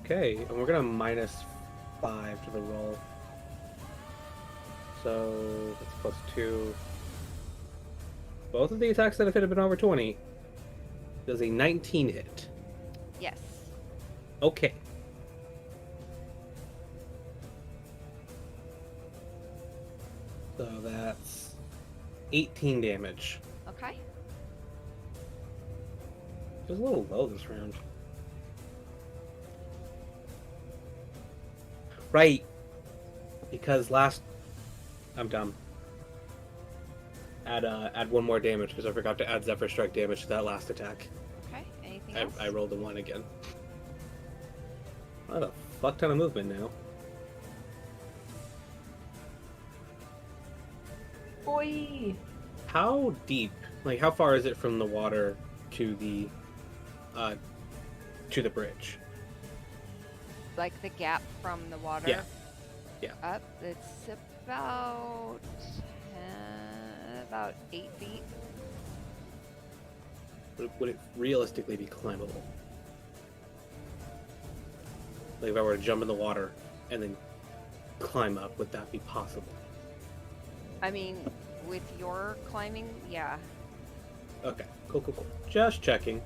Okay, and we're gonna -5 to the roll. So that's +2. Both of the attacks that have hit have been over 20. Does a 19 hit?
Yes.
Okay. So that's 18 damage.
Okay.
It was a little low this round. Right. Because I'm dumb. Add 1 more damage because I forgot to add Zephyr Strike damage to that last attack.
Okay. Anything else?
I rolled a 1 again. What a fuck ton of movement now.
Boy.
How deep? Like, how far is it from the water to the bridge?
Like the gap from the water.
Yeah. Yeah.
Up. It's about 8 feet.
Would it realistically be climbable? Like, if I were to jump in the water and then climb up, would that be possible?
I mean, with your climbing, yeah.
Okay, cool. Just checking.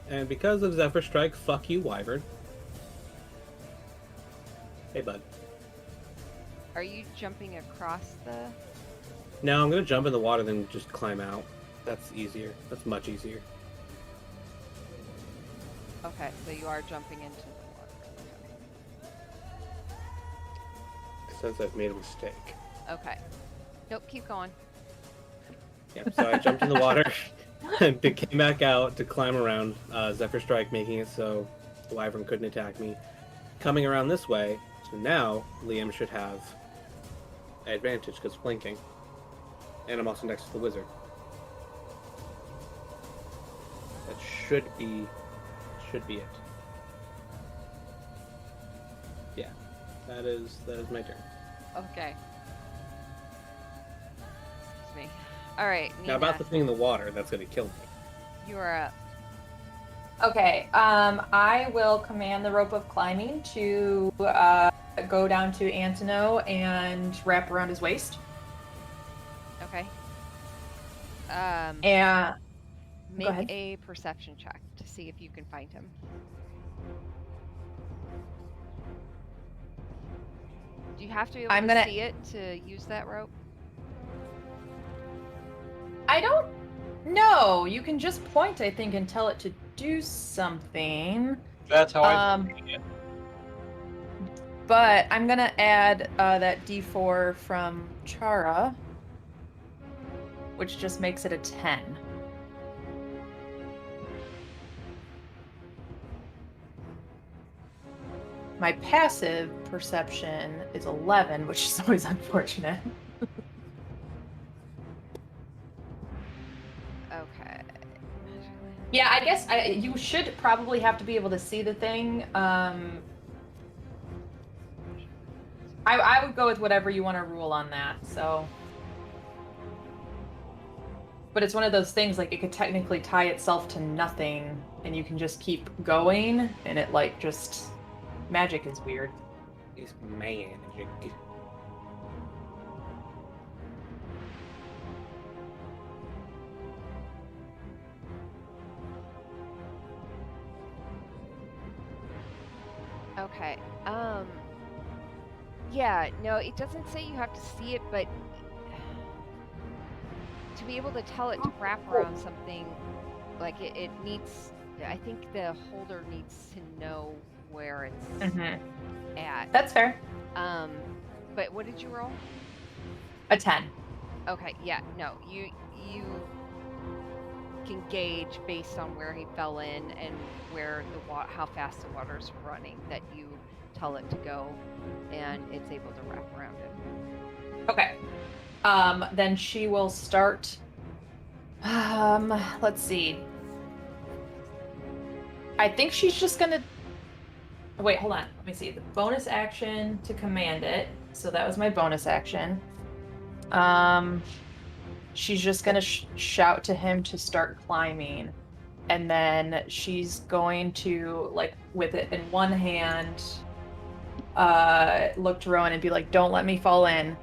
And because of Zephyr Strike, fuck you, Wyvern. Hey, bud.
Are you jumping across the?
No, I'm gonna jump in the water, then just climb out. That's easier. That's much easier.
Okay, so you are jumping into the water.
Since I've made a mistake.
Okay. Nope. Keep going.
Yep, so I jumped in the water and came back out to climb around. Zephyr Strike making it so the Wyvern couldn't attack me. Coming around this way, so now Liam should have advantage because flanking. And I'm also next to the wizard. That should be it. Yeah, that is my turn.
Okay. Excuse me. All right, Nina,
Now about the thing in the water, that's gonna kill me.
you are up.
Okay, I will command the rope of climbing to go down to Antonio and wrap around his waist.
Okay.
And
Make
ahead.
a perception check to see if you can find him. Do you have to be able
I'm
to
gonna-
see it to use that rope?
I don't know. You can just point, I think, and tell it to do something.
That's how I.
But I'm gonna add that D4 from Chara, which just makes it a 10. My passive perception is 11, which is always unfortunate.
Okay.
Yeah, I guess you should probably have to be able to see the thing. I would go with whatever you want to rule on that. So But it's one of those things, like, it could technically tie itself to nothing, and you can just keep going, and it, like, just... Magic is weird.
It's magic.
Okay. Yeah, no, it doesn't say you have to see it, but to be able to tell it to wrap around something, like it needs, I think the holder needs to know where it's
Mm-hmm.
at.
That's fair.
But what did you roll?
A 10.
Okay, yeah, no, you can gauge based on where he fell in and where how fast the water's running that you tell it to go, and it's able to wrap around it.
Okay. Then she will start. Let's see. I think she's just gonna. Wait, hold on. Let me see. The bonus action to command it. So that was my bonus action. She's just gonna shout to him to start climbing, and then she's going to, like, with it in one hand, look to Rowan and be like, "Don't let me fall in."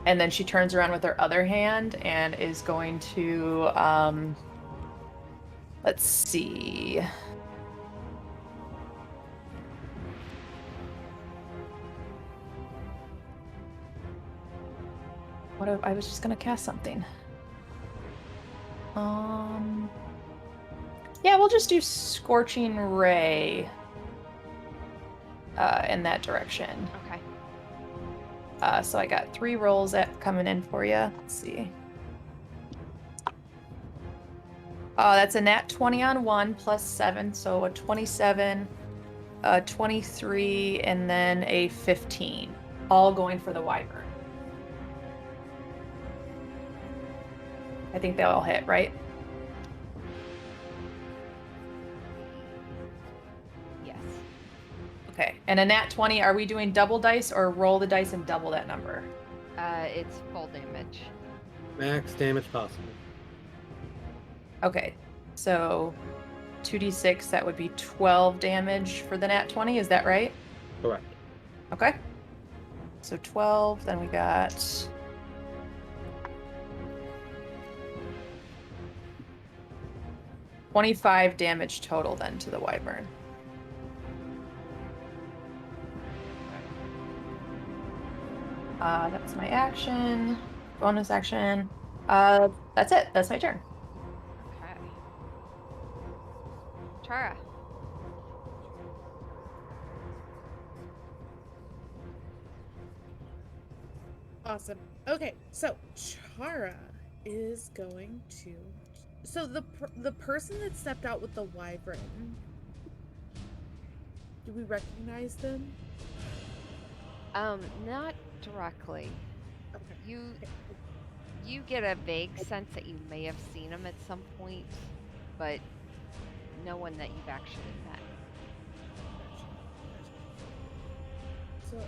And then she turns around with her other hand and is going to, let's see. What if I was just gonna cast something? Yeah, we'll just do Scorching Ray in that direction.
Okay.
So I got 3 rolls coming in for you. Let's see. That's a nat 20 on 1 plus 7, so a 27, a 23, and then a 15. All going for the wyvern. I think they all hit, right?
Yes.
Okay. And a nat 20, are we doing double dice or roll the dice and double that number?
It's full damage.
Max damage possible.
Okay. So 2d6, that would be 12 damage for the nat 20, is that right?
Correct.
Okay. So 12, then we got... $25 damage total then to the wyvern. That's my action. Bonus action. That's it. That's my turn.
Okay. Chara.
Awesome. Okay, so Chara is going to. So the person that stepped out with the wyvern. Do we recognize them?
Not directly.
Okay.
You get a vague sense that you may have seen him at some point, but no one that you've actually met.
So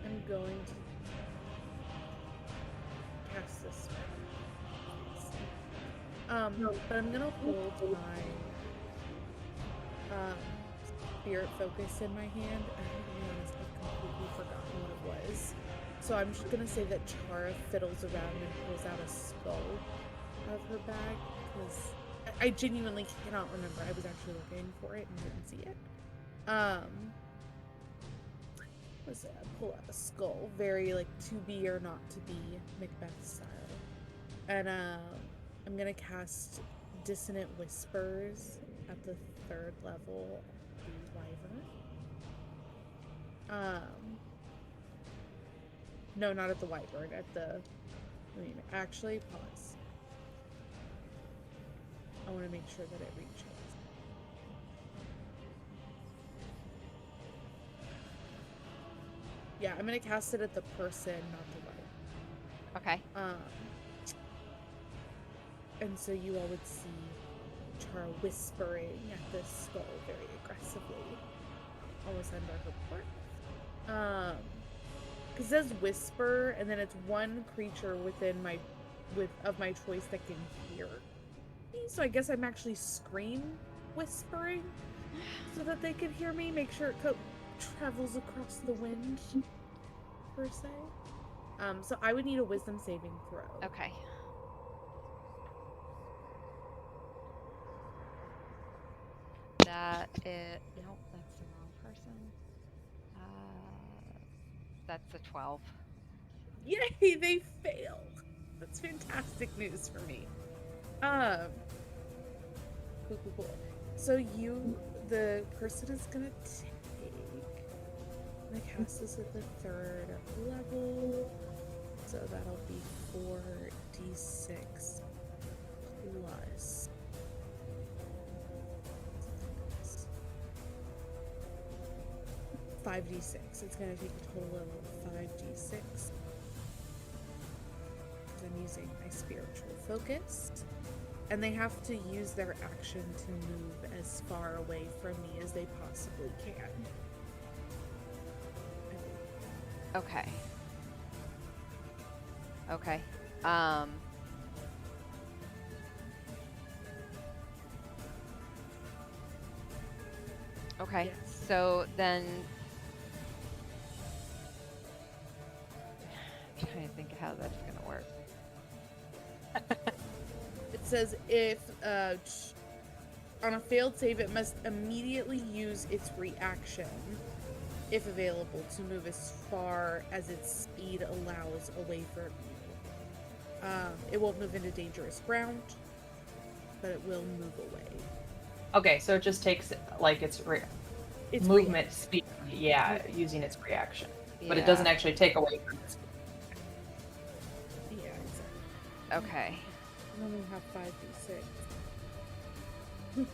I'm going to cast this spell. But I'm gonna hold my spirit focus in my hand. I don't be honest, I've completely forgotten what it was. So I'm just gonna say that Chara fiddles around and pulls out a skull out of her bag, because I genuinely cannot remember. I was actually looking for it and didn't see it. Let's say I pull out a skull, very like to be or not to be Macbeth style. And I'm gonna cast Dissonant Whispers at the 3rd level of the wyvern. No, not at the wyvern, at the... actually, pause. I want to make sure that it reaches. Yeah, I'm gonna cast it at the person, not the wyvern.
Okay.
And so you all would see Chara whispering at this skull very aggressively, almost under her port. It says whisper, and then it's one creature within of my choice that can hear me. So I guess I'm actually scream whispering so that they can hear me. Make sure it travels across the wind, per se. So I would need a wisdom saving throw.
Okay. That is... Nope, that's the wrong person. That's a 12.
Yay, they failed. That's fantastic news for me. Cool. So the person is gonna take the cast is at the 3rd level, so that'll be 4d6 plus 5d6. It's gonna take a total of 5d6. I'm using my spiritual focus, and they have to use their action to move as far away from me as they possibly can.
Okay. Okay. Okay.
Yes.
So then... I'm trying to think of how that's going to work.
It says if on a failed save, it must immediately use its reaction, if available, to move as far as its speed allows away from you. It won't move into dangerous ground, but it will move away.
Okay, so it just takes like its
It's
movement speed, using its reaction, but it doesn't actually take away from its.
Yeah, exactly.
Okay.
I only have 5d6.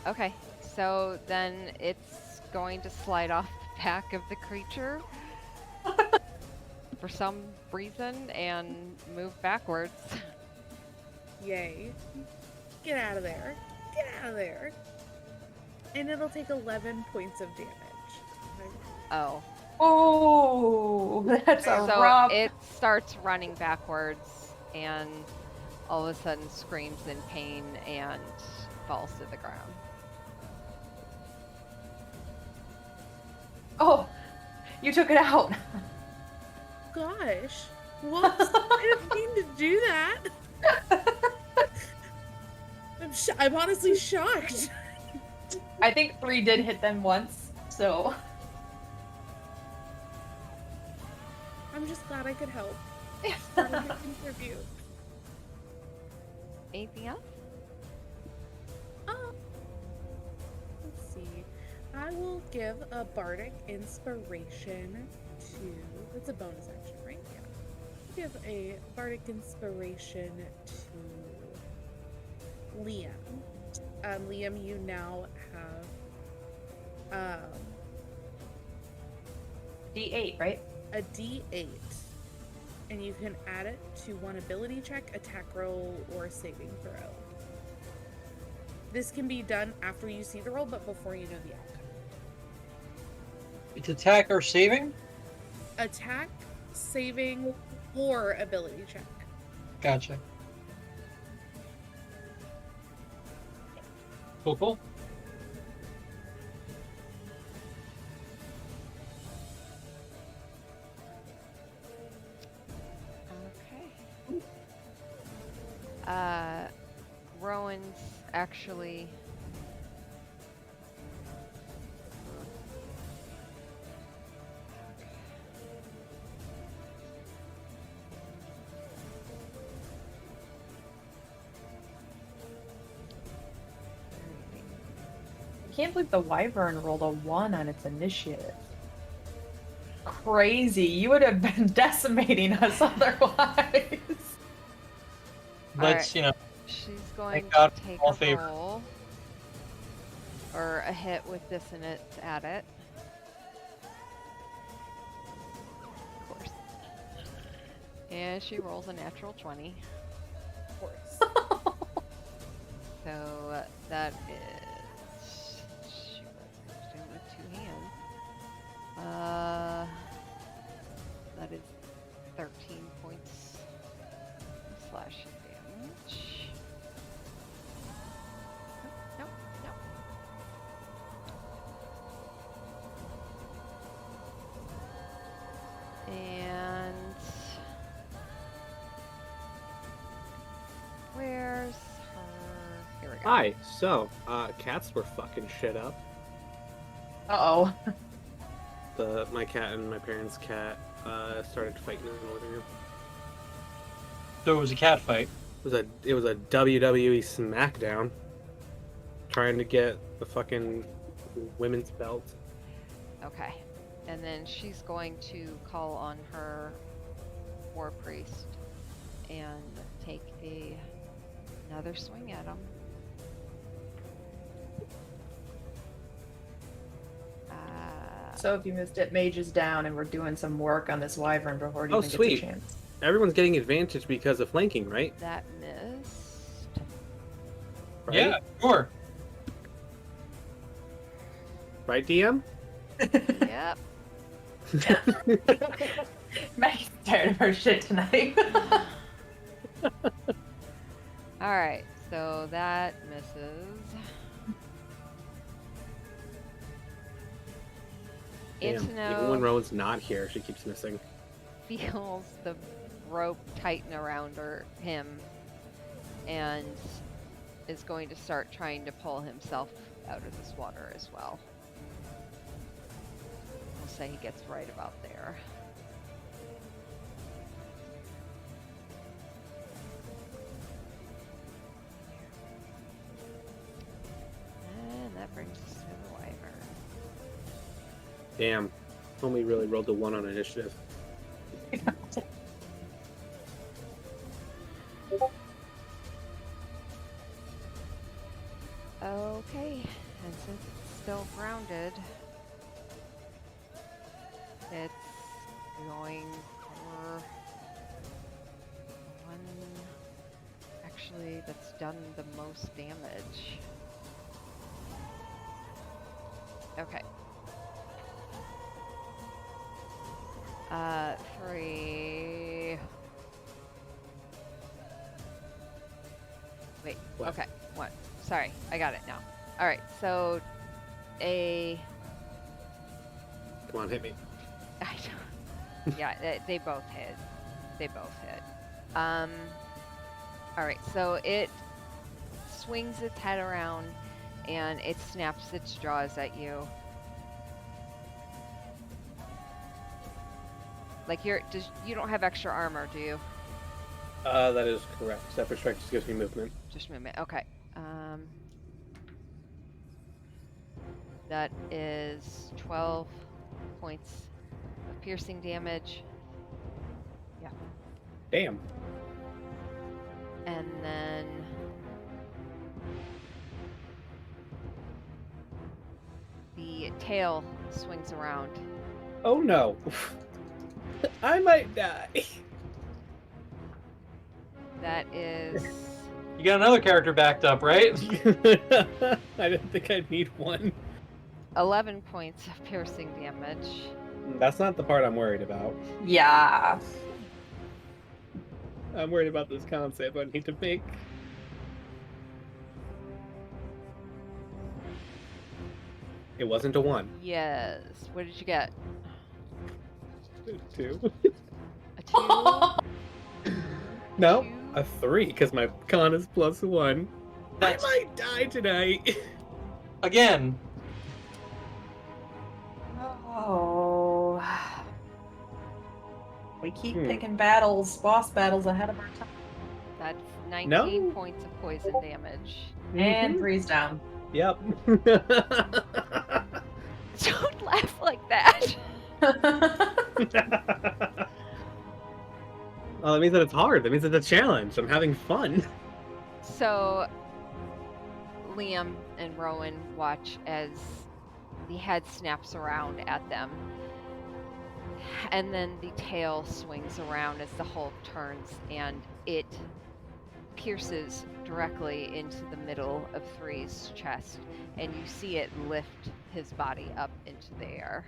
Okay. So then it's going to slide off the back of the creature for some reason and move backwards.
Yay. Get out of there. Get out of there. And it'll take 11 points of damage.
Oh.
Oh, that's a
So
rough.
it starts running backwards and all of a sudden screams in pain and falls to the ground.
Oh, you took it out.
Gosh. Whoops. I didn't mean to do that. I'm honestly shocked.
I think 3 did hit them once, so.
I'm just glad I could help. Glad I could contribute.
Anything else?
Let's see. I will give a bardic inspiration to. It's a bonus action, right? Yeah. Give a bardic inspiration to Liam. Liam, you now have
D8, right?
a D8, and you can add it to one ability check, attack roll, or saving throw. This can be done after you see the roll, but before you know the outcome.
It's attack or saving?
Attack, saving, or ability check.
Gotcha. Cool.
Okay. Rowan's actually...
I can't believe the Wyvern rolled a 1 on its initiative. Crazy. You would have been decimating us otherwise.
Let's,
She's going
Thank God
to take
all
a
favor.
roll. Or a hit with dissonance at it. Of course. And she rolls a natural 20.
Of course.
So that is... Shoot, let's do it with 2 hands. we go.
Hi. So, cats were fucking shit up.
Uh-oh.
My cat and my parents' cat started fighting in the living room.
So it was a cat fight.
It was a WWE SmackDown, trying to get the fucking women's belt.
Okay. And then she's going to call on her war priest and take another swing at him.
So if you missed it, Mage is down, and we're doing some work on this wyvern before it
Oh,
even
sweet.
gets a chance.
Everyone's getting advantage because of flanking, right?
That missed.
Right?
Yeah, sure.
Right, DM?
Yep.
Mage's tired of her shit tonight.
Alright, so that misses.
Damn. Even when
Antonov
Rowan's not here, she keeps missing.
feels the rope tighten around him and is going to start trying to pull himself out of this water as well. We'll say he gets right about there. And that brings us to the wyvern.
Damn. Only really rolled a 1 on initiative.
Okay, and since it's still grounded, it's going for one actually that's done the most damage. Okay. 3. Wait,
What?
okay, 1. Sorry, I got it now. Alright, so a
Come on, hit me.
I don't. Yeah, they both hit. They both hit. All right, so it swings its head around and it snaps its jaws at you. Like you don't have extra armor, do you?
That is correct. Separate strike just gives me movement.
Just movement. Okay. That is 12 points of piercing damage. Yeah.
Damn.
And then the tail swings around.
Oh no. I might die.
That is
You got another character backed up, right?
I didn't think I'd need one.
11 points of piercing damage.
That's not the part I'm worried about.
Yeah.
I'm worried about this concept I need to make. It wasn't a 1.
Yes. What did you get?
2.
A 2?
No, a 3, because my con is +1.
That's
I might die tonight.
again.
Oh. We keep picking boss battles ahead of our time.
That's 19
No.
points of poison damage.
And freeze down.
Yep.
Don't laugh like that.
Well, that means that it's hard. That means it's a challenge. I'm having fun.
So, Liam and Rowan watch as the head snaps around at them. And then the tail swings around as the Hulk turns and it pierces directly into the middle of Three's chest. And you see it lift his body up into the air.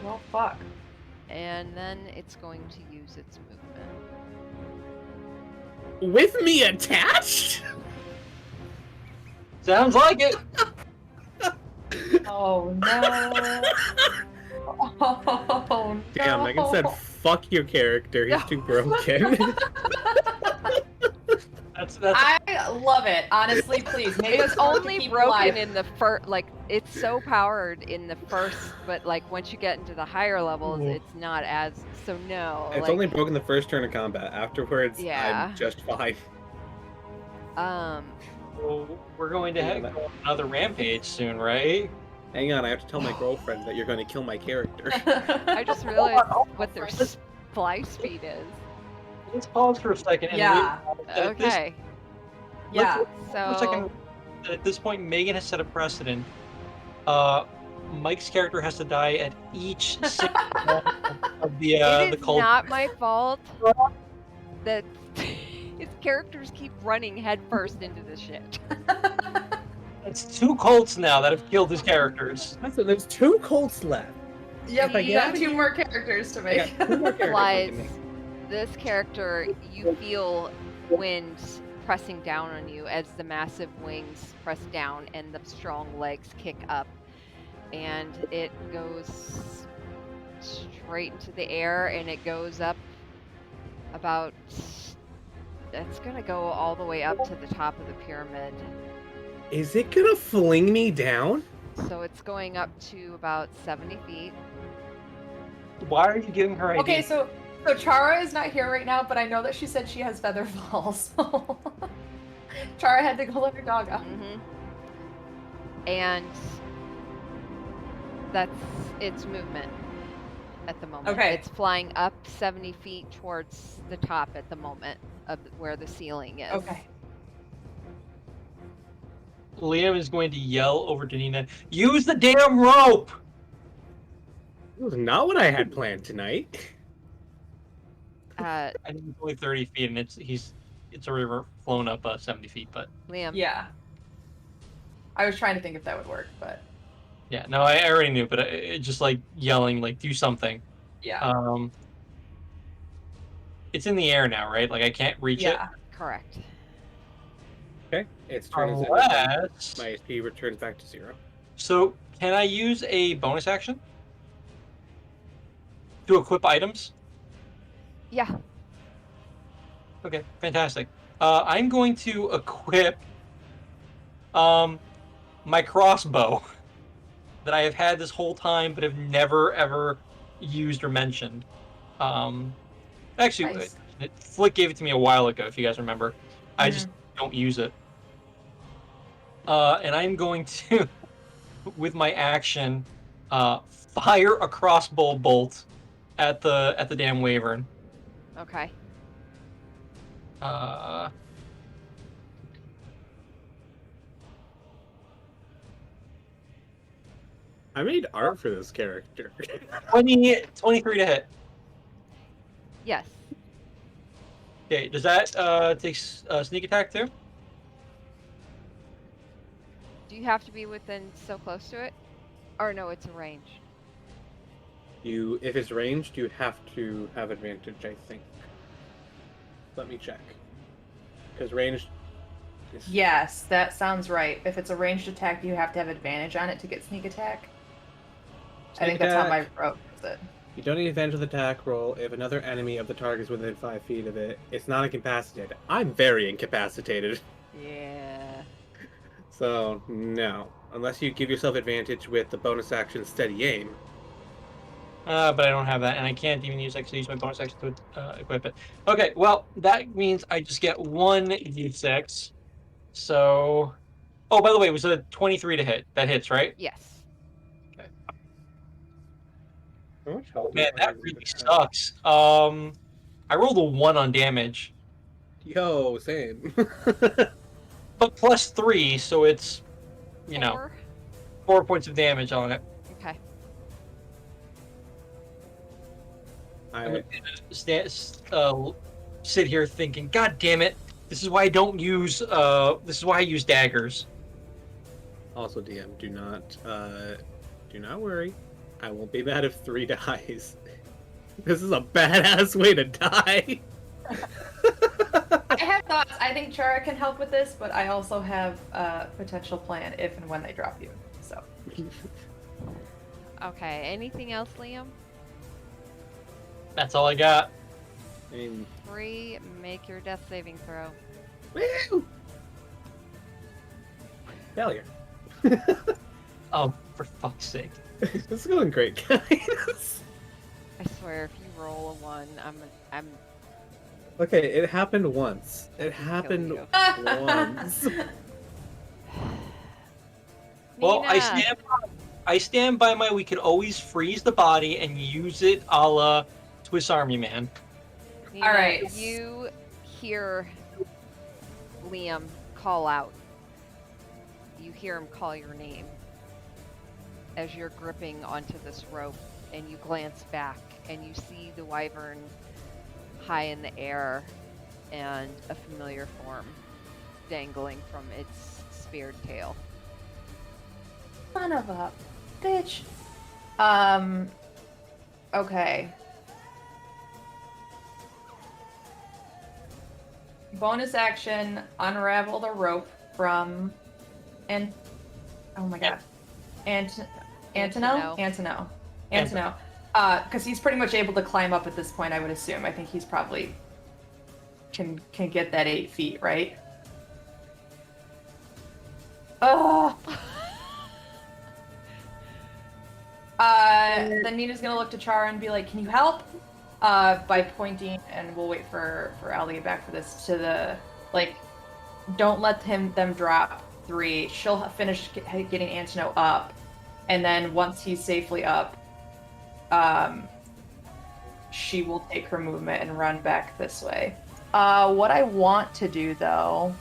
Well, fuck.
And then it's going to use its movement.
With me attached?
Sounds like it.
Oh no. Oh no.
Damn, Megan said fuck your character. He's too broken.
That's
I love it. Honestly, please. Maybe
It's
it's hard to
only
keep
broken
alive.
in the first, like, it's so powered in the first, but like once you get into the higher levels,
Ooh.
it's not as, so no,
It's
like,
only broken the first turn of combat. Afterwards,
Yeah.
I'm just fine.
So we're going to
Yeah,
have
that-
another rampage soon, right?
Hang on, I have to tell my girlfriend that you're going to kill my character.
I just realized what their fly speed is.
Let's pause for a second. And
Yeah.
realize that at this-
Okay,
Yeah.
for a second,
so
that at this point, Megan has set a precedent. Mike's character has to die at each single one of the
it is
cult.
not my fault that his characters keep running headfirst into the shit.
It's 2 cults now that have killed his characters.
So there's 2 Colts left.
Yep,
If I
you
get
got
out of
2
here-
more characters to
I
make.
got 2 more characters.
Lies.
left to make.
This character, you feel wind pressing down on you as the massive wings press down and the strong legs kick up, and it goes straight into the air, and it goes up about, it's gonna go all the way up to the top of the pyramid.
Is it going to fling me down?
So it's going up to about 70 feet.
Why are you giving her ideas?
Okay, so Chara is not here right now, but I know that she said she has feather falls. So Chara had to go let her dog out.
And that's its movement at the moment.
Okay.
It's flying up 70 feet towards the top at the moment of where the ceiling is.
Okay.
Liam is going to yell over to Nina, "Use the damn rope!"
It was not what I had planned tonight.
Uh,
I think it's only 30 feet, and it's already flown up 70 feet. But
Liam.
Yeah. I was trying to think if that would work, but
yeah, no, I already knew. But it just like yelling, like do something.
yeah.
It's in the air now, right? Like I can't reach it.
Yeah.
Correct.
Okay, its turn is ended.
Unless.
My HP returns back to 0.
So can I use a bonus action to equip items?
Yeah.
Okay, fantastic. I'm going to equip my crossbow that I have had this whole time, but have never ever used or mentioned. Actually,
Nice.
Flick gave it to me a while ago, if you guys remember. I just don't use it. And I'm going to, with my action, fire a crossbow bolt at the damn wyvern.
Okay.
I made art for this character.
23 to hit.
Yes.
Okay, does that take sneak attack too?
Do you have to be within so close to it? Or no, it's a range.
If it's ranged, you have to have advantage, I think. Let me check. Because ranged is...
Yes, that sounds right. If it's a ranged attack, you have to have advantage on it to get sneak attack. I think that's how my rope does it.
You don't need advantage of the attack roll if another enemy of the target is within 5 feet of it. It's not incapacitated. I'm very incapacitated.
Yeah.
So, no. Unless you give yourself advantage with the bonus action steady aim.
But I don't have that, and I can't even use my bonus action to equip it. Okay, well, that means I just get 1 d6. So... Oh, by the way, it was a 23 to hit. That hits, right?
Yes.
How much health
Man,
do I
that
have?
really sucks. I rolled a 1 on damage,
Yo, same.
but plus 3, so it's,
4?
4 points of damage on it.
Okay.
I'm gonna sit here thinking, God damn it! This is why I don't use. This is why I use daggers.
Also, DM, do not worry. I won't be mad if 3 dies. This is a badass way to die.
I have thoughts. I think Chara can help with this, but I also have a potential plan if and when they drop you. So
Okay. Anything else, Liam?
That's all I got.
I mean,
3, make your death saving throw.
woo! Failure.
Oh, for fuck's sake.
This is going great, guys.
I swear, if you roll a 1, I'm
Okay, it happened once. It happened
you.
once.
Well,
Nina!
I stand by my we could always freeze the body and use it a la Swiss Army Man.
Nina,
Alright.
You hear Liam call out. You hear him call your name as you're gripping onto this rope, and you glance back and you see the wyvern high in the air and a familiar form dangling from its speared tail.
Son of a bitch. Okay. Bonus action, unravel the rope from oh my god. Antonio. Because he's pretty much able to climb up at this point, I would assume. I think he's probably can get that 8 feet, right? Oh. Then Nina's gonna look to Chara and be like, "Can you help?" By pointing, and we'll wait for Al to get back for this. To the don't let them drop 3. She'll finish getting Antonio up, and then once he's safely up, she will take her movement and run back this way. What I want to do though.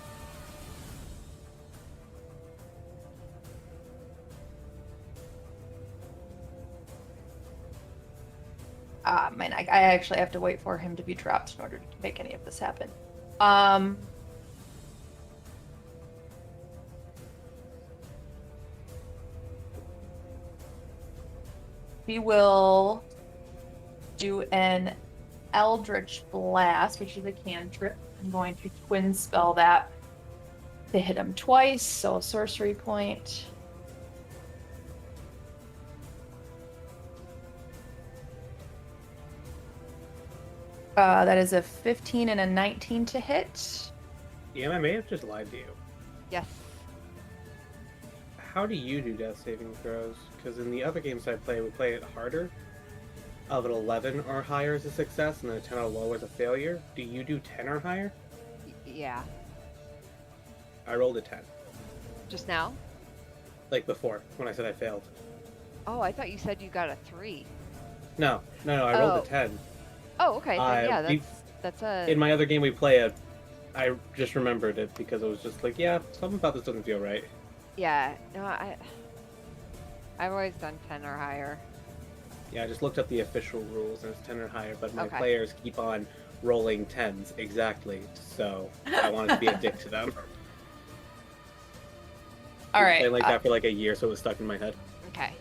Man, I actually have to wait for him to be dropped in order to make any of this happen. We will do an Eldritch Blast, which is a cantrip. I'm going to twin spell that to hit him twice, so a sorcery point. That is a 15 and a 19 to hit.
Yeah, I may have just lied to you.
Yes.
How do you do death saving throws? Because in the other games I play, we play it harder. Of an 11 or higher is a success, and then a 10 or lower is a failure. Do you do 10 or higher?
Yeah.
I rolled a 10.
Just now?
Like before, when I said I failed.
Oh, I thought you said you got a 3.
No, I rolled
Oh.
a 10.
Oh, okay. Then, yeah,
we-
that's a.
In my other game we play I just remembered it because it was just like, yeah, something about this doesn't feel right.
Yeah. No, I've always done 10 or higher.
Yeah, I just looked up the official rules and it's 10 or higher, but my
Okay.
players keep on rolling 10s exactly, so I wanted to be a dick to them.
All right.
Played like that for like a year, so it was stuck in my head.
Okay.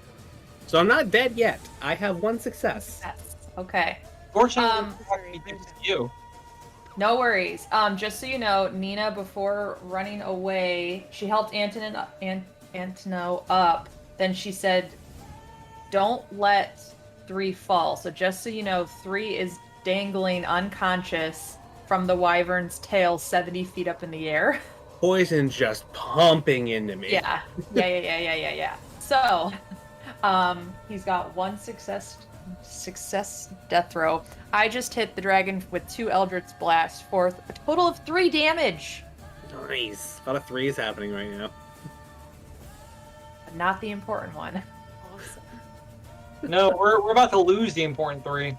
So I'm not dead yet. I have one success.
Yes. Okay.
Fortunately,
Sorry,
it's you.
No worries. Just so you know, Nina, before running away, she helped Antonio up. Then she said, "Don't let 3 fall." So just so you know, 3 is dangling unconscious from the wyvern's tail 70 feet up in the air.
Poison just pumping into me.
Yeah. So, he's got 1 success death throw. I just hit the dragon with 2 Eldritch Blasts for a total of 3 damage.
Nice. A lot of 3s happening right now.
But not the important one.
Awesome.
No, we're about to lose the important 3.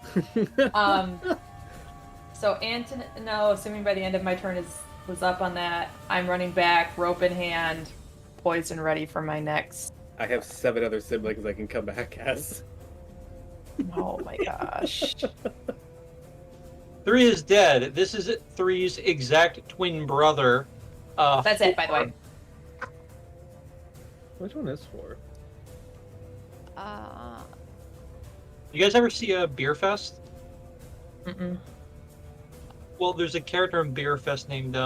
So Antonio, assuming by the end of my turn was up on that, I'm running back, rope in hand, poison ready for my next.
I have 7 other siblings I can come back as.
Oh my gosh.
3 is dead. This is 3's exact twin brother.
That's it, by the way.
Which one is 4?
You guys ever see a Beer Fest?
Mm-mm.
Well, there's a character in Beer Fest named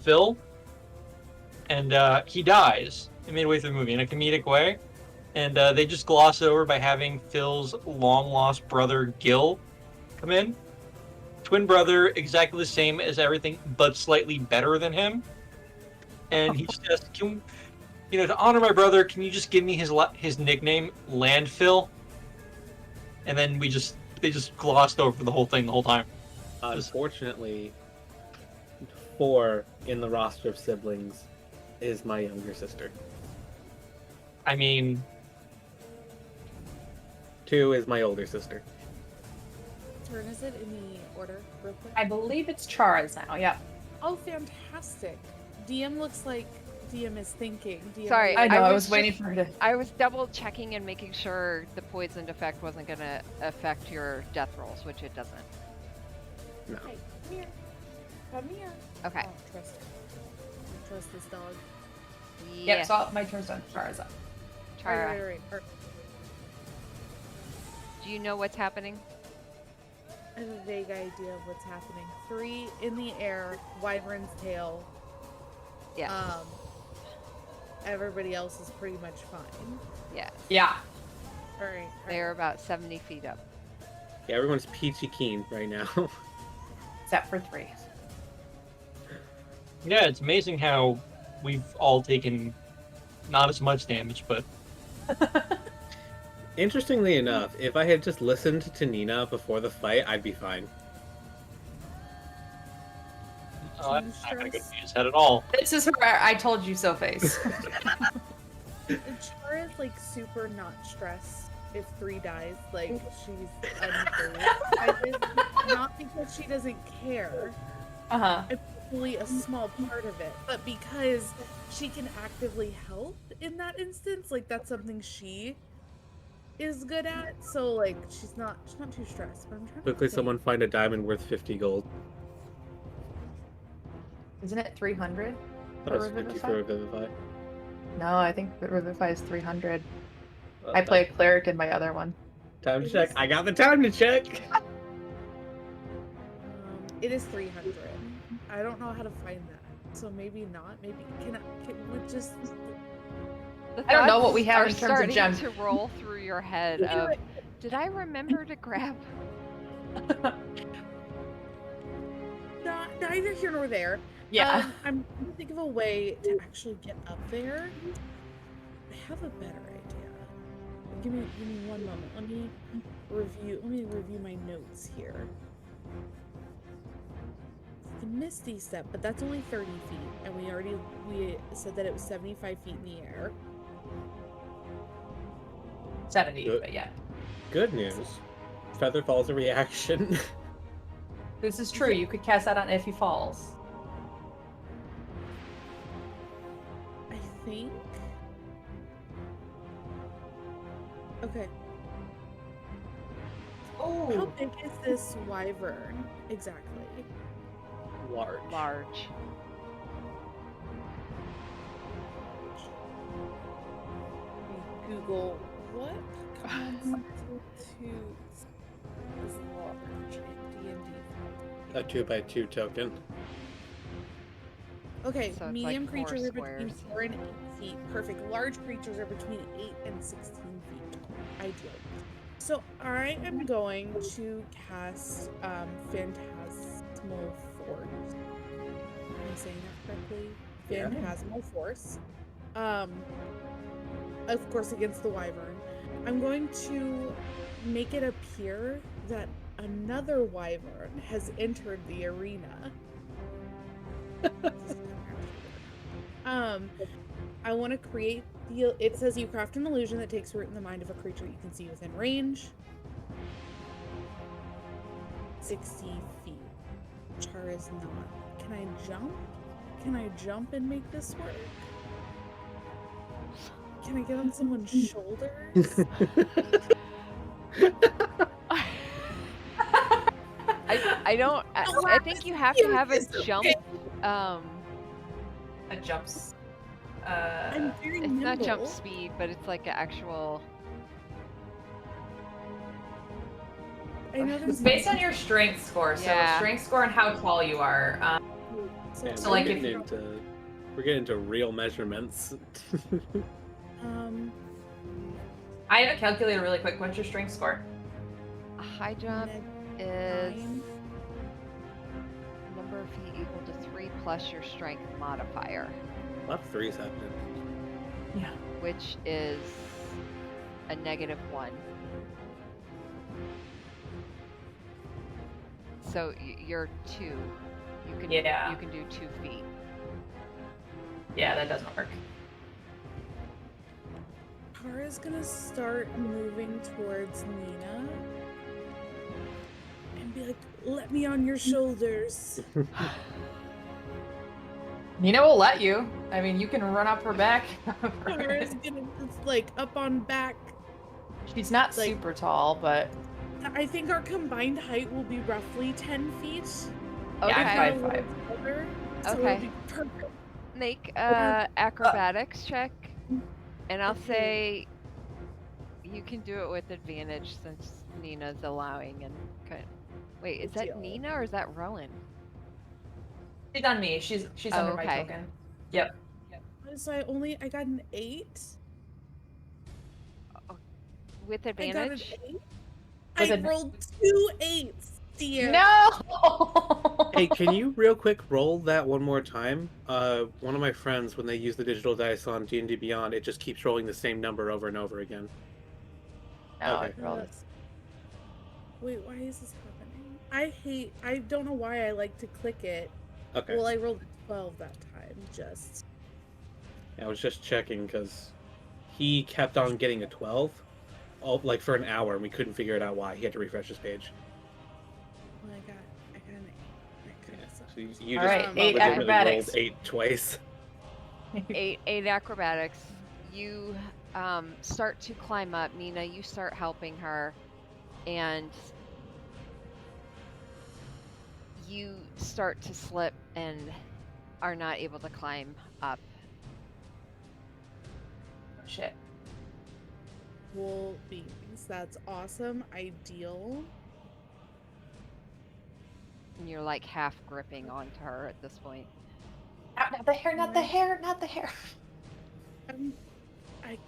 Phil, and he dies midway through the movie in a comedic way, and they just gloss it over by having Phil's long-lost brother Gil come in. Twin brother, exactly the same as everything, but slightly better than him. And he just asked, to honor my brother, can you just give me his nickname, Landfill? And then they just glossed over the whole thing the whole time.
Unfortunately, 4 in the roster of siblings is my younger sister.
I mean,
2 is my older sister.
Turn is it in the order, real quick?
I believe it's Chara's now. Yep.
Oh, fantastic. DM looks like DM is thinking. DM
Sorry,
I know. I was
was
waiting
just-
for her to.
I was double checking and making sure the poisoned effect wasn't going to affect your death rolls, which it doesn't.
No.
Hey, come here. Come here.
Okay.
Oh, trust her. Trust this dog.
Yep.
Yes.
So my turn's done. Chara's up.
Chara,
Right.
do you know what's happening?
I have a vague idea of what's happening. 3 in the air, wyvern's tail.
Yes.
Everybody else is pretty much fine.
Yes.
Yeah.
All right.
They're about 70 feet up.
Yeah, everyone's peachy keen right now.
Except for 3.
yeah, it's amazing how we've all taken not as much damage, but
Interestingly enough, if I had just listened to Nina before the fight, I'd be fine.
that's not going to go to his head at all.
This is her I told you so face.
Chara is like super not stressed if 3 dies. Like she's unfazed by this. Not because she doesn't care.
Uh-huh.
It's only a small part of it, but because she can actively help in that instance. Like that's something she is good at. So like she's not too stressed. But I'm trying to
Quickly,
think.
someone find a diamond worth 50 gold.
Isn't it 300?
That was
For
50
Revivify?
for Revivify.
No, I think Revivify is 300.
Well,
I play a cleric in my other one.
Time to check. I got the time to check!
It is 300. I don't know how to find that. So maybe not. Maybe can we just
The
I don't know
thoughts
what we have
are
in terms of
starting
gems.
to roll through your head of, did I remember to grab?
neither here nor there.
Yeah.
I'm trying to think of a way to actually get up there. I have a better idea. Give me 1 moment. Let me review my notes here. The Misty Step, but that's only 30 feet, and we said that it was 75 feet in the air.
70,
Good.
but yeah.
Good news. Feather Fall's a reaction.
This is true. You could cast that on if he falls.
I think. Okay. How
Oh.
big is this wyvern exactly?
Large.
Large.
Google what constitutes as large in D&D.
A 2x2 token.
Okay,
So it's
medium
like 4
creatures are between
squares.
4 and 8 feet. Perfect. Large creatures are between 8 and 16 feet. Ideal. So I am going to cast Phantasmal Force. Am I saying that correctly?
Yeah.
Phantasmal Force. Of course, against the wyvern. I'm going to make it appear that another wyvern has entered the arena. I want to create the. It says you craft an illusion that takes root in the mind of a creature you can see within range. 60 feet. Char is not. Can I jump? Can I jump and make this work? Can I get on someone's shoulders?
I don't. I think you have to have a jump.
A jumps.
I'm very
It's not jump
nimble.
speed, but it's like an actual.
I know
It's
there's
based on your strength score. So
Yeah.
strength score and how tall you are.
Man,
So,
we're
like,
getting
if you-
into we're getting into real measurements.
I have a calculator really quick. What's your strength score?
A high jump is
9.
number of feet equal to 3 plus your strength modifier,
A lot of threes happening.
Yeah.
which is a -1. So you're 2. You can
Yeah.
you can do 2 feet.
Yeah, that doesn't work.
Kara's gonna start moving towards Nina and be like, "Let me on your shoulders."
Nina will let you. I mean, you can run up her back.
Kara's gonna just like up on back.
She's not
like-
super tall, but
I think our combined height will be roughly 10 feet.
yeah,
Okay.
I'm
We're a
5'5".
little taller, so
Okay.
it'll be perfect.
Make acrobatics check, and I'll
Okay.
say you can do it with advantage since Nina's allowing and wait, is
Good
that
deal.
Nina or is that Rowan?
She's on me. She's
Oh,
under my
okay.
token. Yep.
So I got an 8.
With
I got an
advantage?
8.
With
I
adva-
rolled 2 8s, dear.
No.
Hey, can you real quick roll that one more time? One of my friends, when they use the digital dice on D&D Beyond, it just keeps rolling the same number over and over again.
No,
Okay.
it rolled.
Wait, why is this happening? I don't know why I like to click it.
Okay.
Well, I rolled 12 that time, just.
I was just checking because he kept on getting a 12, like for an hour, and we couldn't figure it out why. He had to refresh his page.
Well, I got an 8. That kinda
Yeah,
sucks.
so you
All
just
right, 8
legitimately
acrobatics.
rolled 8 twice.
8 acrobatics. You start to climb up. Nina, you start helping her, and you start to slip and are not able to climb up.
Shit.
Cool beans. That's awesome. Ideal.
And you're like half gripping onto her at this point.
Not the hair, not the hair, not the hair.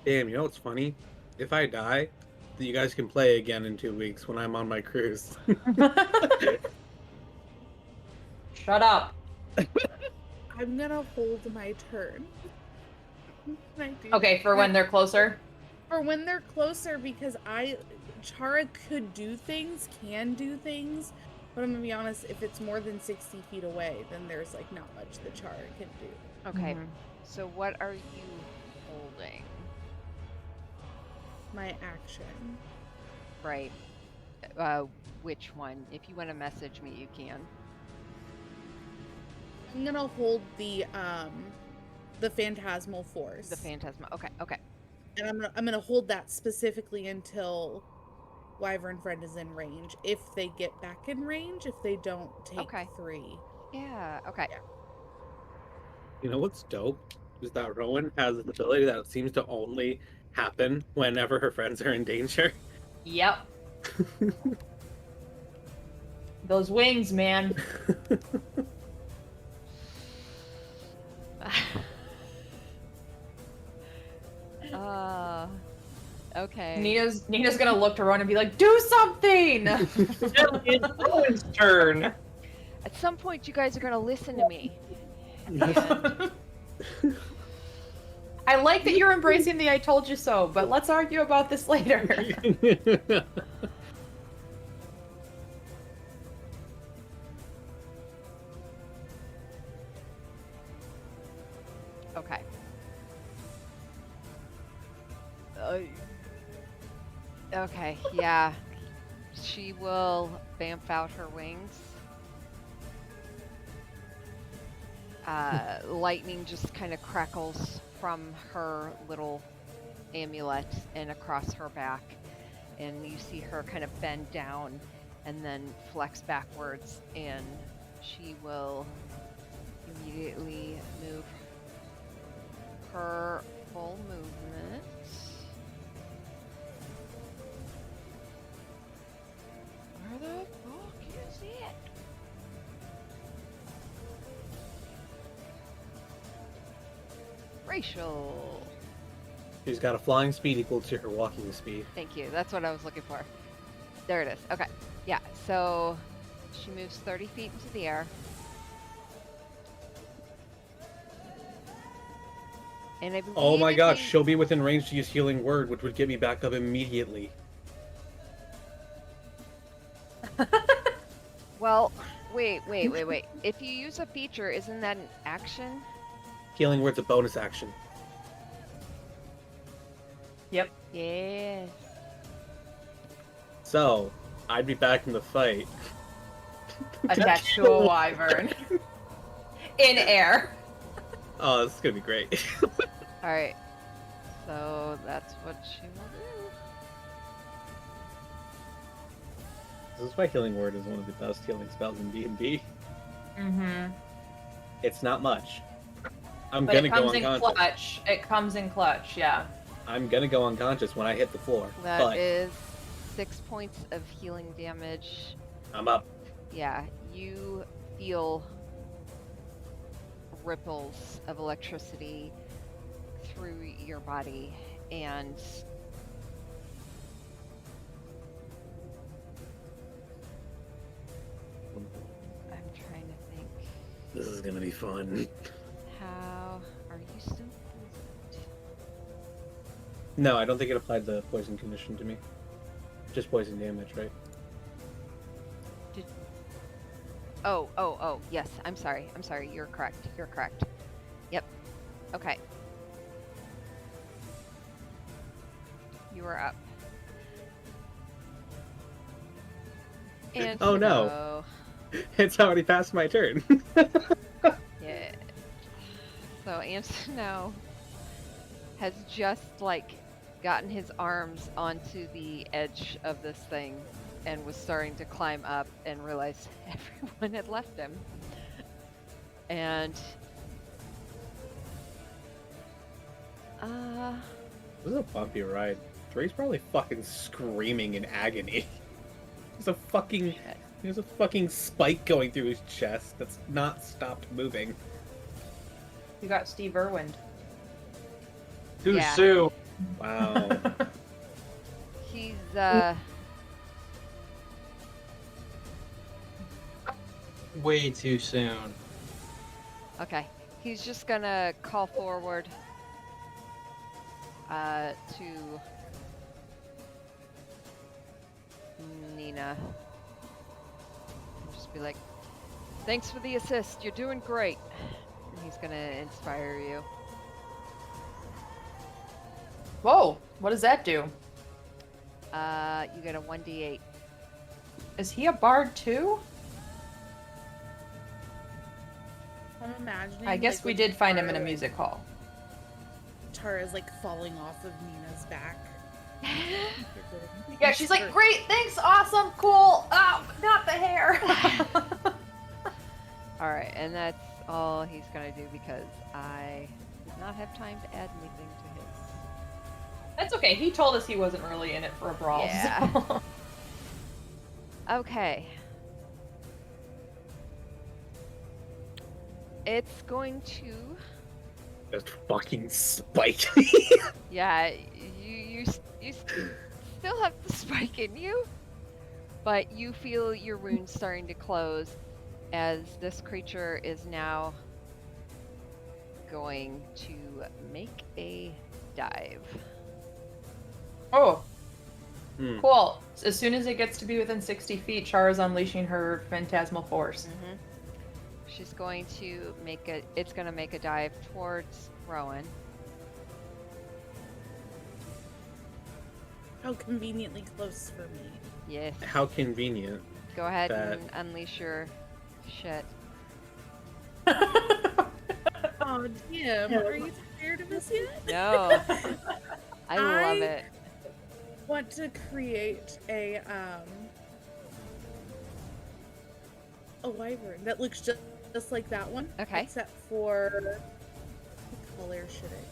Damn, you know what's funny? If I die, you guys can play again in 2 weeks when I'm on my cruise.
Shut up.
I'm gonna hold my turn. Can I do
Okay, for when they're closer.
For when they're closer, because Chara could do things, can do things, but I'm gonna be honest, if it's more than 60 feet away, then there's like not much that Chara can do.
Okay,
Mhm.
so what are you holding?
My action.
Right. Which one? If you want to message me, you can.
I'm gonna hold the phantasmal force.
The Phantasma. Okay, okay.
And I'm gonna hold that specifically until Wyvern Friend is in range. If they get back in range, if they don't take
Okay.
3.
Yeah, okay.
You know what's dope? Is that Rowan has an ability that seems to only happen whenever her friends are in danger.
Yep. Those wings, man.
Okay.
Nina's gonna look to Ron and be like, "Do something!"
It's Rowan's turn.
At some point, you guys are gonna listen to me.
I like that you're embracing the "I told you so," but let's argue about this later.
Okay. Okay, yeah. She will bamf out her wings. Lightning just kind of crackles from her little amulet and across her back. And you see her kind of bend down and then flex backwards. And she will immediately move her full movement. Where the fuck is it? Rachel.
She's got a flying speed equal to her walking speed.
Thank you. That's what I was looking for. There it is. Okay. Yeah, so she moves 30 feet into the air. And I believe
Oh my
if
gosh,
you-
she'll be within range to use Healing Word, which would get me back up immediately.
Well, wait. If you use a feature, isn't that an action?
Healing Word's a bonus action.
Yep.
Yeah.
So, I'd be back in the fight.
Attached to a wyvern. In air.
Oh, this is gonna be great.
Alright. So that's what she will do.
This is why Healing Word is one of the best healing spells in D&D.
Mm-hmm.
It's not much. I'm
But
gonna
it
go
comes in
unconscious.
clutch. It comes in clutch, yeah.
I'm gonna go unconscious when I hit the floor.
That is
But
6 points of healing damage.
I'm up.
Yeah, you feel ripples of electricity through your body, and I'm trying to think,
This is gonna be fun.
how are you still poisoned?
No, I don't think it applied the poison condition to me. Just poison damage, right?
Oh, yes, I'm sorry, you're correct, Yep, okay. You are up. And
Oh, no.
so-
It's already past my turn.
Yeah. So Antonio has just gotten his arms onto the edge of this thing and was starting to climb up and realized everyone had left him. And
This is a bumpy ride. Dre's probably fucking screaming in agony. There's a fucking spike going through his chest that's not stopped moving.
You got Steve Irwin.
Too
Yeah.
soon.
Wow.
he's
Way too soon.
okay. He's just gonna call forward to Nina. Just be like, thanks for the assist, you're doing great. And he's gonna inspire you.
Whoa, what does that do?
You get a 1d8.
Is he a bard too?
I'm imagining.
I guess we
with
did find him in a
Tara,
music hall.
Tara's falling off of Nina's back.
Yeah, she's like, great, thanks, awesome, cool. Oh, not the hair.
Alright, and that's all he's gonna do because I did not have time to add anything to his.
That's okay. He told us he wasn't really in it for a brawl.
Yeah.
So.
Okay. It's going to.
That's fucking spike.
Yeah, you still have the spike in you, but you feel your wounds starting to close as this creature is now going to make a dive.
Oh,
Hmm.
cool. As soon as it gets to be within 60 feet, Chara's unleashing her phantasmal force.
Mm-hmm. She's going to make a. It's going to make a dive towards Rowan.
How conveniently close for me.
Yes.
How convenient.
Go ahead
that-
and unleash your shit.
Oh, Jim, are you tired of us yet?
No. I love it.
Want to create a wyvern that looks just like that one.
Okay.
Except for what color should it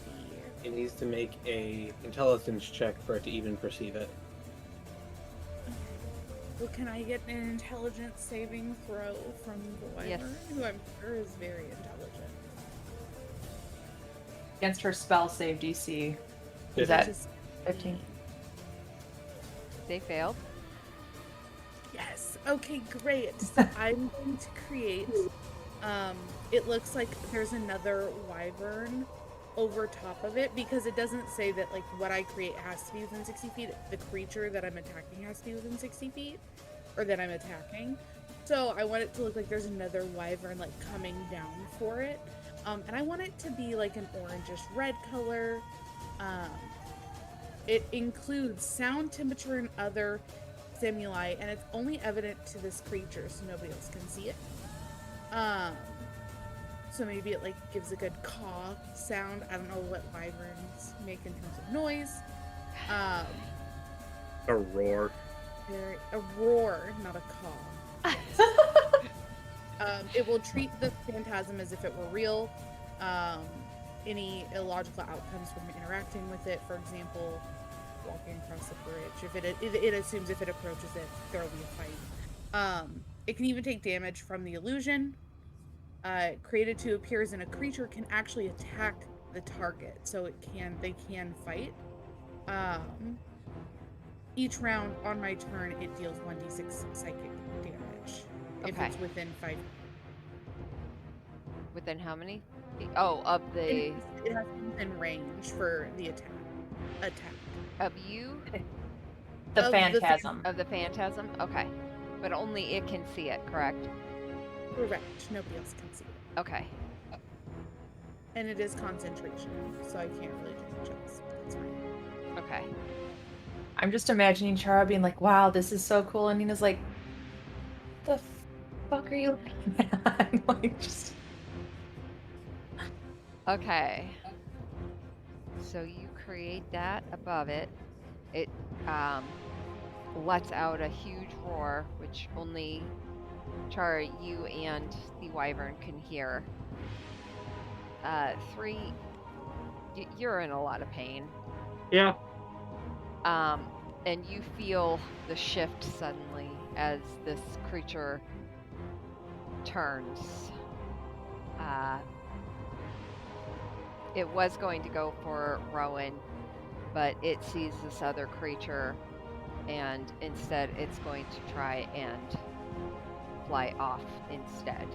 be?
It needs to make a intelligence check for it to even perceive it.
Well, can I get an intelligence saving throw from the wyvern,
Yes.
who I'm sure is very intelligent?
Against her spell save DC.
Is
Is that
Just
15?
They failed.
Yes. Okay, great. So I'm going to create. It looks like there's another wyvern over top of it because it doesn't say that like what I create has to be within 60 feet. The creature that I'm attacking has to be within 60 feet, or that I'm attacking. So I want it to look like there's another wyvern like coming down for it, and I want it to be like an orangish red color. It includes sound, temperature, and other stimuli, and it's only evident to this creature, so nobody else can see it. So maybe it like gives a good caw sound. I don't know what wyverns make in terms of noise.
A roar.
A roar, not a caw. It will treat the phantasm as if it were real. Any illogical outcomes from interacting with it, for example, walking across the bridge. If it assumes if it approaches it, there will be a fight. It can even take damage from the illusion. Created to appear as in a creature can actually attack the target, so they can fight. Each round on my turn, it deals 1d6 psychic damage if
Okay.
it's within 5.
Within how many? Oh, of the
It has to be within range for the attack.
of you
The
Of the
phantasm.
of the phantasm. Okay, but only it can see it. Correct.
Correct. Nobody else can see it.
Okay.
And it is concentration, so I can't really do checks. That's fine.
Okay.
I'm just imagining Chara being like, wow, this is so cool. And Nina's like, the fuck are you looking at? Like, just...
Okay. So you create that above it. It lets out a huge roar, which only Chara, you and the wyvern can hear. 3, you're in a lot of pain.
Yeah.
And you feel the shift suddenly as this creature turns. It was going to go for Rowan, but it sees this other creature, and instead it's going to try and fly off instead.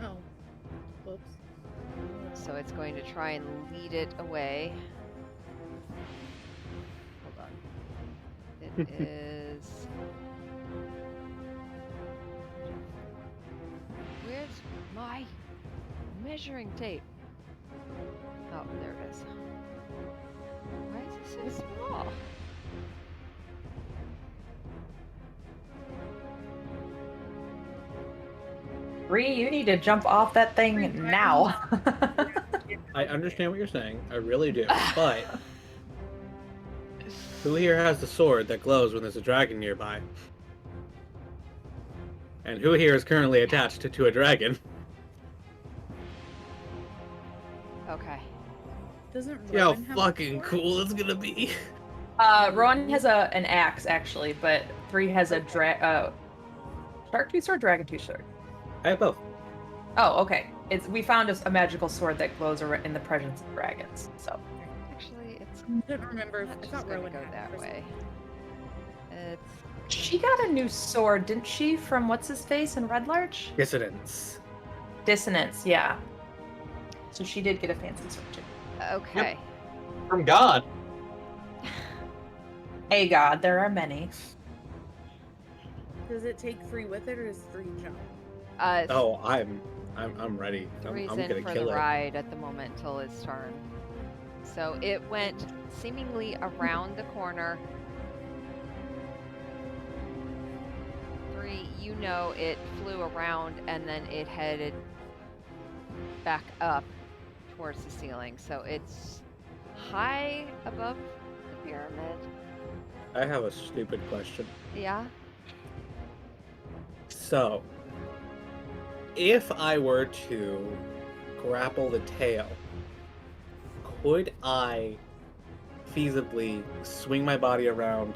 Oh. Whoops.
So it's going to try and lead it away. Hold on. It is... Where's my measuring tape? Oh, there it is. Why is it so small?
Bree, you need to jump off that thing now.
I understand what you're saying. I really do. But who here has the sword that glows when there's a dragon nearby? And who here is currently attached to a dragon?
Okay.
Doesn't
See how
Rowan have a
fucking
sword?
cool it's gonna be.
Rowan has an axe, actually, but 3 has a shark tooth sword, dragon tooth sword.
I have both.
Oh, okay. We found a magical sword that glows in the presence of dragons. So
Actually, it's
I couldn't remember.
not
I
just
thought
going to
Rowan
go
had
that
it.
way. It's
she got a new sword, didn't she? From what's his face in Red Larch?
Dissonance.
Dissonance, yeah. So she did get a fancy sword too.
okay.
From God.
Hey God, there are many.
Does it take 3 with it, or does 3 jump?
Oh, I'm ready. I'm
Three's
gonna
in for
kill
the
it.
ride at the moment till its turn. So it went seemingly around the corner. 3, you know, it flew around and then it headed back up towards the ceiling. So it's high above the pyramid.
I have a stupid question.
Yeah.
So, if I were to grapple the tail, could I feasibly swing my body around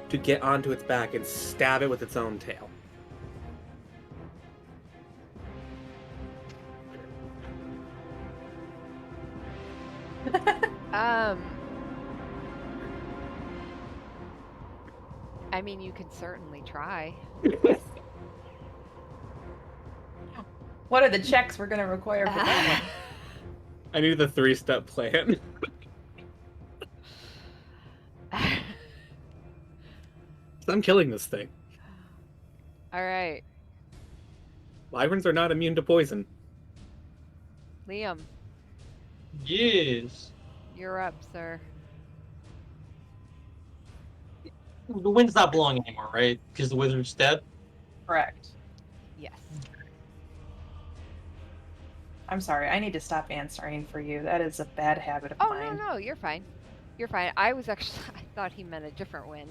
to get onto its back and stab it with its own tail?
I mean, you can certainly try.
What are the checks we're gonna require for that one?
I need the 3-step plan. I'm killing this thing.
All right,
Wyverns are not immune to poison.
Liam,
Yes.
you're up, sir.
The wind's not blowing anymore, right? Because the wizard's dead.
Correct.
Yes.
I'm sorry, I need to stop answering for you. That is a bad habit of
Oh,
mine.
no, you're fine. You're fine. I was actually, I thought he meant a different wind.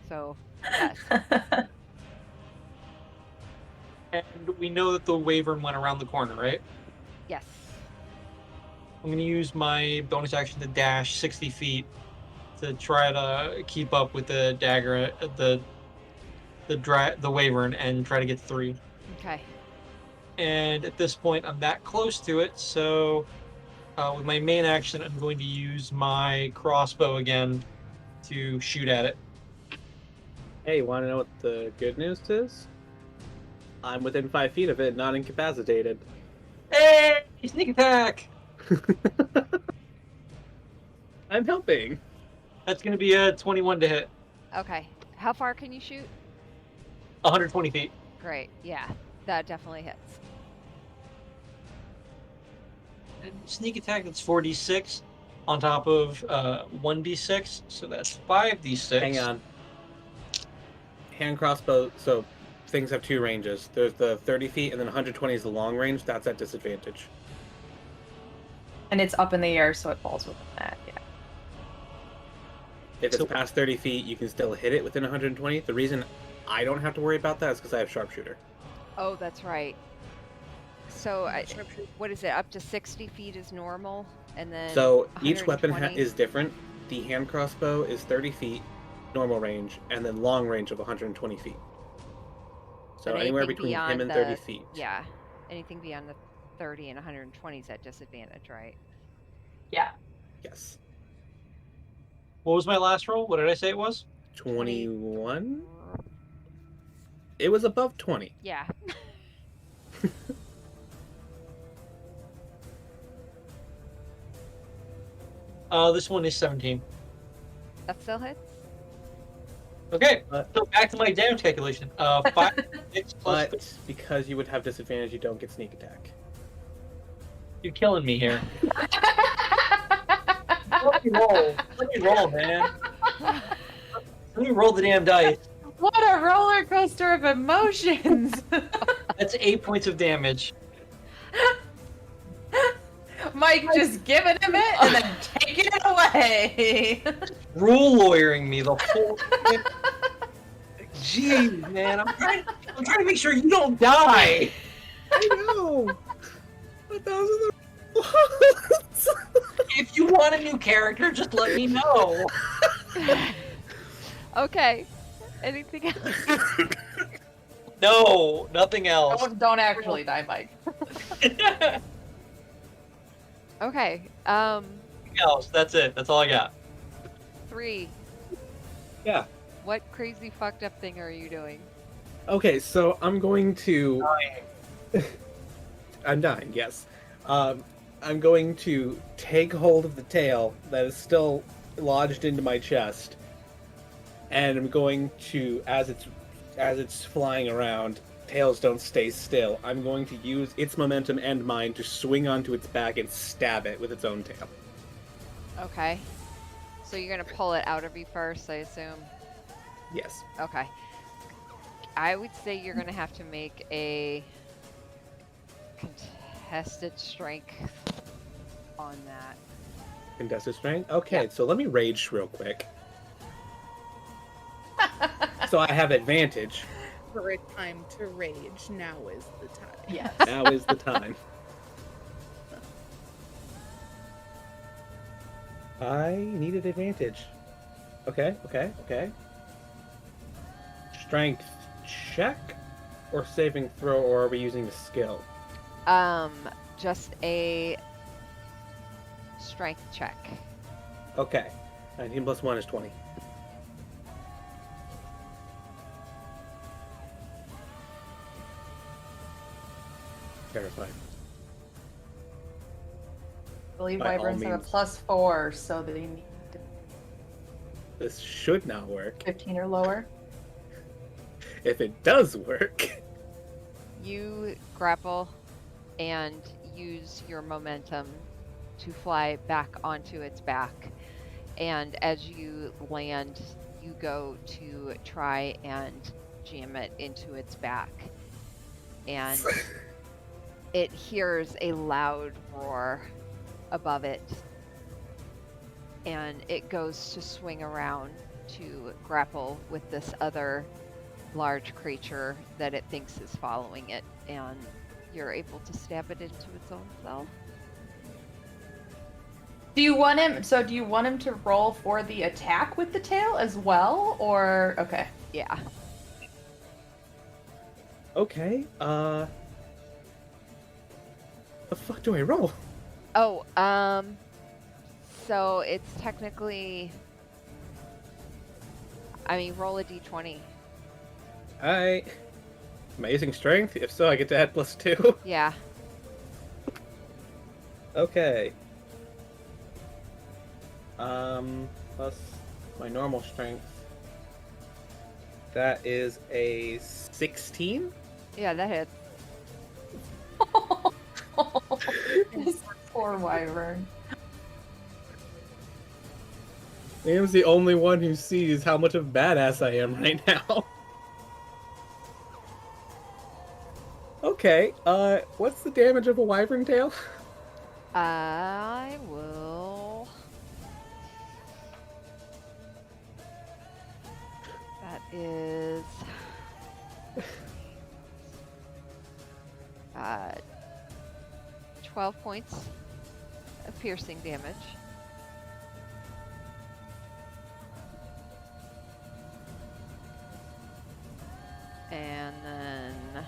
So, yes.
And we know that the wyvern went around the corner, right?
Yes.
I'm going to use my bonus action to dash 60 feet to try to keep up with the dagger, the wyvern, and try to get 3.
Okay.
And at this point, I'm that close to it, so with my main action, I'm going to use my crossbow again to shoot at it.
Hey, you want to know what the good news is? I'm within 5 feet of it, not incapacitated.
Hey! Sneak attack!
I'm helping.
That's going to be a 21 to hit.
Okay. How far can you shoot?
120 feet.
Great. Yeah, that definitely hits.
And sneak attack, that's 4d6 on top of 1d6, so that's 5d6.
Hang on. Hand crossbow, so things have 2 ranges. There's the 30 feet, and then 120 is the long range. That's at disadvantage.
And it's up in the air, so it falls within that, yeah.
If it's
So-
past 30 feet, you can still hit it within 120. The reason I don't have to worry about that is because I have sharpshooter.
Oh, that's right. So, what is it? Up to 60 feet is normal, and then.
So each weapon
120?
is different. The hand crossbow is 30 feet, normal range, and then long range of 120 feet. So
But
anywhere
anything
between him
beyond
and 30
the-
feet.
Yeah. Anything beyond the 30 and 120 is at disadvantage, right?
Yeah.
Yes.
What was my last roll? What did I say it was?
21? It was above 20.
Yeah.
This one is 17.
That still hits?
Okay,
But-
so back to my damage calculation. 5, 6 plus.
But because you would have disadvantage, you don't get sneak attack.
You're killing me here. Let me roll, man. Let me roll the damn dice.
What a roller coaster of emotions!
That's 8 points of damage.
Mike just giving him it and then taking it away.
Rule lawyering me the whole time. Jeez, man, I'm trying to make sure you don't die.
I know! But those are the rules!
If you want a new character, just let me know.
Okay. Anything else?
No, nothing else.
Don't actually die, Mike.
Okay.
Nothing else. That's it. That's all I got.
3.
Yeah.
What crazy fucked up thing are you doing?
Okay, so I'm going to... I'm dying, yes. I'm going to take hold of the tail that is still lodged into my chest, and I'm going to, as it's flying around, tails don't stay still. I'm going to use its momentum and mine to swing onto its back and stab it with its own tail.
Okay. So you're gonna pull it out of you first, I assume?
Yes.
Okay. I would say you're gonna have to make a contested strength on that.
Contested strength? Okay,
Yeah.
so let me rage real quick. So I have advantage.
For a time to rage, now is the time.
Yes.
Now is the time. I needed advantage. Okay. Strength check or saving throw, or are we using the skill?
Just a strength check.
Okay. 19 plus 1 is 20. terrified.
I believe
By all
wyverns have a
means.
+4, so they need
This should not work.
15 or lower.
If it does work,
You grapple and use your momentum to fly back onto its back. And as you land, you go to try and jam it into its back. And it hears a loud roar above it. And it goes to swing around to grapple with this other large creature that it thinks is following it, and you're able to stab it into its own self.
Do you want him to roll for the attack with the tail as well, or okay?
Yeah.
okay. The fuck do I roll?
Oh, so it's technically, I mean, roll a d20.
Am I using strength? If so, I get to add +2.
Yeah.
Okay. Plus my normal strength. That is a 16.
Yeah, that hits.
This poor wyvern.
Liam's the only one who sees how much of a badass I am right now. Okay, what's the damage of a wyvern tail?
I will. That is 12 points of piercing damage. And then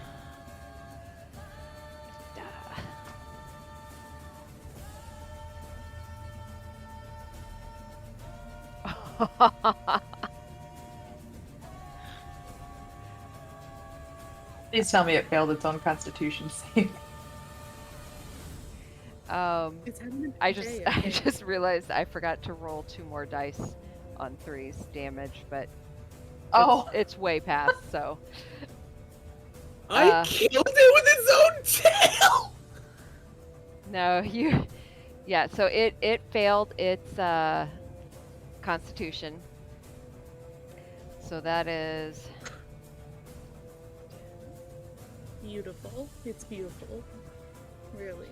Please tell me it failed its own Constitution save.
It's having a
I
good
just
day,
I
okay?
just realized I forgot to roll 2 more dice on 3's damage, but
Oh,
it's way past, so
I killed it with its own tail!
no, yeah, so it failed its constitution. So that is
Beautiful. It's beautiful. Really.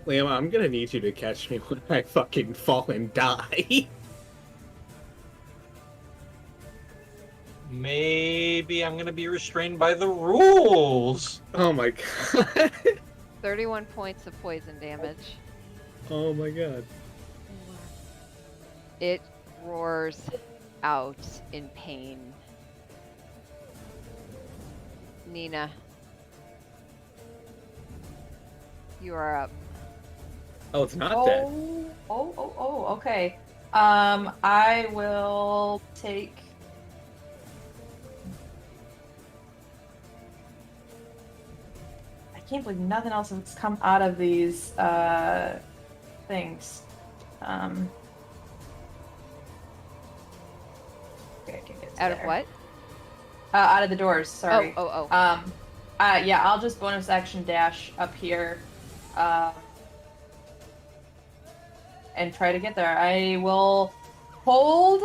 Liam, I'm gonna need you to catch me when I fucking fall and die.
Maybe I'm gonna be restrained by the rules.
Oh my god.
31 points of poison damage.
Oh my god.
It roars out in pain. Nina, you are up.
Oh, it's not dead.
Okay. I will take. I can't believe nothing else has come out of these things. Okay, I can get to
Out of
there.
what?
Out of the doors. Sorry.
Oh.
Yeah, I'll just bonus action dash up here, and try to get there. I will hold.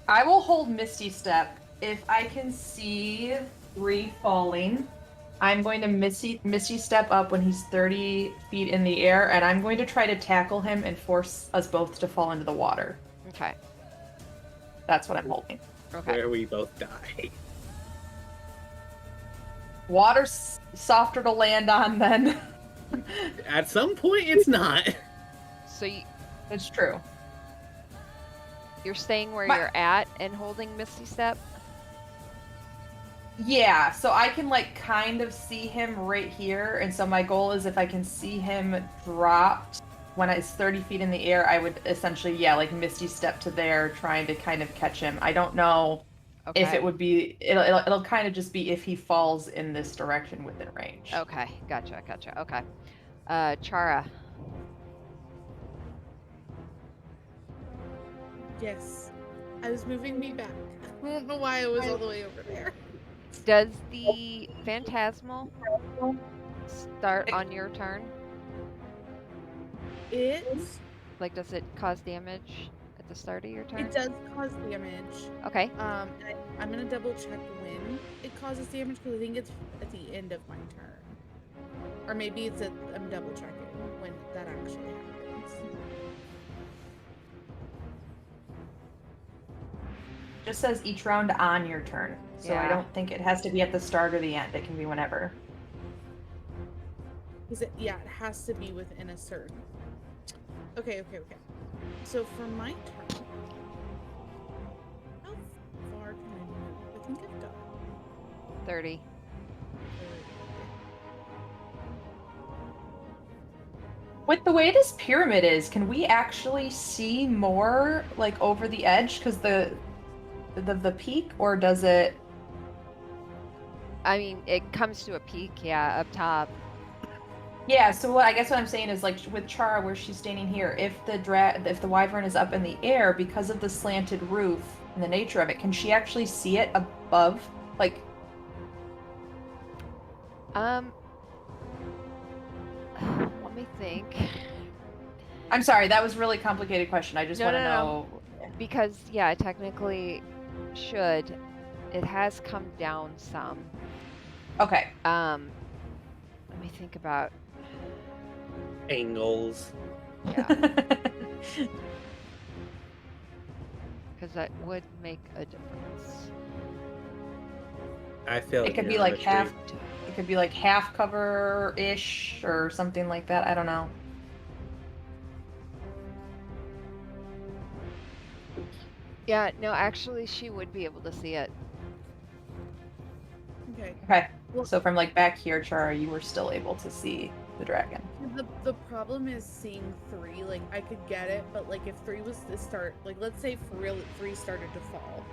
I will hold Misty Step if I can see 3 falling. I'm going to Misty Step up when he's 30 feet in the air, and I'm going to try to tackle him and force us both to fall into the water.
Okay.
That's what I'm holding.
Okay.
Where we both die.
Water's softer to land on than.
At some point, it's not.
So
It's true.
you're staying where
My-
you're at and holding Misty Step?
Yeah, so I can like kind of see him right here, and so my goal is if I can see him dropped when it's 30 feet in the air, I would essentially, yeah, like Misty step to there, trying to kind of catch him. I don't know
Okay.
if it would be. It'll kind of just be if he falls in this direction within range.
Okay, gotcha. Okay. Chara.
Yes. I was moving me back. I don't know why I was all the way over there.
Does the phantasmal start on your turn? Like, does it cause damage at the start of your turn?
It does cause damage.
Okay.
And I'm gonna double check when it causes damage because I think it's at the end of my turn, or maybe it's I'm double checking when that actually happens.
Just says each round on your turn, so I
Yeah.
don't think it has to be at the start or the end. It can be whenever.
It has to be within a certain. Okay. So for my turn, how far can I move? I think I've got
30.
30.
With the way this pyramid is, can we actually see more like over the edge? Because the peak, or does it?
I mean, it comes to a peak, yeah, up top.
Yeah. So I guess what I'm saying is like with Chara, where she's standing here, if the wyvern is up in the air because of the slanted roof and the nature of it, can she actually see it above? Like,
Let me think.
I'm sorry, that was a really complicated question. I just
No,
want to
no, no.
know.
Because, yeah, it technically should. It has come down some.
Okay.
Let me think about.
Angles.
Yeah, because that would make a difference.
I feel
It could
you're
be
on
like
the street.
half. It could be like half cover ish or something like that. I don't know.
Yeah, no, actually, she would be able to see it.
Okay.
Okay.
Well-
So from like back here, Chara, you were still able to see the dragon.
The problem is seeing 3. Like I could get it, but like if 3 was to start, like let's say for real 3 started to fall,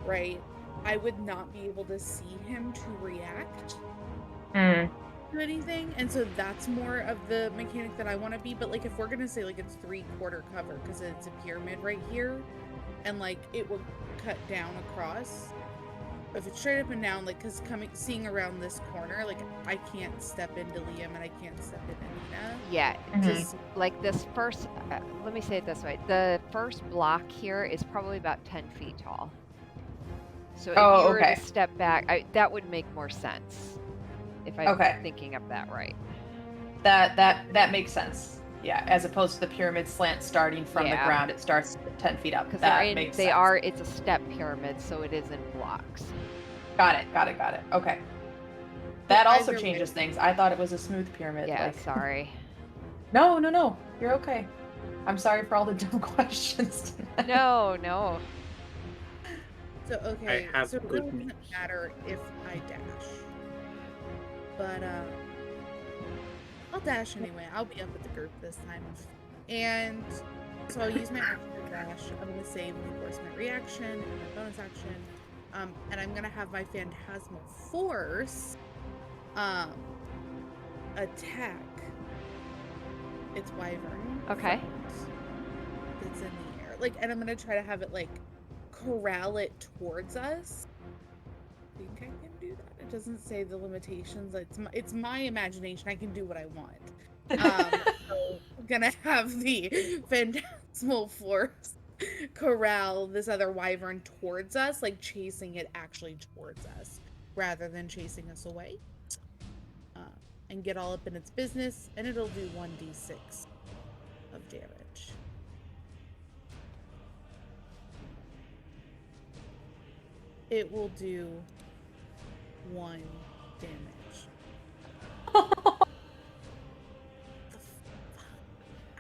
right? I would not be able to see him to react
Hmm.
to anything, and so that's more of the mechanic that I want to be. But like if we're gonna say like it's 3/4 cover because it's a pyramid right here, and like it will cut down across. If it's straight up and down, like because seeing around this corner, like I can't step into Liam and I can't step into Nina.
Yeah,
Mhm.
just like this first. Let me say it this way: the first block here is probably about 10 feet tall. So if
Oh,
you were
okay.
to step back, that would make more sense. If I'm
Okay.
thinking of that right.
That makes sense. Yeah, as opposed to the pyramid slant starting from the
Yeah.
ground, it starts 10 feet up.
Because
That makes sense.
it's a step pyramid, so it is in blocks.
Got it. Okay. That also
Either way-
changes things. I thought it was a smooth pyramid.
Yeah,
like-
sorry.
No. You're okay. I'm sorry for all the dumb questions tonight.
No.
So okay,
have
so it
good
really
news.
doesn't matter if I dash, but I'll dash anyway. I'll be up with the group this time, and so I'll use my action to dash. I'm gonna save an enforcement reaction and my bonus action, and I'm gonna have my phantasmal force, attack its wyvern.
Okay.
friend That's in the air, like, and I'm gonna try to have it like corral it towards us. I think I can do that. It doesn't say the limitations. It's my imagination. I can do what I want. So I'm gonna have the phantasmal force corral this other wyvern towards us, like chasing it actually towards us, rather than chasing us away. And get all up in its business, and it'll do 1d6 of damage. It will do 1 damage. I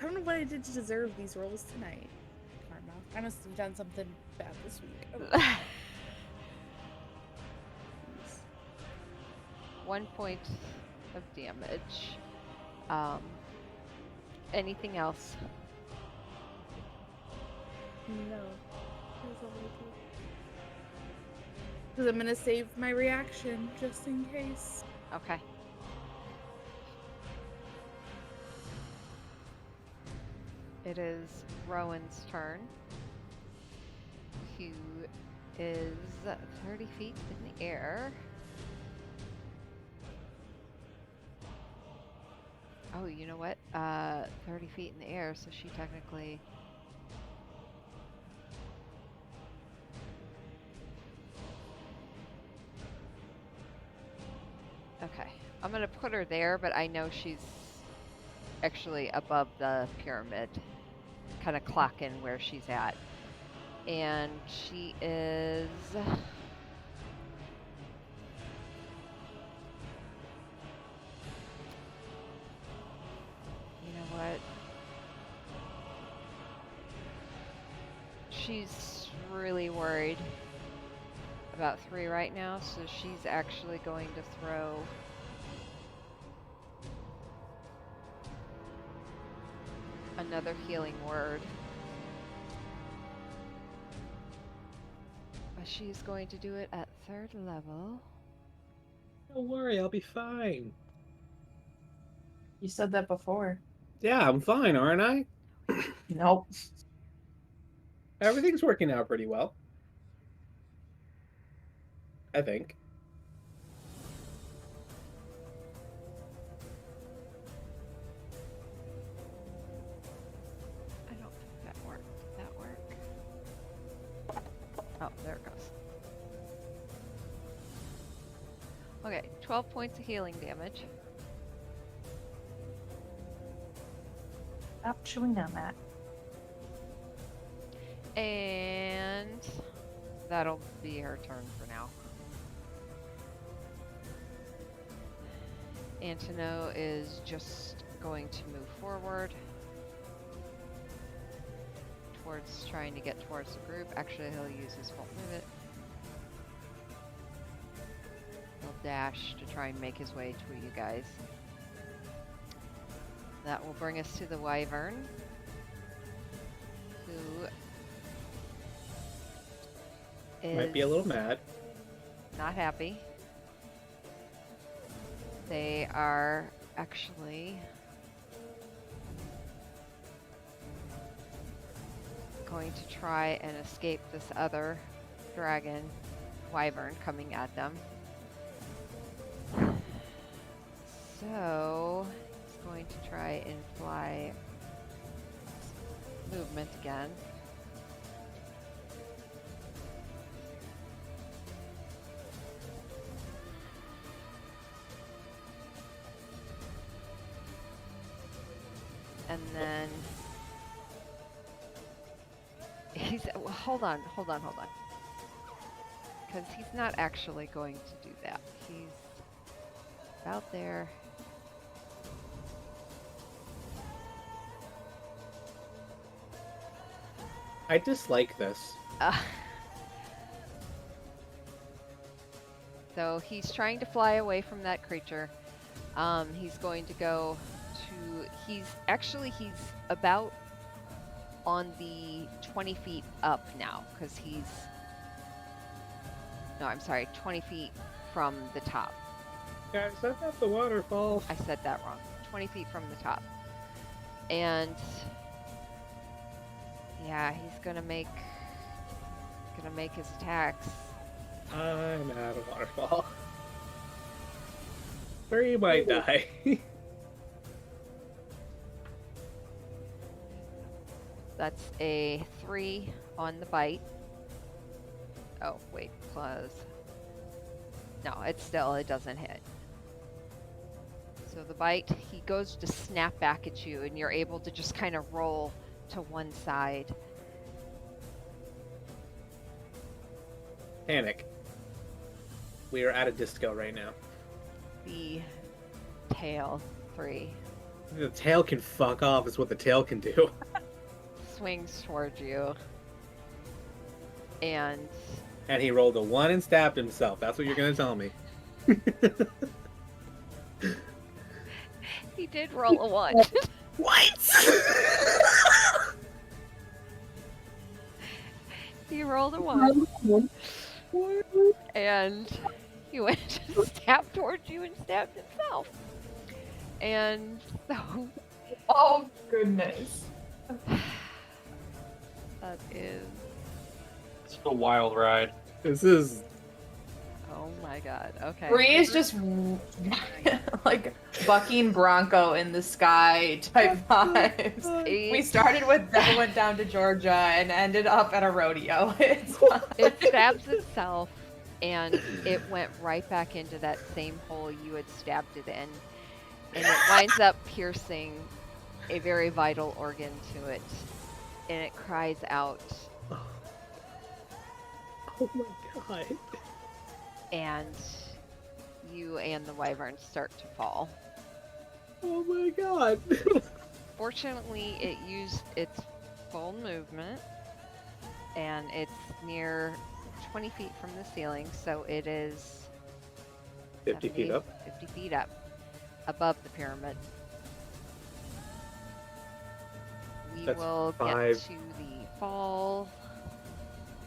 don't know what I did to deserve these rolls tonight, Karma. I must have done something bad this week. I don't know.
1 point of damage. Anything else?
No. That's all I do. Because I'm gonna save my reaction just in case.
Okay. It is Rowan's turn, who is 30 feet in the air. Oh, you know what? 30 feet in the air, so she technically... Okay. I'm gonna put her there, but I know she's actually above the pyramid. Kind of clocking where she's at. And she is... You know what? She's really worried about 3 right now, so she's actually going to throw another healing word. But she's going to do it at 3rd level.
Don't worry, I'll be fine.
You said that before.
Yeah, I'm fine, aren't I?
Nope.
Everything's working out pretty well. I think.
I don't think that worked. Did that work? Oh, there it goes. Okay, 12 points of healing damage.
Stop chewing on that.
And that'll be her turn for now. Antonio is just going to move forward towards trying to get towards the group. Actually, he'll use his full movement. He'll dash to try and make his way to you guys. That will bring us to the Wyvern, who is
Might be a little mad.
not happy. They are actually going to try and escape this other dragon wyvern coming at them. So he's going to try and fly movement again. And then he's, well, hold on. Because he's not actually going to do that. He's about there.
I dislike this.
So he's trying to fly away from that creature. He's going to go to, he's about on the 20 feet up now, because he's, no, I'm sorry, 20 feet from the top.
Guys, that's not the waterfall.
I said that wrong. 20 feet from the top. And yeah, he's gonna make his attacks.
I'm at a waterfall. 3 might die.
That's a 3 on the bite. Oh, wait, plus. No, it doesn't hit. So the bite, he goes to snap back at you, and you're able to just kind of roll to one side.
Panic. We are at a disco right now.
The tail 3
The tail can fuck off is what the tail can do.
swings towards you. And
And he rolled a 1 and stabbed himself. That's what you're gonna tell me.
he did roll a 1.
What?
He rolled a 1, and he went to stab towards you and stabbed himself. And so
Oh goodness.
that is,
It's a wild ride.
This is
oh my god. Okay.
Bree is just like bucking Bronco in the sky type vibes. We
It,
started with that, went down to Georgia, and ended up at a rodeo. It's fine.
it stabs itself, and it went right back into that same hole you had stabbed it in. And it winds up piercing a very vital organ to it. And it cries out,
oh my god.
and you and the wyvern start to fall.
Oh my god.
Fortunately, it used its full movement, and it's near 20 feet from the ceiling, so it is
50 feet
70
up.
50 feet up, above the pyramid. We
That's
will
5.
get to the fall.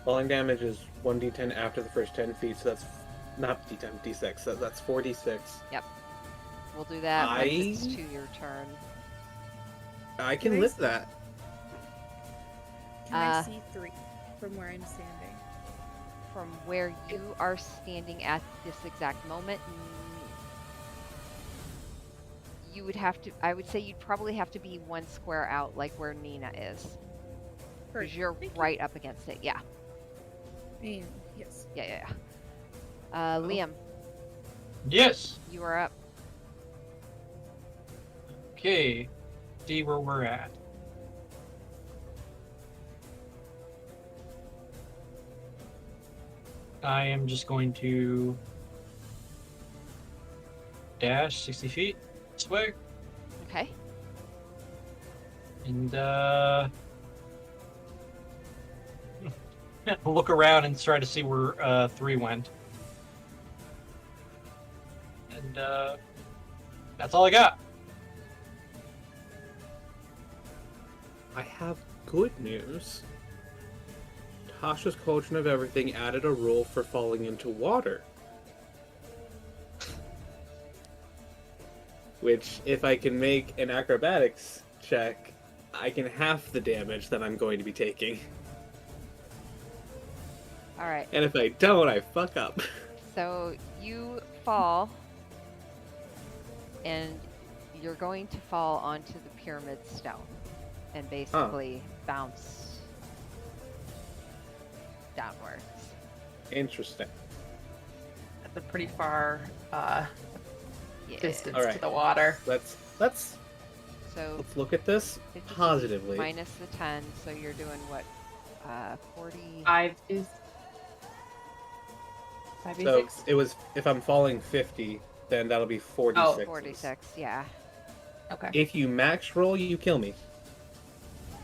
Falling damage is 1d10 after the first 10 feet, so that's not d10, d6. That's 4d6.
We'll do that once it's
I-
to your turn.
I can
Can I
live
see-
that.
Can I
Uh,
see 3 from where I'm standing?
From where you are standing at this exact moment, you would have to, I would say you'd probably have to be 1 square out, like where Nina is. Because
Perfect.
you're
Thank you.
right up against it. Yeah.
And yes.
Yeah. Liam,
Yes.
you are up.
Okay. See where we're at. I am just going to dash 60 feet this way
Okay.
and look around and try to see where 3 went. And that's all I got.
I have good news. Tasha's Cauldron of Everything added a rule for falling into water. Which, if I can make an acrobatics check, I can half the damage that I'm going to be taking.
All right.
And if I don't, I fuck up.
So you fall, and you're going to fall onto the pyramid stone and basically bounce downwards.
Interesting.
That's a pretty far
Yeah.
distance
Alright.
to the water.
Let's
So
look at this
50 feet
positively.
minus the 10, so you're doing what? 40.
5 is 5
So
6.
it was, if I'm falling 50, then that'll be 46.
Oh,
46. Yeah.
Okay.
If you max roll, you kill me.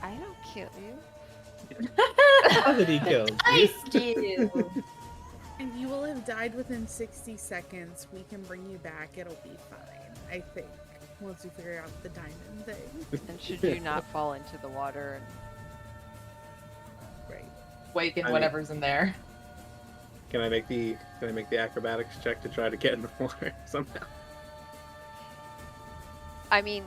I don't kill you.
Gravity kills
I
you.
steal.
And you will have died within 60 seconds. We can bring you back. It'll be fine, I think. Once we figure out the diamond thing.
And should you not fall into the water?
Right.
Waken
I mean-
whatever's in there.
Can I make the acrobatics check to try to get in the water somehow?
I mean,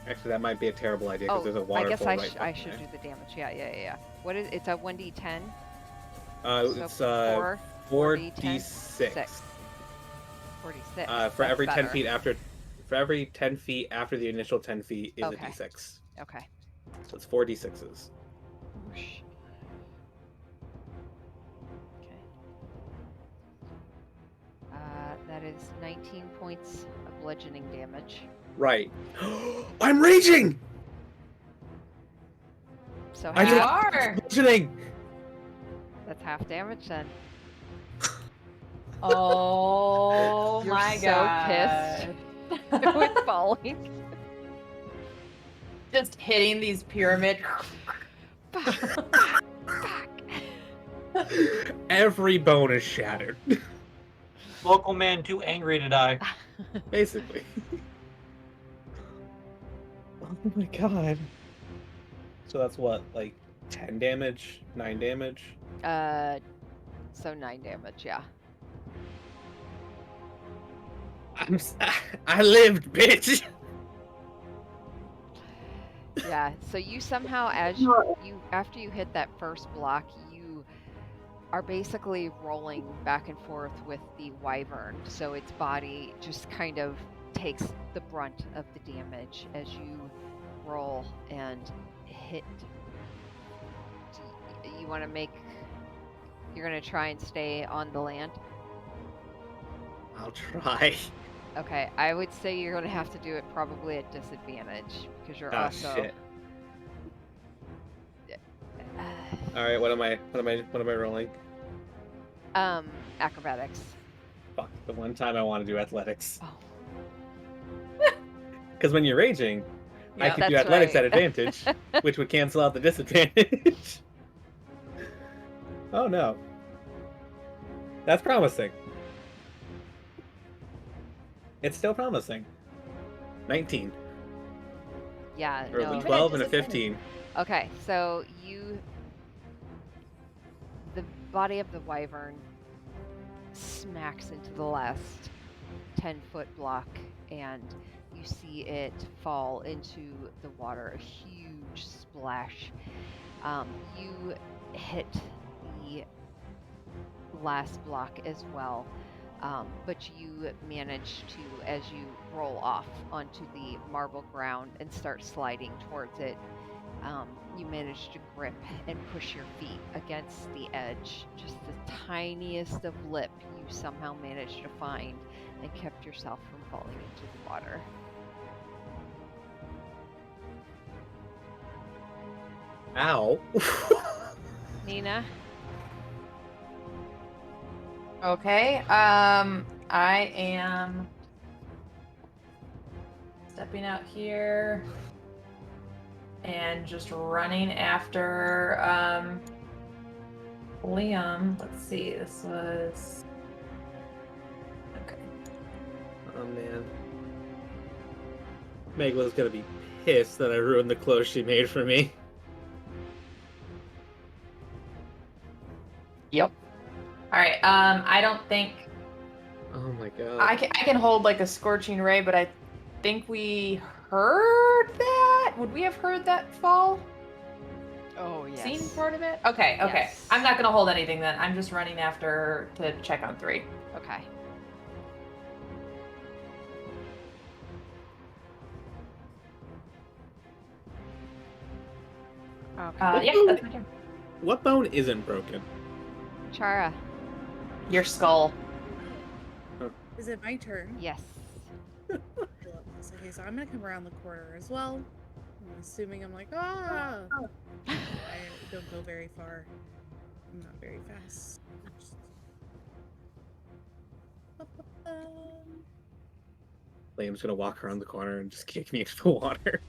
Actually, that might be a terrible idea because there's a
I
waterfall
guess
right
I
behind
should
me.
do the damage. Yeah. What is it's a 1d10?
It's
4,
4d6.
6. 46.
For every
That's
10
better.
feet after, for every 10 feet after the initial 10 feet is
Okay.
a d6.
Okay.
So it's 4d6s.
Whoosh. Okay. That is 19 points of bludgeoning damage.
Right. I'm raging.
So
I
You
did-
half,
are.
Bludgeoning.
that's half damage then.
Oh
You're
my
so
god.
With falling.
Just hitting these pyramid.
Every bone is shattered.
Local man too angry to die.
Basically. my god. So that's what, like 10 damage, 9 damage.
So 9 damage, yeah.
I lived, bitch.
Yeah, so you somehow, as you after you hit that first block, you are basically rolling back and forth with the wyvern, so its body just kind of takes the brunt of the damage as you roll and hit. You want to make... You're going to try and stay on the land?
I'll try.
Okay, I would say you're going to have to do it probably at disadvantage, because you're
Ah,
also...
shit. All right, what am I rolling?
Acrobatics.
Fuck, the one time I want to do athletics.
Oh.
Because when you're raging, I
Yeah,
could do
that's
athletics
right.
at advantage, which would cancel out the disadvantage. Oh no. That's promising. It's still promising. 19.
Yeah,
Or
no.
a 12 and a 15.
Okay, so the body of the wyvern smacks into the last 10-foot block, and you see it fall into the water, a huge splash. You hit the last block as well, but you manage to, as you roll off onto the marble ground and start sliding towards it, you manage to grip and push your feet against the edge. Just the tiniest of lip you somehow managed to find and kept yourself from falling into the water.
Ow.
Nina?
Okay. I am stepping out here and just running after Liam. Let's see. This was okay.
Oh man. Megla's gonna be pissed that I ruined the clothes she made for me.
Yep. All right. I don't think
Oh my god.
I can hold like a scorching ray, but I think we heard that. Would we have heard that fall?
Oh, yes.
Seen part of it? Okay.
Yes.
I'm not gonna hold anything then. I'm just running after her to check on 3.
Okay. Okay.
Yeah, that's my turn.
What bone isn't broken?
Chara.
Your skull.
Is it my turn?
Yes.
I love this. Okay, so I'm gonna come around the corner as well. I'm assuming I'm like, ah! I don't go very far. I'm not very fast.
Liam's gonna walk around the corner and just kick me into the water.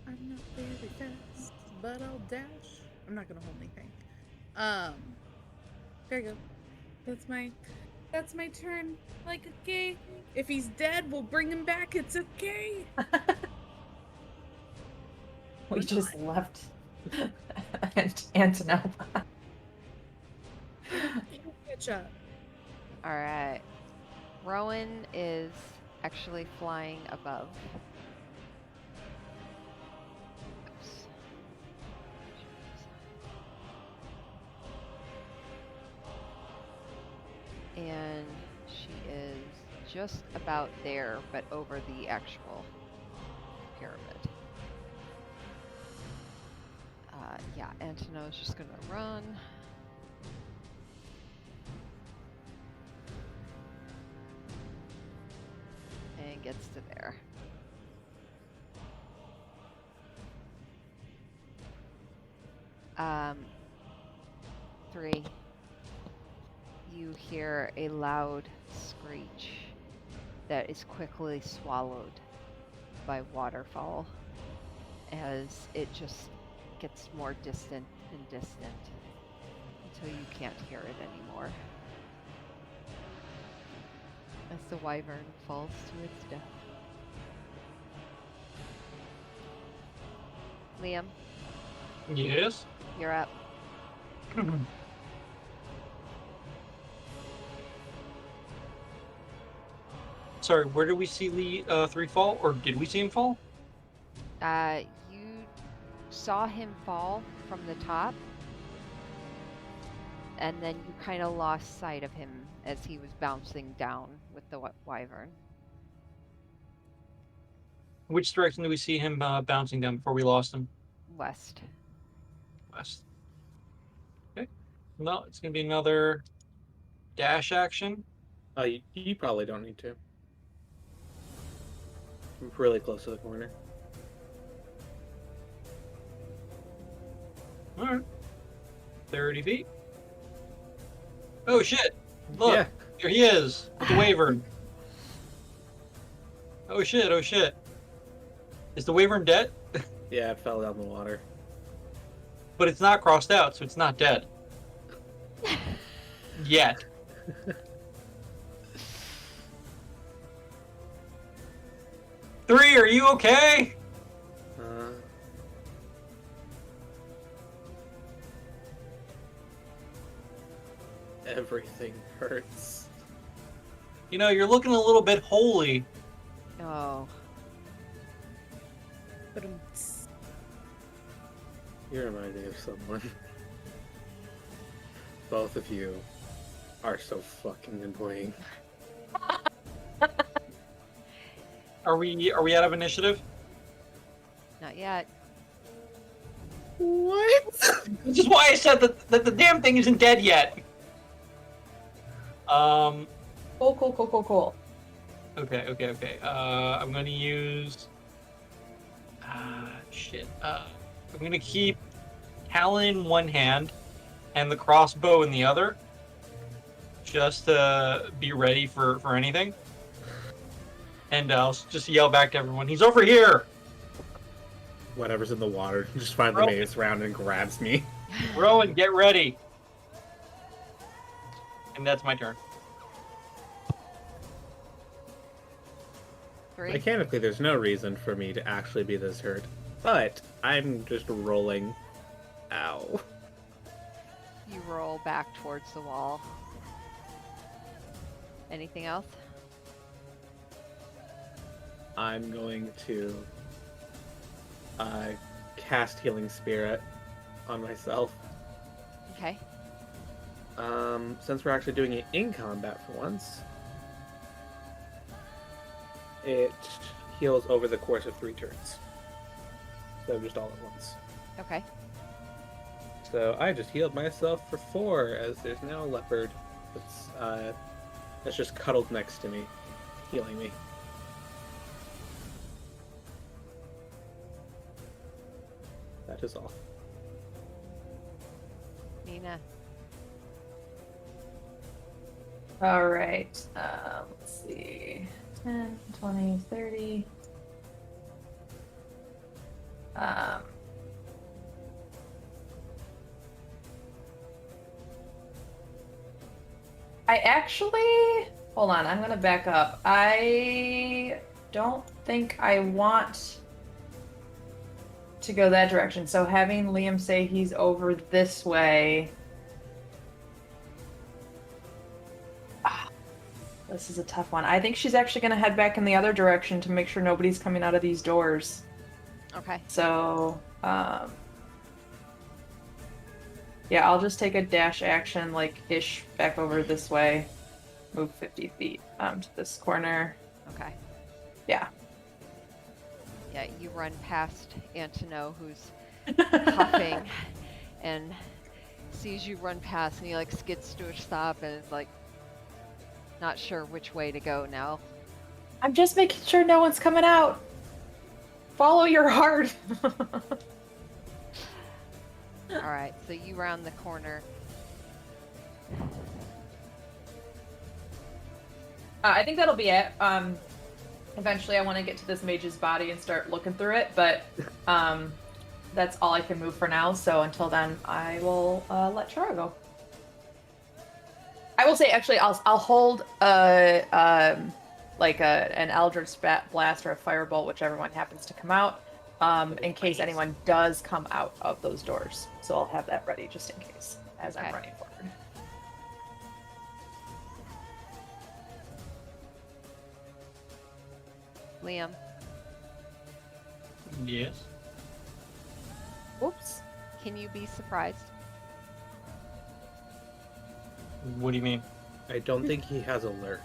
I'm not very fast, but I'll dash. I'm not gonna hold anything. There you go. That's my turn. Like, okay. If he's dead, we'll bring him back. It's okay.
We just left Antonova.
Catch up.
All right. Rowan is actually flying above. Oops. And she is just about there, but over the actual pyramid. Yeah, Antono's just gonna run. And gets to there. Three. You hear a loud screech that is quickly swallowed by waterfall as it just gets more distant and distant until you can't hear it anymore. as the wyvern falls to its death. Liam,
Yes.
you're up.
Sorry, where did we see the 3 fall, or did we see him fall?
You saw him fall from the top, and then you kind of lost sight of him as he was bouncing down with the wyvern.
Which direction did we see him bouncing down before we lost him?
West.
West. Okay. No, it's gonna be another dash action.
You probably don't need to. I'm really close to the corner.
All right. 30 feet. Oh shit! Look,
Yeah.
there he is with the wyvern. Oh shit! Oh shit! Is the wyvern dead?
Yeah, it fell down the water.
But it's not crossed out, so it's not dead. Yet. Three, are you okay?
Everything hurts.
You know, you're looking a little bit holy.
Oh.
But
You remind me of someone. Both of you are so fucking annoying.
Are we out of initiative?
Not yet.
What?
Which is why I said that the damn thing isn't dead yet.
Cool.
Okay. I'm gonna use. Shit. I'm gonna keep Talon in one hand and the crossbow in the other, just to be ready for anything. And I'll just yell back to everyone, "He's over here!"
Whatever's in the water just finally makes round and grabs me.
Rowan, get ready. And that's my turn.
3.
Mechanically, there's no reason for me to actually be this hurt, but I'm just rolling. Ow.
You roll back towards the wall. Anything else?
I'm going to cast Healing Spirit on myself.
Okay.
Since we're actually doing it in combat for once, it heals over the course of 3 turns. So just all at once.
Okay.
So I just healed myself for 4, as there's now a leopard that's just cuddled next to me, healing me. That is all.
Nina.
All right. Let's see. 10, 20, 30. I actually... Hold on, I'm gonna back up. I don't think I want to go that direction. So having Liam say he's over this way... This is a tough one. I think she's actually going to head back in the other direction to make sure nobody's coming out of these doors.
Okay.
So, yeah, I'll just take a dash action, ish, back over this way. Move 50 feet to this corner.
Okay.
Yeah.
Yeah, you run past Antono, who's huffing, and sees you run past, and he, skids to a stop, and is, not sure which way to go now.
I'm just making sure no one's coming out. Follow your heart.
Alright, so you round the corner.
I think that'll be it. Eventually I want to get to this mage's body and start looking through it, but that's all I can move for now, so until then I will let Chara go. I will say, actually, I'll hold like an Eldritch Blast or a Firebolt, whichever one happens to come out, in case anyone does come out of those doors. So I'll have that ready just in case as I'm
Okay.
running forward.
Liam,
Yes.
Whoops.
can you be surprised?
What do you mean?
I don't think he has alert.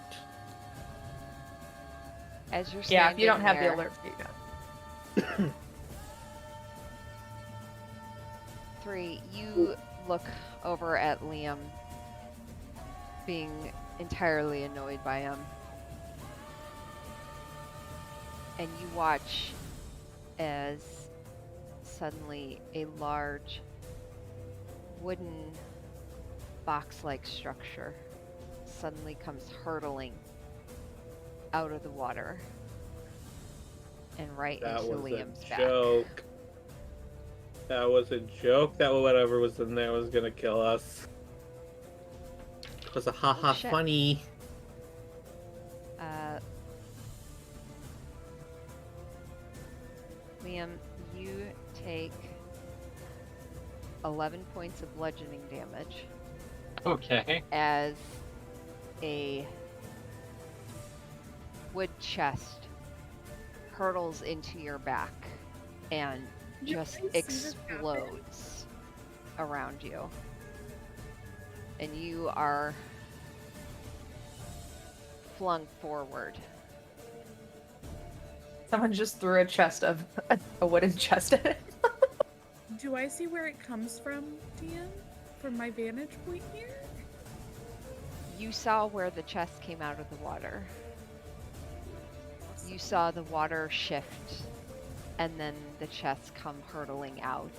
As you're
Yeah, if you don't
standing
have the
there,
alert feed.
3, you look over at Liam, being entirely annoyed by him. And you watch as suddenly a large wooden box-like structure suddenly comes hurtling out of the water and right
That
into
was
Liam's
a
back.
joke. That was a joke that whatever was in there was gonna kill us. It was a haha
shit.
funny.
Liam, you take 11 points of bludgeoning damage
Okay.
as a wood chest hurtles into your back and just
I see this happen?
explodes around you. And you are flung forward.
Someone just threw a chest of a wooden chest at it.
Do I see where it comes from, DM? From my vantage point here?
You saw where the chest came out of the water. You saw the water shift and then the chest come hurtling out.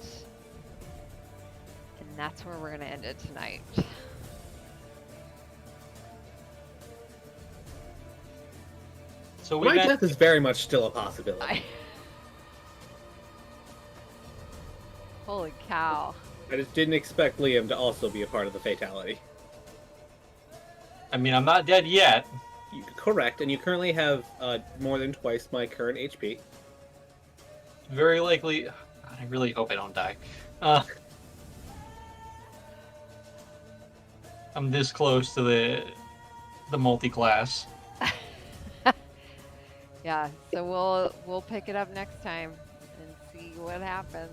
And that's where we're going to end it tonight.
So we
My
met.
death is very much still a possibility.
Holy cow.
I just didn't expect Liam to also be a part of the fatality.
I mean, I'm not dead yet.
Correct, and you currently have more than twice my current HP.
Very likely. I really hope I don't die. I'm this close to the multi-class.
Yeah, so we'll pick it up next time and see what happens.